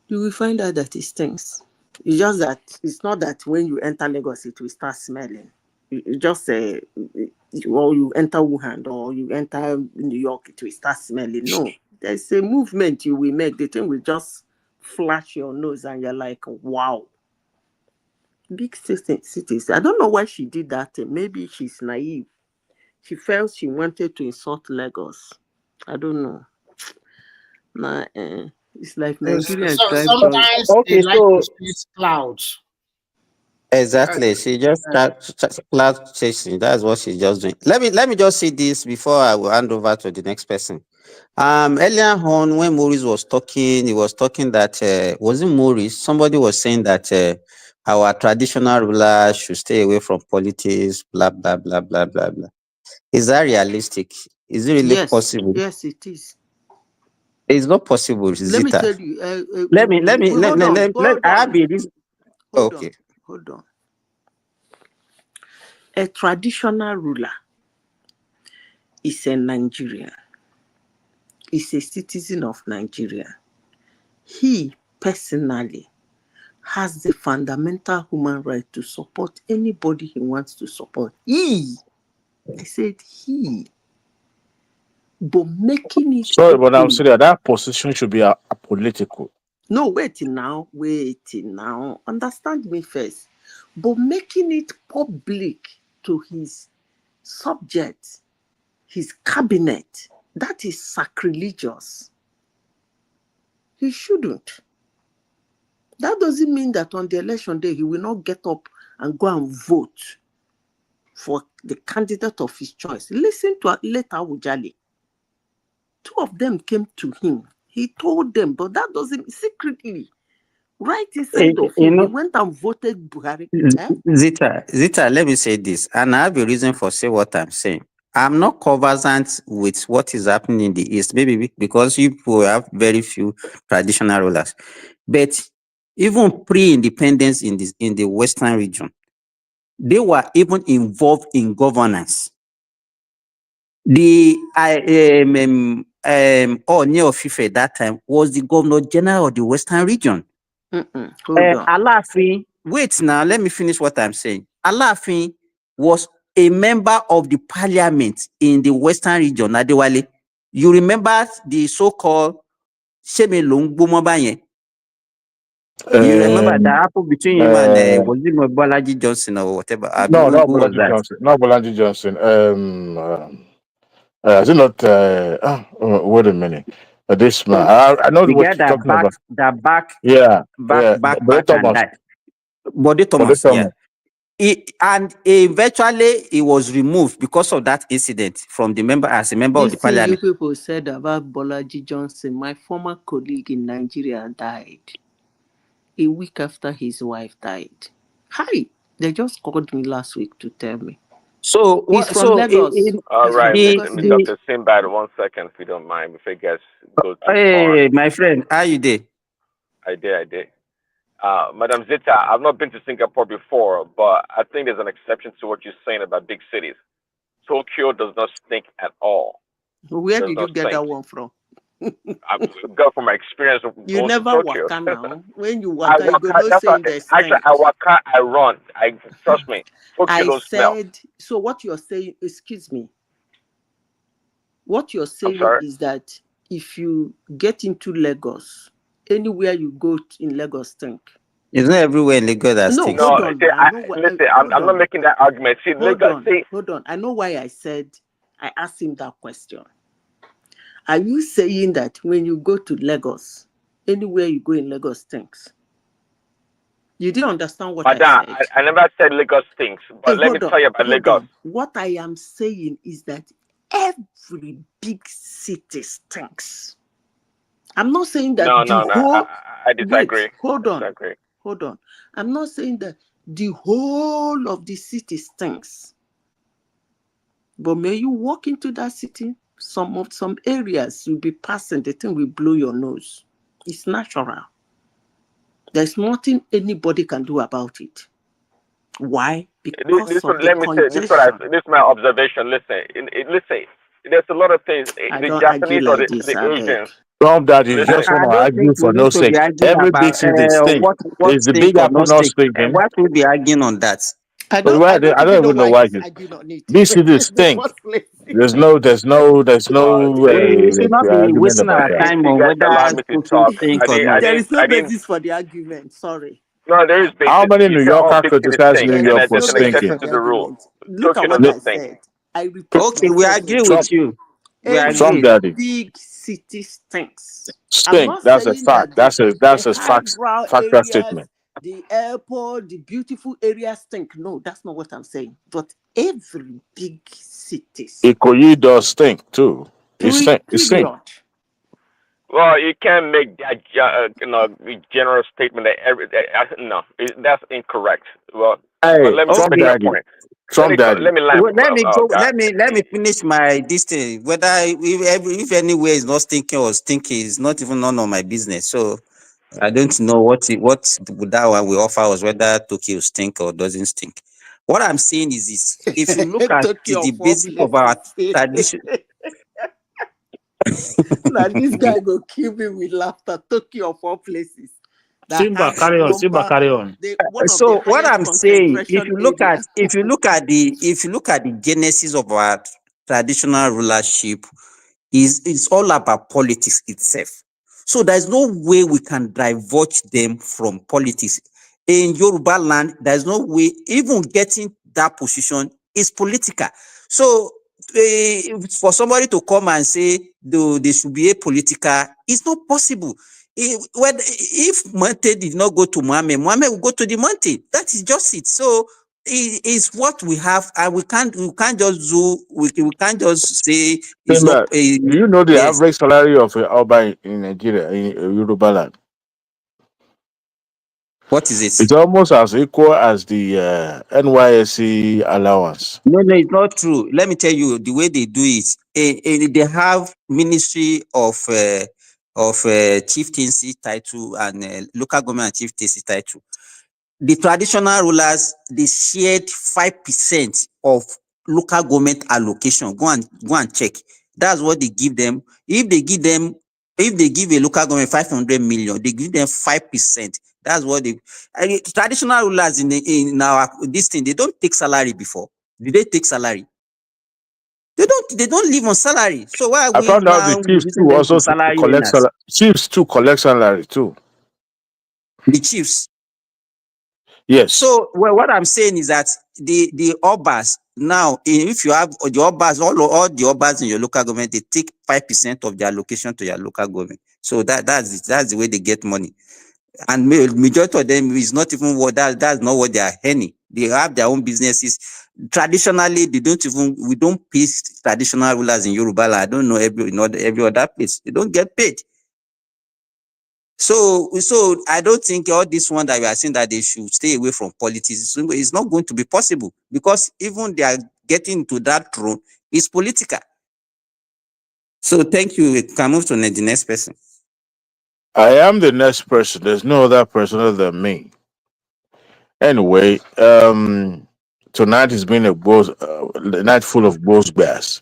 you will find out that it stinks. It's just that it's not that when you enter Lagos it will start smelling. You just say, or you enter Wuhan or you enter New York, it will start smelling. No, there's a movement you will make. The thing will just flash your nose and you're like, wow. Big cities. I don't know why she did that. Maybe she's naive. She felt she wanted to insult Lagos. I don't know. Nah, it's like Nigeria So drives us. sometimes they Okay, like to so chase clouds. exactly, she just start cloud chasing. That's what she's just doing. Let me just say this before I will hand over to the next person. Earlier on, when Maurice was talking, he was talking that wasn't Maurice. Somebody was saying that our traditional rulers should stay away from politics. Blah blah blah blah blah blah. Is that realistic? Is it really Yes, possible? yes, it is. It's not possible, Let me Zita. tell you. Let, Hold let, on, let, let, hold I have on, a reason. hold Okay. on, hold on. A traditional ruler is a Nigerian. Is a citizen of Nigeria. He personally has the fundamental human right to support anybody he wants to support. I said he. But making it Sorry, but I'm open. saying that position should be a political. No, wait now. Understand me first. But making it public to his subjects, his cabinet, that is sacrilegious. He shouldn't. That doesn't mean that on the election day he will not get up and go and vote for the candidate of his choice. Listen to Leta Ujali. 2 of them came to him. He told them, but that doesn't secretly. Right inside of You him, he know, went and voted Buhari. Zita, let me say this, and I have a reason for say what I'm saying. I'm not conversant with what is happening in the East, maybe because you people have very few traditional rulers. But even pre-independence in the Western region, they were even involved in governance. The Ooni of Ife at that time was the Governor General of the Western region. Hold on. Alaafin, wait now, let me finish what I'm saying. Alaafin was a member of the parliament in the Western region, Adewale. You remember the so-called Seme Longbomo yen? You remember that happened between him and was it Bolaji Johnson or whatever? No, not Who was Bolaji that? Johnson. Not Bolaji Johnson. Is it not? Wait a minute. This man. I know The what guy you're talking about. yeah, Bode and Thomas. died. Bode Bode Thomas, yeah. Thomas. Eventually he was removed because of that incident from the member as a member of the This thing you parliament. people said about Bolaji Johnson, my former colleague in Nigeria, died a week after his wife died. Hi, they just called me last week to tell me. So He's what? from Lagos. All He's right, from Lagos State. Dr. Simbad, 1 second, if you don't mind, before you guys go too far. Hey, my friend, how you there? I did. Madam Zita, I've not been to Singapore before, but I think there's an exception to what you're saying about big cities. Tokyo does not stink at all. Where Does did not you get stink. that one from? I got from my experience of You going to never Tokyo. waka now. When you I waka, you go waka. no That's what, saying the actually, stink. I waka. I run. Trust me. Tokyo I don't smell. said, so what you're saying, excuse me, what you're I'm saying sorry. is that if you get into Lagos, anywhere you go in Lagos stink. It's not everywhere in Lagos that No, stinks. hold No, on. see, I know what. listen. Hold I'm not on. making that argument. See, Hold Lagos. on. See, Hold on. I know why I asked him that question. Are you saying that when you go to Lagos, anywhere you go in Lagos stinks? You didn't understand what I Madam, said. I never said Lagos stinks, but let me Hold on. tell you about Hold Lagos. on. What I am saying is that every big city stinks. I'm not saying that the No. whole. I disagree. Wait, hold I on. disagree. Hold on. I'm not saying that the whole of the city stinks. But may you walk into that city, some areas you'll be passing, the thing will blow your nose. It's natural. There's nothing anybody can do about it. Why? This, Because this of one, the let me say congestion. this is my observation. Listen. There's a lot of things. I The don't argue Japanese or like this, the I beg. Asians. Trump that you I, just Listen, want I to don't argue think we for no need to be sake. arguing Every about big city stink. what Is the stink big or apple not not stink. stinking? Why should we be arguing on that? But why I I don't don't even know even know why why he's this arguing on it big cities in the stink. first place. There's no We should not be argument wasting about our that. if time you on guys allow whether me to cooking talk, stink or not. There is no I didn't. basis for the argument. Sorry. No, there is How basis. many You New said all Yorker big cities criticize stink, New There and York is for there's no an basis stinking? exception for the to the rule. argument. Look at Tokyo what Look, I doesn't stink. said. I repeat Okay, we myself agree with again. Trump, you. We Trump agree. Every daddy big city stinks. I'm stink. not That's a saying fact. that the That's a highbrow factual areas, statement. the airport, the beautiful areas stink. No, that's not what I'm saying. But every big cities, Ikoyi does stink too. It stink. It stink. period. Well, you can't make that general statement that no, that's incorrect. Well, Hey, let me Trump make Okay. a daddy, point. Trump daddy. Let me land. Well, let me finish my this thing. Whether if anywhere is not stinking or stinky is not even none of my business. So I don't know what that one will offer us, whether Tokyo stink or doesn't stink. What I'm saying is this: if you look at Tokyo the of all basic of our places. tradition, Now this guy go kill me with laughter. Tokyo of all places that Simba, has carry on. Simba, number carry on. one of the so what highest I'm saying, concentration area. if you look at the genesis of our traditional rulership, is it's all about politics itself. So there's no way we can divulge them from politics. In Yoruba land, there's no way even getting that position is political. So for somebody to come and say they should be apolitical, it's not possible. If Monte did not go to Mohammed, Mohammed will go to the Monte. That is just it. So it is what we have, and we can't just we can't just say it's not Simba, do you know the yes. average salary of a Oba in Nigeria, in Yoruba land? What is it? It's almost as equal as the NYSC allowance. No, it's not true. Let me tell you the way they do it. They have Ministry of Chieftaincy title and local government and chieftaincy title. The traditional rulers, they shared 5% of local government allocation. Go and check. That's what they give them. If they give a local government 500 million, they give them 5%. That's what they traditional rulers in our this thing, they don't take salary before. Did they take salary? They don't live on salary. So why are I we found out the now chiefs reducing too them to also salary collect earners? salary. Chiefs too collect salary too. The chiefs. Yes. So what I'm saying is that the obas now, if you have the obas, all the obas in your local government, they take 5% of their allocation to your local government. So that's the way they get money. And majority of them is not even what that's not what they are earning. They have their own businesses. Traditionally, we don't pay traditional rulers in Yoruba. I don't know every other place. They don't get paid. So I don't think all this one that we are saying that they should stay away from politics, it's not going to be possible, because even they are getting to that throne is political. So thank you. We can move to the next person. I am the next person. There's no other person other than me. Anyway, tonight has been a night full of both bears.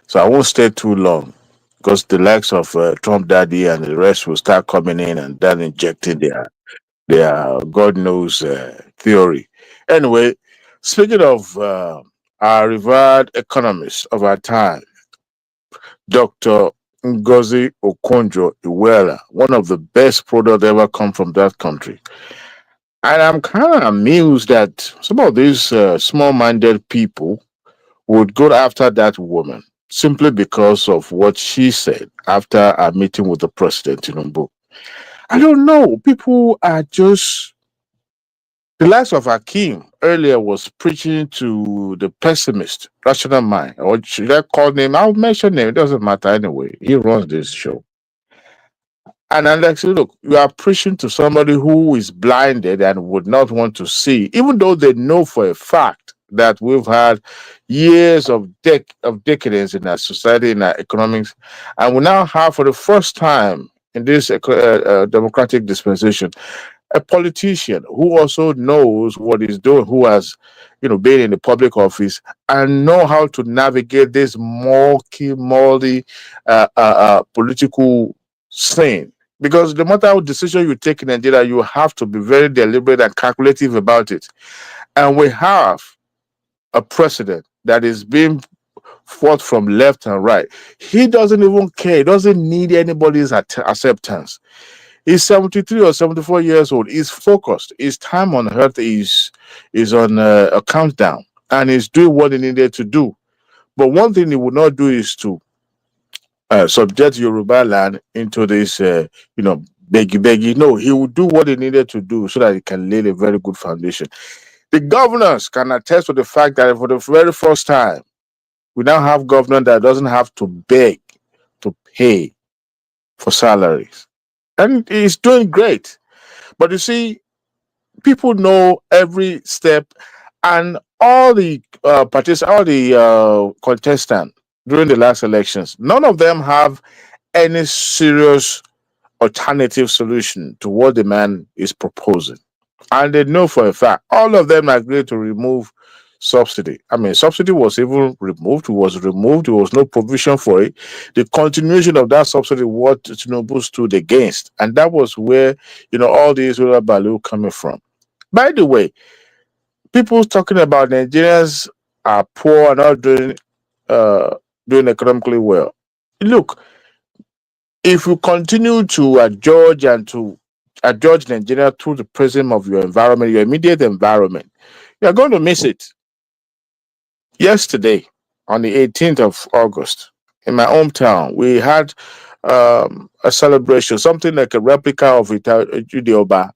So I won't stay too long, because the likes of Trump Daddy and the rest will start coming in and then injecting their God knows theory. Anyway, speaking of our revered economist of our time, Dr. Ngozi Okonjo-Iweala, one of the best products ever come from that country. And I'm kind of amused that some of these small-minded people would go after that woman simply because of what she said after our meeting with the president, Tinubu. I don't know. People are just the likes of Akim earlier was preaching to the pessimist, rational mind. Or should I call him? I'll mention him. It doesn't matter anyway. He runs this show. And Alex, look, you are preaching to somebody who is blinded and would not want to see, even though they know for a fact that we've had years of decadence in our society, in our economics, and we now have for the first time in this democratic dispensation, a politician who also knows what he's doing, who has, been in the public office and know how to navigate this multi political scene. Because no matter what decision you take in Nigeria, you have to be very deliberate and calculative about it. And we have a president that is being fought from left and right. He doesn't even care. He doesn't need anybody's acceptance. He's 73 or 74 years old. He's focused. His time on earth is on a countdown, and he's doing what he needed to do. But one thing he would not do is to subject Yoruba land into this, beggy. No, he will do what he needed to do so that he can lay a very good foundation. The governors can attest to the fact that for the very first time, we now have government that doesn't have to beg to pay for salaries. And he's doing great. But you see, people know every step, and all the contestants during the last elections, none of them have any serious alternative solution to what the man is proposing. And they know for a fact all of them agreed to remove subsidy. I mean, subsidy was even removed. It was removed. There was no provision for it. The continuation of that subsidy, what Tinubu stood against, and that was where all these rural value coming from. By the way, people talking about Nigerians are poor and not doing economically well. Look, if you continue to adjudge Nigeria through the prism of your environment, your immediate environment, you're going to miss it. Yesterday, on the 18th of August, in my hometown, we had a celebration, something like a replica of Judeoba,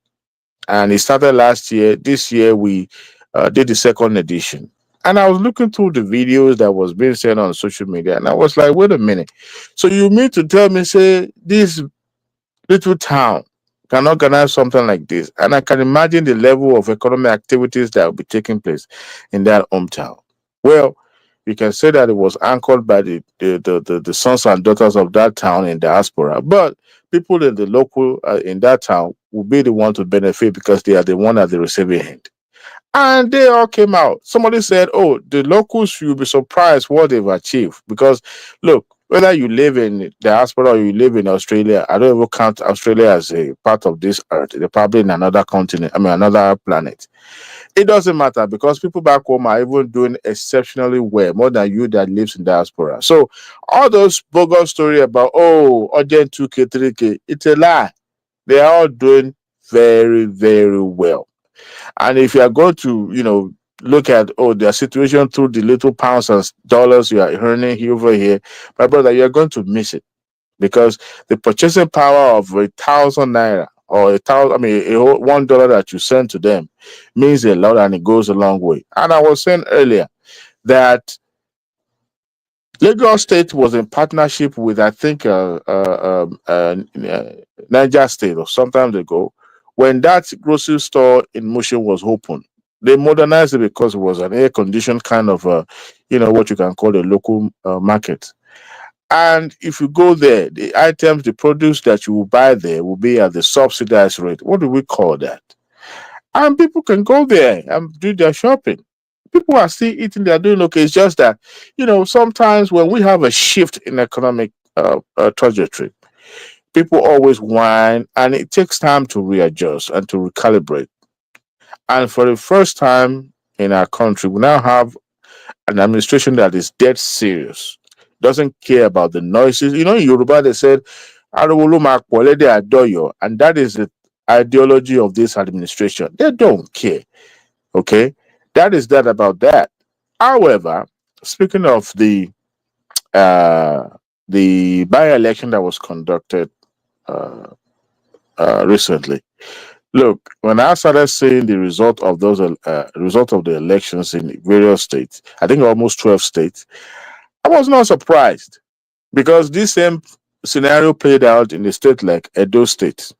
and it started last year. This year, we did the second edition. And I was looking through the videos that was being sent on social media, and I was like, wait a minute. So you mean to tell me, say, this little town can organize something like this? And I can imagine the level of economic activities that will be taking place in that hometown. Well, you can say that it was anchored by the sons and daughters of that town in diaspora, but people in the local in that town will be the one to benefit because they are the one at the receiving end. And they all came out. Somebody said, "Oh, the locals, you'll be surprised what they've achieved." Because look, whether you live in diaspora or you live in Australia, I don't even count Australia as a part of this earth. They're probably in another continent, another planet. It doesn't matter because people back home are even doing exceptionally well, more than you that lives in diaspora. So all those bogus story about urgent 2K, 3K, it's a lie. They are all doing very, very well. And if you are going to, look at their situation through the little pounds and dollars you are earning over here, my brother, you are going to miss it because the purchasing power of 1,000 naira or $1 that you send to them means a lot and it goes a long way. And I was saying earlier that Lagos State was in partnership with, I think, Niger State or sometimes ago when that grocery store in Mushin was open. They modernized it because it was an air-conditioned kind of, what you can call a local market. And if you go there, the items, the produce that you will buy there will be at the subsidized rate. What do we call that? And people can go there and do their shopping. People are still eating, they're doing okay. It's just that, sometimes when we have a shift in economic trajectory, people always whine and it takes time to readjust and to recalibrate. And for the first time in our country, we now have an administration that is dead serious, doesn't care about the noises. In Yoruba, they said, "Ariwo ma pọ̀ lẹ́dẹ̀ àdọ́yọ̀," and that is the ideology of this administration. They don't care. Okay, that is that about that. However, speaking of the by-election that was conducted recently, look, when I started seeing the result of the elections in various states, I think almost 12 states, I was not surprised because this same scenario played out in a state like Edo State,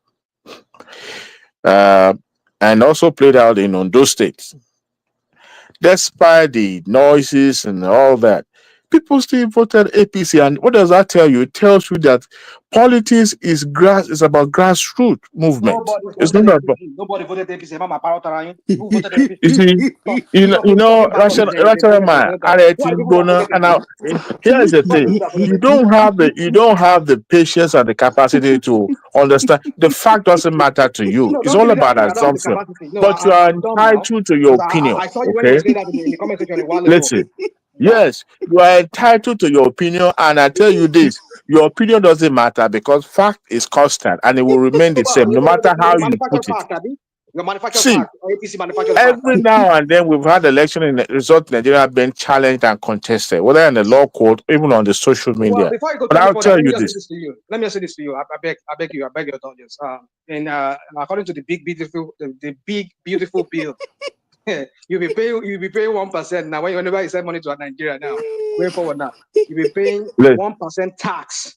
and also played out in Ondo State. Despite the noises and all that, People still voted APC, and what does that tell you? It tells you that politics is about grassroots movement. Nobody It's voted not about. APC. Nobody voted APC. Mama Parotarayin. Who voted APC? You see, You you know, talking back of it, rational then man, who are the people that voted and APC? now here's the Who are the thing: people that voted you APC? don't have the patience and the capacity to understand. The fact doesn't matter to you. No, It's don't all give me that about thing. I don't have the assumption. capacity. No, But you are I'm dumb now. entitled to your Because opinion. I saw you when you Okay, were saying that in the comment section a while ago. listen. Yes, you are entitled to your opinion, and I tell you this: your opinion doesn't matter because fact is constant and it will remain the same, no matter how You you manufacture put it. fact, Abi. You manufacture See, fact. Or APC manufactures fact, every Abi. now and then we've had election in the result in Nigeria being challenged and contested, whether in the law court, even on the social Well, media. before you go But too any I'll further, tell let me you just say this. this to you. Let me just say this to you. I beg you, I beg your indulgence. And according to the big beautiful bill, you'll be paying 1% now. Whenever you send money to Nigeria now, going forward now, you'll be paying Let- 1% tax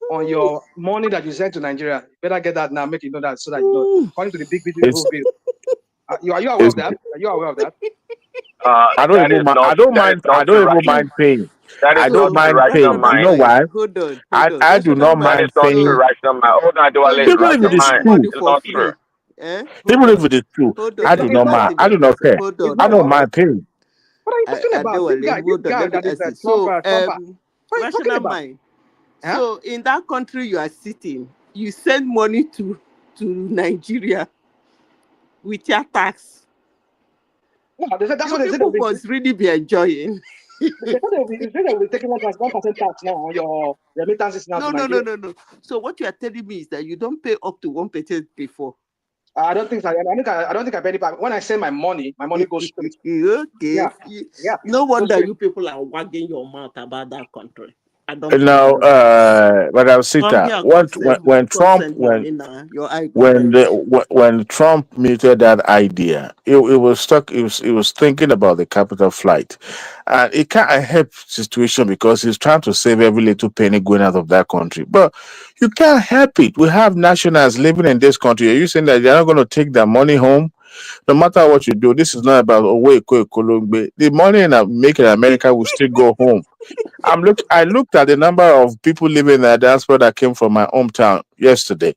on your money that you send to Nigeria. You better get that now. Make you know that so that you know. According to the big beautiful It's, bill, are you aware it's of that? Are you aware of that? I don't That even is mind. not I don't that is mind. I not don't the even rational mind paying. that is I don't not So the mind rational paying. You rational know mind. mind, why? hold on, I do rational not That is mind mind. not true, paying, rational mind. Hold on, So Adewale, you even if it rational send is mind true. somebody is for not true. free. Even Hold if on, it is true, hold I on. do Let It's me not not mind. ask what him I a do not question. care. Hold it's on, I not don't hold what on. mind paying. what are you talking about? Adewale, hold This on. guy Let me that is ask a you. So, Trumper. What are you talking rational about? mind. Huh? So, in that country you are sitting, you send money to Nigeria with your tax. No, that's Your what they said. people must really be enjoying. They said they'll be taking 1% tax now on your remittances now to No, no, no, Nigeria. no, no. So what you are telling me is that you don't pay up to 1% before. I don't think so. I don't think I pay any. When I send my money goes straight. Okay. Yeah, No goes wonder straight. you people are wagging your mouth about that country. I don't Now, blame you. Madam Come Sita, here, what when come Trump send money now. Your eye go when red. when Trump muted that idea, it was stuck. It was thinking about the capital flight, and it can't help situation because he's trying to save every little penny going out of that country. But you can't help it. We have nationals living in this country. Are you saying that they're not going to take their money home? No matter what you do, this is not about the money making in America will still go home. I looked at the number of people living in the diaspora that came from my hometown yesterday.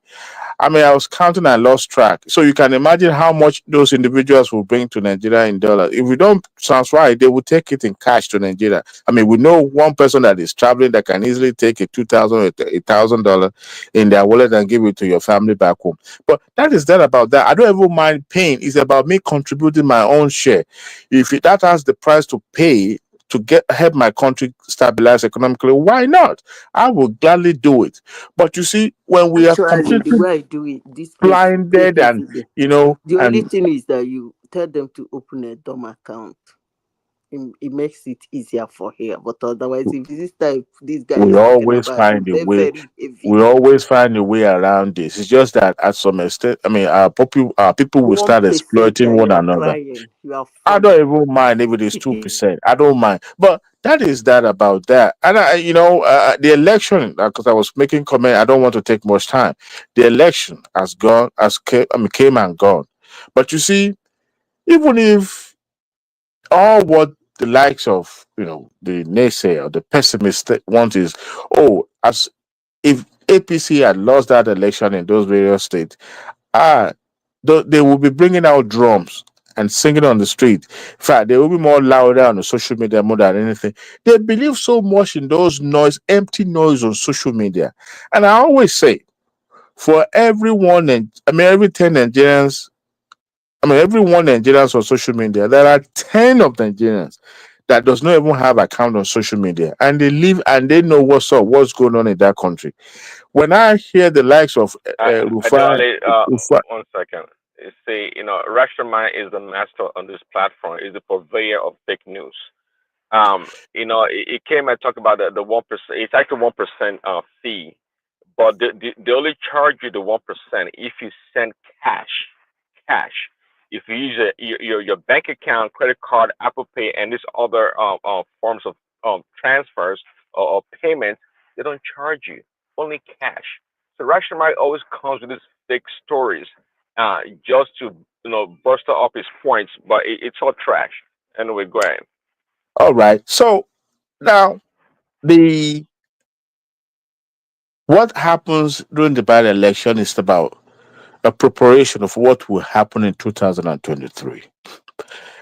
I mean, I was counting, I lost track. So you can imagine how much those individuals will bring to Nigeria in dollars. If we don't transfer it, they will take it in cash to Nigeria. I mean, we know one person that is traveling that can easily take a $2,000, $1,000 in their wallet and give it to your family back home. But that is that about that. I don't even mind paying. It's about me contributing my own share. That has the price to pay to help my country stabilize economically, why not? I will gladly do it. But you see, when we are Actually, the completely way I do it, this place blinded take and easy. The only and thing is that you tell them to open a dorm account. It makes it easier for here. But otherwise, if this type this guy we is talking always about is find a very, way very heavy. we always find a way around this. It's just that at some extent, I mean, our people will start 1% exploiting and you one are another. crying. You are I funny. don't even mind if it is 2%. I don't mind, but that is that about that. And the election, because I was making comment, I don't want to take much time. The election has gone, came and gone. But you see, even if all what the likes of the naysayer or the pessimist want is, oh, as if APC had lost that election in those various states, ah, they will be bringing out drums and singing on the street. In fact, they will be more louder on the social media more than anything. They believe so much in those empty noise on social media. And I always say, for everyone, and I mean, every 10 Nigerians, I mean, every one Nigerians on social media, there are 10 of Nigerians that does not even have account on social media, and they live and they know what's going on in that country. When I hear the likes of Rufai, Adewale, Rufai, 1 second. You see, rational mind is the master on this platform, is the purveyor of fake news. It came and talked about the 1%. It's actually 1% fee, but they only charge you the 1% if you send cash. Cash. If you use your bank account, credit card, Apple Pay, and these other forms of transfers or payments, they don't charge you. Only cash. So Rashomai always comes with these fake stories, just to bolster up his points, but it's all trash. Anyway, go ahead. all right. So now, what happens during the by-election is about a preparation of what will happen in 2023.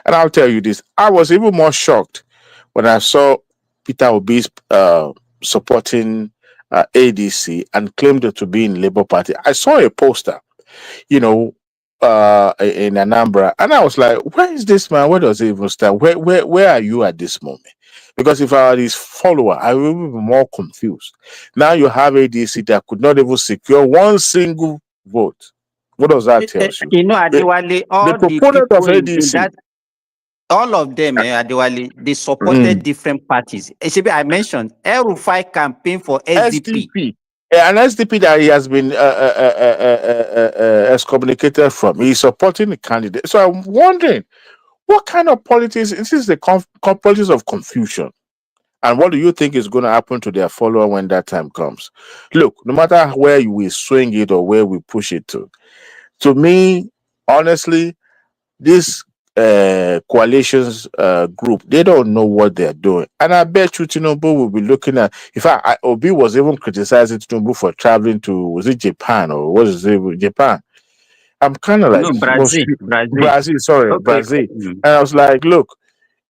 And I'll tell you this, I was even more shocked when I saw Peter Obi's supporting ADC and claimed it to be in Labour Party. I saw a poster, you know, in Anambra, and I was like, "Where is this man? Where does he even stand? Where are you at this moment?" Because if I were his follower, I would be more confused. Now you have ADC that could not even secure one single vote. What does that tell you? You know, The, Adewale, the all the proponent of people in ADC. that, all of them, Adewale, they supported different parties. Eshebi, I mentioned El-Rufai campaign for SDP. SDP. An SDP that he has been excommunicated from. He's supporting the candidate. So I'm wondering, what kind of politics? This is the politics of confusion. And what do you think is going to happen to their follower when that time comes? Look, no matter where we swing it or where we push it to me, honestly, this coalitions group, they don't know what they're doing. And I bet you Tinubu will be looking at, in fact, Obi was even criticizing Tinubu for traveling to, was it Japan or what is it, Japan? I'm kind of like, No, Brazil. Brazil, sorry, Okay. Brazil. And I was like, look,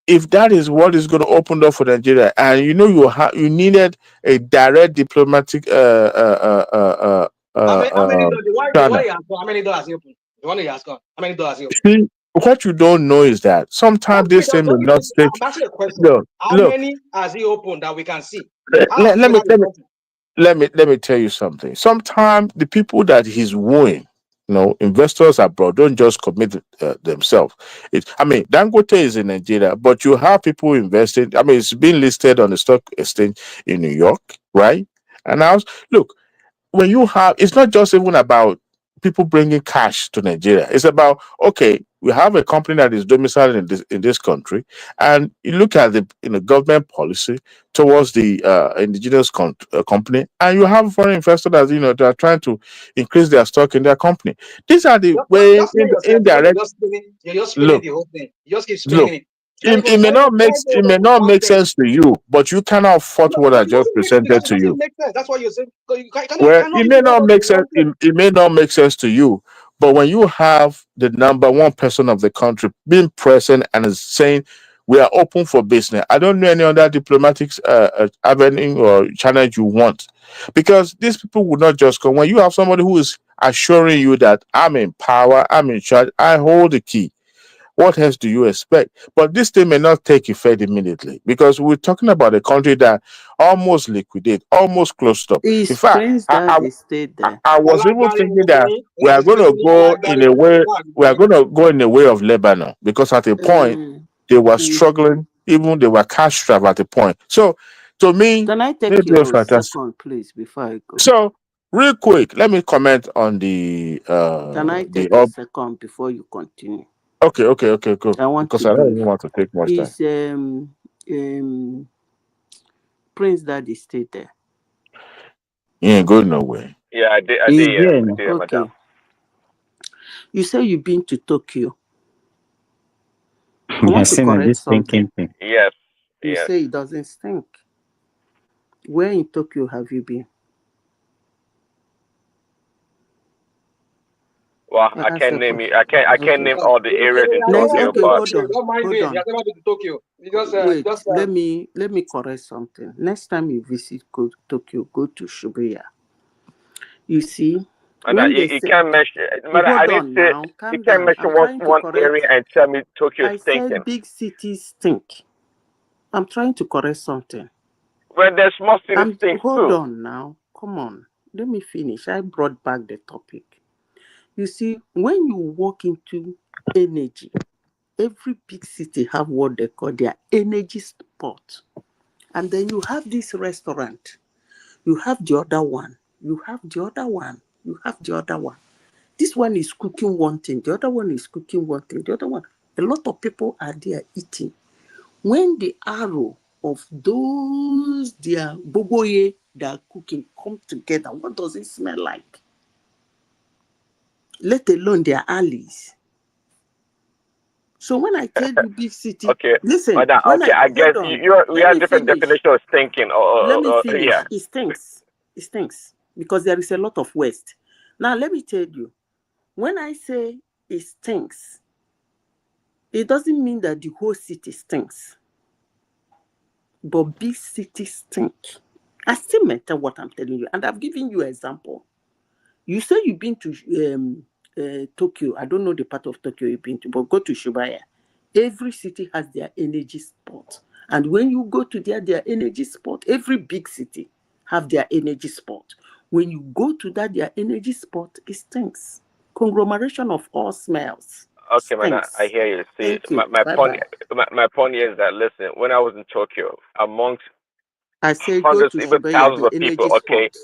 if that is what is going to open up for Nigeria, and you know you needed a direct diplomatic how many dollars? The one channel. he has got, how many dollars he opened? The one he has got, how many dollars he opened? See, what you don't know is that sometimes this thing may not take. I'm asking a question. Look, How many has he opened that we can see? How has he let me opened the country? let me tell you something. Sometimes the people that he's wooing, investors abroad don't just commit themselves. I mean, Dangote is in Nigeria, but you have people investing. I mean, it's been listed on the stock exchange in New York, right? And now, look, when you have, it's not just even about people bringing cash to Nigeria. It's about, okay, we have a company that is domiciled in this country, and you look at the government policy towards the indigenous company, and you have foreign investors that that are trying to increase their stock in their company. These are the way indirect. You're just spinning Look, the whole thing. You just keep spinning it. it may not make sense to you, but you cannot fault what I just presented to you. Make sense. That's what you're saying. You Well, cannot it may not make sense. It may not make sense to you, but when you have the number one person of the country being present and is saying we are open for business, I don't know any other diplomatic avenue or channel you want, because these people would not just come. When you have somebody who is assuring you that I'm in power, I'm in charge, I hold the key. What else do you expect? But this thing may not take effect immediately, because we're talking about a country that almost liquidated, almost closed up. In It's fact, strange that they stayed there. I was even thinking that we are going to go in a way. We are going to go in the way of Lebanon, because at a point they were struggling, even they were cash strapped at a point. So, to me, Can I take they're doing your fantastic. second, please, before I go? So, real quick, let me comment on the Can I take your second before you continue? Okay, cool. I want Because to I don't brief. even want to take much time. Is Prince Daddy stayed there? He ain't going nowhere. Yeah, I did, Okay. madam. You say you've been to Tokyo. I want to correct something. Yes. You say it doesn't stink. Where in Tokyo have you been? Well, I can't name you. I can't name all the areas in Tokyo, but Hold on. Tokyo. Wait, let me correct something. Next time you visit Tokyo, go to Shibuya. You see, you can't mention. I didn't say now. you can't mention one area and tell me Tokyo is stinking. Said big cities stink. I'm trying to correct something. Well, there's small cities stink too. Hold on now. Come on. Let me finish. I brought back the topic. You see, when you walk into energy, every big city have what they call their energy spot. And then you have this restaurant. You have the other one. You have the other one. You have the other one. This one is cooking one thing. The other one is cooking one thing. The other one. A lot of people are there eating. When the arrow of those their boboye that are cooking come together, what does it smell like? Let alone their alleys. So when I tell you big city, Okay. listen, Madam, when okay, I I hold guess on, we let have me different finish. definitions of thinking. Let me Yeah. finish. It stinks. It stinks because there is a lot of waste. Now let me tell you, when I say it stinks, it doesn't mean that the whole city stinks, but big cities stink. I still matter what I'm telling you, and I've given you an example. You say you've been to Tokyo. I don't know the part of Tokyo you've been to, but go to Shibaya. Every city has their energy spot. And when you go to their energy spot, every big city have their energy spot. When you go to their energy spot, it stinks. Conglomeration of all smells. Okay, madam, I Stinks. hear you. See, Thank you. my point, Bye-bye. my point is that listen, when I was in Tokyo, amongst I say go hundreds, to even Shibaya, thousands the of people, energy okay, spot.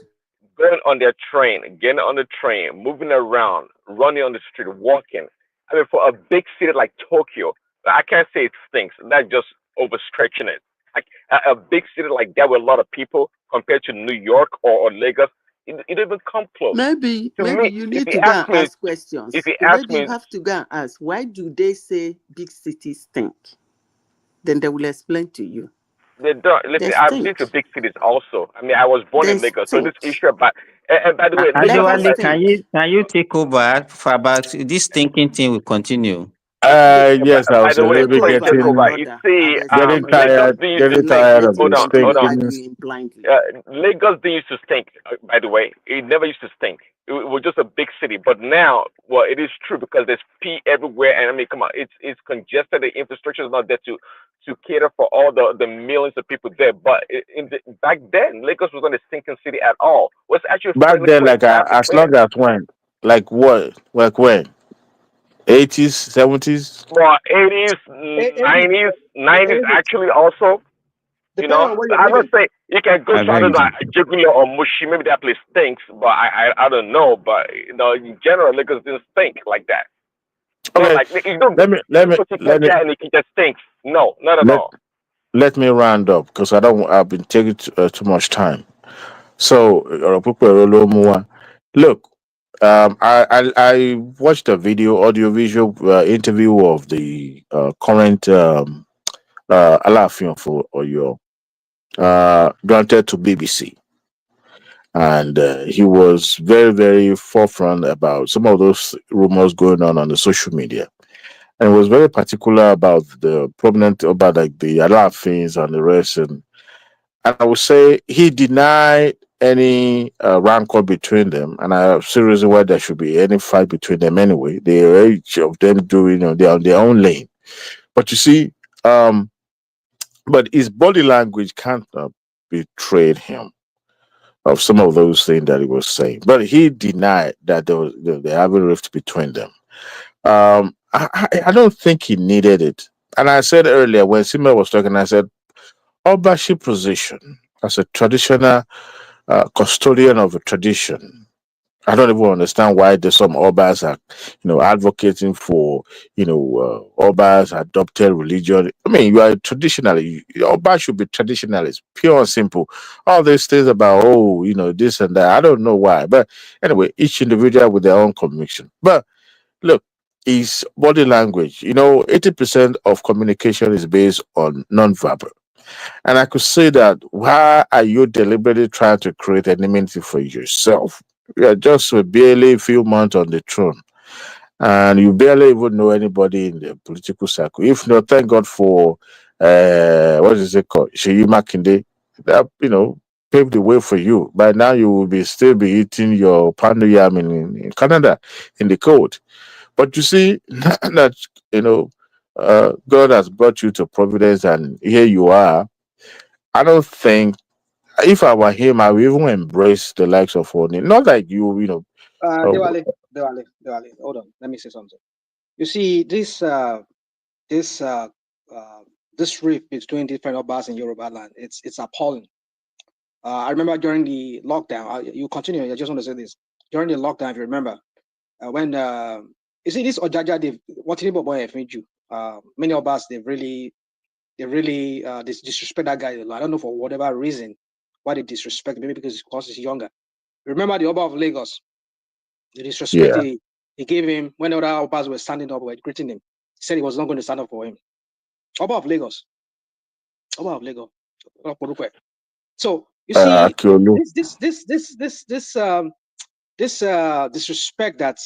going on their train, getting on the train, moving around, running on the street, walking. I mean, for a big city like Tokyo, I can't say it stinks. That's just overstretching it. Like a big city like that with a lot of people compared to New York or Lagos, it don't even come close. Maybe To me, you if need you to go ask and me, ask questions. if you ask Maybe you me, have to go and ask, why do they say big cities stink? Then they will explain to you. they don't. They Listen, I've been stink. to big cities also. I mean, I was born They in Lagos, so this stink. issue about and by the way, Lagos is Lagos Adewale, like can stink. you take over for about this thinking thing will continue? Yes, I by was the a way, little Take bit please over, take my getting over. You brother. see, I've explained Lagos tired, already. didn't used to getting Enough. tired stink. of Let him Hold on, hold continue on. mistaking. arguing blindly. Lagos didn't used to stink. By the way, it never used to stink. It was just a big city. But now, well, it is true because there's pee everywhere, and I mean, come on, it's congested. The infrastructure is not there to cater for all the millions of people there. But back then, Lagos was not a stinking city at all. It was actually a Back friendly then, place. like I have to as say it. long as when, like what, like when, 80s, 70s. Well, 80s, 80s, 90s, 90s 80s, actually also. You depending know, on where so you're I'm not living. saying you can go I to I beg don't know you. Jugular or Mushi. Maybe that place stinks, but I don't know. But in general, Lagos didn't stink like that. Not Okay, like you don't let me let me go to let me Ikeja and it just stinks. No, not at let all. let me round up because I don't. I've been taking too much time. So, look, I watched a video, audio visual interview of the current Alaafin for Oyo, granted to BBC, and he was very, very forefront about some of those rumors going on the social media, and was very particular about the prominent about like the Alaafins and the rest, and I would say he denied any rancor between them, and I have serious reason why there should be any fight between them anyway. Each of them doing, they're on their own lane. But you see, um, but his body language can't betrayed him of some of those things that he was saying. But he denied that there have a rift between them. I don't think he needed it. And I said earlier when Sima was talking, I said, Obashi position as a traditional custodian of a tradition. I don't even understand why there's some Obas are, advocating for, Obas adopted religion. I mean, you are a traditionalist. Oba should be traditionalist, pure and simple. All these things about, this and that. I don't know why. But anyway, each individual with their own conviction. But look, his body language, 80% of communication is based on nonverbal. And I could say that why are you deliberately trying to create enmity for yourself? You're just barely a few months on the throne. And you barely even know anybody in the political circle. If not, thank God for what is it called? Sheyi Makinde. That paved the way for you. By now you will still be eating your pando yam in Canada in the cold. But you see, that God has brought you to Providence and here you are. I don't think if I were him, I would even embrace the likes of Oni. Not like uh, Dewale, hold on. Let me say something. You see, this uh, uh, this rift between different Obas in Yoruba land, it's appalling. I remember during the lockdown. You continue. I just want to say this. During the lockdown, if you remember, when you see this Ojaja, what boy you. Many of us they really disrespect that guy a lot. I don't know for whatever reason why they disrespect. Maybe because he's younger. Remember the Oba of Lagos, the disrespect yeah. he gave him when other Obas were standing up, were greeting him. said he was not going to stand up for him. Oba of Lagos. Oba of Lagos. So you see, this disrespect that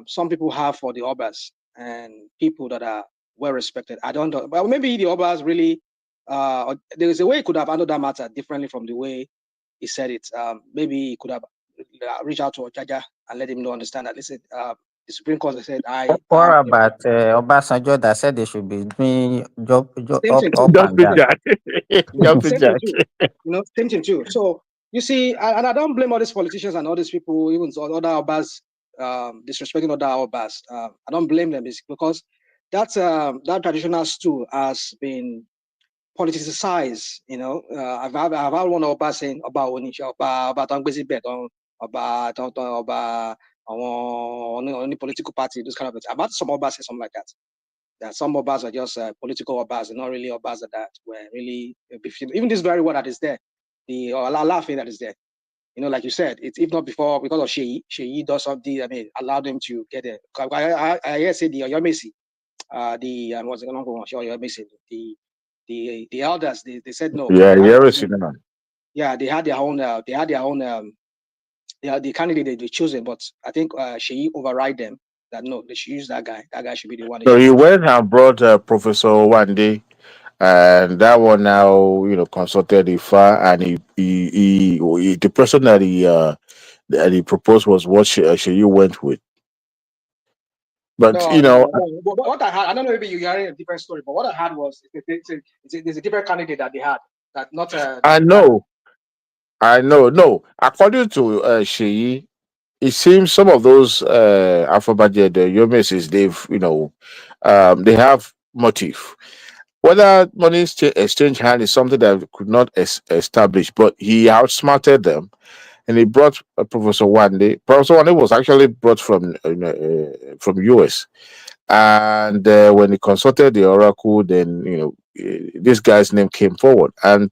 some people have for the Obas and people that are well respected. I don't know, but maybe the Obas really. There is a way he could have handled that matter differently from the way he said it. Maybe he could have reached out to Ojaja and let him know, understand that. Listen, the Supreme Court said, What about Obasanjo that said they should be doing same thing too. up and down? Same thing too. Same thing too. So you see, and I don't blame all these politicians and all these people, even other Obas, disrespecting other Obas. I don't blame them because that traditional stool has been politicized. I've had one Oba saying about Onisha, about Tangbezi Bet, about any political party, those kind of things. I've had some Obas say something like that. That some Obas are just political Obas, and not really Obas that were really, even this very word that is there, the laughing that is there. Like you said, it's if not before, because of Sheyi does something, allowed them to get it. I hear say the Oyomesi, what's the number one? Oyomesi, the elders, they said no. Yeah, they had their own, the candidate they chosen, but I think Sheyi override them. That no, they should use that guy. That guy should be the one. So he went and brought Professor Wande, and that one now, consulted Ifa, and he the person that he proposed was what Sheyi went with. But no, what I had, I don't know, maybe you're hearing a different story, but what I had was there's a different candidate that they had. That not. I know. No, according to Sheyi, it seems some of those Afrobaje, the Yomesis, they have motive. Whether money exchange hand is something that could not establish, but he outsmarted them, and he brought Professor Wande. Professor Wande was actually brought from US, and when he consulted the oracle, then this guy's name came forward, and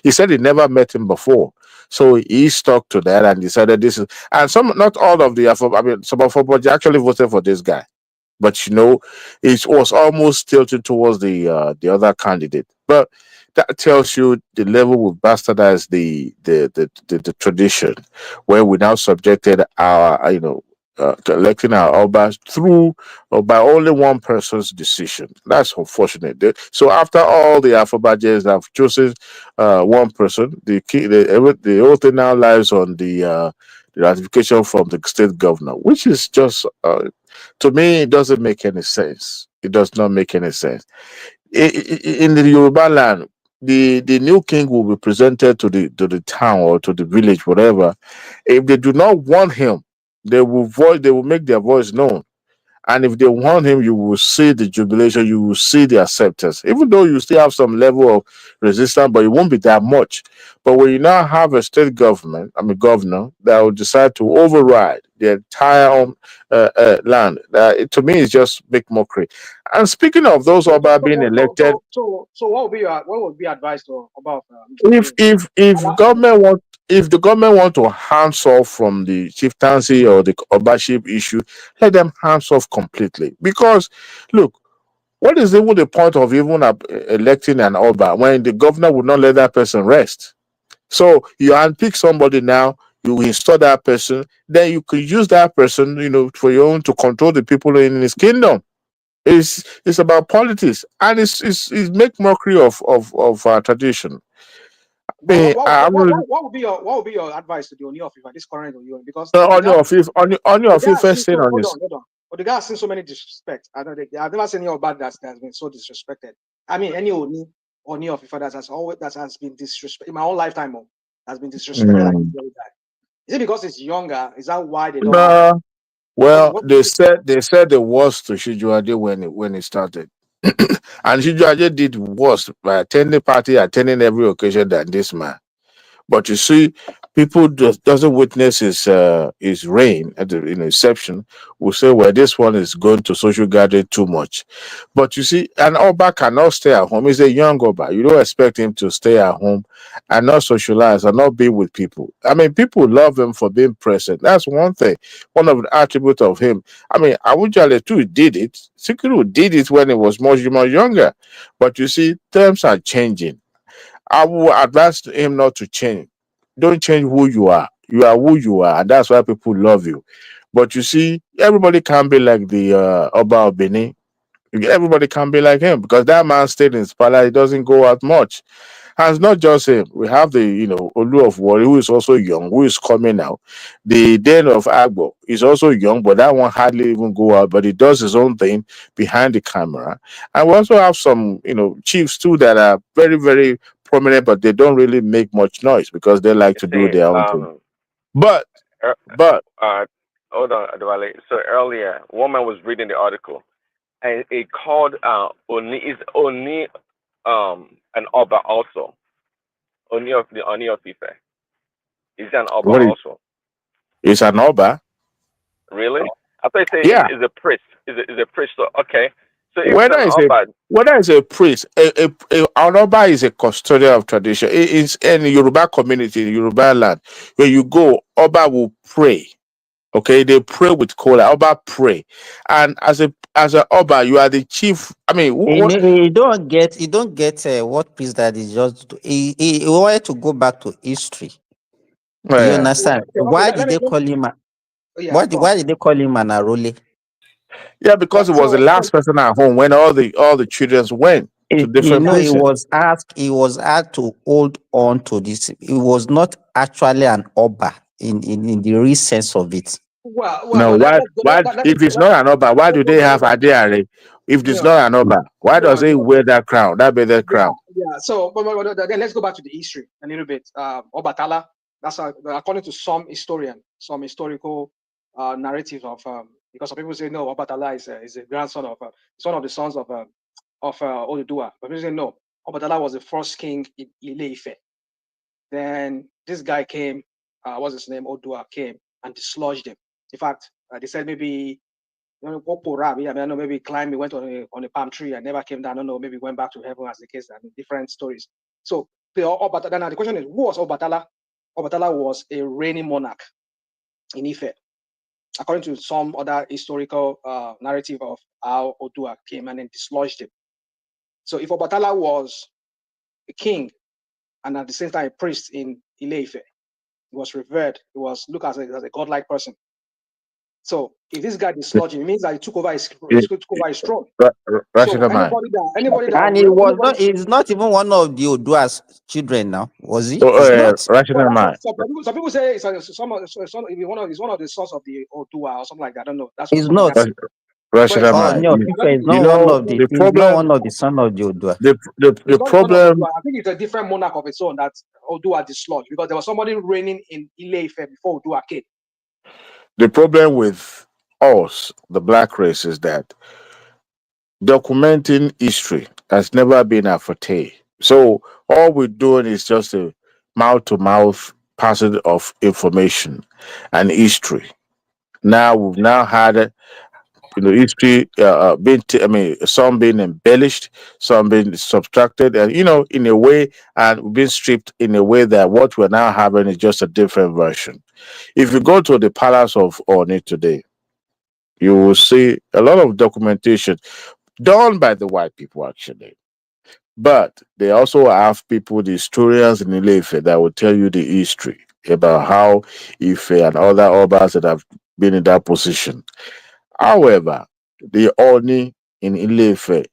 he said he never met him before. So he stuck to that and decided this is, and not all of the some of Afrobaje actually voted for this guy, but it was almost tilted towards the other candidate. But that tells you the level we've bastardized the tradition, where we now subjected our to electing our Obas through or by only one person's decision. That's unfortunate. So after all the Afrobajes have chosen one person, the whole thing now lies on the ratification from the state governor, which is just to me, it doesn't make any sense. It does not make any sense. In the Yoruba land, the new king will be presented to the town or to the village, whatever. If they do not want him, they will make their voice known. And if they want him, you will see the jubilation, you will see the acceptance, even though you still have some level of resistance, but it won't be that much. But when you now have a state governor that will decide to override the entire land, to me, it's just big mockery. And speaking of those about being elected, so what would be advised about if the government want to hands off from the chieftaincy or the Obaship issue, let them hands off completely. Because, look, what is even the point of even electing an Oba when the governor would not let that person rest? So you unpick somebody now, you install that person, then you could use that person, for your own to control the people in his kingdom. It's about politics, and it's make mockery of our tradition. What would be your advice to the Oni of Ife, this current Oni? Because Oni of Ife first thing on this. Hold on. But the guy has seen so many disrespect. I've never seen any bad that has been so disrespected. Any Oni of Ife that has been disrespected in my whole lifetime has been disrespected like this very guy. Is it because it's younger? Is that why they don't? Well, they said the worst to Shijuade when it started. And Shijuade did worse by attending every occasion than this man. But you see, people doesn't witness his reign at the inception will say, well, this one is going to social gathering too much. But you see, an Oba cannot stay at home. He's a young Oba. You don't expect him to stay at home and not socialize and not be with people. I mean, people love him for being present. That's one thing, one of the attributes of him. I mean, Awujale too did it. Sikiru did it when he was much more younger. But you see, terms are changing. I will advise him not to change. Don't change who you are. You are who you are, and that's why people love you. But you see, everybody can't be like the Oba of Benin. Everybody can't be like him because that man stayed in his palace. He doesn't go out much. And it's not just him. We have the, Olu of Wari, who is also young, who is coming now. The Den of Agbo is also young, but that one hardly even go out, but he does his own thing behind the camera. And we also have some, chiefs too that are very, very prominent, but they don't really make much noise because they like to do See, their own thing. But, er, but, hold on, Adwale. So earlier, one man was reading the article, and it called Oni an Oba also. Oni of Ife. Is an Oba what also? is an Oba? Really? I thought you say Yeah. is a priest. Is a priest. So okay. So if it's Whether an it's Oba, a priest, an Oba is a custodian of tradition. It is in Yoruba community, in Yoruba land. When you go, Oba will pray. Okay, they pray with kola. Oba pray, and as a Oba, you are the chief. I mean, what? He don't get what priest that is just he wanted to go back to history. Do you Yeah, understand? Why did they call him why did they call him an Arole? yeah, because it was the last person at home when all the children went to different He places. was asked to hold on to this. He was not actually an Oba in the real sense of it. No, why? If it's not an Oba, why do they have Adeare? If it's not an Oba, why does he wear that crown? That be their crown. Yeah. So, then let's go back to the history a little bit. Obatala. That's according to some historical narrative of because some people say no, Obatala is a grandson of it's one of the sons of Oduduwa. But people say no, Obatala was the first king in Ile-Ife. Then this guy came, what's his name? Odua came and dislodged him. In fact, they said maybe I don't know, maybe climbed, he went on a palm tree and never came down. I don't know, maybe went back to heaven as the case, and different stories. So now the question is, who was Obatala? Obatala was a reigning monarch in Ife, according to some other historical narrative of how Odua came and then dislodged him. So if Obatala was a king and at the same time a priest in Ile-Ife, he was revered, he was looked as a godlike person. So if this guy dislodged him, it means that he took over his throne. So anybody that And he's not even one of the Odua's children now, was he? So, He's not. some people say it's one of the sons of the Odua or something like that. I don't know. That's what He's some of not. them. No, he's not one of the. He's not one of the son of the Odua. The problem. I think it's a different monarch of its own that Odua dislodged because there was somebody reigning in Ile-Ife before Odua came. The problem with us, the black race, is that documenting history has never been our forte. So all we're doing is just a mouth-to-mouth passage of information and history. Now we've had history some being embellished, some being subtracted, and in a way, and being stripped in a way that what we're now having is just a different version. If you go to the palace of Oni today, you will see a lot of documentation done by the white people actually. But they also have people, the historians in Ile-Ife, that will tell you the history about how Ife and other Obas that have been in that position. However, the Oni in Ile-Ife,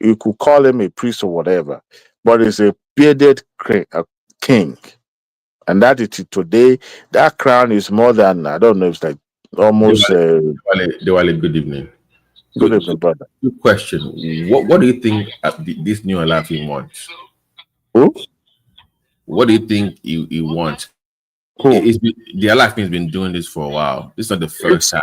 you could call him a priest or whatever, but it's a bearded king. And that is today, that crown is more than, I don't know, it's like almost. Diwali, good evening. Good evening, brother. Good question. What do you think this new Alafin wants? Who? What do you think he wants? The Alafin has been doing this for a while. This is not the first time.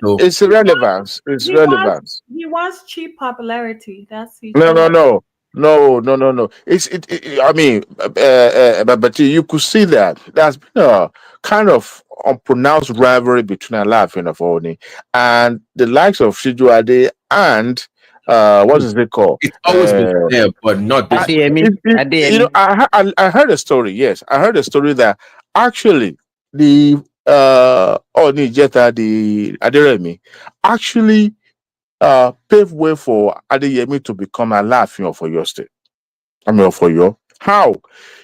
So, it's irrelevance. It's relevance. He wants cheap popularity. That's it. No. No, no, no, no. I mean, but you could see that there's been a kind of unpronounced rivalry between Alaafin of Oni and the likes of Shijuade and what is it called? It's always been there, but not this way. I heard a story. Yes, I heard a story that actually the Oni Jeta, the Aderemi, actually paved way for Adeyemi to become Alaafin of Oyo State. I mean, for you. How?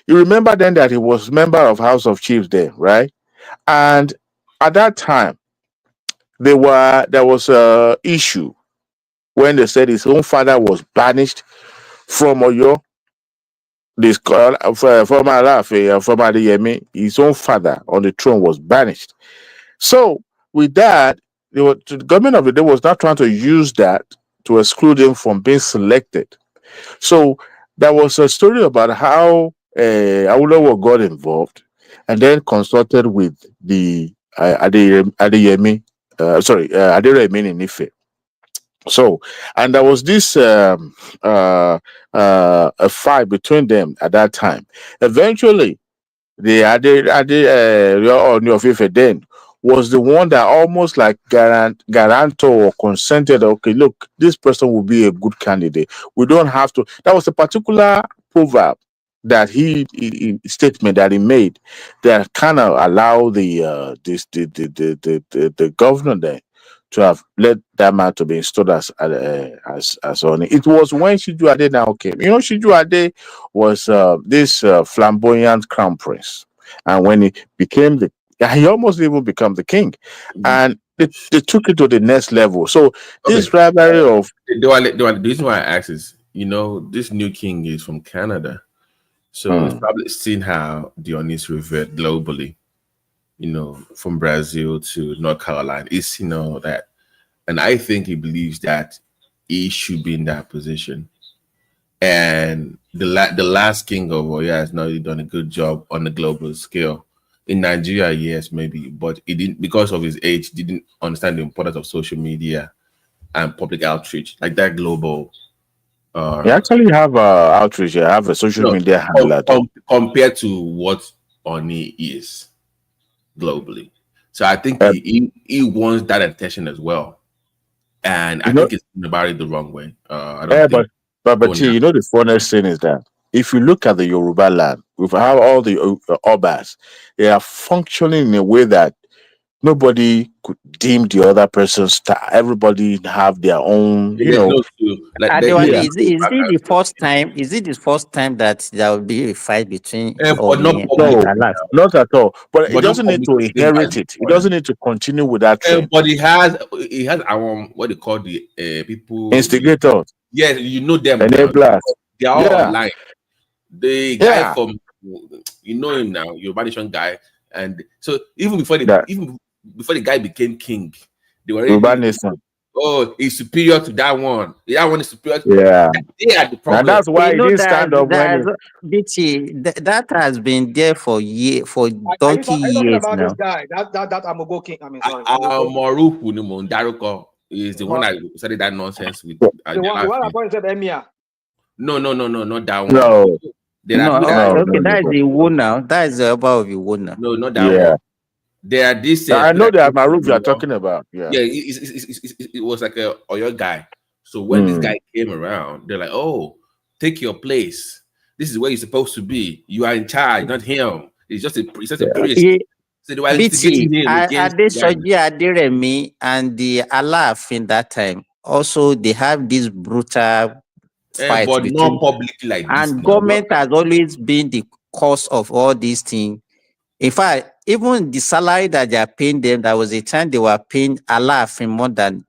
You remember then that he was member of House of Chiefs there, right? And at that time, there was a issue when they said his own father was banished from Oyo. This former Alaafin, former Adeyemi, his own father on the throne was banished. So with that, the government of the day was not trying to use that to exclude him from being selected. So there was a story about how Awolowo got involved and then consulted with the Adeyemi, Aderemi in Ife. So, and there was this a fight between them at that time. Eventually, the Oni of Ife then was the one that almost like guarantor or consented. Okay, look, this person will be a good candidate. We don't have to. That was a particular proverb that statement that he made that kind of allow the governor there to have let that man to be installed as on. It was when Shiju Ade now came. You know, Shiju Ade was this flamboyant crown prince, and when he became he almost even become the king, and they took it to the next level. So this rivalry of The reason why I ask is, this new king is from Canada, so it's probably seen how the Onis revert globally. From Brazil to North Carolina, it's that. And I think he believes that he should be in that position. And the last king of Oyo has not really done a good job on the global scale. In Nigeria, yes, maybe, but he didn't, because of his age, didn't understand the importance of social media and public outreach, like that global. you actually have outreach. You have a social media handler. Compared to what Oni is globally. So I think he wants that attention as well. And I think it's about it the wrong way. I don't think. But the funniest thing is that if you look at the Yoruba land, with how all the Obas, they are functioning in a way that nobody could deem the other person's star. Everybody have their own, Adewale, is it the first time? Is it the first time that there will be a fight between Oni and Alaf? Not at all. But it doesn't need to inherit it. It doesn't need to continue with that trend. But he has our what they call the people instigators. Yes, them. Enablers. They are all online. The guy from him now, Yoruba Nation guy, and so even before the guy became king, they were already. Oh, he's superior to that one. That one is superior. They are the problem. And that's why he didn't stand up when that has been there for donkey years now. This guy, that Amogo king. I mean, sorry. Morufu Daruko is the one that started that nonsense with. The one that said Emia. No, not that one. No. Okay, that is the one now. That is the about the one now. No, not that one. There are this. I know that Maruf you are talking about. Yeah. It was like a Oyo guy. So when this guy came around, they're like, "Oh, take your place. This is where you're supposed to be. You are in charge, not him. He's just a priest." So they were instigating him against Aderemi and the Alaf in that time. Also, they have this brutal fight but not publicly like this. And government has always been the cause of all these things. In fact, even the salary that they are paying them, there was a time they were paying Alaf more than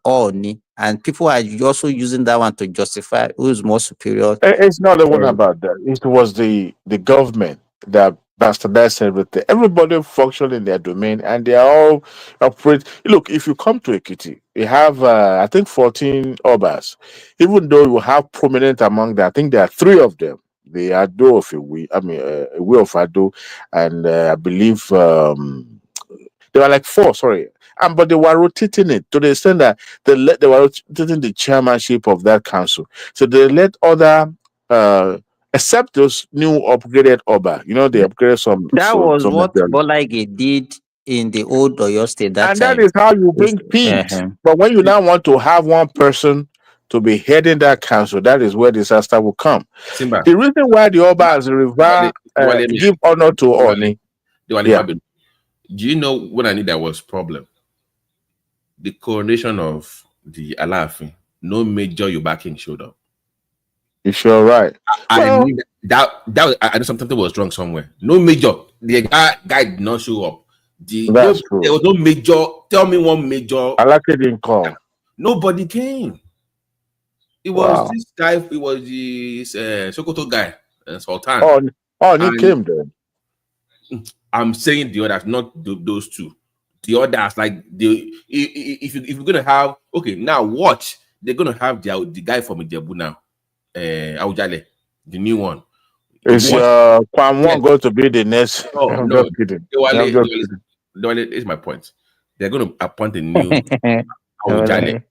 Oni, and people are also using that one to justify who is more superior. It's not the one about that. It was the government that bastardized everything. Everybody functioned in their domain, and they are all operate. Look, if you come to Ekiti, you have I think 14 Obas. Even though you have prominent among them, I think there are 3 of them. The Ado of Iwi, Iwi of Ado, and I believe there were like 4. Sorry, but they were rotating it to the extent that they were rotating the chairmanship of that council. So they let other except those new upgraded Oba. They upgraded That was some what materials. Bolage did in the old Oyo state that And that time. is how you bring peace. Uh-huh. But when you now want to have one person to be heading that council, that is where disaster will come. Simba. The reason why the Oba has give honor to Oni. Yeah. Do you know when I knew there was problem? The coronation of the Alafin. No major Yoruba king showed up. You sure right? I knew that was, I knew something was wrong somewhere. No major. The guy did not show up. That's true. There was no major. Tell me one major. Alake didn't come. Nobody came. It was this guy. It was this Sokoto guy, Sultan. He came then. I'm saying the others, not those two. The others, like if you're gonna have now watch, they're gonna have the guy from Ijebu now, Aujale, the new one. Is Kwan one going to be the next? I'm No. just kidding. This is my point. They're going to appoint a new Aujale,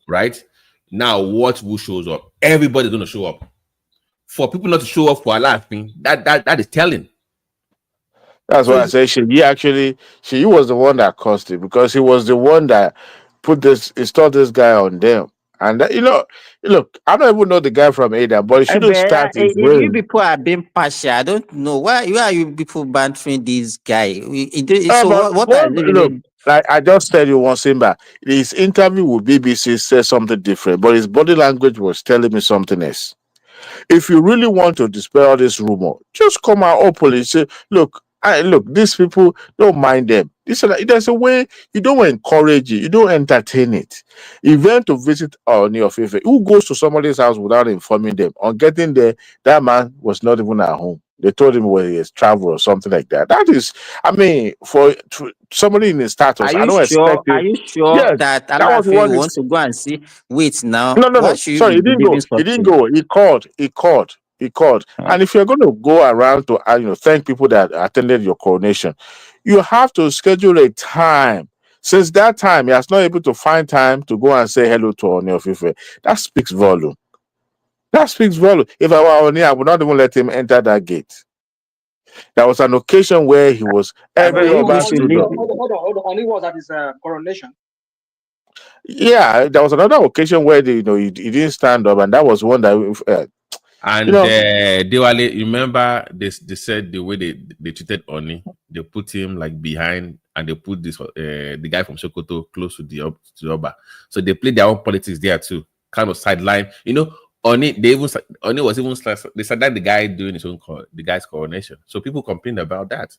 right? Now watch who shows up. Everybody's going to show up. For people not to show up for a laughing, that is telling. That's why I say she was the one that caused it, because he was the one that installed this guy on them. And look, I don't even know the guy from Ada, but it shouldn't start his way. You people are being partial. I don't know why are you people bantering this guy. Like I just tell you one Simba, his interview with BBC said something different, but his body language was telling me something else. If you really want to dispel all this rumor, just come out openly and say, look, these people, don't mind them. There's a way. You don't encourage it, you don't entertain it. Event to visit Ooni of Ife, who goes to somebody's house without informing them? On getting there, that man was not even at home. They told him where he has traveled or something like that. That is, for somebody in his status, I don't expect it. Are you sure that Alafin wants to go and see? Wait now. No. Sorry, he didn't go. He didn't go. He called. And if you're going to go around to thank people that attended your coronation, you have to schedule a time. Since that time, he has not able to find time to go and say hello to Ooni of Ife. That speaks volume. If I were Ooni, I would not even let him enter that gate. There was an occasion where he was every Oba stood up. Hold on. He was at his coronation. Yeah, there was another occasion where he didn't stand up, and that was one that Diwali, remember they said the way they treated Oni, they put him like behind, and they put this the guy from Sokoto close to the Oba. So they played their own politics there too, kind of sideline. Oni was even they sidelined the guy doing the guy's coronation. So people complained about that.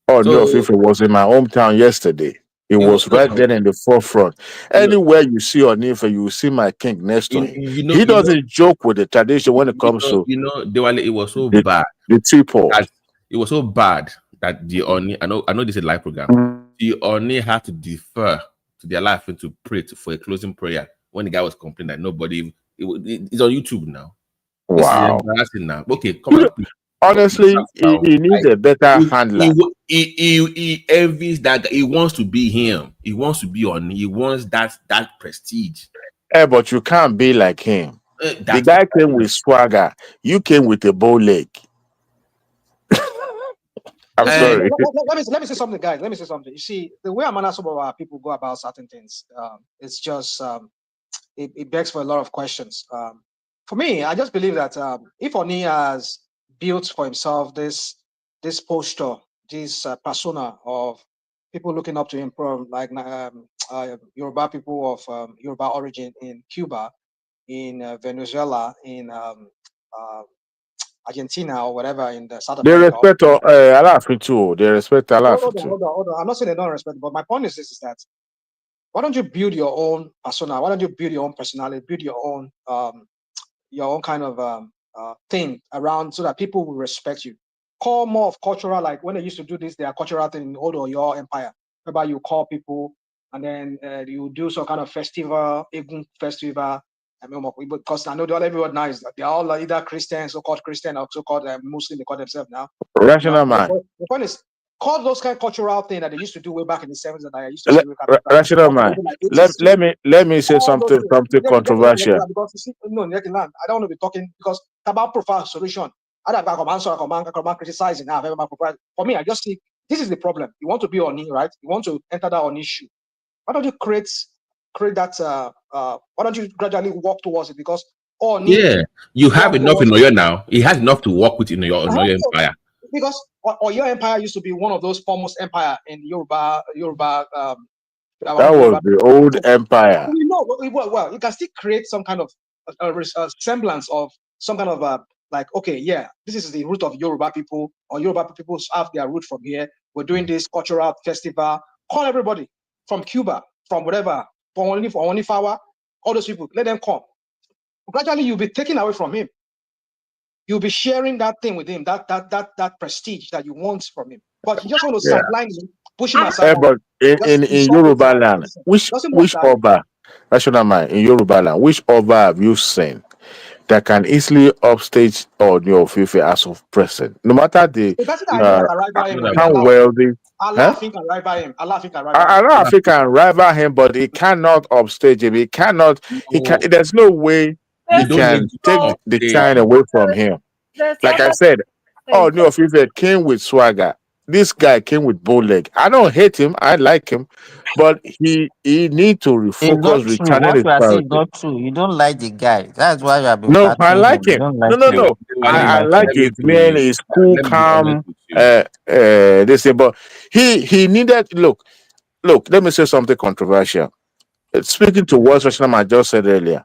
Ooni of Ife was in my hometown yesterday. It was right there in the forefront. Anywhere you see Ooni Ife, you will see my king next to him. He doesn't joke with the tradition when it comes to. Diwali, it was so bad. The teapot. It was so bad that the Oni, I know this is a live program. The Oni had to defer to their life and to pray for a closing prayer when the guy was complaining that nobody. It's on YouTube now. Wow. This is embarrassing now. Okay, come on. Honestly, he needs a better handler. He envies that guy. He wants to be him. He wants to be on. He wants that prestige. But you can't be like him. The guy came with swagger. You came with a bow leg. I'm sorry. Let me say something, guys. Let me say something. You see, the way some of our people go about certain things, it's just it begs for a lot of questions. For me, I just believe that if Oni has built for himself this posture, this persona of people looking up to him from like Yoruba people of Yoruba origin in Cuba, in Venezuela, in Argentina or whatever in the South America. They respect Alafin too. They respect Alafin too. Hold on. I'm not saying they don't respect, but my point is this: is that why don't you build your own persona? Why don't you build your own personality? Build your own kind of thing around so that people will respect you. Call more of cultural, like when they used to do this, their cultural thing in old Oyo Empire, whereby you call people and then you do some kind of festival, Egun festival. Because I know everyone now is that they're all either Christian, so-called Christian, or so-called Muslim. They call themselves now. Rational mind. The point is, call those kind of cultural things that they used to do way back in the 70s that I used to see way back Rational up to man, maybe like 80s too. let me say All those something things. controversial. Because you see, no, I don't want to be talking because about profile solution. I don't come criticizing now. For me, I just see this is the problem. You want to be on it, right? You want to enter that on issue. Why don't you create that? Why don't you gradually walk towards it? Because yeah, you have enough in Oyo now. He has enough to work with in your empire. Because your empire used to be one of those foremost empire in Yoruba. That was the old empire. You know, well, you can still create some kind of a semblance of some kind of like, okay, yeah, this is the root of Yoruba people, or Yoruba people have their root from here. We're doing this cultural festival. Call everybody from Cuba, from whatever, from Onifawa, all those people, let them come. Gradually, you'll be taken away from him. You'll be sharing that thing with him, that prestige that you want from him. But you just want to sideline him, push him aside. But in Yoruba land, which Oba, Rational man, in Yoruba land, which Oba have you seen that can easily upstage or your Fife as of present? No matter the how wealthy. Allah can rival him. Allah can rival him, but he cannot upstage him. He cannot. He can. There's no way he can take the shine away from him. Like I said, no, Fife came with swagger. This guy came with bow leg. I don't hate him. I like him, but he need to refocus, rechannel his priority. Not true. You don't like the guy. That's why you have been. No, I like him. No. I like it. Man, he's cool, calm. This thing, but he needed. Look. Let me say something controversial. Speaking to what Rational just said earlier,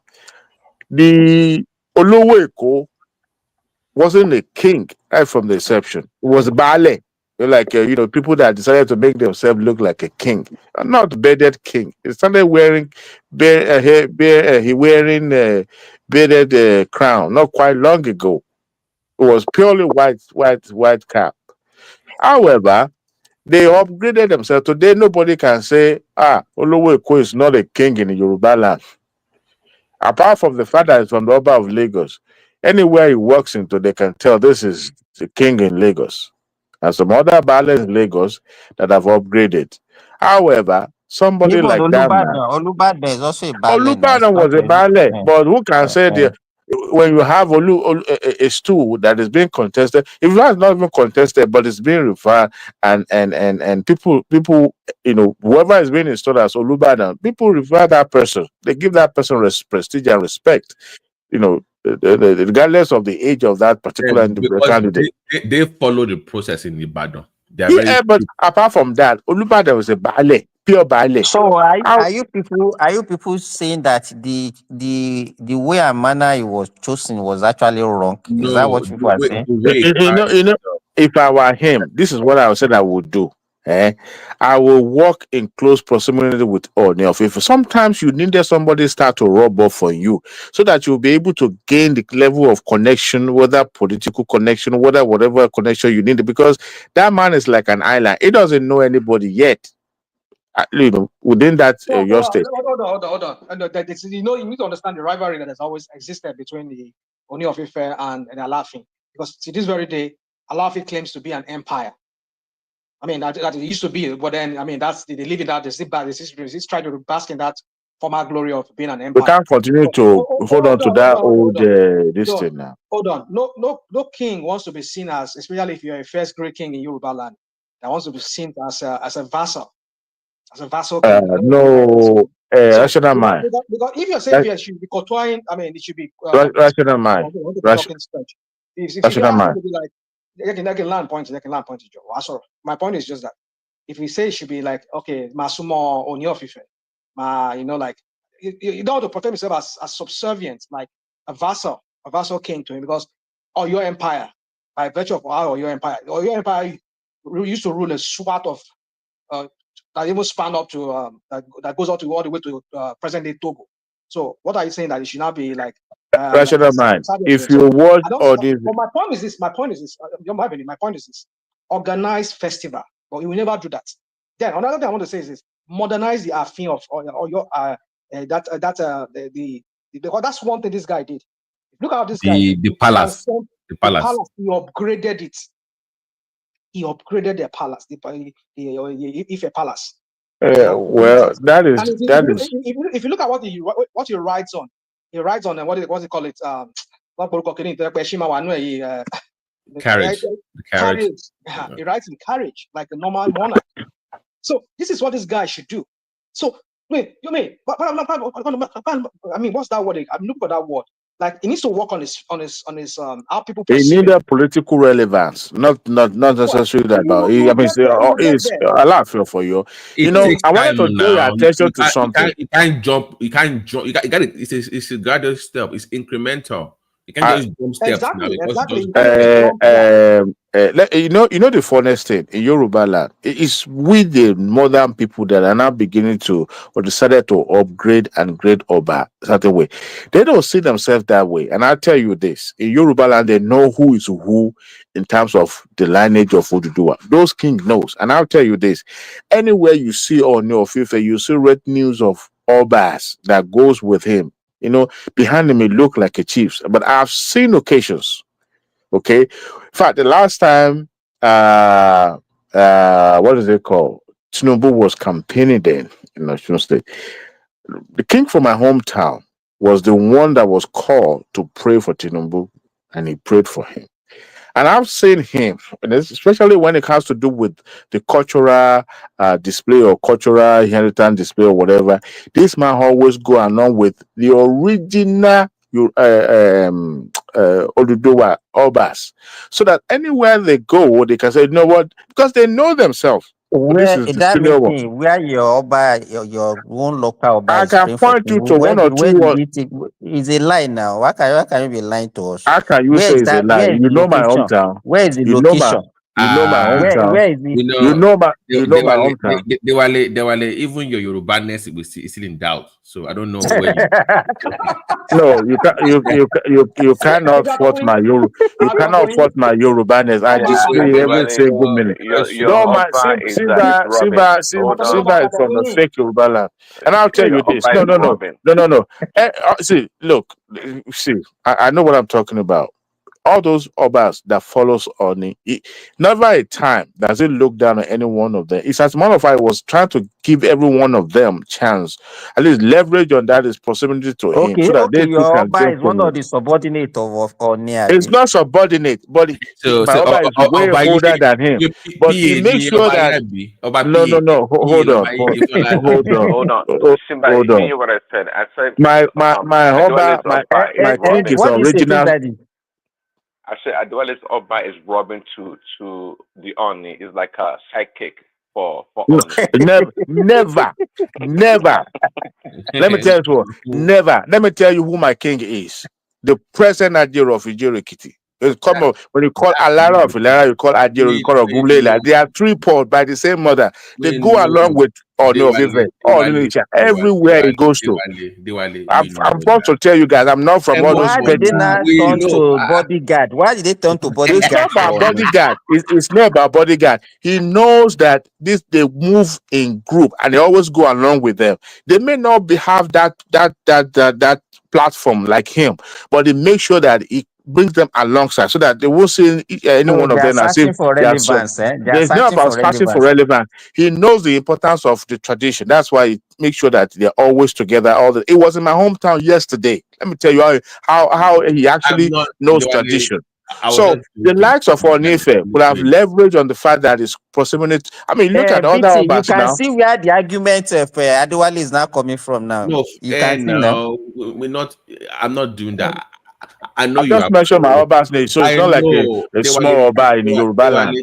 the Olowo Eko wasn't a king right from the inception. It was Baale. Like people that decided to make themselves look like a king, not bearded king. He started wearing bearded crown not quite long ago. It was purely white cap. However, they upgraded themselves. Today, nobody can say, Olowo Eko is not a king in Yoruba land. Apart from the fact that it's from the Oba of Lagos, anywhere he walks into, they can tell this is the king in Lagos. And some other battles in Lagos that have upgraded. However, somebody like that man. Olubadan is also a ballet. Olubadan was a ballet, but who can say when you have a stool that is being contested, if that's not even contested, but it's being referred and people, whoever is being installed as Olubadan, people refer that person. They give that person prestige and respect. Regardless of the age of that particular candidate. They follow the process in Ibadan. But apart from that, Olubadan was a ballet, pure ballet. So are you people saying that the way and manner he was chosen was actually wrong? No, is that what people are saying? If I were him, this is what I said I would do. I will walk in close proximity with If sometimes you needed somebody start to rub off for you so that you'll be able to gain the level of connection, whether political connection, whatever connection you need, because that man is like an island. He doesn't know anybody yet. Within that your state. Hold on. You need to understand the rivalry that has always existed between the Oni of Ife and Alafin. Because to this very day, Alafin claims to be an empire. I mean, that it used to be, but then, I mean, they live in that, they still try to bask in that former glory of being an empire. We can't continue to hold on to that old thing now. Hold on. No king wants to be seen as, especially if you're a first great king in Yoruba land, that wants to be seen as a vassal. As a vassal king. Rational mind. Because if you're saying it should be courtoying, I mean, it should be rational mind. Rational mind. They can land points. Joe. My point is just that if we say it should be like, okay, Masumo Oni of Ife, like you don't want to portray himself as subservient, like a vassal king to him, because your empire, by virtue of your empire used to rule a swath of that even span up to that goes all the way to present day Togo. So what are you saying, that it should not be like rational mind? If you watch all this, my point is this. My point is this: organize festival, but you will never do that. Then another thing I want to say is this: modernize the affair of because that's one thing this guy did. Look at this guy. The palace. The palace. He upgraded it. he upgraded their palace, the Ife Palace. Well, that is If you look at what he writes on, he writes on what do you call it? Carriage. Carriage. Yeah. He writes in carriage like a normal monarch. So this is what this guy should do. So wait, you mean? I mean, what's that word? I'm looking for that word. Like he needs to work on his how people He perceive needed him. political relevance, not necessarily that. But I mean, it's a lot for you. It I takes wanted time to draw your now. attention to something. You can't jump. You got it. It's a gradual step. It's incremental. You can't just jump steps now because you know the funniest thing in Yoruba land is we the modern people that are now beginning to or decided to upgrade and grade Oba certain way. They don't see themselves that way. And I'll tell you this: in Yoruba land, they know who is who in terms of the lineage of Oduduwa. Those king knows. And I'll tell you this: anywhere you see on your FIFA, you see red news of Obas that goes with him. Behind him, it look like a chiefs. But I've seen occasions. Okay. In fact, the last time, what is it called? Tinubu was campaigning then in National State. The king from my hometown was the one that was called to pray for Tinubu, and he prayed for him. And I've seen him, and especially when it has to do with the cultural display or cultural inheritance display or whatever. This man always go along with the original Oduduwa Obas, so that anywhere they go, they can say, you know what, because they know themselves. This Where is the that senior one. meeting, where your Oba, your own local Oba I is can praying for point you Tinubu, to one or where two. did he take? Is a lie now. Why can you be lying to us? How can you Where say is it's a that? lie? Where is You the know my location? hometown. Where is the You know my location? hometown. Where is it? You know my hometown. They were even your Yorubaness is still in doubt. So I don't know where you. No, you cannot fault my you cannot fault my Yorubaness. I display every single minute. Your Don't mind Oba is Robin. Hold on. Simba is from the fake Yoruba land. And I'll tell Your you this. Oba is Robin. No. See, look, I know what I'm talking about. All those obas that follows Oni, never a time does it look down on any one of them. It's as a matter of fact, was trying to give every one of them chance, at least leverage on that is proximity to him, so that they too Your can Oba gain is one from of him. the subordinate of Oni. It's not subordinate, but my Oba is way older than him. But he makes sure that no, hold on. Hold on. Simba, Hold you on. hear what I said? I said My Oba, Oba is my king Robin. is original. I said Aduale's Oba is Robin to the Oni. It's like a sidekick for Oni. Never. Let me tell you what. Never. Let me tell you who my king is. The present Adiro of Ijirikiti. Come on, when you call Alara of Ilara, you call Adiro, you call Ogulela. They are three pods by the same mother. They go along with Oni of Ife, everywhere he goes to. I'm supposed to tell you guys, I'm not from all those Why did they not turn to bodyguard? Why did they turn to bodyguard? It's not about bodyguard. It's not about bodyguard. He knows that they move in group and they always go along with them. They may not have that platform like him, but they make sure that he brings them alongside so that they won't see any one of them as if for they are so. relevance. There's not about searching for relevance. He knows the importance of the tradition. That's why he makes sure that they're always together. It was in my hometown yesterday. Let me tell you how he actually knows tradition. So the likes of Onife will have leverage on the fact that it's proximity. I mean, look at other BT, you Obas can now. see where the argument of Adewale is now coming from now. No, you can see now. We're not. I'm not doing that. I know you just mentioned my Oba's name, so it's not like a small Oba in Yoruba land.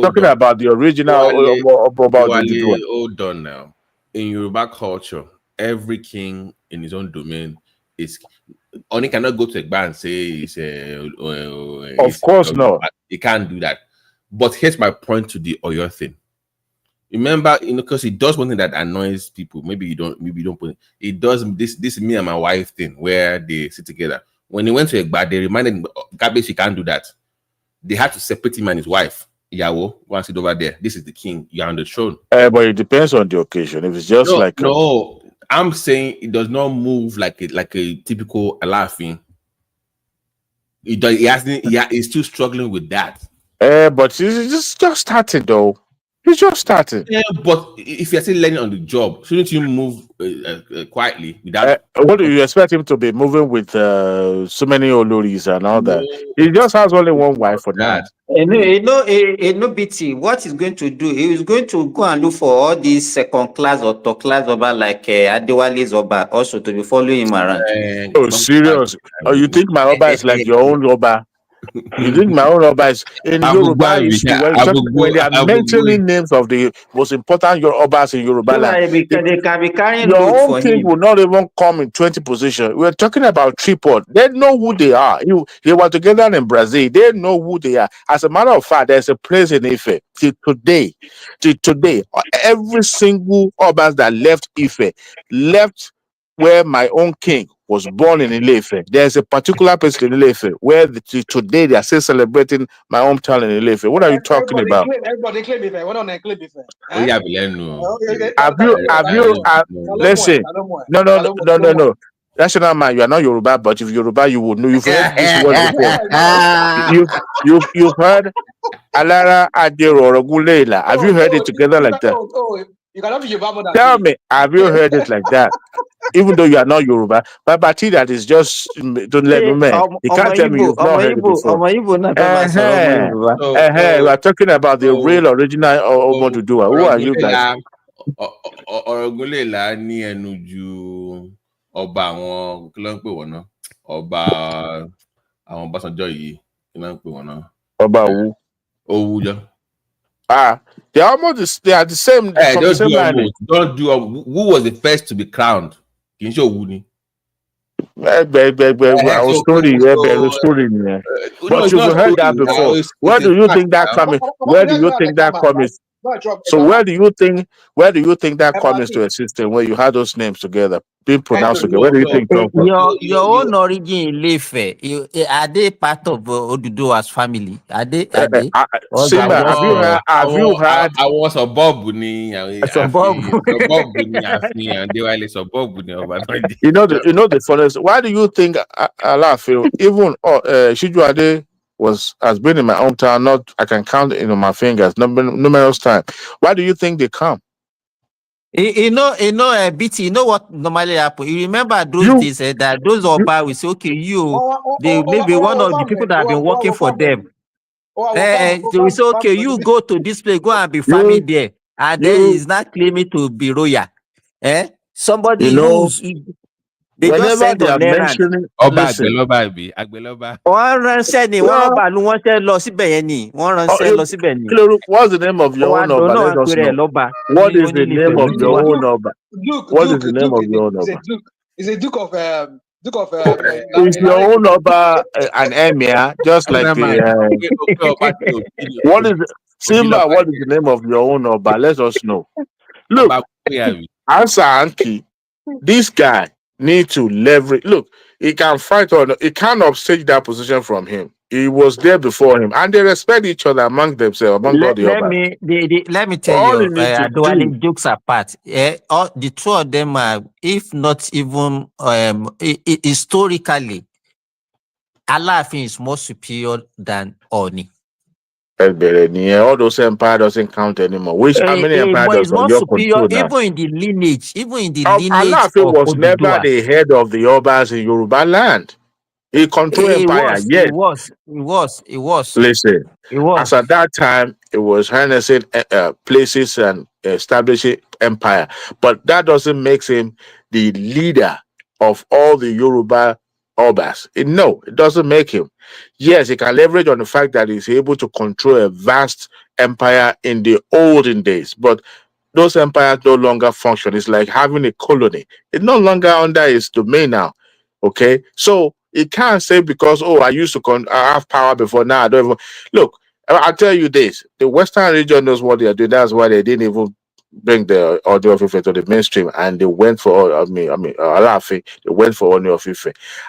Talking about the original Oba. Hold on now. In Yoruba culture, every king in his own domain is. Oni cannot go to Egba and say of course not. He can't do that. But here's my point to the Oyo thing. Remember, because he does one thing that annoys people. Maybe you don't put it. He does this me and my wife thing where they sit together. When he went to Egba, they reminded him, Gabe, he can't do that. They had to separate him and his wife. Yawo, go and sit over there. This is the king. You're on the throne. But it depends on the occasion. If it's just no, I'm saying it does not move like a typical Alafin. He's still struggling with that. But it's just started though. It's just started. Yeah, but if you're still learning on the job, shouldn't you move quietly without? What do you expect him to be moving with so many Oloris and all that? No, He just has only one wife for that. now. BT, what he's going to do, he is going to go and look for all these second class or third class Oba like Adewale's Oba also to be following him around. Oh, serious? Oh, you think my Oba is like your own Oba? You think my own Oba is in Yoruba history when they are mentioning names of the most important Obas in Yoruba So land? they can be carrying Your load own for king him. will not even come in 20 position. We're talking about tripod. They know who they are. They were together in Brazil. They know who they are. As a matter of fact, there's a place in Ife till today. Every single Obas that left Ife left where my own king was born in Ilefe. There's a particular place in Ilefe where today they are still celebrating my hometown in Ilefe. What are you talking about? Everybody claim it. What on claim it? Oh yeah, no. Listen? No. National man, you are not Yoruba, but if Yoruba, you would know. You've heard this word before. You've heard Alara Adero Ogulela. Have you heard it together like that? You cannot be Yoruba more than Tell me, have you heard it like that? Even though you are not Yoruba, but Bati that is just don't let me man. You can't tell me you've not heard it before. We are talking about the real original Omoduduwa. Who are you guys? Ọ̀rọ̀gúnlélà ní ẹnu ju ọba àwọn kí ló ń pè wọ́n náà ọba àwọn Ọbásanjọ́ yìí kí ló ń pè wọ́n náà. Ọba who? Owújọ́. They are the same. From the same line. Don't do who was the first to be crowned? Kì í ṣe Òwu ni. Our story, yeah. But you've heard that before. Where do you think that coming? Where do you think that coming? So where do you think that comes to a system where you had those names together, being pronounced together? Where do you think come from? Your own origin in Ilefe, are they part of Oduduwa's family? Are they? Simba, have you heard? I was a bob ni. You know the funniest. Why do you think Alafil, even Shijuade has been in my hometown? I can count it in my fingers numerous times. Why do you think they come? BT, you know what normally happen? You remember those days that those Oba will say, okay, they maybe one of the people that have been working for them. They will say, okay, you go to this place, go and be farming there. And then he's not claiming to be royal. Somebody who's... They just said they are mentioning... Listen. What's the name of your own Oba? Let us know. What is the name of your own Oba? What is the name of your own Oba? It's a Duke of... Is your own Oba an emir, just like the... What is... Simba, what is the name of your own Oba? Let us know. Look, answer Anki. This guy need to leverage. Look, he can fight on. He can't upstage that position from him. He was there before him, and they respect each other among themselves. Let me tell you, jokes apart. All the two of them are, if not even historically, Alaafin is more superior than Oni. All those empires doesn't count anymore. How many empires more superior, even in the lineage, Alaafin was never the head of the Obas in Yoruba land. He controlled empire. Yes, it was. Listen, as at that time, it was harnessing places and establishing empire. But that doesn't make him the leader of all the Yoruba Obas. No, it doesn't make him. Yes, he can leverage on the fact that he's able to control a vast empire in the olden days, but those empires no longer function. It's like having a colony. It's no longer under his domain now. Okay, so he can't say because I used to have power before, now I don't even look. I'll tell you this: the Western region knows what they are doing. That's why they didn't even bring the audio of Ife to the mainstream, and they went for Alaafin. They went for Ooni of Ife.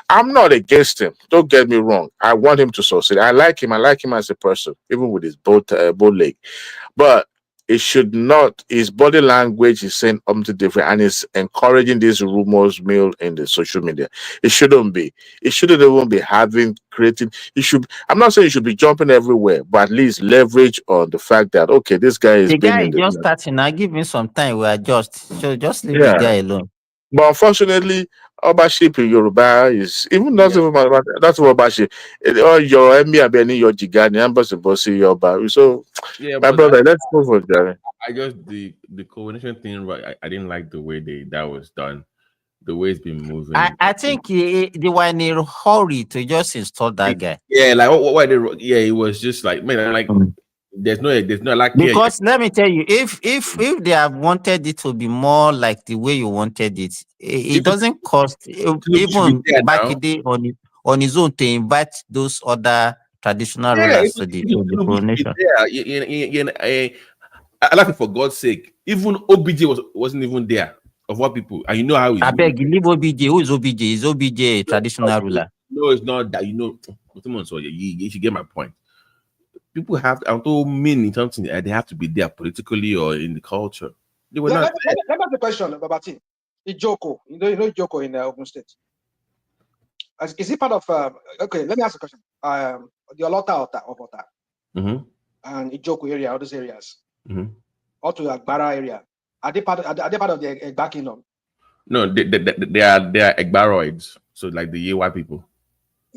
I'm not against him. Don't get me wrong. I want him to succeed. I like him. I like him as a person, even with his both leg. But it should not. His body language is saying something different, and it's encouraging these rumors mill in the social media. It shouldn't be. It shouldn't even be having creating. You should. I'm not saying you should be jumping everywhere, but at least leverage on the fact that okay, this guy is The been guy in is the. just starting now. Give him some time. We adjust. So just leave the Yeah, guy alone. but unfortunately, Obaship in Yoruba is even not Yes. even that's what Obaship. Or your Emmy Abeni, your Jigani, Ambassador, your Bar. So, Yeah, my but brother, let's move on, Jerry. I just the coordination thing. Right, I didn't like the way that was done. The way it's been moving. I think they were in a hurry to just install that guy. Yeah, like why they? Yeah, it was just like man, I'm like there's no like here. Because let me tell you, if they have wanted it to be more like the way you wanted it, it doesn't cost Tinubu should be even there back now. a day on his own to invite those other traditional Yeah, rulers to the Tinubu should be coronation. there. I like it for God's sake. Even OBJ wasn't even there of what people, and you know how he's. I beg you, leave OBJ. Who is OBJ? Is OBJ a traditional ruler? No, it's not that. You know, so you should get my point. People have to, although mean something, they have to be there politically or in the culture. They were not. Let me ask the question, Babati. Ijoko, you know Ijoko in Ogun State. Is he part of? Okay, let me ask the question. The Olota of Ota and Ijoko area, all those areas, or to Agbara area, are they part of the Egba Kingdom? No, they are Egbaroids. So like the Yewa people.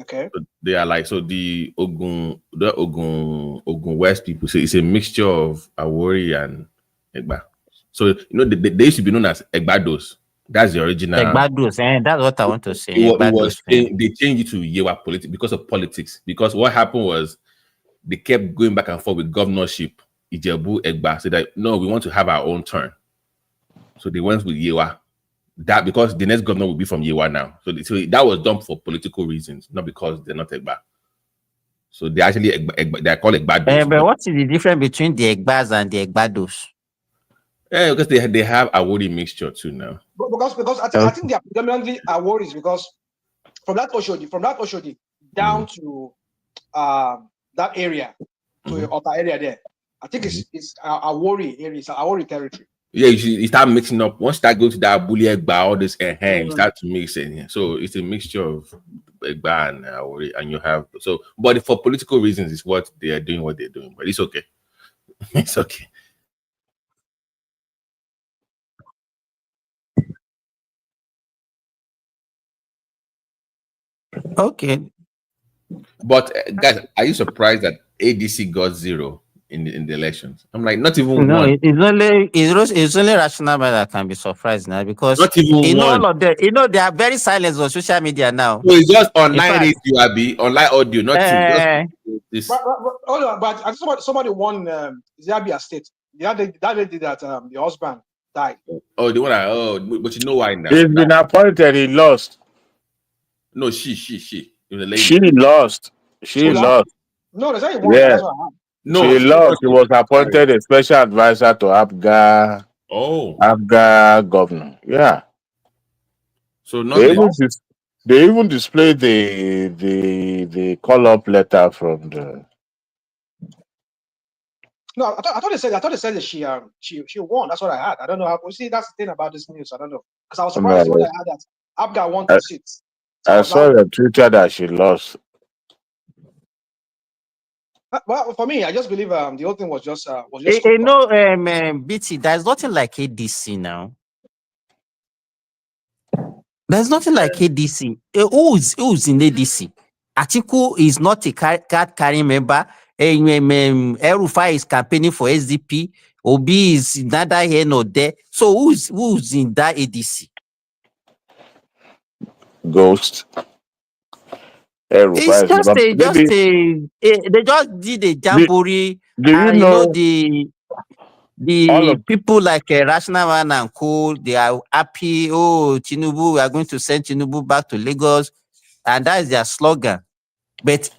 Okay. So they are like the Ogun West people. So it's a mixture of Awori and Egba. So you know they used to be known as Egbados. That's the original. Egbados, that's what I want to say. They changed it to Yewa because of politics. Because what happened was they kept going back and forth with governorship, Ijebu, Egba. So that no, we want to have our own turn. So they went with Yewa. That because the next governor will be from Yewa now. So that was done for political reasons, not because they're not Egba. So they actually they're called Egbados. But what is the difference between the Egbas and the Egbados? Yeah, because they have a Awori mixture too now. Because I think they are predominantly Aworis because from that Oshodi down to that area to Ota area there, I think it's Awori area, it's Awori territory. Yeah, you start mixing up. Once you start going to that Bully Egba, all this you start to mix it. Yeah. So it's a mixture of Egba and Awori, and you have but for political reasons, it's what they are doing, what they're doing. But it's okay. It's okay. Okay. But guys, are you surprised that ADC got 0 in the elections? I'm like, not even one. It's only rational man that can be surprised now because not even one. All of them, they are very silent on social media now. So it's just online radio, Abi, online audio, nothing. But I just somebody won Zambia State. That lady that the husband died. Oh, the one but you know why now? He's been appointed, he lost. No, she. It was a lady. She lost. She lost. No, there's only one. Yeah. No, she lost. She was appointed a special advisor to Abga. Abga governor. Yeah. So they even displayed the call-up letter from the. No, I thought they said that she won. That's what I had. I don't know how. See, that's the thing about this news. I don't know because I was surprised when I had that Abga won 2 seats. So I saw on Twitter that she lost. Well, for me, I just believe the whole thing was just BT, there's nothing like ADC now. There's nothing like ADC. Who's in ADC? Atiku is not a card carrying member. El-Rufai is campaigning for SDP. Obi is neither here nor there. So who's in that ADC? Ghost. It's just they just did a jamboree. Do you know the people like Rational Man and Co, they are happy. Oh, Tinubu, we are going to send Tinubu back to Lagos, and that is their slogan. But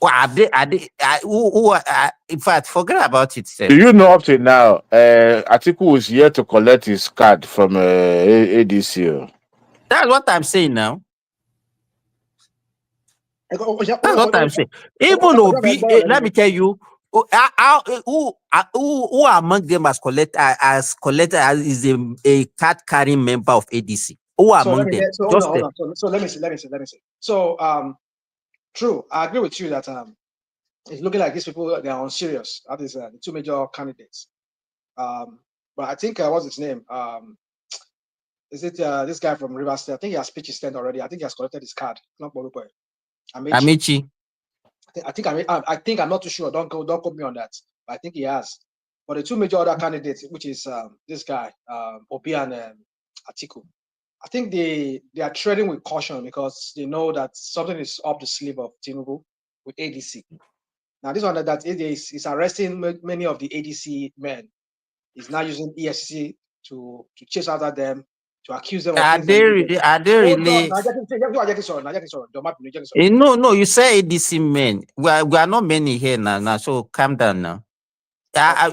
in fact, forget about it. Do you know up to now, Atiku is here to collect his card from ADC? That's what I'm saying now. That's what I'm saying. Even Obi, let me tell you, who among them is a card carrying member of ADC? Who among them? So let me see. So true. I agree with you that it's looking like these people they are unserious. That is the two major candidates. But I think what's his name? Is it this guy from Rivers State? I think he has pitched his tent already. I think he has collected his card. Not Borupe. Amici. I think I'm not too sure. Don't quote me on that. But I think he has. But the two major other candidates, which is this guy, Obi and Atiku, I think they are treading with caution because they know that something is up the sleeve of Tinubu with ADC. Now this one that is arresting many of the ADC men. Is now using EFCC to chase after them, to accuse them of things. Are they really? No, you say ADC men. We are not many here now, so calm down now.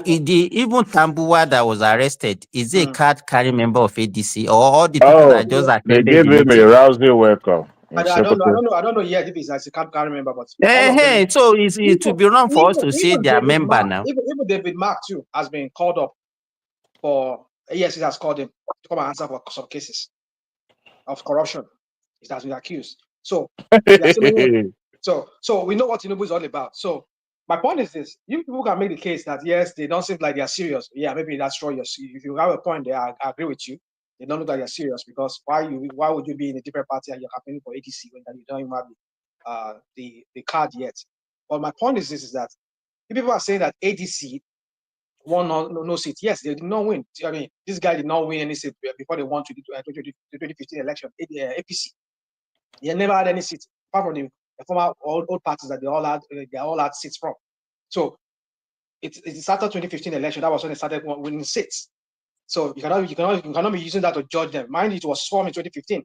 Even Tambuwa that was arrested, is he a card carrying member of ADC or all the people that just attended they gave him a rousing welcome. I don't know yet if he's a card carrying member, but so it will be wrong for us to say they are member now. Even David Mark too has been called up for EFCC has called him to come and answer for some cases of corruption. He has been accused. So so we know what Tinubu is all about. So my point is this: you people can make the case that yes, they don't seem like they are serious. Yeah, maybe that's true. If you have a point there, I agree with you. They don't look like they're serious because why would you be in a different party and you're campaigning for ADC when you don't even have the card yet? But my point is this: is that people are saying that ADC won no seat. Yes, they did not win. I mean, this guy did not win any seat before they won to the 2015 election. APC, he never had any seat apart from the former old parties that they all had seats from. So it's after 2015 election that was when they started winning seats. So you cannot be using that to judge them. Mind you, it was sworn in 2015.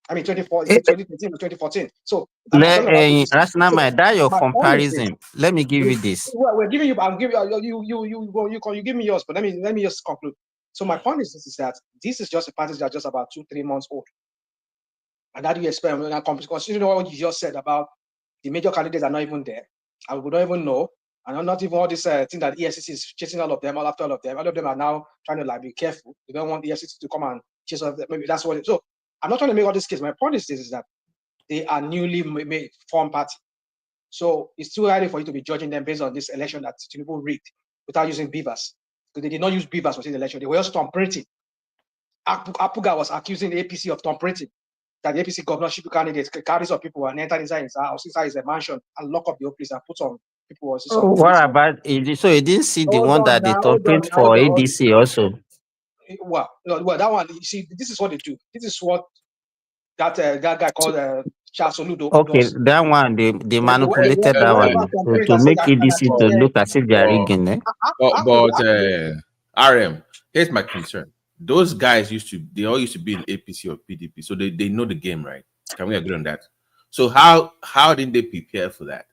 I mean 2013 to 2014. So that your comparison. Let me give you this. We're giving you. I'm giving you give me yours, but let me just conclude. So my point is that this is just a party that are just about 2-3 months old, and how do you expect? Considering what you just said about the major candidates are not even there, and we don't even know, and not even all this thing that EFCC is chasing all of them, all after all of them. All of them are now trying to be careful. They don't want EFCC to come and chase all of them. Maybe that's what. So I'm not trying to make all this case. My point is that they are newly formed party. So it's too early for you to be judging them based on this election that Tinubu rigged without using beavers. Because they did not use beavers for this election. They were just tampering. Apuga was accusing the APC of tampering. That the APC governorship candidates carry some people and enter inside his house, inside his mansion, and lock up the place and put some people. What about it? So you didn't see the one that they tampering for ADC also? Well, that one. You see, this is what they do. This is what that guy called Chasoludo. Okay, that one they manipulated that one to make ADC to look as if they are rigging it. But RM, here's my concern. Those guys they all used to be in APC or PDP, so they know the game, right? Can we agree on that? So how didn't they prepare for that?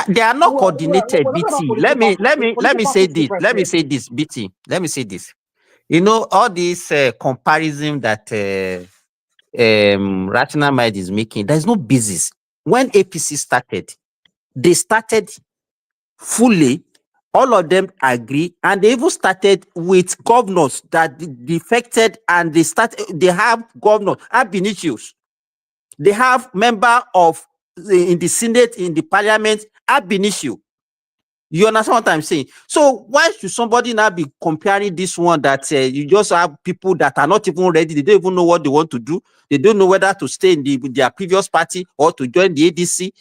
They are not coordinated, BT. Let me say this. Let me say this, BT. Let me say this. You know, all this comparison that Rational Mind is making, there's no basis. When APC started, they started fully. All of them agree, and they even started with governors that defected, and they have governors, ab initios. They have member of in the Senate, in the Parliament, ab initio. You understand what I'm saying? So why should somebody now be comparing this one that you just have people that are not even ready? They don't even know what they want to do. They don't know whether to stay in their previous party or to join the ADC.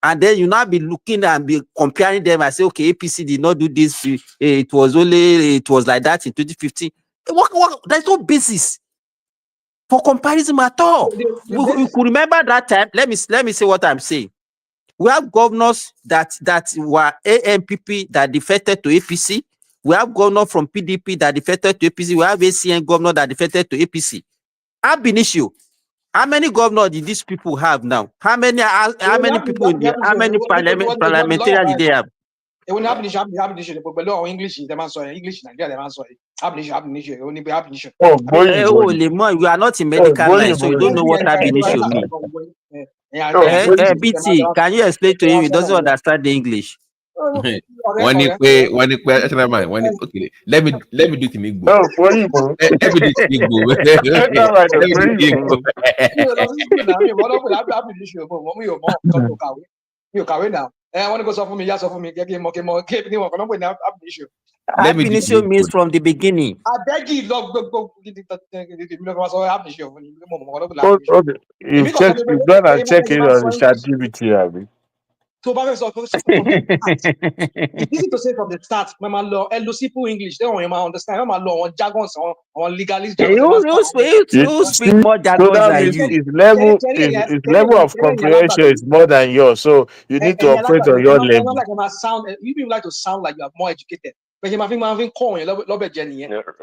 And then you now be looking and be comparing them and say, okay, APC did not do this. It was like that in 2015. There's no basis for comparison at all. We could remember that time. Let me say what I'm saying. We have governors that were AMPP that defected to APC. We have governors from PDP that defected to APC. We have ACN governor that defected to APC. Ab initio. How many governors did these people have now? How many people in there? How many parliamentarians did they have? English, you are not in medical line, so you don't know what ab initio means. BT, can you explain to him? He doesn't understand the English. One okay, let me do Tinigbo. No, for you, bro. Let me do Tinigbo. All right, Let me for do you, Tinigbo. bro. I want to go suffer me, yes, suffer me, get more, keep me work. I'm going to have an issue. Let me Ab do initio Tinigbo. means from the beginning. I beg you, go, have an issue. Okay. You've checked, you've gone and checked it on the ChatGPT, Abby. So, from the start, it's easy to say from the start, my law, simple English, they don't understand. My law on jargons, on legalist jargons. You speak more So jargons that than means you. his level of comprehension is more than yours. So you need to operate on your level. You people like to sound like you are more educated. But you having coin, Jenny. You're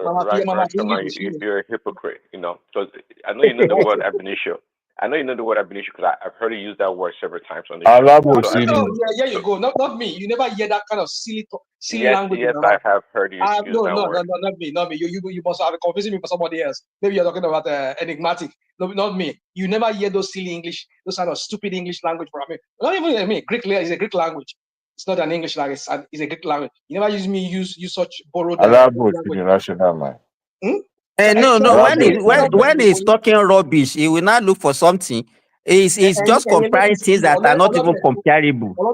a hypocrite, you know. Because I know you know the word ab initio. I know you know the word ab initio because I've heard you use that word several times on the show. Yeah, you go. Not me. You never hear that kind of silly language. Yes, I have heard you use no, that word. not me. You must have convincing me for somebody else. Maybe you're talking about enigmatic. No, not me. You never hear those silly English, those kind of stupid English language from me. Not even me. Greek is a Greek language. It's not an English language. It's a Greek language. You never use such borrowed Alabo language. international man. No. When he's talking rubbish, he will not look for something. He's just comparing things that are not even comparable. People,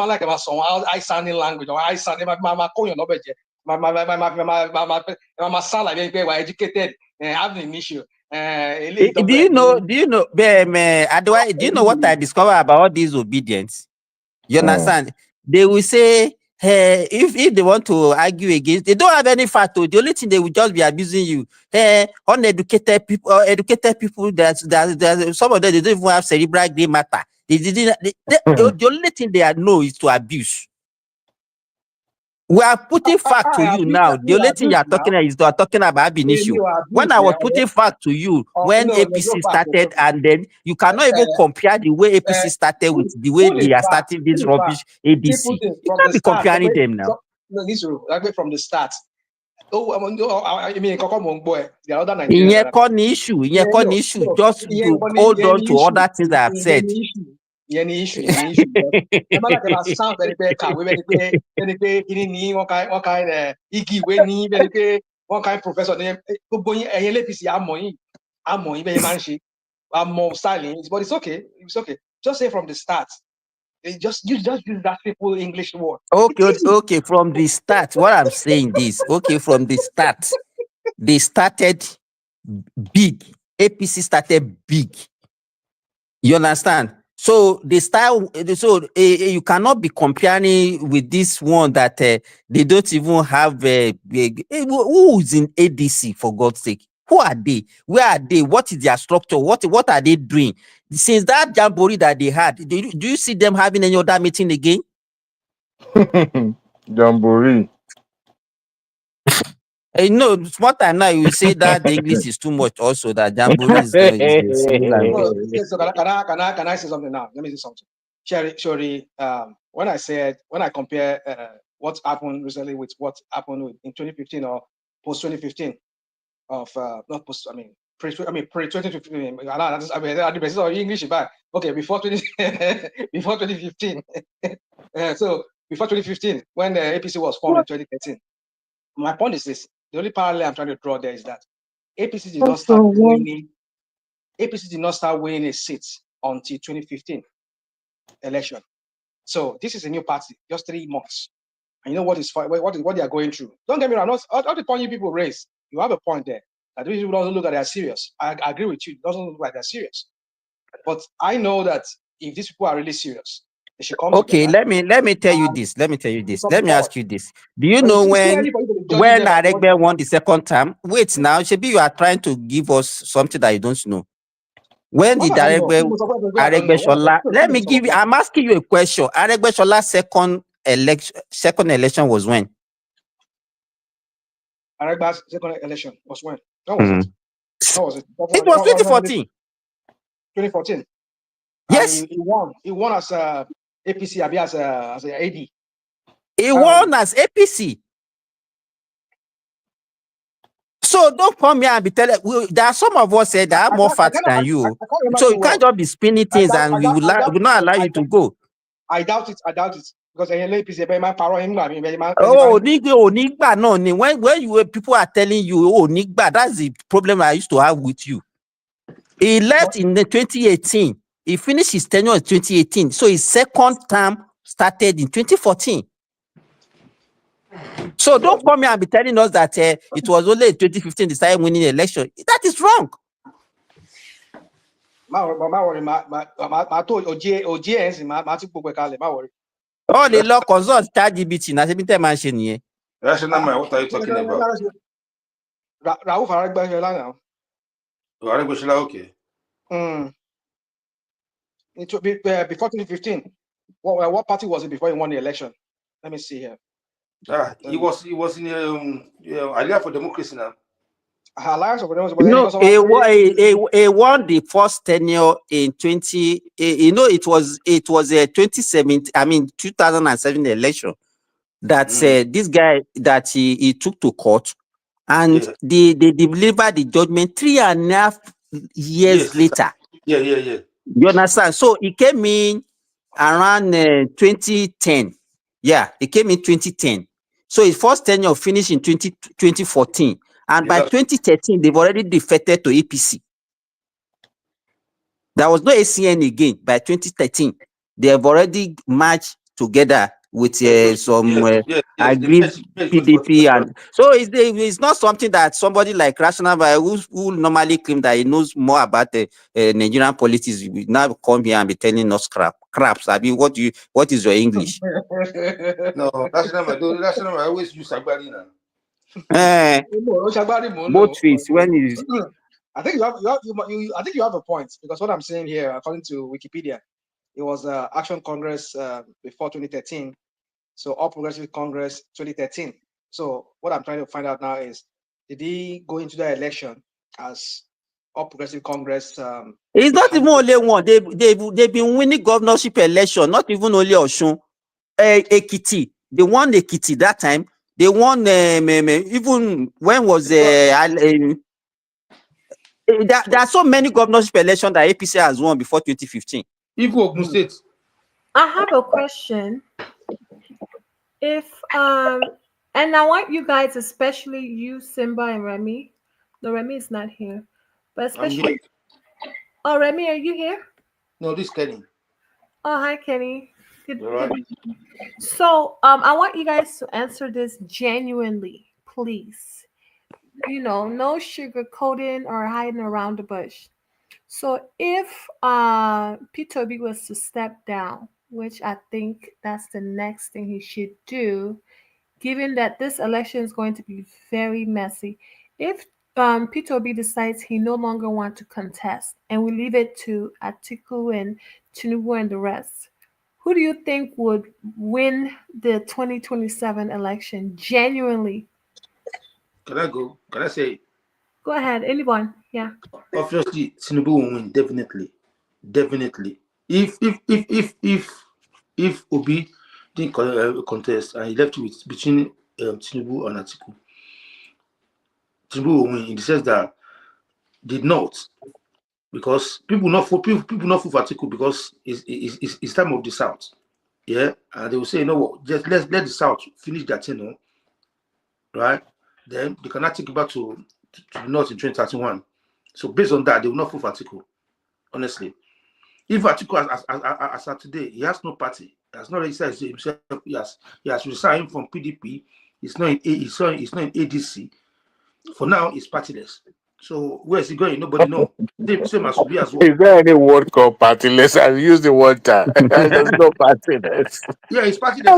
like high sounding language or high sounding my sound like they were educated and having an issue. Do you know, Adwai, do you know what I discovered about all these obedience? You understand? They will say, hey, if they want to argue against, they don't have any fact. The only thing they will just be abusing you. Hey, uneducated people, educated people, that some of them they don't even have cerebral gray matter. The only thing they know is to abuse. We are putting fact to you now. The only thing you are talking about is talking about ab initio. When I was putting fact to you, when APC started, and then you cannot even compare the way APC started with the way they are starting this rubbish ABC. You can't be comparing them now. No, this like from the start. I mean, the other Nigerians. issue. Just hold on to other things that I've said. Any issue. I'm like about sound very better. We very one kind Iggy one kind professor name. I'm more styling, but it's okay. It's okay. Just say from the start. Just use that simple English word. Okay. From the start, what I'm saying is, from the start, they started big. APC started big. You understand? So the style, you cannot be comparing with this one that they don't even have. Who is in ADC, for God's sake? Who are they? Where are they? What is their structure? What are they doing? Since that jamboree that they had, do you see them having any other meeting again? Jamboree. No, small time now you say that the English is too much. Also, that jamboree is the silly language. So can I say something now? Let me say something. Sherry, when I compare what happened recently with what happened in 2015 or post 2015 of not post, I mean pre 2015. I mean the basis of English back. Okay, before 2015. So before 2015, when the APC was formed in 2013. My point is this: the only parallel I'm trying to draw there is that APC did not start winning. APC did not start winning a seat until 2015 election. So this is a new party, just 3 months. And you know what they are going through. Don't get me wrong. All the point you people raise, you have a point there. That these people don't look like they're serious. I agree with you. It doesn't look like they're serious. But I know that if these people are really serious, they should come together. Let me tell you this. Let me ask you this. Do you know when Aregbe won the second term? Wait now, Shebi, you are trying to give us something that you don't know. When did Aregbe, I'm asking you a question. Aregbe second election was when? Aregbe's second election was when? When was it? When was it? It was 2014. 2014. Yes. He won as APC, as a AD. He won as APC. So don't come here and be telling. There are some of us that have more facts than you. So you can't just be spinning things and we will not allow you to go. I doubt it. Because Oh, Nigba, no. When people are telling you, oh, Nigba, that's the problem I used to have with you. He left in the 2018. He finished his tenure in 2018. So his second term started in 2014. So don't come here and be telling us that it was only in 2015 they started winning the election. That is wrong. All the law consult ChatGPT. Now, every time I say, Rational mind, what are you talking about? Raouf Aregbesola now. Aregbesola, okay. Before 2015, what party was it before he won the election? Let me see here. He was in Alliance for Democracy now. Alliance for Democracy. No, he won the first tenure in 20. It was 2017. I mean 2007 election. That's this guy that he took to court, and they delivered the judgment 3.5 years later. Yeah. You understand? So he came in around 2010. Yeah, he came in 2010. So his first tenure finished in 2014. And by 2013, they've already defected to APC. There was no ACN again. By 2013, they have already merged together with some agreed PDP. And so it's not something that somebody like Rational who normally claim that he knows more about the Nigerian politics will now come here and be telling us craps. I mean, what is your English? No, Rational I always use Agbari now. Both face when is. I think you have a point, because what I'm saying here, according to Wikipedia, it was Action Congress before 2013. So All Progressive Congress 2013. So what I'm trying to find out now is, did he go into the election as All Progressive Congress? It's not even only one. They've been winning governorship election. Not even only Osun, Ekiti. They won Ekiti that time. They won even when was there are so many governorship elections that APC has won before 2015. Even Ogun State. I have a question. If and I want you guys, especially you, Simba and Remy. No, Remy is not here, but especially. Oh, Remy, are you here? No, this Kenny. Oh, hi, Kenny. Good. Right. So, I want you guys to answer this genuinely, please. No sugarcoating or hiding around the bush. So, if P2B was to step down, which I think that's the next thing he should do, given that this election is going to be very messy, if P2B decides he no longer wants to contest and we leave it to Atiku and Tinubu and the rest, who do you think would win the 2027 election genuinely? Can I go? Can I say? Go ahead, anyone. Yeah. Obviously, Tinubu will win, definitely. If Obi didn't contest and he left between Tinubu and Atiku, Tinubu will win in the sense that did not, because people not for Atiku because it's time of the South. Yeah, and they will say, you know what, just let the South finish that thing, right? Then they cannot take it back to the North in 2031. So based on that, they will not vote for Atiku. Honestly, if Atiku as of today, he has no party. He has not registered himself. He has resigned from PDP. It's not in ADC. For now, he's partyless. So where is he going? Nobody knows. Same as Obi as well. Is there any word called partyless? I've used the word time. There's no partyless. Yeah, he's partyless. I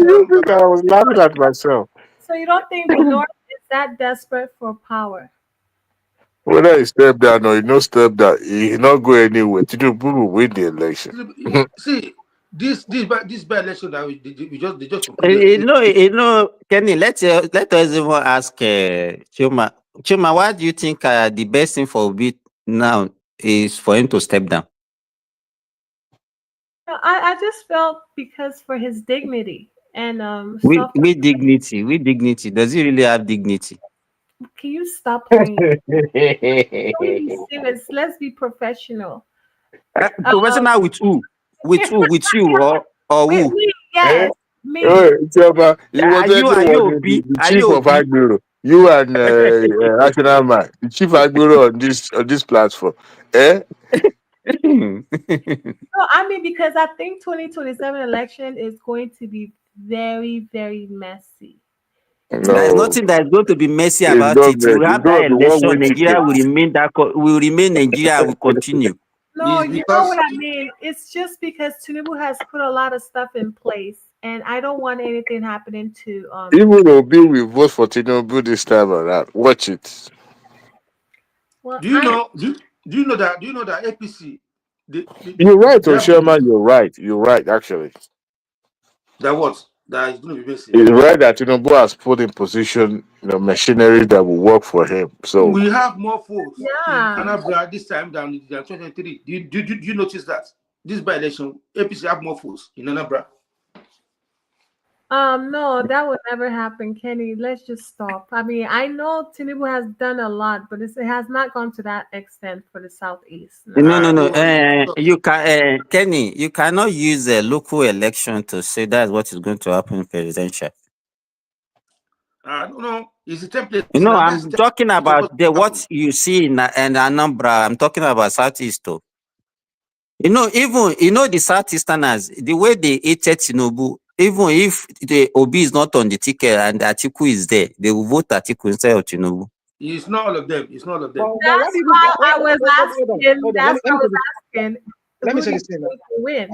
was laughing at myself. So you don't think the North is that desperate for power? Whether he step down or he no step down, he not go anywhere. Tinubu will win the election. See, this by election that they just concluded. Kenny, let us even ask Chuma. Chuma, what do you think the best thing for Obi now is for him to step down? I just felt because for his dignity and with dignity. Does he really have dignity? Can you stop playing? Don't be serious. Let's be professional. Professional with who? With you? Or Or Wait, who? me, Eh? yes, me. Chema, he Are was you the Are chief you of Obi? Agbero. You and National Man, the chief Agbero on this platform. Eh? No, I mean because I think 2027 election is going to be very, very messy. There is No, nothing that is going to be messy it's about not it. We bad. It's have that going to be one way election. Nigeria ticket. will remain will remain Nigeria and will continue. No, It's you know what because I mean. It's just because Tinubu has put a lot of stuff in place, and I don't want anything happening to Even Obi will vote for Tinubu this time around. Watch it. Well, do you know do you know that APC You're right, they have Oshema. You're right. You're right, actually. that what that is going to be messy. It's right that Tinubu has put in position machinery that will work for him. So We have more votes in yeah. Anambra this time than 2023. Do you notice that? This by election, APC have more votes in Anambra. No, that would never happen, Kenny. Let's just stop. I mean, I know Tinubu has done a lot, but it has not gone to that extent for the southeast. No. No. Don't worry. You can, Kenny. You cannot use a local election to say that's what is going to happen in presidential. I don't know. It's a template You know, now. That's I'm the talking template of about what's the going to what happen. you see in Anambra. I'm talking about southeast. Though. You know, even the southeasterners, the way they hated Tinubu, even if the Obi is not on the ticket and Atiku is there, they will vote Atiku instead of Tinubu. It's not all of them. It's not all of them. But why That's do you why why, I was hold on, asking. hold on. That's Let why me I say was this. asking Let me who say do this you thing. think will win?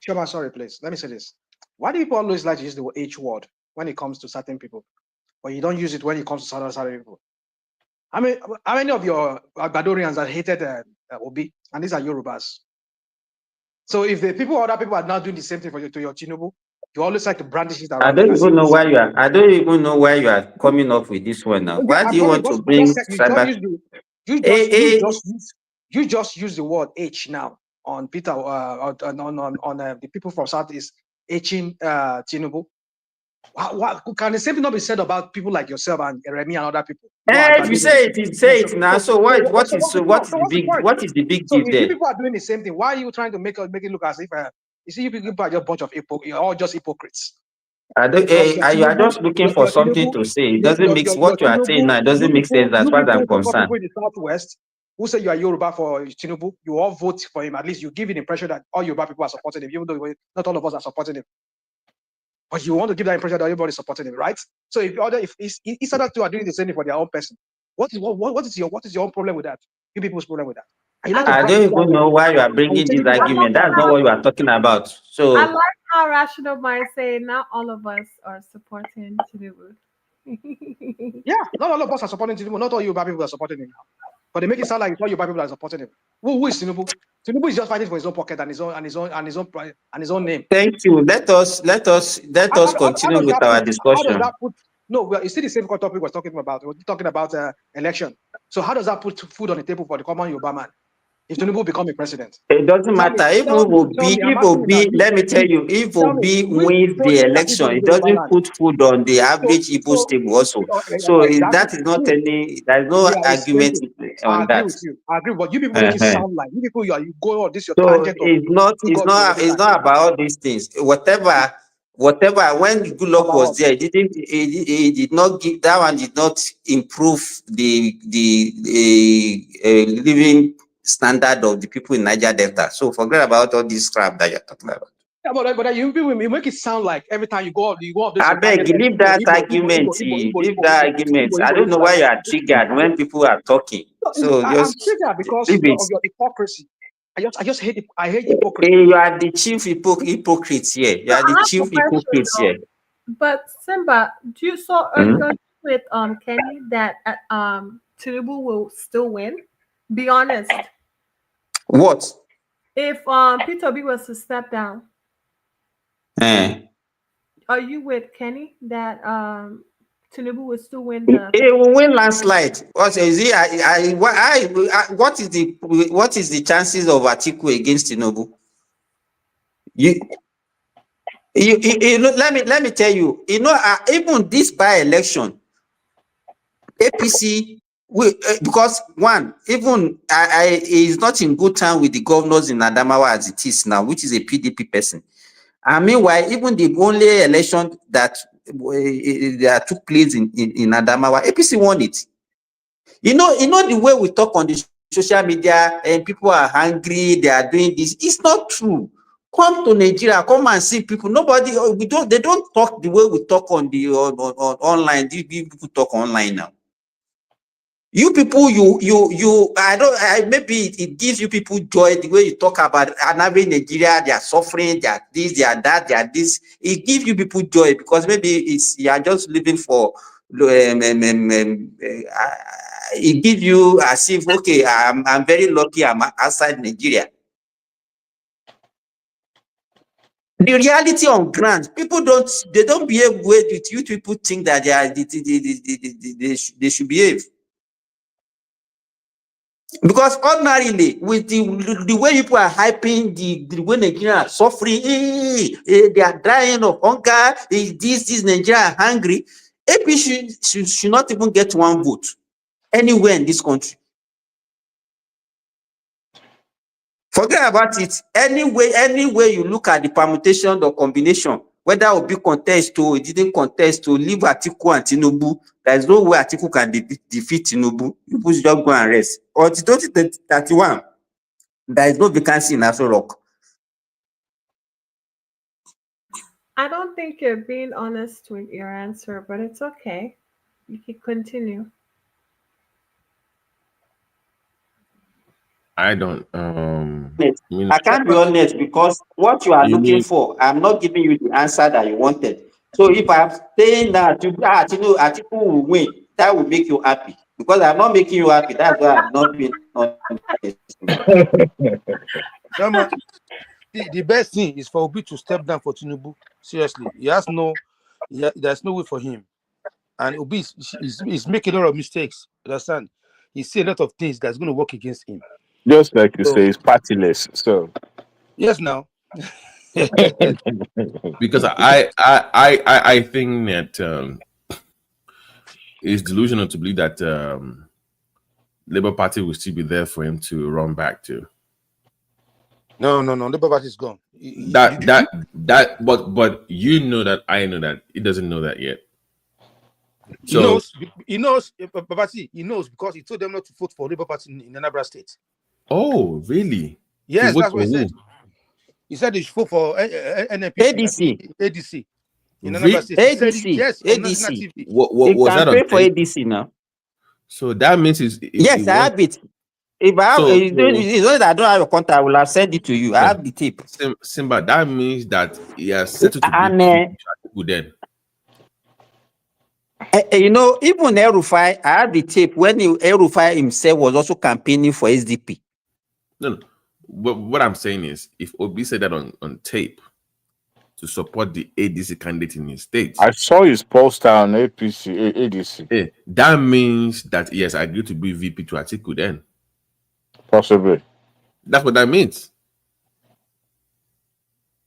Shoma, sorry, please. Let me say this. Why do people always like to use the H word when it comes to certain people, but you don't use it when it comes to certain people? How many of your Badorians that hated Obi, and these are Yorubas? So if the other people are now doing the same thing to your Tinubu, you always like to brandish it I around like don't as if even know it's. why you are. I don't even know why you are coming up with this one now. Okay, Why do I'm you coming want because to bring you just cyber? use the you Eh, just you eh, just use you just use the word H now on Peter on the people from Southeast Hing Tinubu. What can the same thing not be said about people like yourself and Remy and other people who are if you Barbadians? say it, say it now. So what is the What's the big point? So deal if you there? people are doing the same thing, why are you trying to make it look as if you see you people are just a bunch of you're all just hypocrites? I don't, you are just looking for Your something Tinubu, to say. It doesn't make your what you are saying Tinubu, now. It doesn't make sense as you far as people, I'm so called concerned. people in the Southwest who say you are Yoruba for Tinubu, you all vote for him. At least you give an impression that all Yoruba people are supporting him, even though not all of us are supporting him. But you want to give that impression that everybody is supporting him, right? So if each other two are doing the same thing for their own person, what is your own problem with that? You people's problem with that? And you like to I brand don't it that even way. know why you are And you bringing say this you people are argument. That's not what you are talking about. I So like how Rational Mind say not all of us are supporting Tinubu. yeah, not all of us are supporting Tinubu. Not all Yoruba people are supporting him now. But they make it sound like it's all Yoruba people are supporting him. Who is Tinubu? Tinubu is just fighting for his own pocket and his own name. thank you. Let us How continue does with that our put? How does discussion. that put? No, well, you see the same topic we're talking about. We're talking about election. So how does that put food on the table for the common Yoruba man if Tinubu become a president? It doesn't matter. Tell me. I'm If asking you now. Obi, let me tell you, if Tell me, Obi who is wins the portraying as if election, he's it Yoruba doesn't land? put food on the So, average Igbo so table also. So exactly. that is not any, there's no Yeah, it's the same argument thing. I on agree that. with you. I agree. But you people make it Uh-huh. sound like you people you go on this your So tangent of good Yoruba it's land. not about all these things. Whatever. When Goodluck About was what? there, he did not give that one. Did not improve the living standard of the people in Niger Delta. So forget about all this crap that you're talking about. Yeah, but you people you make it sound like every time you go on this I your beg, tangent of leave that argument. Leave that argument. I don't know like why you are triggered when people are talking. So I'm just triggered because leave it. of your hypocrisy. I just hate it. I hate hypocrisy. Hey, you are the chief hypocrite here. You So are the I have a chief question hypocrite though. here. But Simba, are you Hmm? going with Kenny that Tinubu will still win? Be honest. What? If Peter B was to step down, Eh. are you with Kenny that Tinubu will still win He the will win landslide. What is he? What is the chances of Atiku against Tinubu? You, let me tell you. Even this by-election, APC because one, even he is not in good time with the governors in Adamawa as it is now, which is a PDP person. And meanwhile, even the only election that took place in Adamawa, APC won it. You know the way we talk on the social media and people are angry, they are doing this. It's not true. Come to Nigeria, come and see people. They don't talk the way we talk on the online. These people talk online now. You people, maybe it gives you people joy the way you talk about Anabe Nigeria, they are suffering, they are this, they are that, they are this. It gives you people joy because maybe you are just living for it gives you as if, okay, I'm very lucky I'm outside Nigeria. The reality on ground, people don't behave with you people think that they should behave. Because ordinarily, with the way people are hyping the way Nigeria are suffering, they are dying of hunger, this Nigeria are hungry, AP should not even get one vote anywhere in this country. Forget about it. Anyway you look at the permutation or combination, whether it will be contest or it didn't contest to leave Atiku and Tinubu, there is no way Atiku can defeat Tinubu. People should just go and rest. Until 2031, there is no vacancy in Aso Rock. I don't think you're being honest with your answer, but it's okay. You can continue. I don't. I can't be honest because what you are looking for, I'm not giving you the answer that you wanted. So if I'm saying that Atiku will win, that will make you happy. Because I'm not making you happy, that's why I'm not being honest. The best thing is for Obi to step down for Tinubu. Seriously, there's no way for him. And Obi is making a lot of mistakes. Understand? He see a lot of things that's going to work against him. Just like you say, it's partyless. So yes, now. Because I think that it's delusional to believe that Labour Party will still be there for him to run back to. No. Labour Party is gone. But you know that I know that he doesn't know that yet. So he knows, Babasi, he knows because he told them not to vote for Labour Party in Anambra State. Oh, really? Yes, that's what he said. He said they should vote for NNPP, ADC. In Anambra State. ADC. Yes, ADC. What was that on for ADC now? So that means yes, I have it. If I have, it's only that I don't have a contact, I will have sent it to you. I have the tape. Simba, that means that he has settled to be then. You know, even El-Rufai, I have the tape when El-Rufai himself was also campaigning for SDP. No. But what I'm saying is, if Obi said that on tape to support the ADC candidate in his state, I saw his poster on ADC. That means that he has agreed to be VP to Atiku then. Possibly. That's what that means.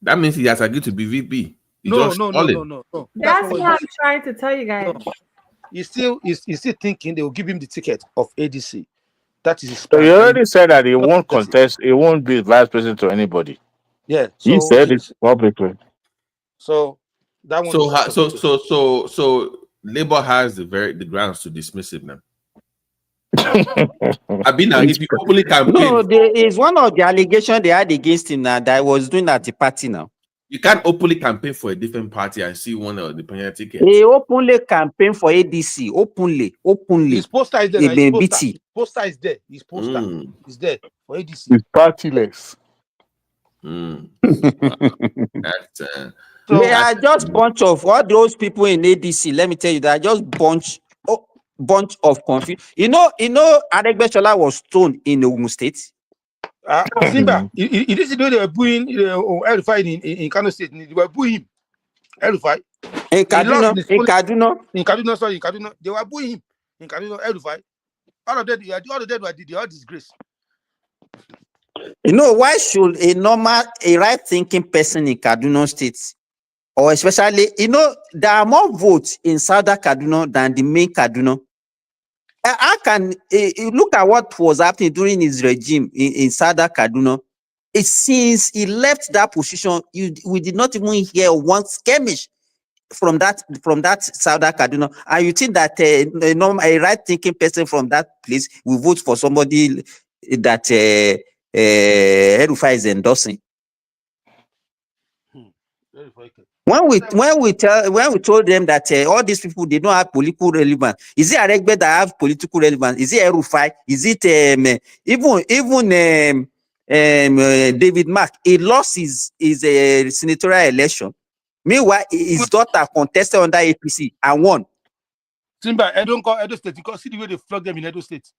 That means he has agreed to be VP. No. That's what I'm trying to tell you guys. No. He's still thinking they will give him the ticket of ADC. That is his plan. So he already said that he won't contest, he won't be vice president to anybody. Yeah. So he said it publicly. So that one. So Labour has the grounds to dismiss him now. I've been now. If you openly campaign, no, there is one of the allegations they had against him now that I was doing at the party now. You can't openly campaign for a different party and see one of the premier tickets. He openly campaign for ADC. Openly. His poster is there. His poster is there. His poster is there for ADC. It's partyless. They are just bunch of all those people in ADC. Let me tell you, they are just bunch of confused. You know, Adegbeshola was stoned in Ogun State. Simba, he didn't know they were booing El-Rufai in Kano State. They were booing him. El-Rufai. In Kaduna. They were booing him in Kaduna. El-Rufai. All of them were all disgrace. You know, why should a right-thinking person in Kaduna State, or especially, there are more votes in Southern Kaduna than the main Kaduna. I can look at what was happening during his regime in Southern Kaduna. Since he left that position, we did not even hear one skirmish from that Southern Kaduna. And you think that a right thinking person from that place will vote for somebody that Erufai is endorsing? When we told them that all these people, they don't have political relevance, is it Aregbe that have political relevance? Is it Erufai? Is it even David Mark? He lost his senatorial election. Meanwhile, his daughter contested under APC and won. Simba, I don't call Edo State because see the way they flog them in Edo State.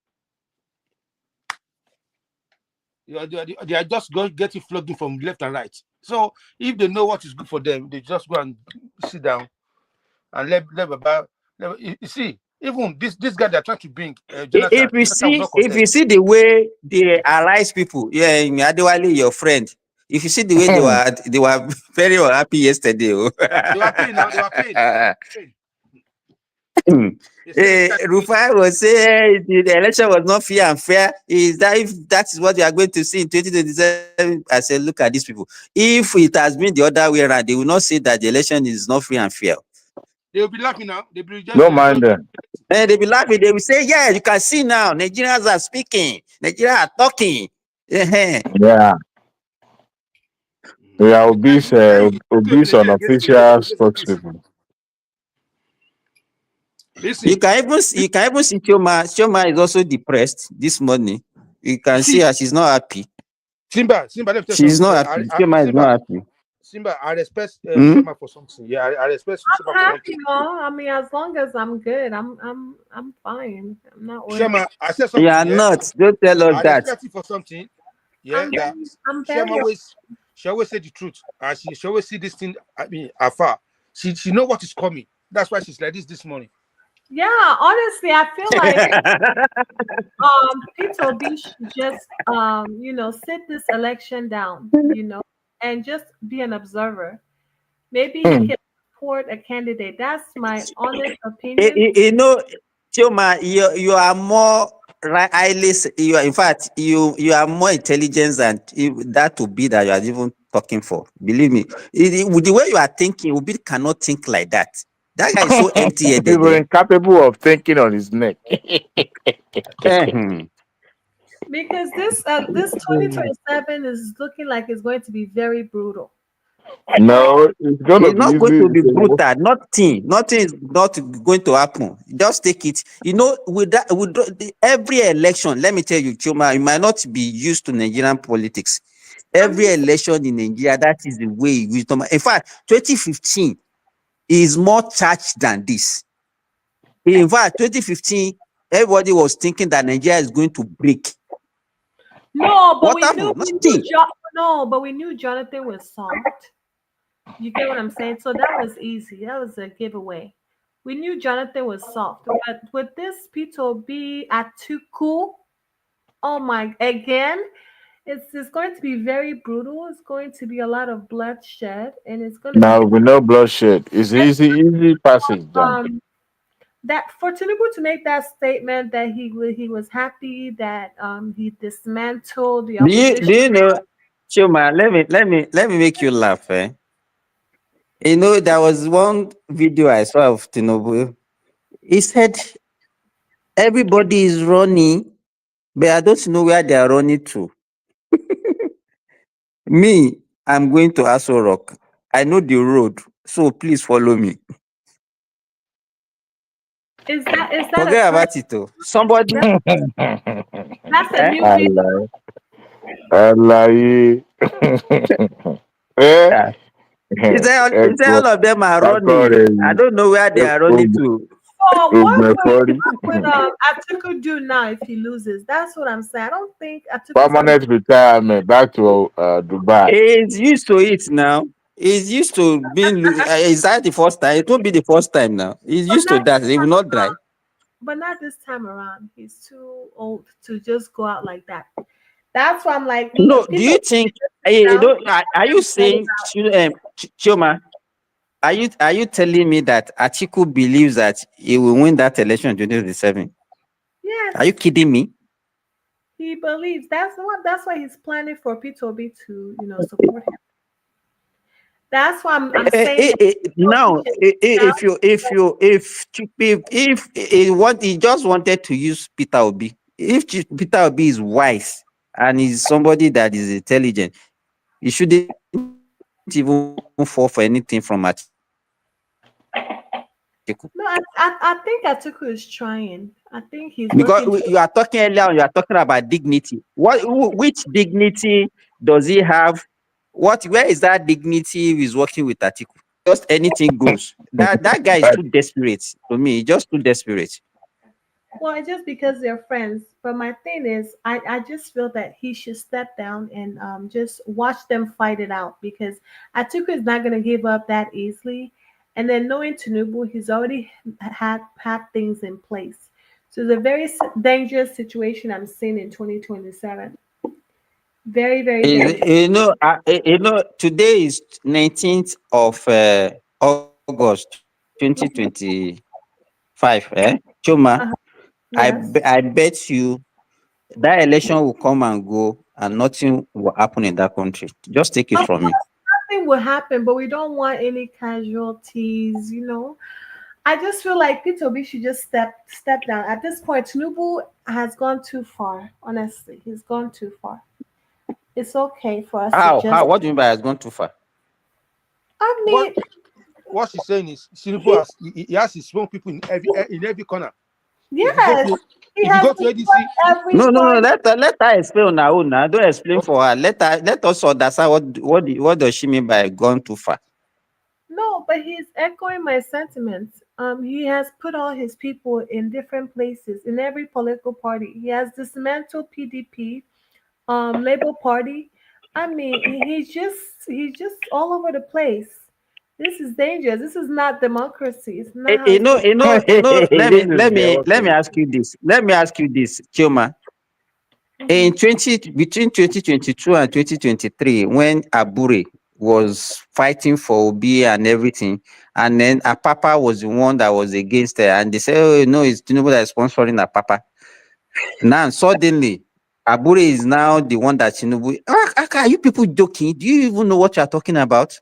They are just getting flogging from left and right. So if they know what is good for them, they just go and sit down and let you see, even this guy they're trying to bring Jonathan. If you see the way they arise people, yeah, Adewale, your friend. If you see the way they were very happy yesterday. They were paying now. They were paying. Rufai was saying the election was not fair and fair. Is that if that is what you are going to see in 2027? I said, look at these people. If it has been the other way around, they will not say that the election is not free and fair. They will be laughing now. They will just don't mind them. They'll be laughing. They will say, yeah, you can see now. Nigerians are speaking. Nigerians are talking. Yeah. They are obese unofficial spokespeople. You can even see Chioma. Chioma is also depressed this morning. You can see her; she's not happy. Simba, she's not happy. Chioma is not happy. Simba, I respect Chioma for something. Yeah, I respect Chioma for something. I mean, as long as I'm good, I'm fine. I'm not worried. Chioma, I said something. You are not. Don't tell us that. I respect you for something. Yeah, she always say the truth, and she always see this thing. I mean, afar. She know what is coming. That's why she's like this morning. Yeah, honestly, I feel like Peter B should just sit this election down, and just be an observer. Maybe he can support a candidate. That's my honest opinion. Chioma, you are more highly. You are, in fact, you are more intelligent than that to be that you are even talking for. Believe me, with the way you are thinking, Obi cannot think like that. That guy is so empty-headed. He was incapable of thinking on his neck. Because this 2027 is looking like it's going to be very brutal. No, it's not going to be brutal. Nothing is not going to happen. Just take it. With every election, let me tell you, Chioma, you might not be used to Nigerian politics. Every election in Nigeria, that is the way. In fact, 2015 is more charged than this. In fact, 2015, everybody was thinking that Nigeria is going to break. No, but we knew Jonathan was soft. You get what I'm saying? So that was easy. That was a giveaway. We knew Jonathan was soft. But with this P2B Atiku, again, it's going to be very brutal. It's going to be a lot of bloodshed, and it's going to be no bloodshed. It's easy passage. That for Tinubu to make that statement that he was happy that he dismantled the opposition. Do you know, Chioma? Let me make you laugh. There was one video I saw of Tinubu. He said everybody is running, but I don't know where they are running to. Me, I'm going to Aso Rock. I know the road, so please follow me. Is that forget about it though? Somebody that's a new video. Is all of them are running? I don't know where they are running to. Oh, what would Atiku do now if he loses? That's what I'm saying. I don't think Atiku permanent retirement back to Dubai. He's used to it now. He's used to being. Is that the first time? It won't be the first time now. He's used to that. He will not die. But not this time around. He's too old to just go out like that. That's why I'm like. No, do you think? Are you saying, Chioma? Are you telling me that Atiku believes that he will win that election in 2027? Yes. Are you kidding me? He believes that's what. That's why he's planning for P2B to, support him. That's why I'm saying Now, if what he just wanted to use Peter Obi, if Peter Obi is wise and is somebody that is intelligent, he shouldn't even fall for anything from Atiku. no. I think Atiku is trying. I think he's Because working. you are talking earlier, you are talking about dignity. Which dignity does he have? Where is that dignity he's working with Atiku? Just anything goes. That guy is too desperate to me. He's just too desperate. Well, it's just because they're friends. But my thing is, I just feel that he should step down and just watch them fight it out because Atiku is not going to give up that easily. And then knowing Tinubu, he's already had things in place. So it's a very dangerous situation I'm seeing in 2027. Very, very dangerous. Today is 19th of August 2025. Chuma, Uh-huh. Yes. I bet you that election will come and go and nothing will happen in that country. Just take it Of from me. course, nothing will happen, but we don't want any casualties. I just feel like P2B should just step down. At this point, Tinubu has gone too far. Honestly, he's gone too far. It's okay for us to How? just. What do you mean by has gone too far? I What mean, what she's saying is Tinubu has he has his strong people in every corner. If you go yes, to he if you has go to ADC, every No. party. Let her explain on her own now. Don't explain for her. Let us understand what does she mean by gone too far. No, but he's echoing my sentiments. He has put all his people in different places in every political party. He has dismantled PDP, Labour Party. I mean, he's just all over the place. This is dangerous. This is not democracy. It's not how it's supposed. Let me ask you this. Chioma. Mhm. Between 2022 and 2023, when Abure was fighting for Obi and everything, and then Apapa was the one that was against her, and they say, "Oh no, it's Tinubu that is sponsoring Apapa." Now suddenly, Abure is now the one that Tinubu. Are you people joking? Do you even know what you are talking about?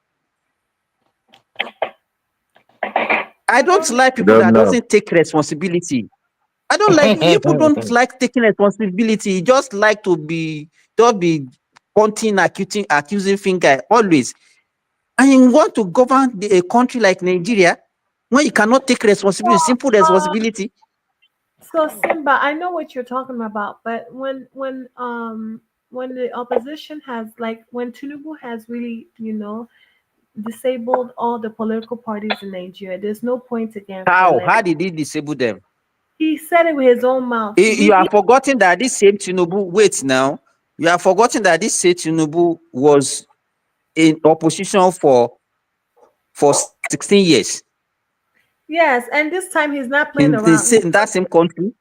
I don't like I people don't that know. doesn't take responsibility. I don't like people don't like taking responsibility. Just like to be pointing, accusing finger always. And you want to govern a country like Nigeria when you cannot take responsibility, simple responsibility. So Simba, I know what you're talking about, but when the opposition has like when Tinubu has really disabled all the political parties in Nigeria, there's no point again for How? election. How did he disable them? He said it with his own mouth. You are forgetting that this same Tinubu, wait now, you are forgetting that this same Tinubu was in opposition for 16 years Yes, and this time he's not playing around. in that same country.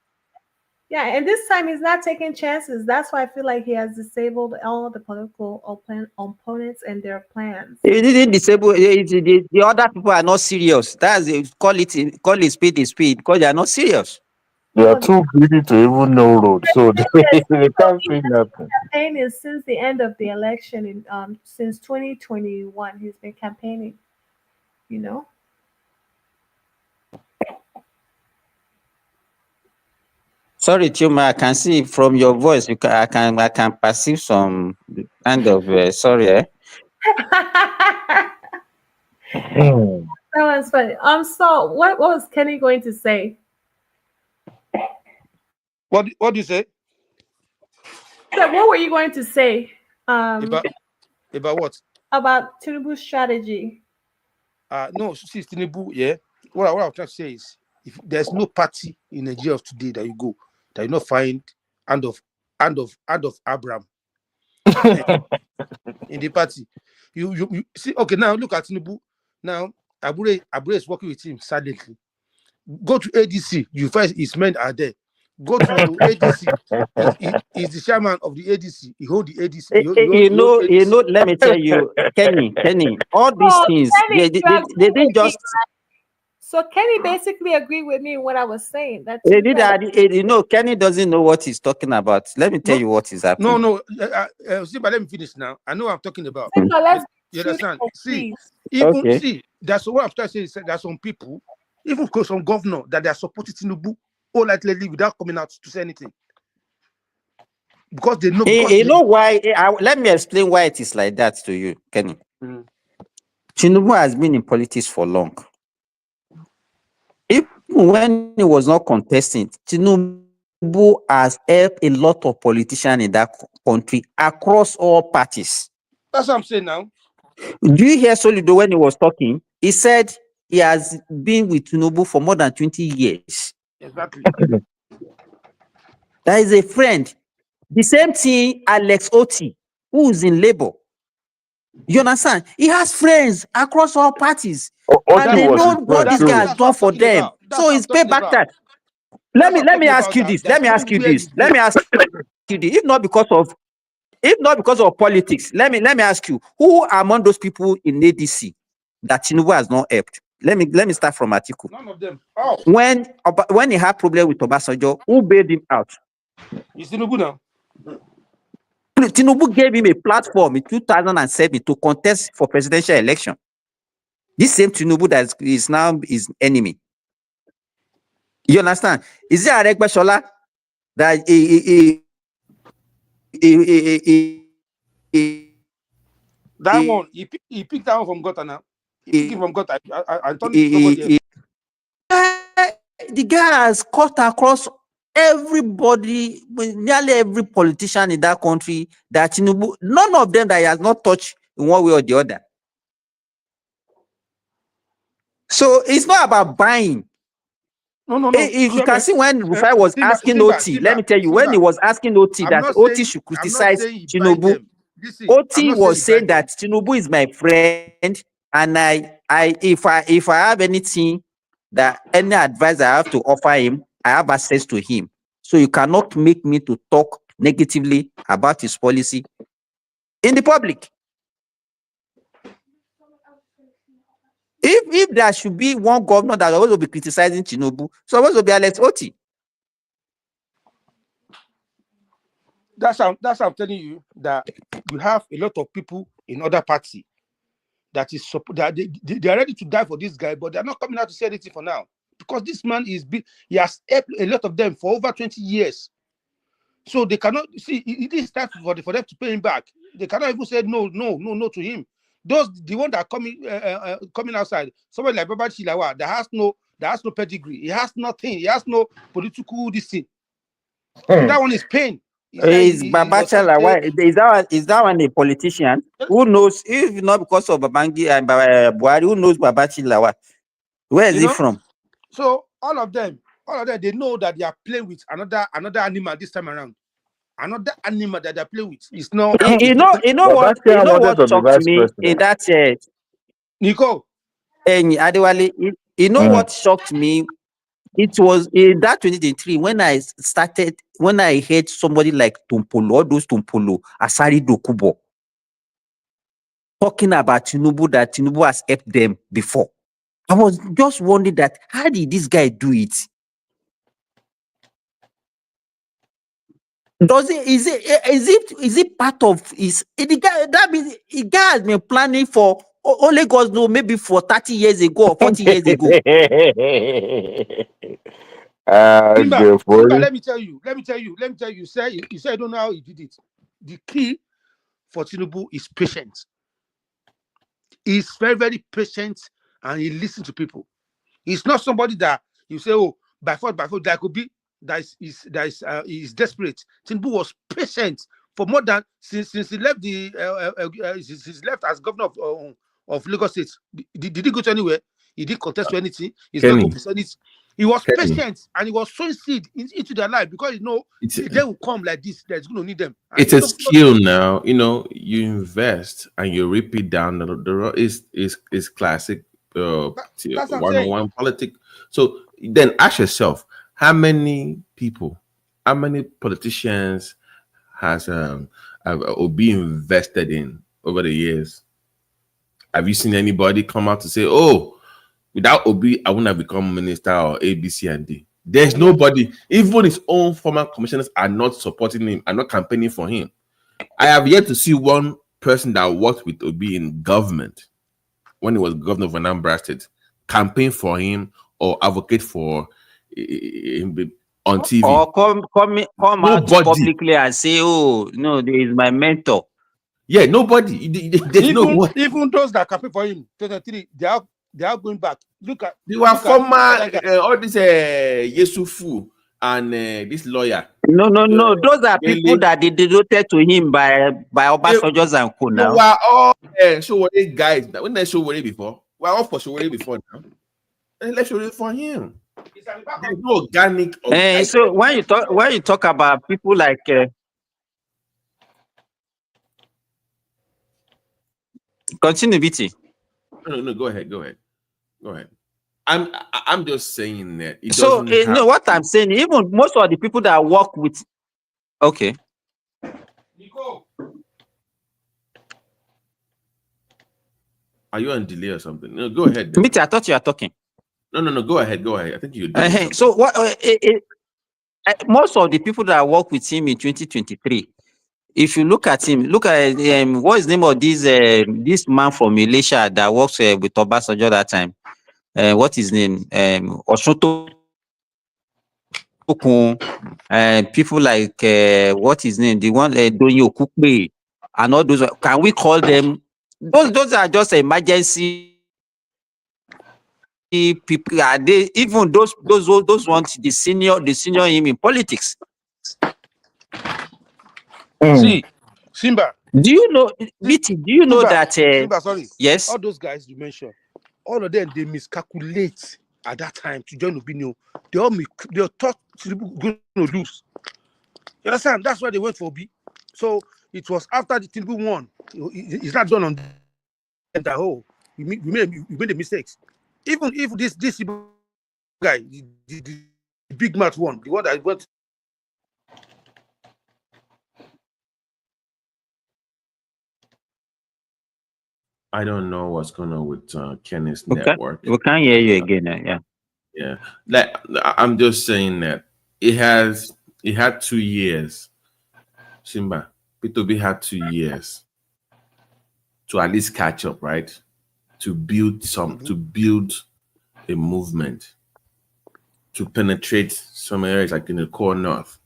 Yeah, and this time he's not taking chances. That's why I feel like he has disabled all the political opponents and their plans. He didn't disable the other people are not serious. That's call it speed is speed because they are not serious. They are No, too greedy to even know road, so they can't see nothing. campaigning since the end of the election in since 2021. He's been campaigning. You know. Sorry, Chuma, I can see from your voice. I can perceive some kind of sorry. That was funny. So what was Kenny going to say? what do you say So what were you going to say? about what? About Tinubu's strategy. No, see Tinubu, yeah. What I'm trying to say is, if there's no party in Nigeria of today that you go that you not find hand of Abraham in the party. You see, okay, now look at Tinubu. Now Abure is working with him silently. Go to ADC, you find his men are there. Go to ADC, he's the chairman of the ADC. He hold the ADC. He hold ADC. Let me tell you, Kenny, all these So things Kenny, they you agree didn't with me, just right? So Kenny basically agreed with me in what I was saying. That You know, Kenny doesn't know what he's talking about. Let me tell you what is happening. See, but let me finish now. I know what I'm talking about. No, let's you understand? See, Okay. see, that's what I'm trying to say. Is that there are some people, even because some governor, that they are supporting Tinubu wholeheartedly without coming out to say anything. Because they know. You know why? Let me explain why it is like that to you, Kenny. Tinubu has been in politics for long. Even when he was not contesting, Tinubu has helped a lot of politicians in that country across all parties. That's what I'm saying now. Do you hear Solido when he was talking? He said he has been with Tinubu for more than 20 years. Exactly. That is a friend. The same thing, Alex Oti, who is in Labour. You understand? He has friends across all parties. And they know what this guy has done for them. So he's payback that. Let me ask you this. Let me ask you this. If not because of politics, let me ask you, who among those people in ADC that Tinubu has not helped? Let me start from Atiku. None of them. Oh. When he had problem with Obasanjo, who bailed him out? It's Tinubu now. Tinubu gave him a platform in 2007 to contest for presidential election. This same Tinubu that is now his enemy. You understand? Is it Aregbesola that that one he picked that one from Gota now. He picked it from Gota. I turned it to somebody else. The guy has cut across everybody, nearly every politician in that country. That Tinubu, none of them that he has not touched in one way or the other. So it's not about buying. No. You can see when Rufai was asking Oti, let me tell you, when he was asking Oti that Oti should criticize Tinubu, Oti was saying that Tinubu is my friend, and if I have anything, that any advice I have to offer him, I have access to him. So you cannot make me to talk negatively about his policy in the public. If there should be one governor that will be criticizing Tinubu, so supposed to be Alex Oti. That's how I'm telling you that you have a lot of people in other parties that is that they are ready to die for this guy, but they're not coming out to say anything for now because this man he has helped a lot of them for over 20 years. So they cannot see it is time for them to pay him back. They cannot even say no to him. The one that are coming outside, somebody like Baba Chilawa that has no pedigree. He has nothing. He has no political this thing. So that one is pain. Is Baba Chilawa? Is that one a politician? Who knows? If not because of Babangi and Buhari, who knows Baba Chilawa? Where is he from? So all of them, they know that they are playing with another animal this time around. Another animal that they're playing with. It's not. You know what shocked me in that Nico. Adewale, you know what shocked me? It was in that 2023 when I heard somebody like Tumpolo, all those Tumpolo, Asari Dokubo, talking about Tinubu, that Tinubu has helped them before. I was just wondering that how did this guy do it? Is it part of his the guy? That means the guy has been planning for only God knows, maybe for 30 years ago or 40 years ago. Simba, let me tell you. You say you don't know how he did it. The key for Tinubu is patience. He's very, very patient and he listens to people. He's not somebody that you say, oh, by force, that could be that is desperate. Tinubu was patient for more than since he left since left as governor of Lagos State. Did he go to anywhere? He didn't contest to anything. He's not going to present it. He was patient and he was sowing seed into their life because they will come like this. That's going to need them. And it's a skill now. You invest and you repeat down the road. Is classic one-on-one politics. So then ask yourself, how many politicians has Obi invested in over the years? Have you seen anybody come out to say, oh, Without Obi, I wouldn't have become minister or A, B, C, and D. There's nobody, even his own former commissioners are not supporting him, are not campaigning for him. I have yet to see one person that worked with Obi in government when he was governor of Anambra State campaign for him or advocate for him on TV. Or come out Nobody. publicly and say, "Oh no, there is my mentor." Yeah, nobody. There's no one. Even those that campaign for him, 23, they are going back. Look at They were former all this Yesufu and this lawyer. No. Those are people that they devoted to him by Obasanjo's and co They now. were all Showore guys. When they Showore before, we are all for Showore before now. Let's show it for him. There's no organic. So when you talk about people like continue, BT. No, go ahead. I'm just saying that. So no, what I'm saying, even most of the people that work with, okay. Are you on delay or something? No, go ahead. BT, I thought you were talking. No, go ahead. I think you. So what? Most of the people that work with him in 2023, if you look at him, look at what is the name of this man from Malaysia that works with Obasanjo that time? What is his name? Oshoto. People like what is his name? The one Donyo Kukbe and all those. Can we call them? Those are just emergency people. Are they even those ones the senior him in politics? See, Simba. Do you know, BT? Do you know Simba, that? Simba, sorry. Yes. All those guys you mentioned, all of them they miscalculate at that time to join Obinio. They all thought Tinubu going to lose. You understand? That's why they went for Obi. So it was after the Tinubu won. It's not done on that whole. We made the mistakes. Even if this guy, the big match won, the one that went. I don't know what's going on with Kenneth's network. We can't hear you again. Yeah. Like I'm just saying that it had 2 years. Simba, P2B had 2 years to at least catch up, right? To build a movement, to penetrate some areas like in the core north.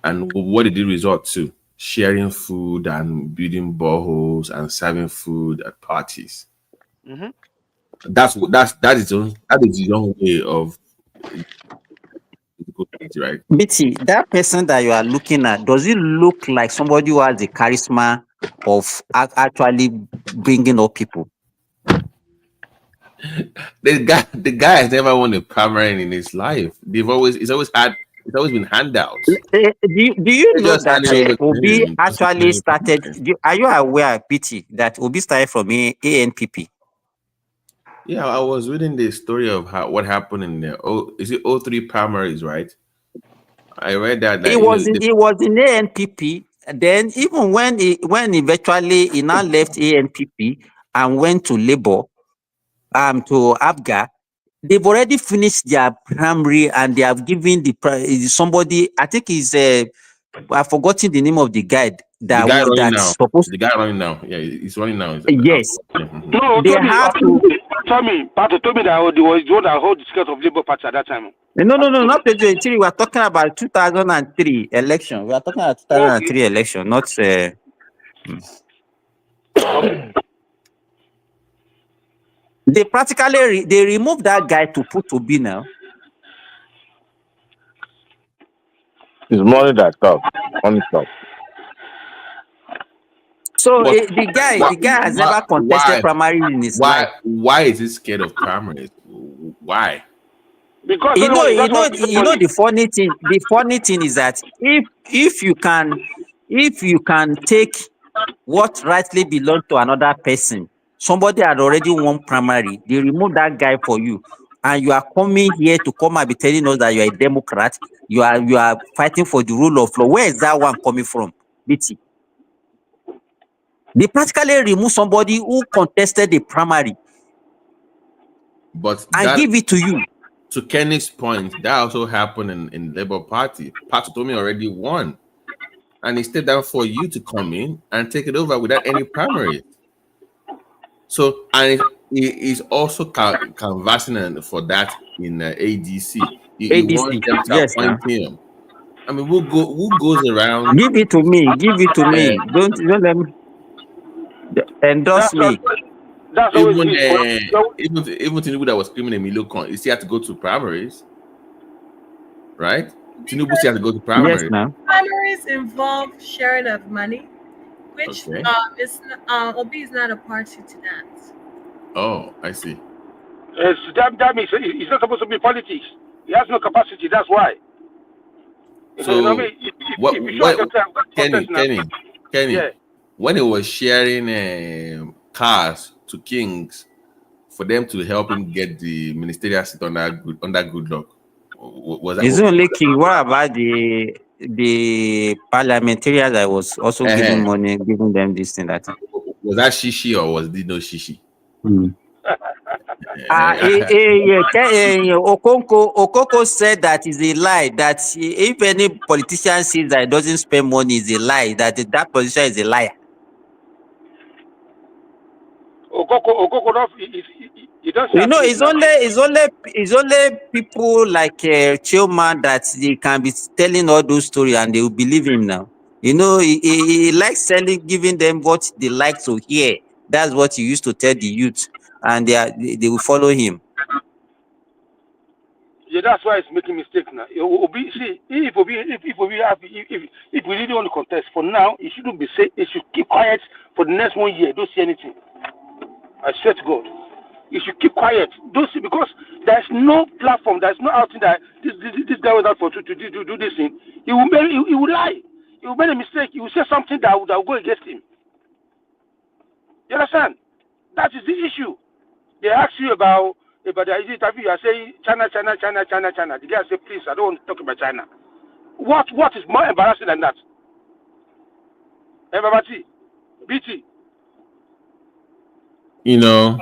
And what did it result to? Sharing food and building boreholes and serving food at parties. Mm-hmm. That is the own way of right. BT, that person that you are looking at, does it look like somebody who has the charisma of actually bringing up people? The guy has never won a primary in his life. It's always been handouts. Do you know that Obi actually started? Are you aware, BT, that Obi started from ANPP? Yeah, I was reading the story of what happened in the is it 03 primaries, right? I read that It was in ANPP. Then even when eventually he now left ANPP and went to Labour, to ABGA, they've already finished their primary and they have given somebody. I think he's I've forgotten the name of the guy that's supposed. The guy running now. Yeah, he's running now. Yes. No, they have to. Pato told me that he was the one that hold the skirt of Labour Party at that time. No, not 2023. We are talking about 2003 election. We are talking about 2003 election, not. They practically they removed that guy to put Obi now. It's money that talks. Money talks. So the guy has never contested primary in his life. Why is he scared of primaries? Why? Because you know the funny thing. The funny thing is that if you can take what rightly belongs to another person, somebody had already won primary. They remove that guy for you, and you are coming here to come and be telling us that you are a Democrat. You are fighting for the rule of law. Where is that one coming from, BT? They practically remove somebody who contested the primary. But and that, give it to you. to Kenny's point, that also happened in Labour Party. Pat Utomi already won, and he stayed down for you to come in and take it over without any primaries. So, and he's also canvassing for that in ADC. He wants them to yes, now. appoint him. I mean, who goes around? Give it to me. Give it to me. Don't let me endorse me. That's always it. Even Tinubu that was screaming at Milocon, he still had to go to primaries, right? Tinubu still had to go to primaries. Yes, now. Primaries involve sharing of money, which Obi is not a party to that. Oh, I see. That means he's not supposed to be politics. He has no capacity. That's why. So, you know what I mean? Kenny, yeah. when he was sharing cars to kings for them to help him get the ministerial seat under good luck, was that? It's only king. What about the parliamentarians that was also giving money, giving them this thing that? Was that shishi or was it no shishi? Okonko said that is a lie. That if any politician says that he doesn't spend money, is a lie. That politician is a liar. Okoko, he doesn't. You know, it's only people like Chillman that they can be telling all those stories and they will believe him now. You know, he likes giving them what they like to hear. That's what he used to tell the youth, and they will follow him. Yeah, that's why it's making mistake now. Obi, see, if we really want to contest for now, it shouldn't be said. It should keep quiet for the next 1 year. Don't say anything. I swear to God, you should keep quiet. Don't see, because there's no platform. There's no outing that this guy was out for to do this thing. He will lie. He will make a mistake. He will say something that will go against him. You understand? That is the issue. They ask you about the interview. You are saying China. The guy say, please, I don't want to talk about China. What is more embarrassing than that? Everybody, BT. You know,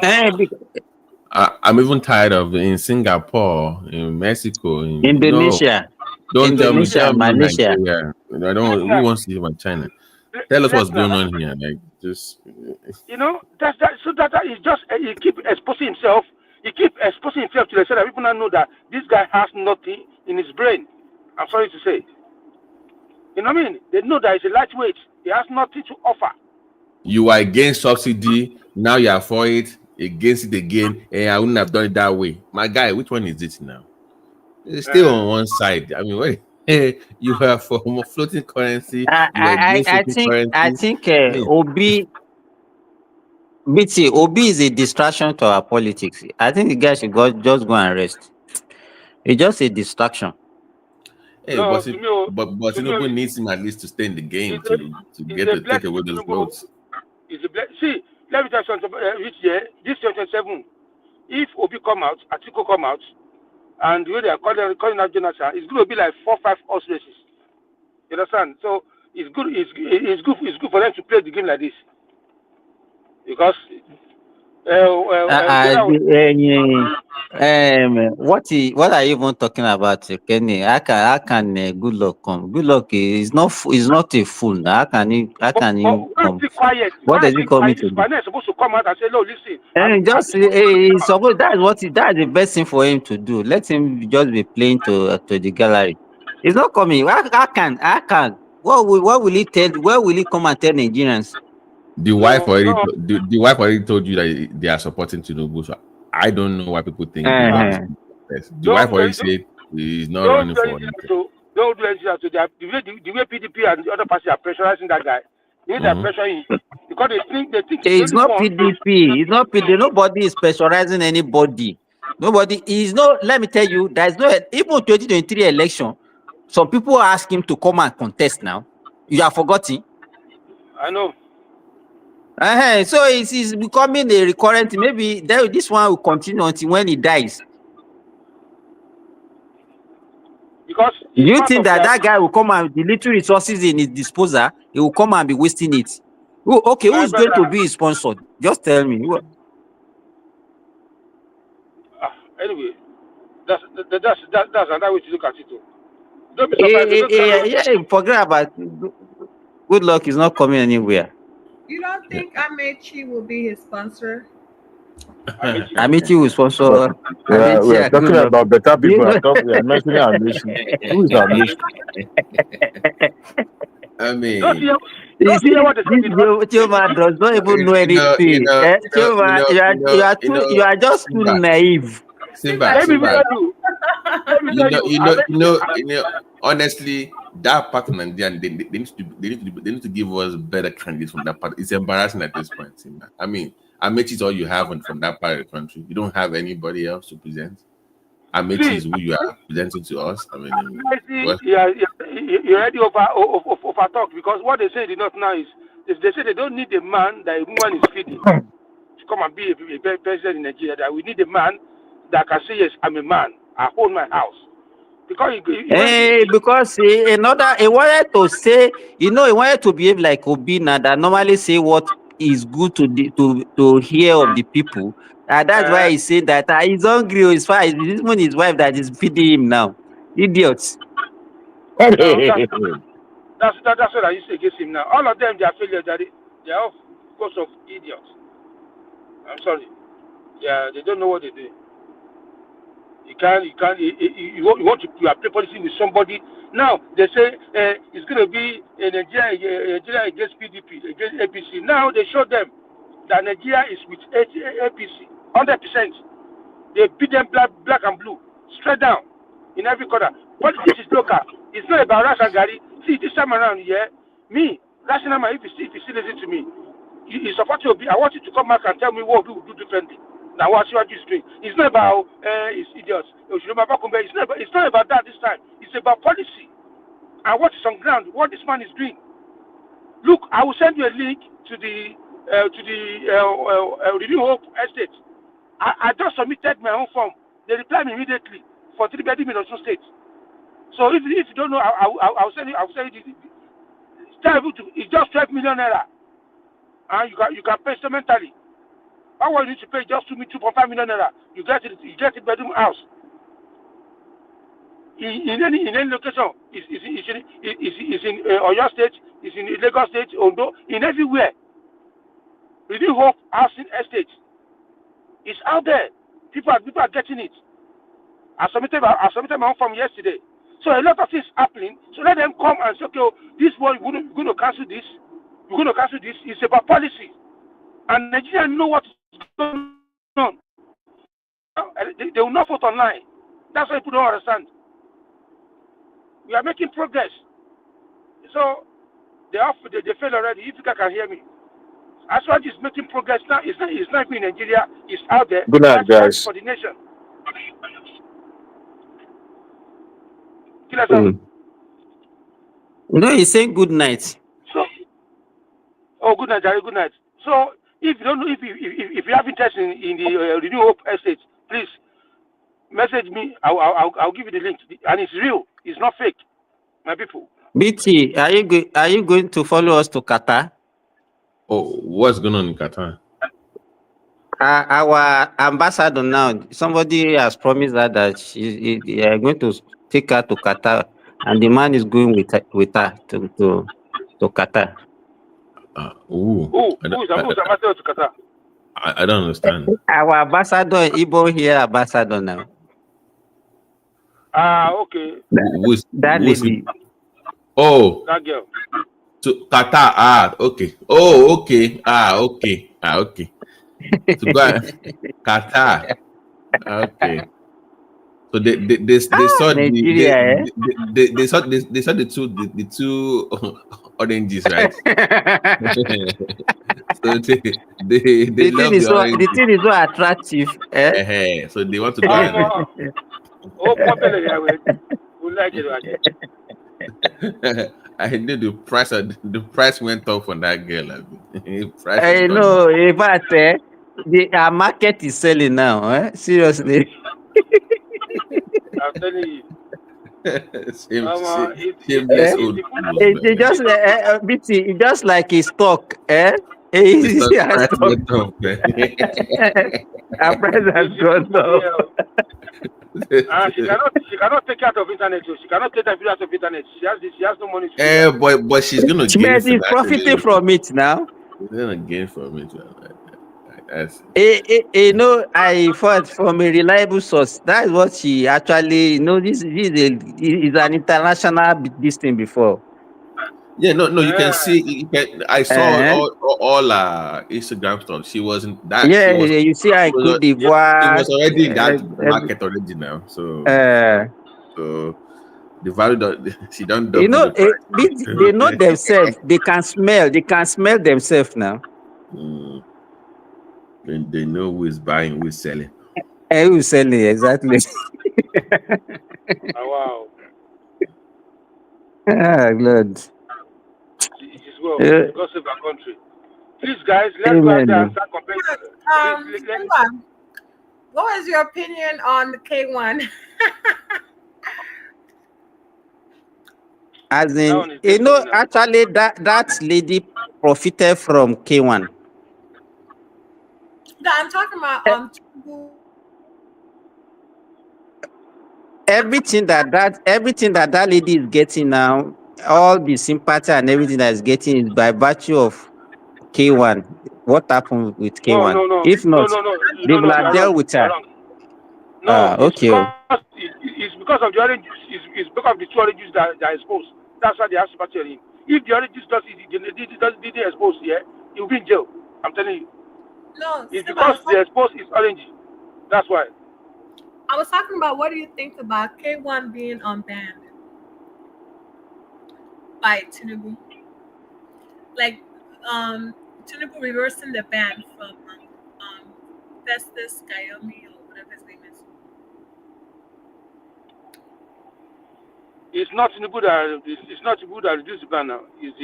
I'm even tired of in Singapore, in Mexico, in Indonesia. Don't tell me Malaysia. Nigeria. I don't. Who wants to hear about China? Tell us what's going on here. Like, just that is just he keep exposing himself. He keep exposing himself to the extent that people now know that this guy has nothing in his brain. I'm sorry to say. You know what I mean? They know that he's a lightweight. He has nothing to offer. You are against subsidy. Now you are for it. Against it again. And I wouldn't have done it that way. My guy, which one is it now? It's still on one side. I mean, wait. You are for floating currency. I think Obi is a distraction to our politics. I think the guy should just go and rest. It's just a distraction. Hey, but Tinubu needs him at least to stay in the game to take away those votes. See, let me tell you something. Which year? This 2027. If Obi come out, Atiku come out, and the way they are calling out Jonathan, it's going to be like 4 or 5 horse races. You understand? So it's good. It's good for them to play the game like this, because what are you even talking about, Kenny? How can Good Luck come? Good Luck is not a fool now. How can he come? What does he come to do? He's supposed to come out and say, "No, listen." And that's the best thing for him to do. Let him just be playing to the gallery. He's not coming. How can? What will he tell? Where will he come and tell Nigerians? The wife already told you that they are supporting Tinubu. So I don't know why people think the wife already said he's not running for anything. Don't do anything to that. The way PDP and the other parties are pressurizing that guy, they are pressuring him because they think it's not PDP. It's not PDP. Nobody is pressurizing anybody. Nobody is no. Let me tell you, there's no even 2023 election. Some people ask him to come and contest now. You are forgetting. I know. So it's becoming a recurrent. Maybe this one will continue until when he dies. Because you think that guy will come and with the little resources in his disposal, he will come and be wasting it? Who's going to be his sponsor? Just tell me. Anyway, that's another way to look at it. Too. Don't be surprised. They don't carry. Yeah, forget about good luck is not coming anywhere. You don't think Amechi will be his sponsor? Amici will sponsor We Amici are and good talking luck. about better You people. know? We are mentioning Amici. Who is Amici? I Don't mean, hear, You don't see, hear what they say. this Choma does not even know you know, you anything. know, you know, you Choma, know, you know, you you know, are just too Simba, naive. Simba, Let me Simba. tell you. Let me tell you. You know. Honestly, that part of Nigeria, they need to give us better candidates from that part. It's embarrassing at this point, Simba. I mean, Amechi is all you have from that part of the country. You don't have anybody else to present. Amechi is who you are presenting to us. I mean, what? You already over talk because what they say in the north now is they say they don't need a man that a woman is feeding to come and be a president in Nigeria. That we need a man that can say yes, I'm a man. I own my house. Because Because he wanted to say, he wanted to behave like Obina that normally say what is good to hear of the people. And that's why he said that he's hungry. It's fine. It's even his wife that is feeding him now. Idiots. that's what I used to against him now. All of them, they are failures. They are all because of idiots. I'm sorry. Yeah, they don't know what they do. You want to play policy with somebody. Now they say it's going to be Nigeria against PDP, against APC. Now they show them that Nigeria is with APC, 100%. They beat them black and blue, straight down, in every corner. Politics is local. It's not about Ras and Gary. See, this time around, me, Rational Man, if you still listen to me, you support you. I want you to come back and tell me what we will do differently. Now, what you are doing? It's not about it's idiots. It's not about that this time. It's about policy and what is on ground. What this man is doing. Look, I will send you a link to the Renew Hope Estate. I just submitted my own form. They replied me immediately for 3 bedroom in Osun State. So if you don't know, I'll send you. It's just 12 million naira, and you can pay instrumentally. How will you need to pay just 2.5 million naira? You get a bedroom house. In any location, it's in Oyo State, it's in Lagos State, Ondo, in everywhere. Renew Hope Housing Estate. It's out there. People are getting it. I submitted my own form yesterday. So a lot of things happening. So let them come and say, okay, this one we're going to cancel this. We're going to cancel this. It's about policy, and Nigerians know what is going on. They will not vote online. That's why people don't understand. We are making progress. So they failed already. If you can hear me, as well as making progress now, it's not in Nigeria. It's out there. Good night, guys. For the nation. No, he's saying good night. So, good night, Jerry. Good night. So, if you don't know, if you have interest in the Renew Hope Estate, please message me. I'll give you the link, and it's real. It's not fake, my people. BT, are you going to follow us to Qatar? Oh, what's going on in Qatar? Our ambassador now, somebody has promised that they are going to take her to Qatar, and the man is going with her to Qatar. Who's ambassador to Qatar? I don't understand. Our ambassador, Igbo here, ambassador now. Okay. That lady. Oh. That girl. To Qatar. Okay. Oh, okay. Okay. Okay. To go Qatar. Okay. So they saw Nigeria, they saw the two oranges, right? So they love the oranges. The thing is so attractive. So they want to go and I knew the price went up on that girl. I know, in fact, our market is selling now. Seriously. I'm telling you. It's just BT, just like his stock. He has Price stopped. went up. Our price has gone up. She cannot take out of internet. She cannot take that out of internet. She has no money to do Eh, that. but she's gonna gain But he's profiting financially. from it now. She's gonna gain from it. That's You know, I thought from a reliable source. That's what she actually, this is an international this thing before. yeah. No. You can see. I saw Uh-huh. all Instagram stuff. She wasn't that. Yeah, you see how She in Cote she d'Ivoire, was already in that market already now. uh, So the value she don't double the they know price. themselves. They can smell themselves now. Mm, they know who is buying, who is selling. Who is selling exactly? Wow. Ah, Lord. It is well. Uh, God save our country. Please, guys, let's go out there and amen. start comparing. Simba, what is your opinion on the K1? As That in, one is different now. actually, that lady profited from K1. No, I'm talking about Tinubu. Everything that lady is getting now, all the sympathy and everything that is getting is by virtue of K1. What happened with No, K1? no, no, If no, not, no, no, they no, will no. You have are wrong. dealt with You are her. wrong. No, it's Okay. because of the orange juice. It's because of the two orange juice that are exposed. That's why they have sympathy on him. If the orange juice didn't expose, yeah, he'll be in jail. I'm telling you. No, It's Simba, because the exposed is orange. That's why. I was talking about what do you think about K1 being banned by Tinubu? Like, Tinubu reversing the ban from Festus Kayomi or whatever his name is. It's not Tinubu that it's not Tinubu that reduced the ban now. It's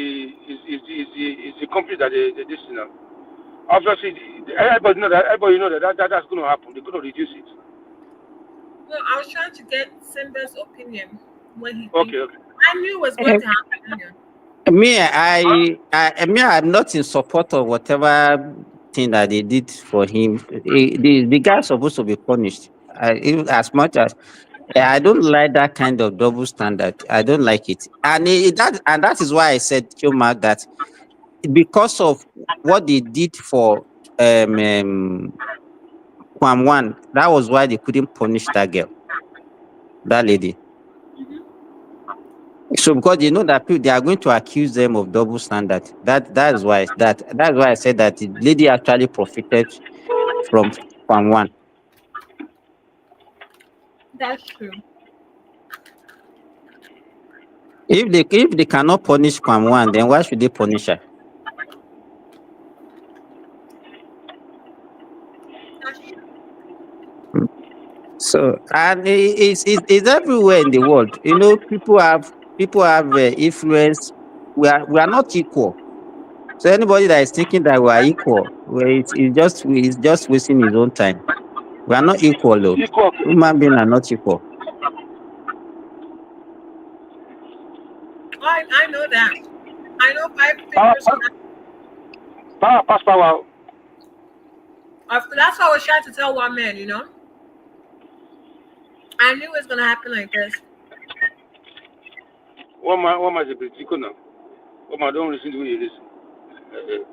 the company that they this now. Obviously, everybody know that's going to happen. They're going to reduce it. Well, I was trying to get Simba's opinion, what he thinks. Okay. I knew it was going to happen. I'm not in support of whatever thing that they did for him. The guy is supposed to be punished. As much as I don't like that kind of double standard. I don't like it, and that is why I said, Choma, that because of what they did for Kwam One, that was why they couldn't punish that girl, that lady. So because they know that they are going to accuse them of double standard. That's why I said that the lady actually profited from Kwam One. That's true. If they cannot punish Kwam One, then why should they punish her? That's true. So, and it's everywhere in the world. People have influence. We are not equal. So anybody that is thinking that we are equal, well, it's just wasting his own time. We are not equal, though. Equal. Human beings are not equal. I know that. I know 5 fingers. Power pass power. That's what I was trying to tell one man. I knew it was gonna happen like this. One man is a bit equal now. One man don't listen to you listen.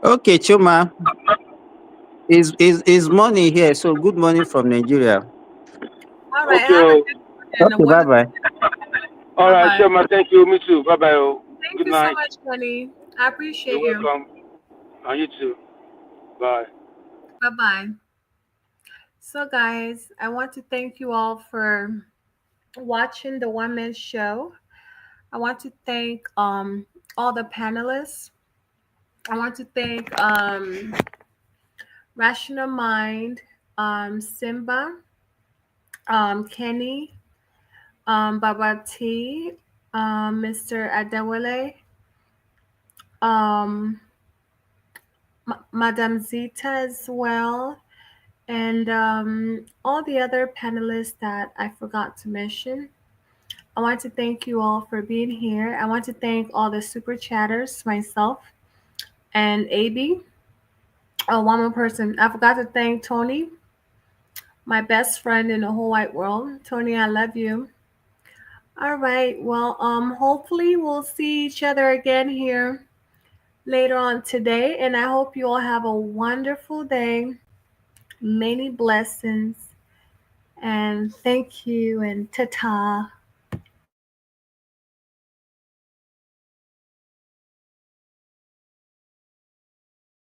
Okay, Chuma, is money here? So good morning from Nigeria. All right. Okay. Have a good one and a Okay, bye wonderful. bye. All right, Bye-bye. sure, man. Thank you. Me too. Bye bye. Thank Good you so night. much, Honey. I appreciate You're you. welcome. And you too. Bye. Bye bye. So, guys, I want to thank you all for watching the One Man Show. I want to thank all the panelists. I want to thank Rational Mind, Simba, Kenny, Baba T, Mr. Adewale, um, Madame Zita as well, and all the other panelists that I forgot to mention. I want to thank you all for being here. I want to thank all the super chatters, myself and AB. Oh, one more person. I forgot to thank Tony, my best friend in the whole wide world. Tony, I love you. All right. Well, hopefully we'll see each other again here later on today, and I hope you all have a wonderful day. Many blessings, and thank you, and ta-ta.